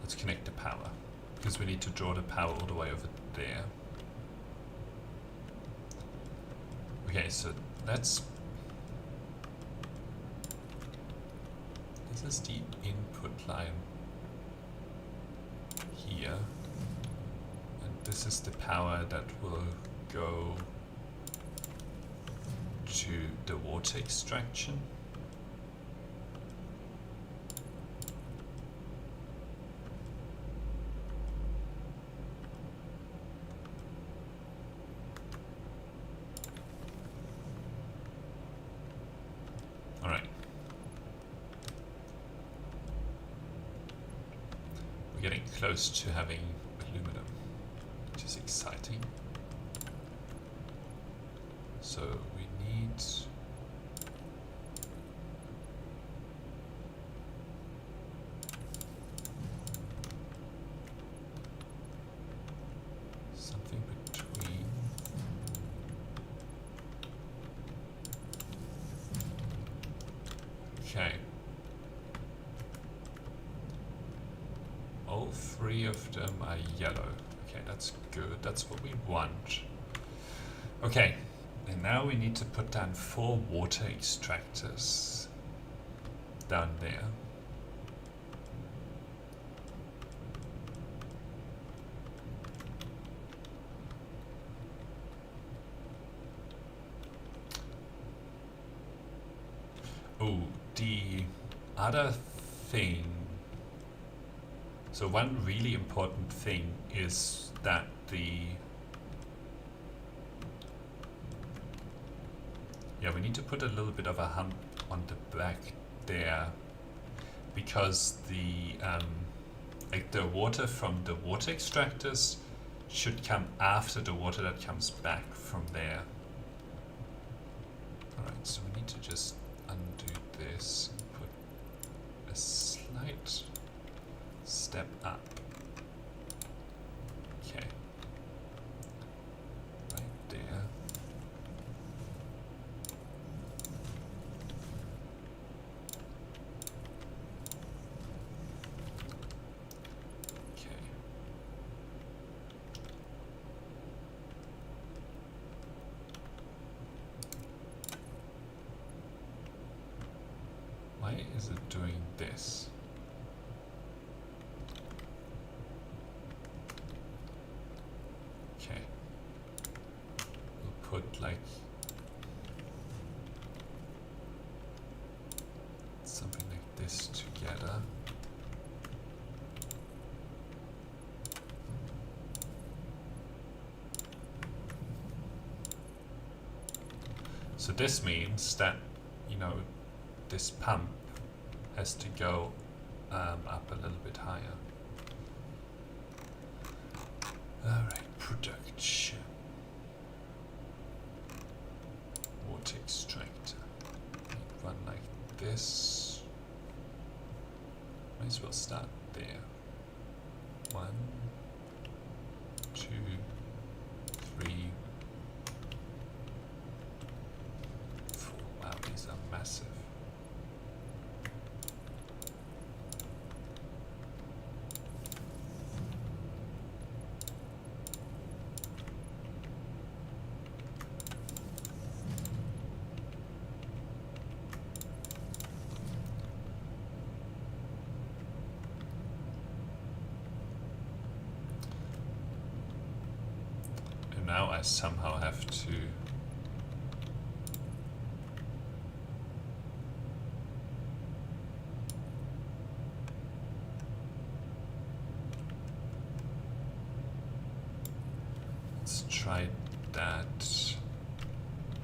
Speaker 1: Let's connect the power, because we need to draw the power all the way over there. Okay, so let's... This is the input line here. And this is the power that will go to the water extraction. All right. We're getting close to having aluminum, which is exciting. So we need something between okay. All three of them are yellow. Okay, that's good. That's what we want. Okay. And now we need to put down 4 water extractors down there. Oh, the other thing. So one really important thing is that we need to put a little bit of a hump on the back there, because the like the water from the water extractors should come after the water that comes back from there. Alright, so we need to just undo this and put a slight step up. Okay. Right there. Okay. Why is it doing this? Okay. We'll put like something like this together. So this means that, you know, this pump has to go up a little bit higher. Alright, production. Water extractor. Run like this. Might as well start there. 1, 2, 3, 4. Wow, these are massive. Now I somehow have to let's try that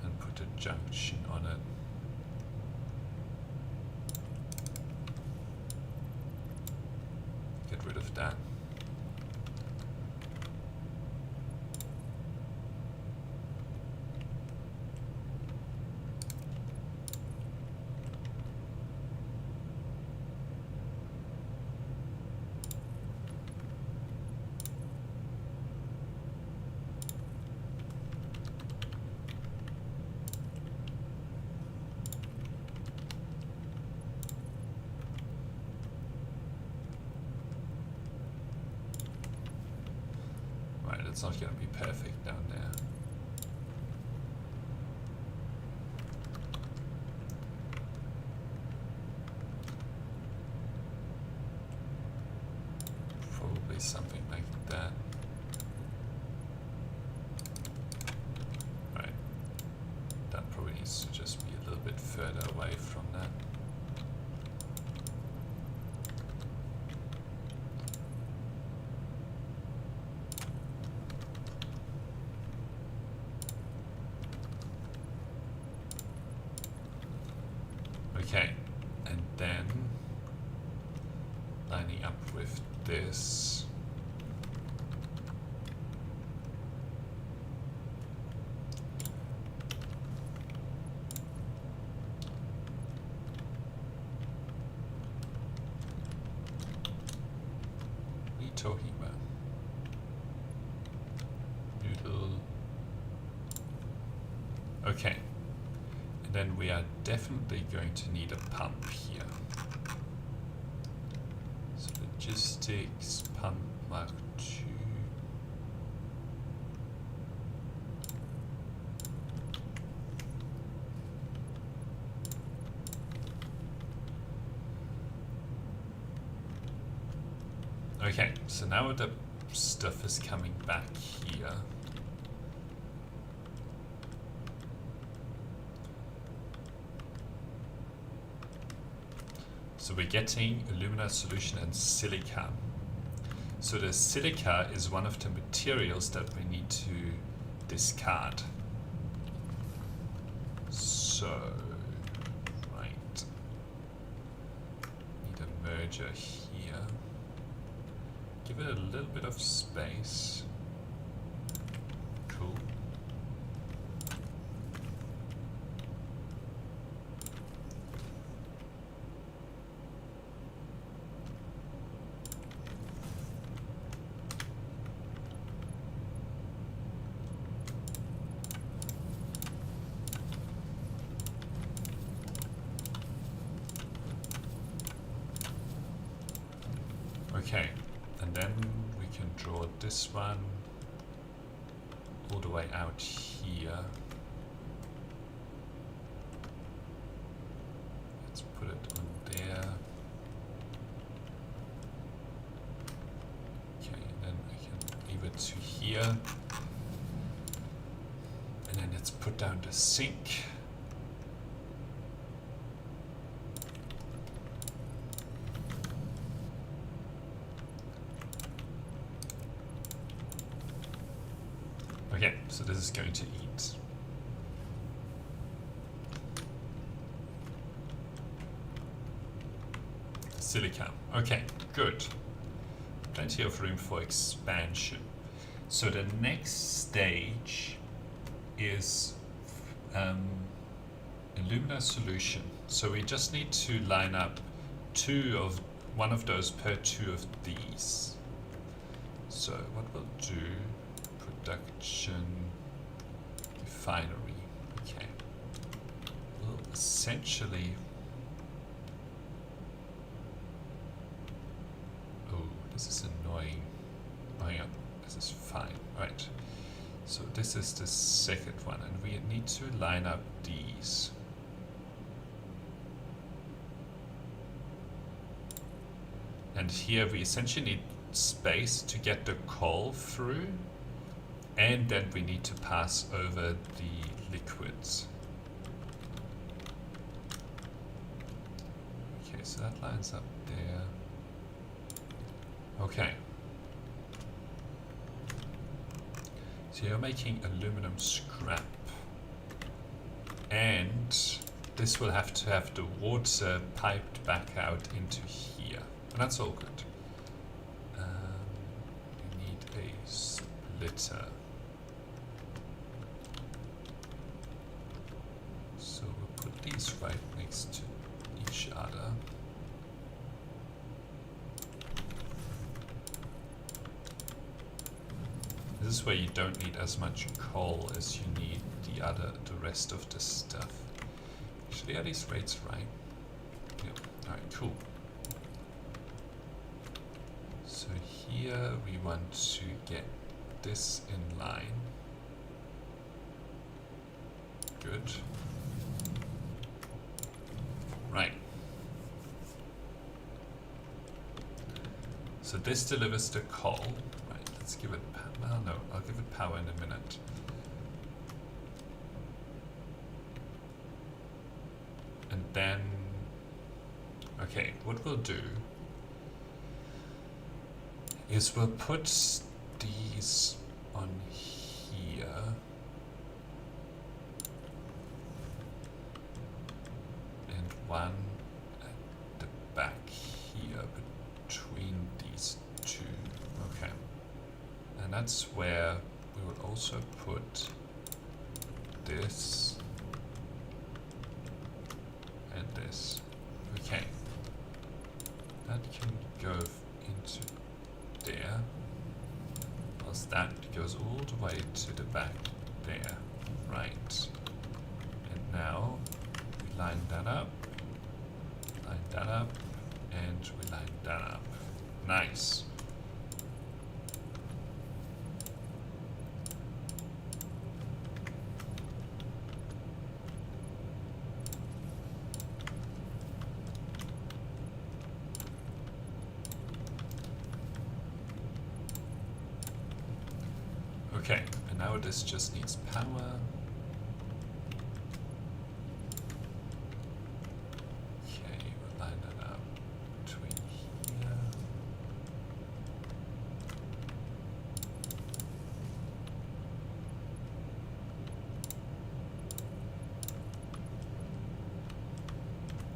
Speaker 1: and put a junction on it. Get rid of that. It's not going to be perfect down there. Probably something like that. Right. That probably needs to just be a little bit further away from that. Okay, and then lining up with this. What are you talking about? Noodle. Okay. Then we are definitely going to need a pump here. So logistics, pump Mark 2. Okay, so now the stuff is coming back here. So we're getting Alumina Solution and silica. So the silica is one of the materials that we need to discard. So, right. Need a merger here. Give it a little bit of space. Okay, and then we can draw this one all the way out here. Let's put it on there. Okay, and then I can leave it to here. And then let's put down the sink. Okay, so this is going to eat. Silicon. Okay, good. Plenty of room for expansion. So the next stage is Alumina Solution. So we just need to line up one of those per two of these. So what we'll do, production refinery. Okay. We'll essentially, oh, this is annoying. Oh yeah, this is fine. Right. So this is the second one, and we need to line up these. And here we essentially need space to get the coal through, and then we need to pass over the liquids. Okay, so that lines up there. Okay. So you're making aluminum scrap, and this will have to have the water piped back out into here, and that's all good. We need a splitter, so we'll put these right next to each other. This is where you don't need as much coal as you need the rest of the stuff. Actually, are these rates right? Yep. Alright, cool. So here we want to get this in line. Good. Right. So this delivers the coal. Right, let's give it well, no, I'll give it power in a minute. And then, okay, what we'll do is we'll put these on here. And one at the back here between these two. Okay. And that's where we will also put this and this. Okay. That can go into there. Plus that goes all the way to the back there. Right. And now we line that up, and we line that up. Nice. Okay, and now this just needs power. Okay, we'll line that up between here.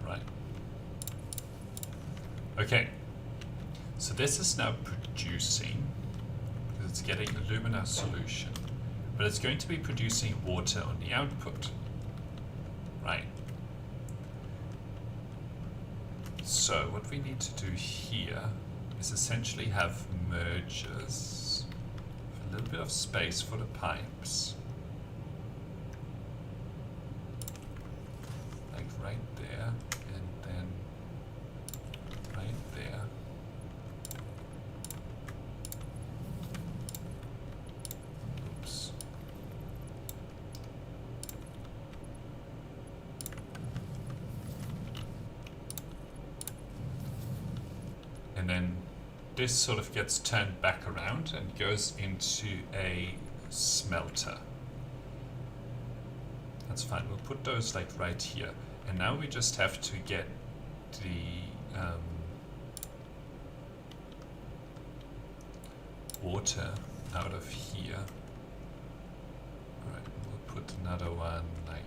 Speaker 1: Right. Okay, so this is now producing. It's getting Alumina Solution, but it's going to be producing water on the output, right? So what we need to do here is essentially have mergers, with a little bit of space for the pipes, like right there, and then right there. this sort of gets turned back around and goes into a smelter. That's fine. We'll put those like right here. And now we just have to get the water out of here. Alright, we'll put another one like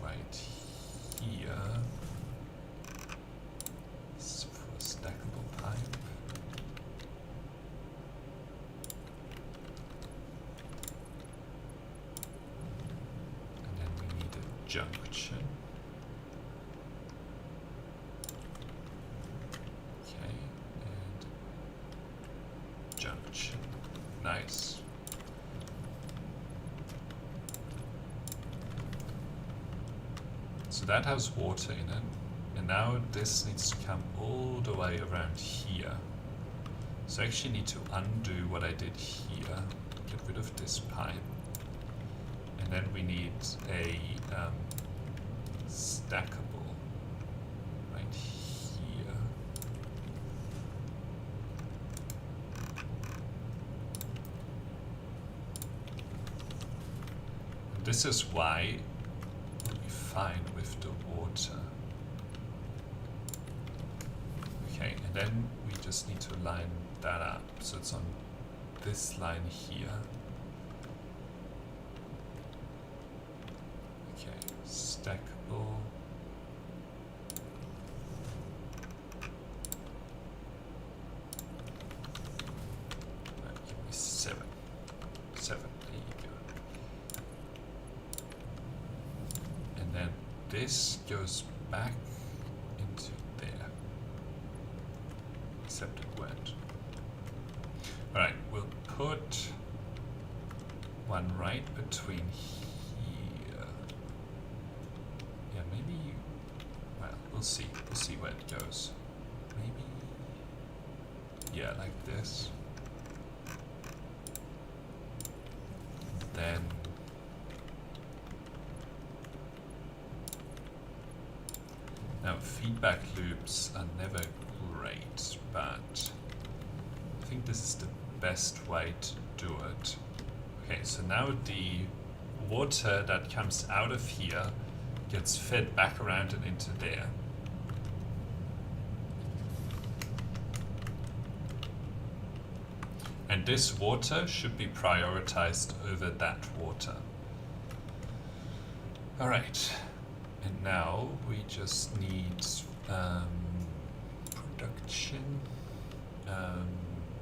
Speaker 1: right here. For a stackable pipe. And then we need a junction. Okay, and junction. Nice. So that has water in it. And now this needs to come all the way around here. So I actually need to undo what I did here. Get rid of this pipe. And then we need a stackable right here. And this is why we'll be fine with the water. Okay, and then we just need to line that up. So it's on this line here. Okay, stackable. Right, give me 7. 7, there you go. And then this goes back into there. Except it went. Alright, we'll put one right between here. Yeah, maybe, well, we'll see. We'll see where it goes. Maybe, yeah, like this. Then now feedback loops are never great, but I think this is the best way to do it. Okay, so now the water that comes out of here gets fed back around and into there. And this water should be prioritized over that water. All right, and now we just need production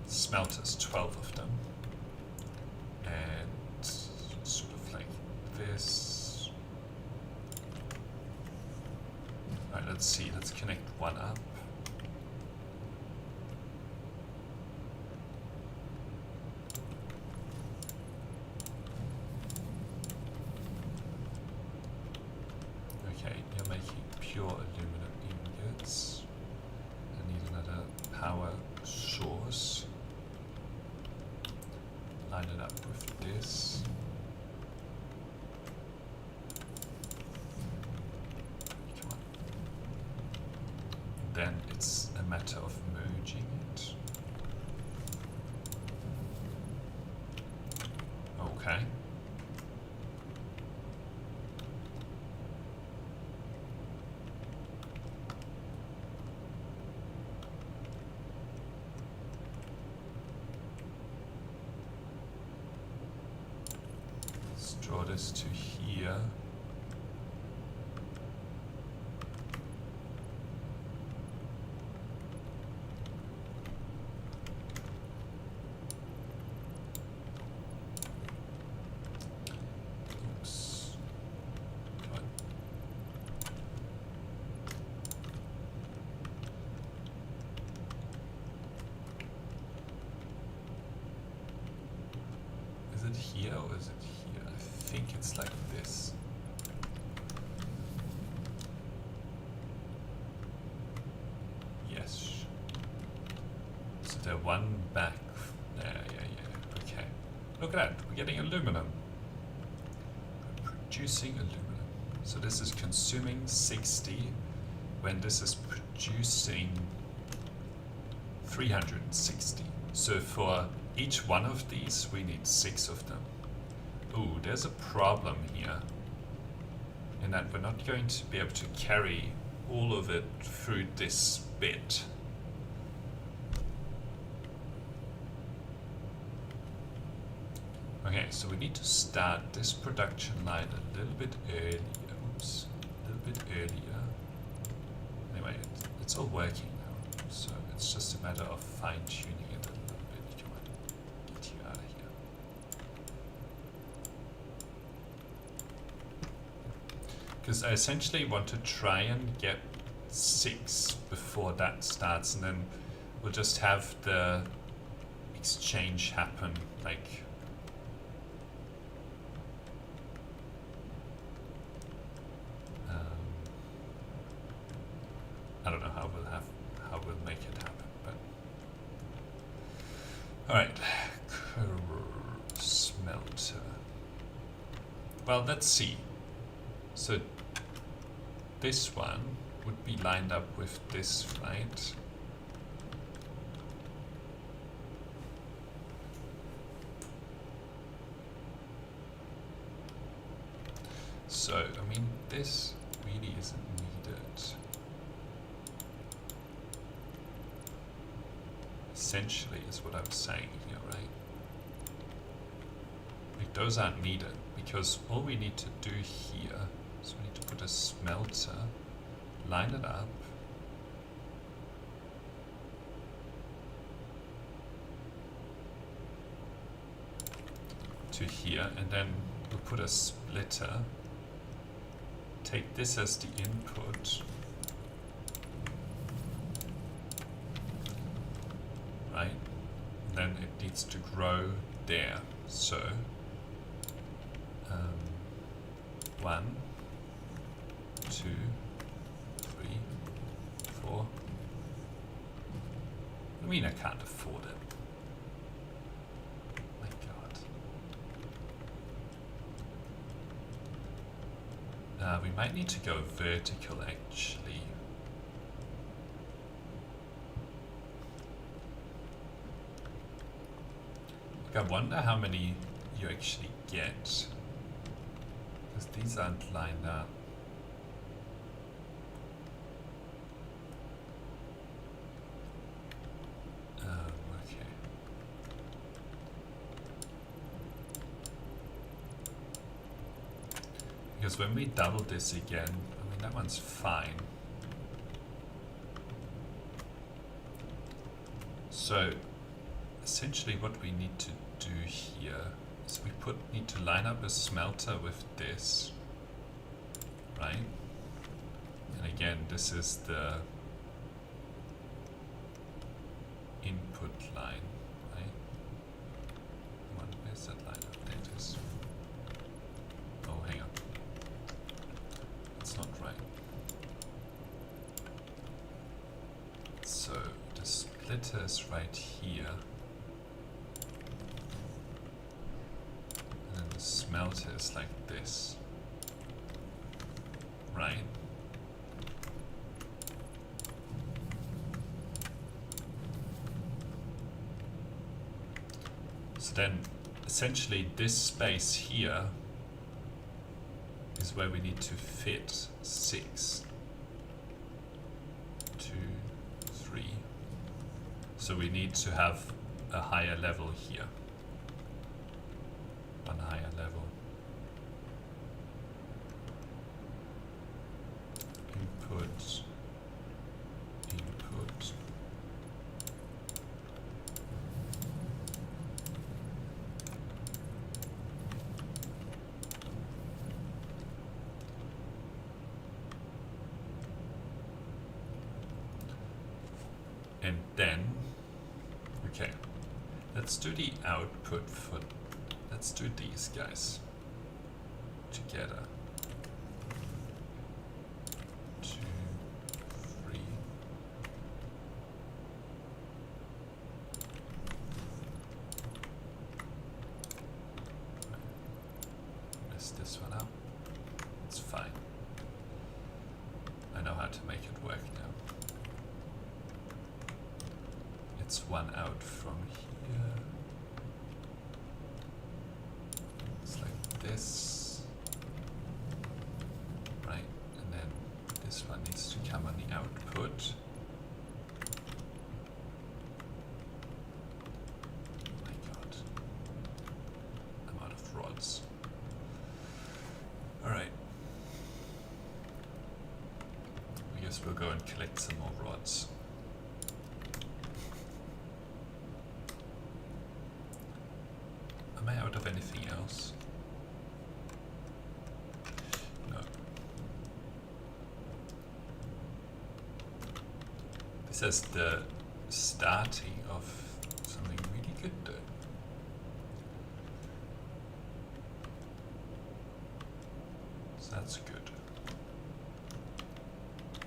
Speaker 1: smelters, 12 of them, and sort of like this. All right, let's see, let's connect one up. Okay, you're making pure aluminum ingots. I need another power source. Line it up with this. Come on. Then it's a matter of merging it. Okay. Let's draw this to here. Oops. Come on. Is it here or is it here? I think it's like this. Yes. So they're one back there, yeah. Okay. Look at that, we're getting aluminum. We're producing aluminum. So this is consuming 60 when this is producing 360. So for each one of these, we need 6 of them. Ooh, there's a problem here. In that we're not going to be able to carry all of it through this bit. Okay, so we need to start this production line a little bit earlier. Oops, a little bit earlier. Anyway, it's all working now, so it's just a matter of fine-tuning it a little bit. Come on, get you out of here. Because I essentially want to try and get 6 before that starts, and then we'll just have the exchange happen, like... I don't know how we'll make it happen, but all right, smelter. Well, let's see. So this one would be lined up with this, right? So I mean, this really isn't needed. Essentially is what I'm saying here, right? Like those aren't needed because all we need to do here is we need to put a smelter, line it up, to here, and then we'll put a splitter, take this as the input, right? And then it needs to grow there. So 1, 2, 3, 4. I mean, I can't afford it. My God. We might need to go vertical actually. I wonder how many you actually get, because these aren't lined up. Okay. Because when we double this again, I mean that one's fine. So essentially what we need to do here is we need to line up a smelter with this, right? And again, this is the input line, right? Come on, where's that line up? There it is. Oh, hang on. It's not right. So the splitter is right here. Smelter is like this, right? So then essentially this space here is where we need to fit 6, 2, 3. So we need to have a higher level here. One higher level. Input, input. And then, okay, let's do the output for, let's do these guys together. 2, 3. Mess this one up. It's fine. I know how to make it work now. It's this one out from here. It's like this. Right, and then this one needs to come on the output. My god. I'm out of rods. Alright. I guess we'll go and collect some more rods. Am I out of anything else? No. This is the starting of something really good though. So that's good.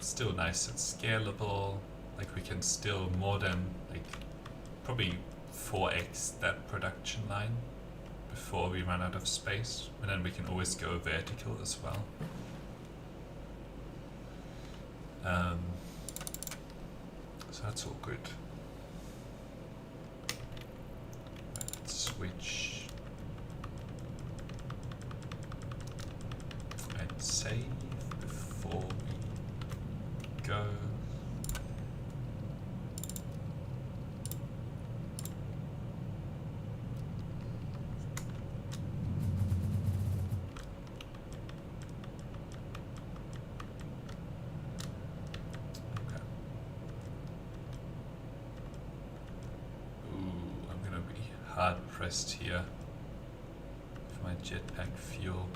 Speaker 1: Still nice and scalable. Like we can still more than like probably 4x that production line before we run out of space, and then we can always go vertical as well. So that's all good. Right, let's switch and save before we go. Hard pressed here for my jetpack fuel.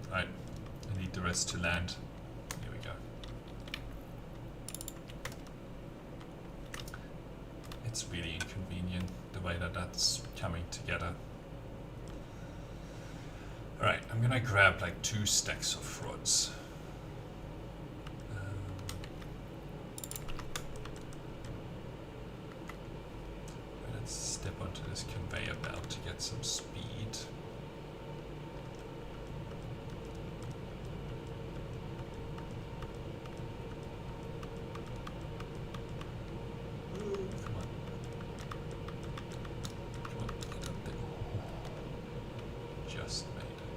Speaker 1: Right, I need the rest to land. Here we go. It's really inconvenient the way that that's coming together. Alright, I'm gonna grab like 2 stacks of rods. Step onto this conveyor belt to get some speed. Ooh, come on. Come on, get up there. Just made it.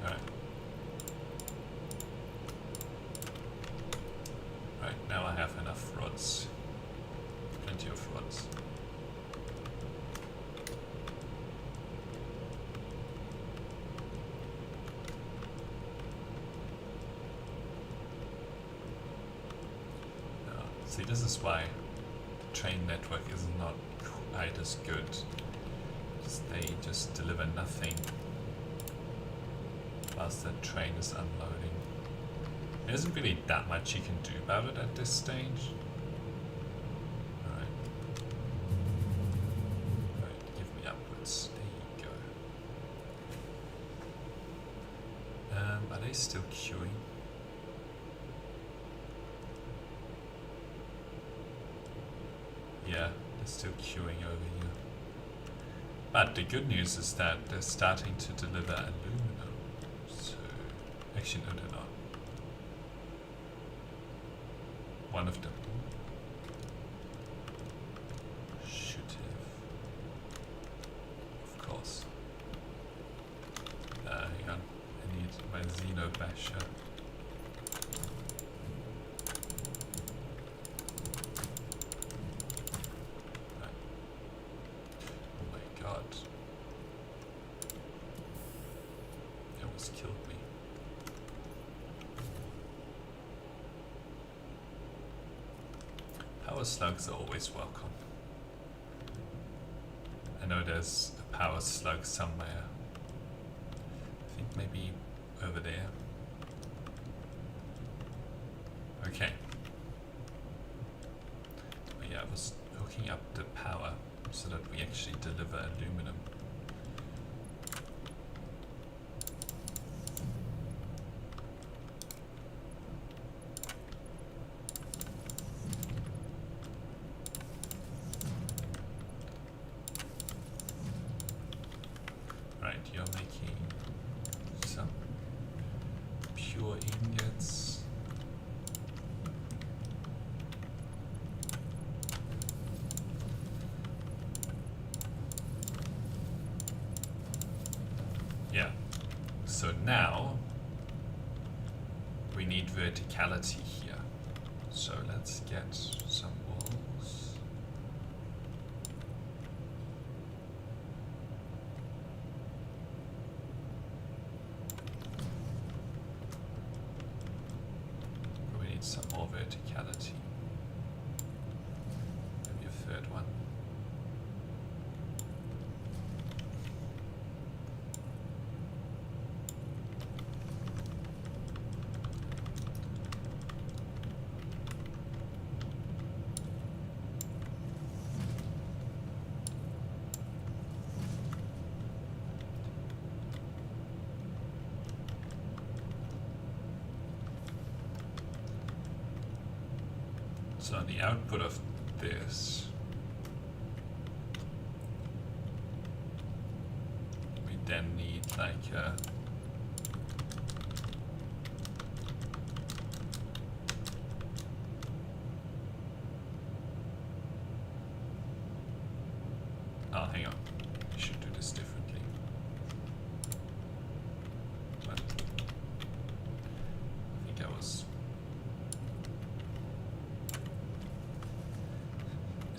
Speaker 1: Alright. Right, now I have enough rods. Plenty of rods. See, this is why the train network is not quite as good, because they just deliver nothing whilst the train is unloading. There isn't really that much you can do about it at this stage. Alright. Alright, give me upwards. There you go. Are they still queuing? Yeah, they're still queuing over here. But the good news is that they're starting to deliver aluminum. So, actually no, they're not. One of them should have. Of course. Hang on, I need my Xeno basher. Power slugs are always welcome. I know there's a power slug somewhere. I think maybe over there. Okay. But yeah, I was hooking up the power so that we actually deliver aluminum. Right, you're making some pure ingots. So now we need verticality here. So let's get some walls. We need some more verticality. Maybe a third one. So on the output of this, we then need like a hang on, we should do this differently. But I think I was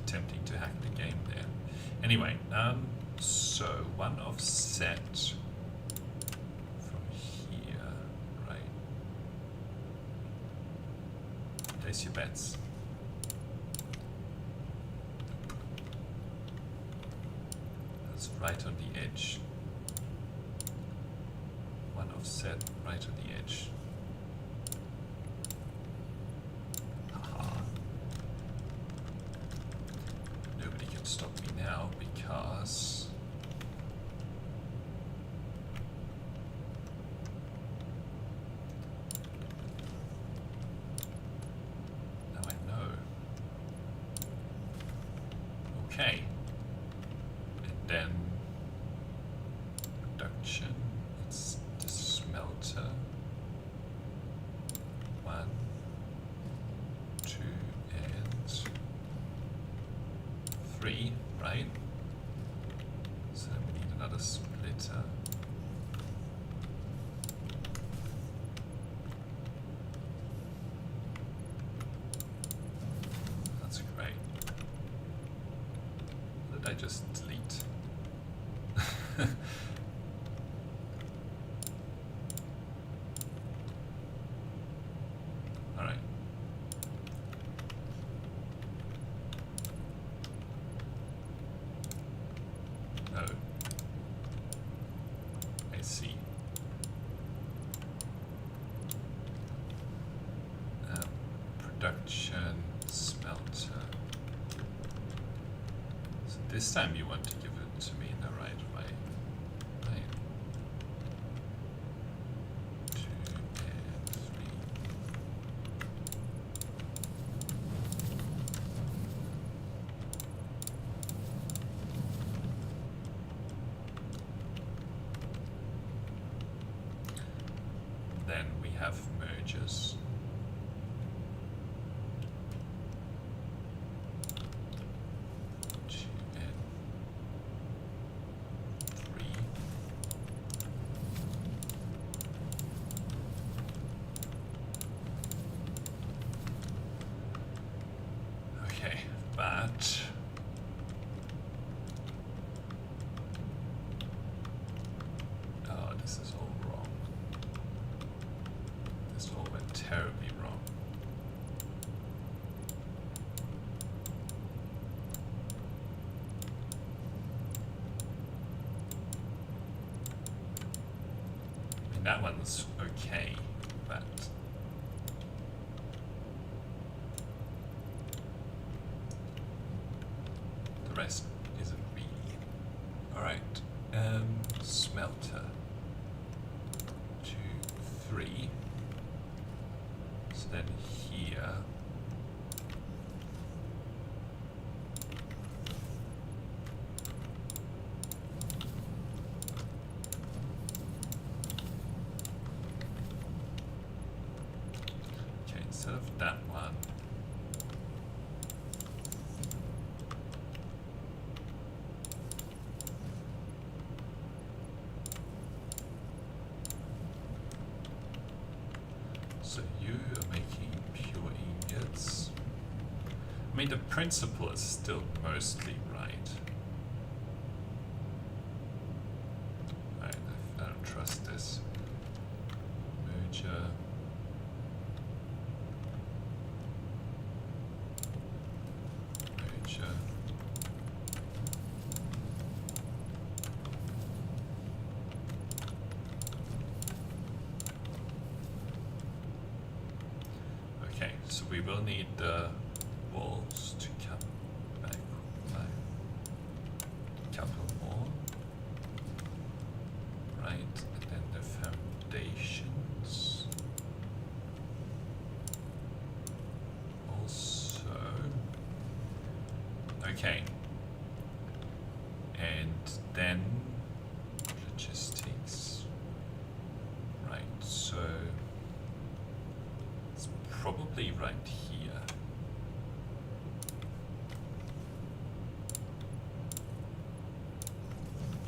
Speaker 1: attempting to hack the game there. Anyway, so one offset from here, right? Place your bets. That's right on the edge. One offset right on the edge. Stop me now because now I know. Okay. And then production, it's the smelter. 1, 2, and 3, right? So then we need another splitter. That's great. What did I just delete? All right. Oh, I see. Production smelter. So this time you want to give it to me in the right way, right? 2 and 3. Then we have mergers. Okay, but oh, this is all wrong. This all went terribly wrong. I mean, that one's okay, but the rest isn't really. Alright, smelter. 2, 3. So then here. Okay, instead of that one, So you are making pure ingots. I mean, the principle is still mostly right. I don't trust this. Merger. Merger. Okay, so we will need the walls to come back by a couple more, right? And then the foundations also. Okay, and then logistics, right? So it's probably right here.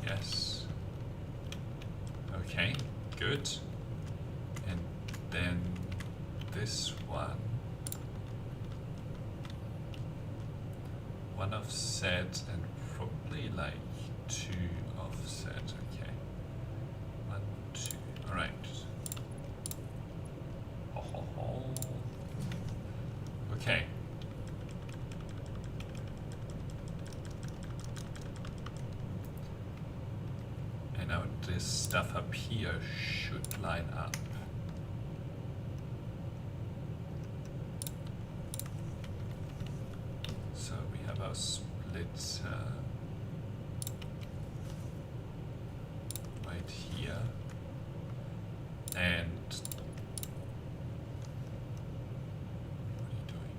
Speaker 1: Yes. Okay, good. And then this one offset and probably like 2 offset. Okay. 1, 2. All right. Ho, ho, ho. Okay. And now this stuff up here should line up. So we have our splitter right here, and what are you doing?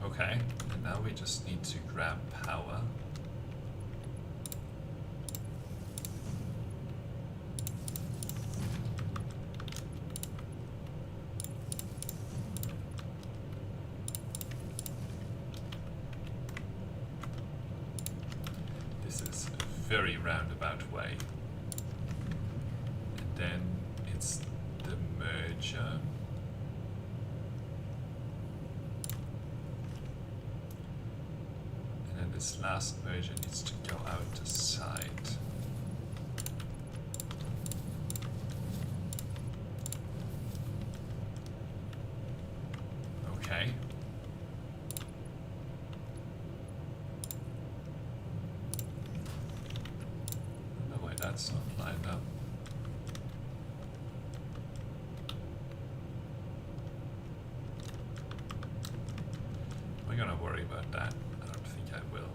Speaker 1: Okay, and now we just need to grab power. This is a very roundabout way. And then it's the merger. This last merger needs to go out the side. Okay. No way, that's not lined up. We're gonna worry about that. I will.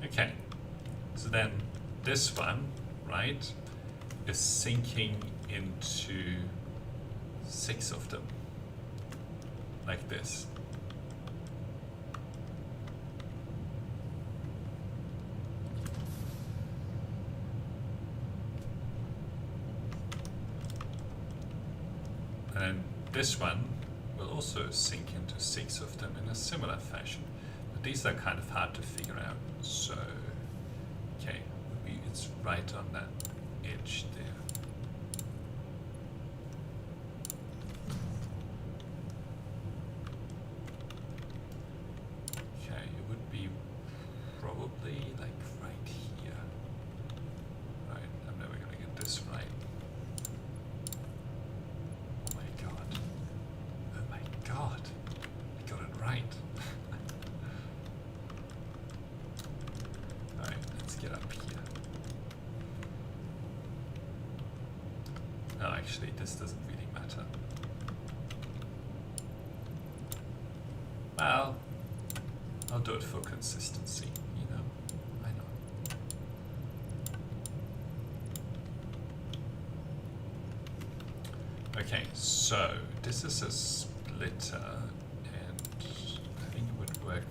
Speaker 1: Okay, so then this one, right, is sinking into 6 of them, like this. And then this one will also sink into 6 of them in a similar fashion. These are kind of hard to figure out, so okay, it's right on that edge there. Okay, it would be probably like right here. Right, I'm never gonna get this right. Oh my god. Oh my god. I got it right. Get up here. No, actually, this doesn't really matter. Well, I'll do it for consistency, you know. I know. Okay, so this is a splitter, and I think it would work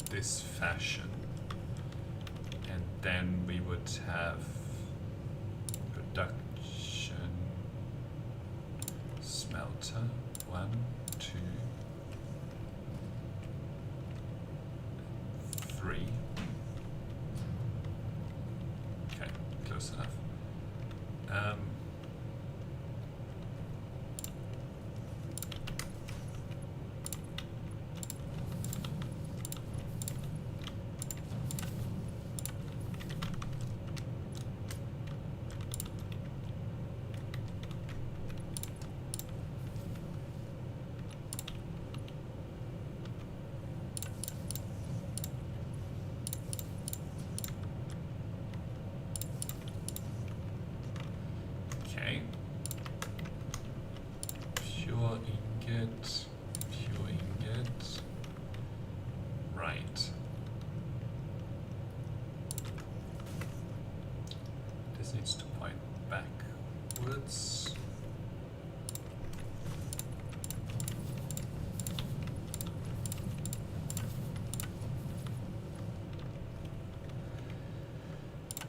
Speaker 1: this fashion, and then we would have production water. 1, 2, 3. Okay, close enough. Okay. Pure ingot. Pure ingot. Right. This needs to point backwards.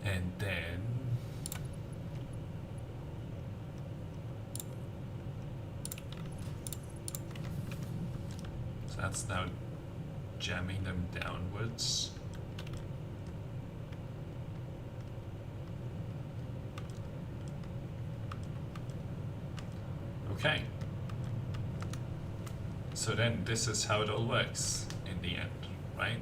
Speaker 1: And then so that's now jamming them downwards. Okay. So then this is how it all works in the end, right?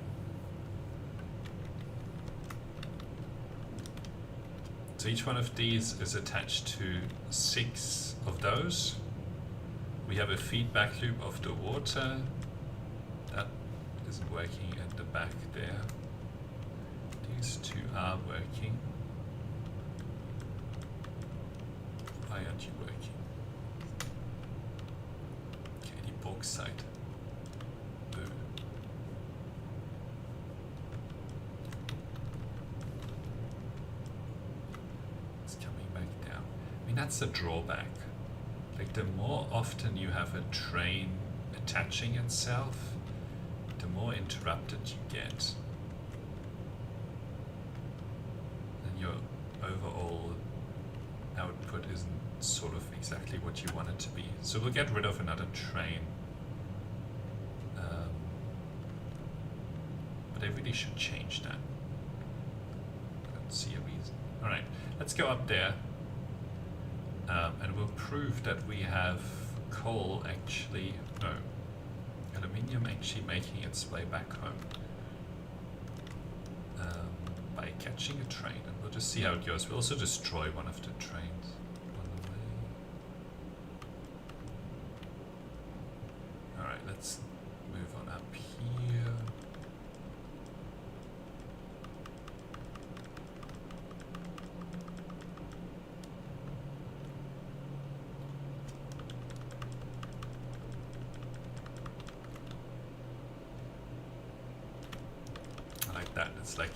Speaker 1: So each one of these is attached to 6 of those. We have a feedback loop of the water. That isn't working at the back there. These 2 are working. Why aren't you working? Okay, the bauxite. Boo. It's coming back down. I mean, that's a drawback. Like, the more often you have a train attaching itself, the more interrupted you get. And your overall output isn't sort of exactly what you want it to be. So we'll get rid of another train. But I really should change that. I don't see a reason. Alright, let's go up there. And we'll prove that we have coal actually, no, aluminium actually making its way back home by catching a train, and we'll just see how it goes. We'll also destroy one of the trains on the way. Alright, let's move on up here. That it's like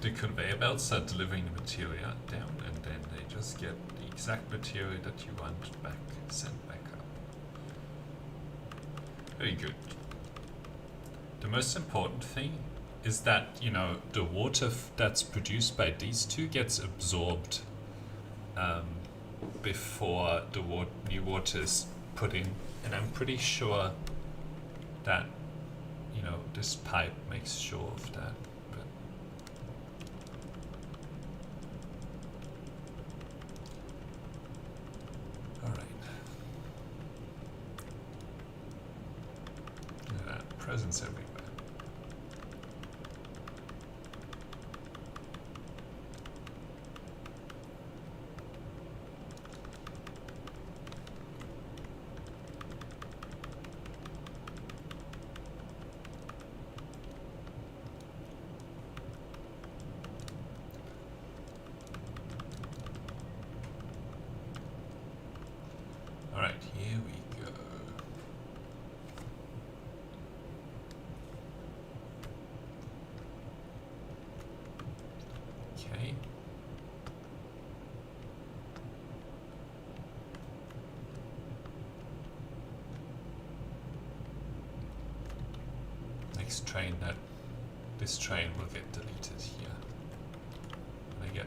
Speaker 1: the conveyor belts are delivering the material down, and then they just get the exact material that you want back, sent back up. Very good. The most important thing is that, you know, the water that's produced by these 2 gets absorbed before the new water is put in, and I'm pretty sure that, you know, this pipe makes sure of that. But all right. Look at that, presents everywhere. Alright, here we go. Okay. Next train, this train will get deleted here. When I get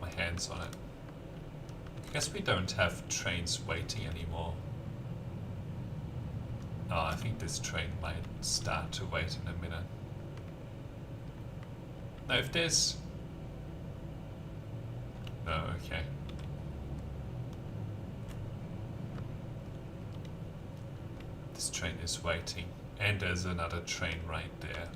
Speaker 1: my hands on it. I guess we don't have trains waiting anymore Oh, I think this train might start to wait in a minute. No, if there's... No, okay. This train is waiting. And there's another train right there.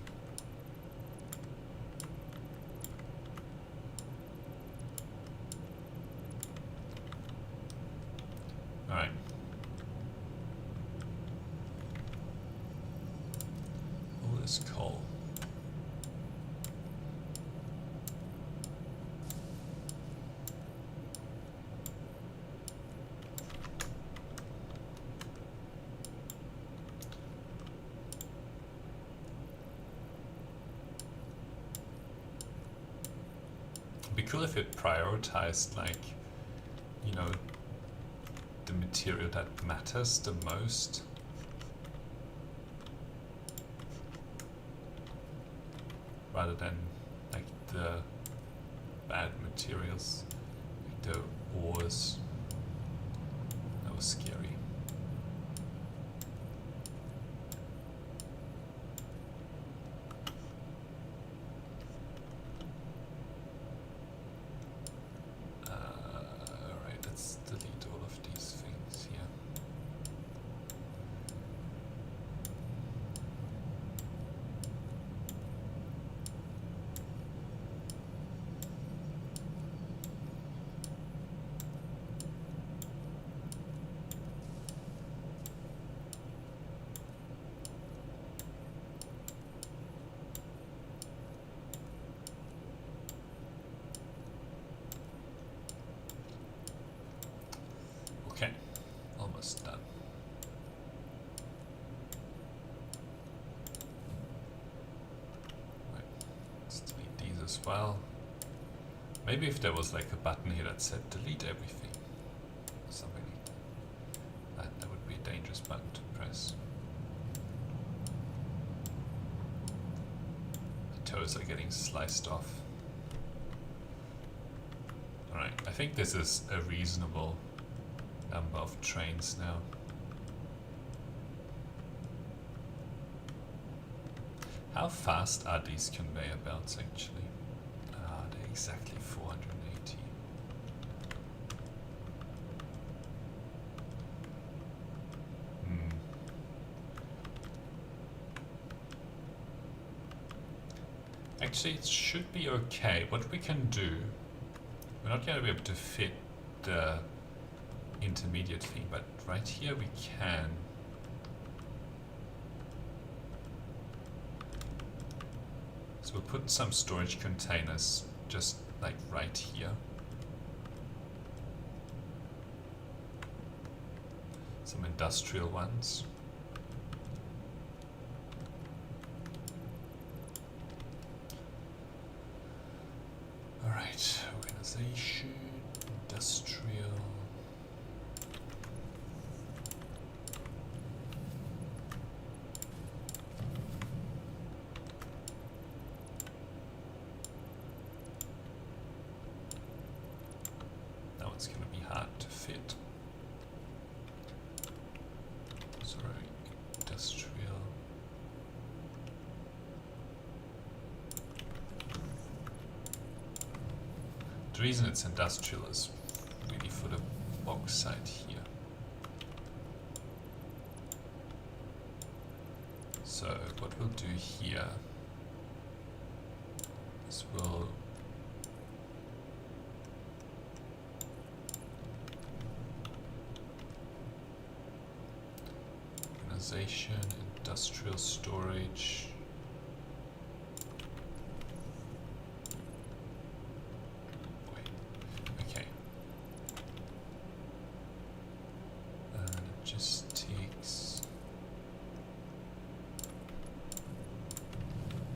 Speaker 1: Alright. All this coal. It'd be cool if it prioritized, like, you know, the material that matters the most. Rather than like the bad materials, like the ores. That was scary. Alright, let's delete all of these things here. Okay, almost done. Right, let's delete these as well. Maybe if there was like a button here that said delete everything, or something like that. That would be a dangerous button to press. The toes are getting sliced off. Alright, I think this is a reasonable number of trains now. How fast are these conveyor belts actually? They're exactly 480. Actually, it should be okay. What we can do, we're not going to be able to fit the intermediate thing, but right here we can. So we'll put some storage containers just like right here. Some industrial ones. All right, organization, industrial. It's going to be hard to fit. Sorry, industrial. The reason it's industrial is really for the bauxite here. So what we'll do here is we'll industrial storage. Okay. Logistics.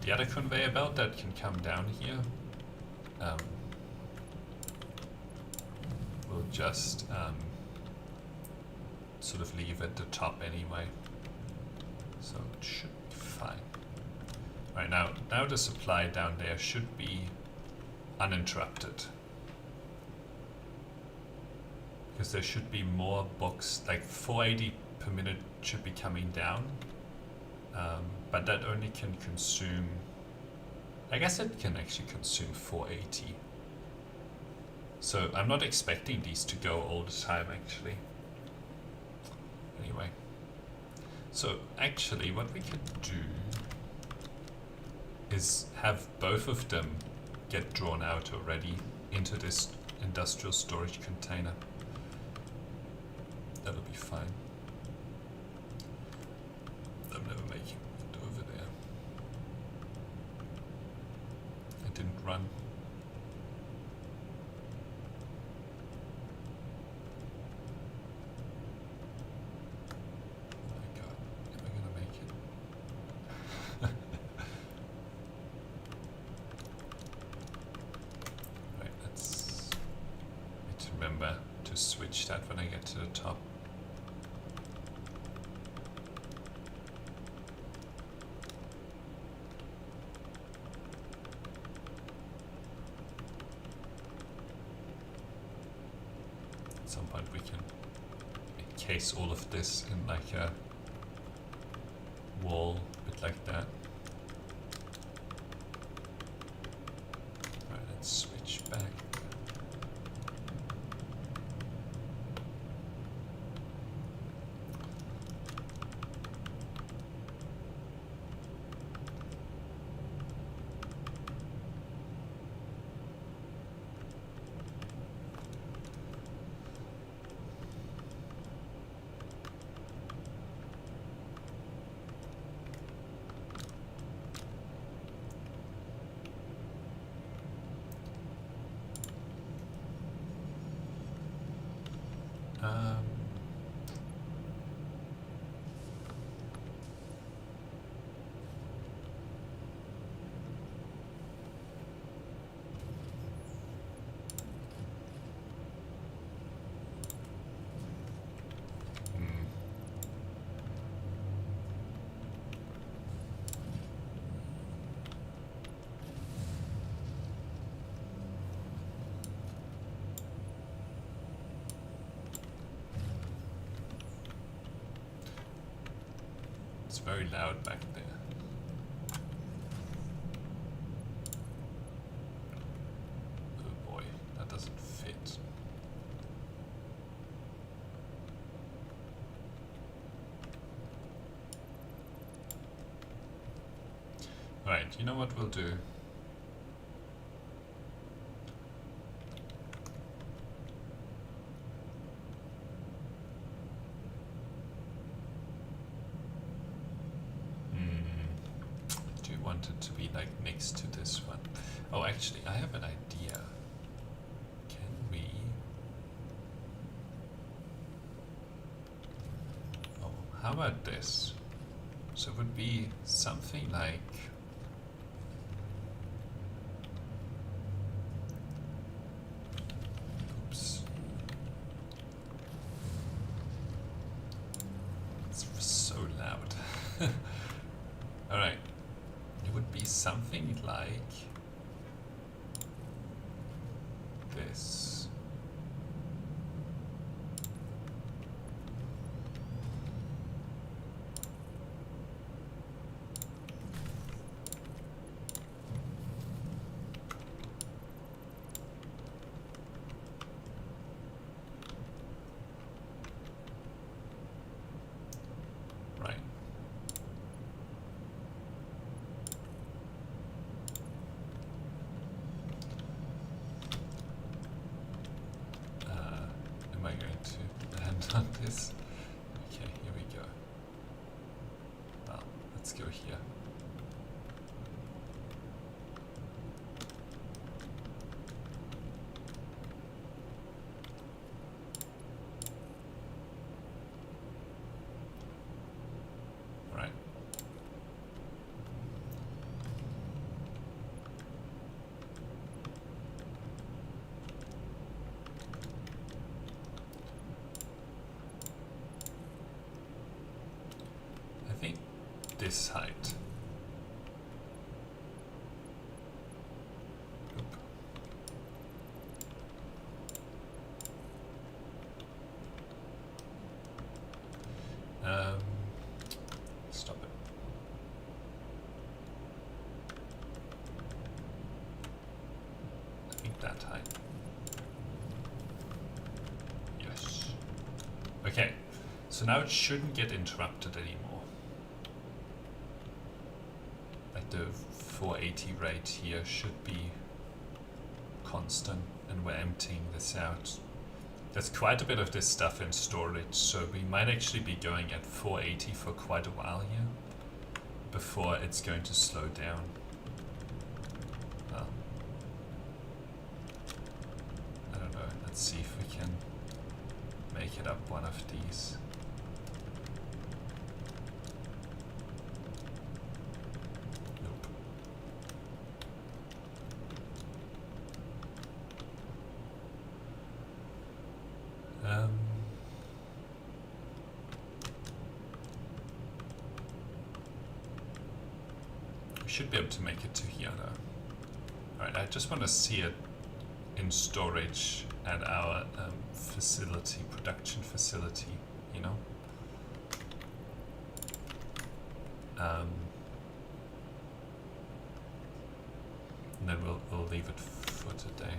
Speaker 1: The other conveyor belt that can come down here, we'll just sort of leave at the top anyway. So it should be fine. Right, now the supply down there should be uninterrupted. Because there should be more books, like 480 per minute should be coming down, but that only can consume, I guess it can actually consume 480. So I'm not expecting these to go all the time actually. Anyway, so actually what we could do is have both of them get drawn out already into this industrial storage container. That'll be fine. I'm never making it over there. I didn't run. Oh my god, am I gonna make it? Right, let's need to remember to switch that when I get to the top. At some point we can encase all of this in like a wall, a bit like that. Right, let's switch back. It's very loud back there. Oh boy, that doesn't fit. Right, you know what we'll do? Do you want it to be like next to this one? Oh, actually, I have an idea. Can we? Oh, how about this? So it would be something like. Oops. It's so loud. All right. It would be something like this. Right. Am I going to land on this? Okay, here we go. Well, let's go here. Right. I think this height. Oop. that height. Yes. Okay, so now it shouldn't get interrupted anymore. Like the 480 rate here should be constant, and we're emptying this out. There's quite a bit of this stuff in storage, so we might actually be going at 480 for quite a while here before it's going to slow down. Well, I don't know. Let's see if we can make it up one of these. Nope. We should be able to make it to here though. Alright, I just want to see it in storage at our facility, production facility, you know? And then we'll leave it for today.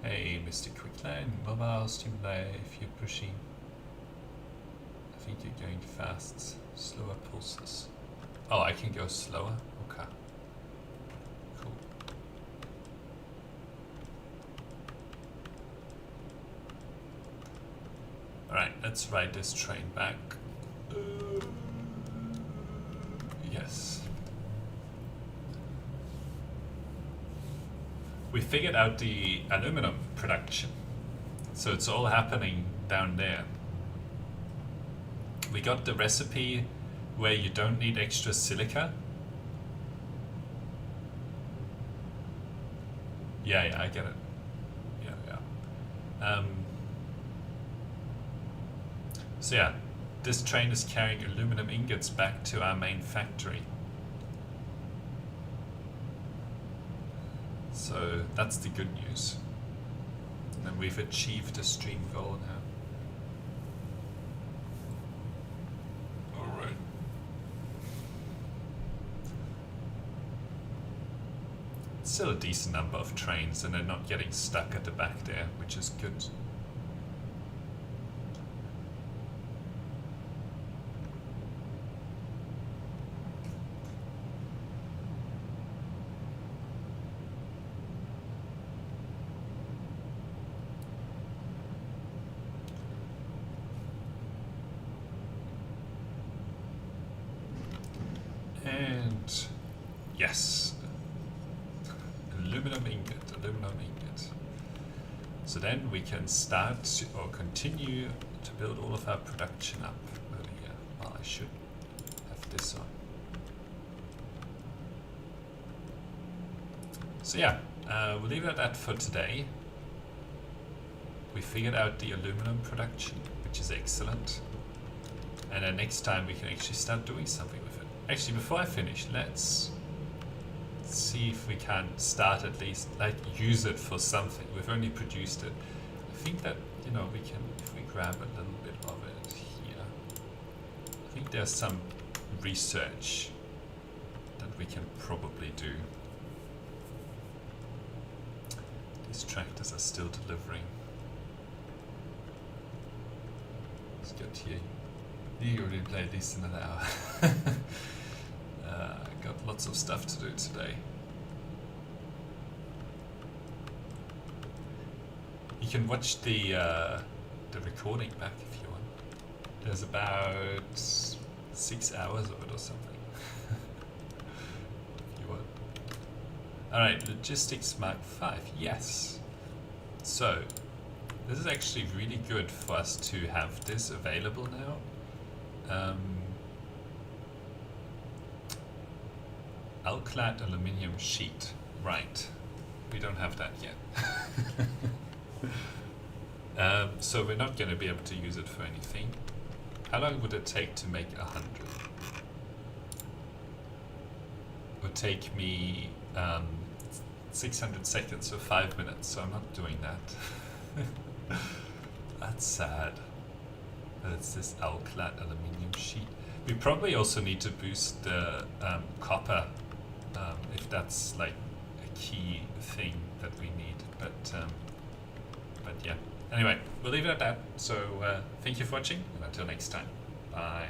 Speaker 1: Hey, Mr. Quicklane, mobile stimuli if you're pushing. I think you're going fast. Slower pulses. Oh, I can go slower? Okay. Cool. Alright, let's ride this train back. Yes. We figured out the aluminum production. So it's all happening down there. We got the recipe where you don't need extra silica. Yeah, I get it. Yeah. So yeah, this train is carrying aluminum ingots back to our main factory. So that's the good news. And we've achieved a stream goal now. Alright. Still a decent number of trains, and they're not getting stuck at the back there, which is good. And yes, aluminum ingot. So then we can start or continue to build all of our production up over here. Well, I should have this on. So yeah, we'll leave it at that for today. We figured out the aluminum production, which is excellent. And then next time we can actually start doing something with it. Actually, before I finish, let's see if we can start at least, like, use it for something. We've only produced it. I think that, you know, we can, if we grab a little bit of it here, I think there's some research that we can probably do. These tractors are still delivering. Let's get here. You already played this in an hour. Got lots of stuff to do today. You can watch the recording back if you want. There's about 6 hours of it or something. If you want. Alright, Logistics Mark 5, yes. So, this is actually really good for us to have this available now. Alclad Aluminum Sheet. Right. We don't have that yet. So we're not going to be able to use it for anything. How long would it take to make 100? It would take me 600 seconds, so 5 minutes, so I'm not doing that. That's sad. That's this Alclad Aluminum Sheet. We probably also need to boost the copper, if that's like a key thing that we need. But yeah. Anyway, we'll leave it at that. So thank you for watching, and until next time, bye.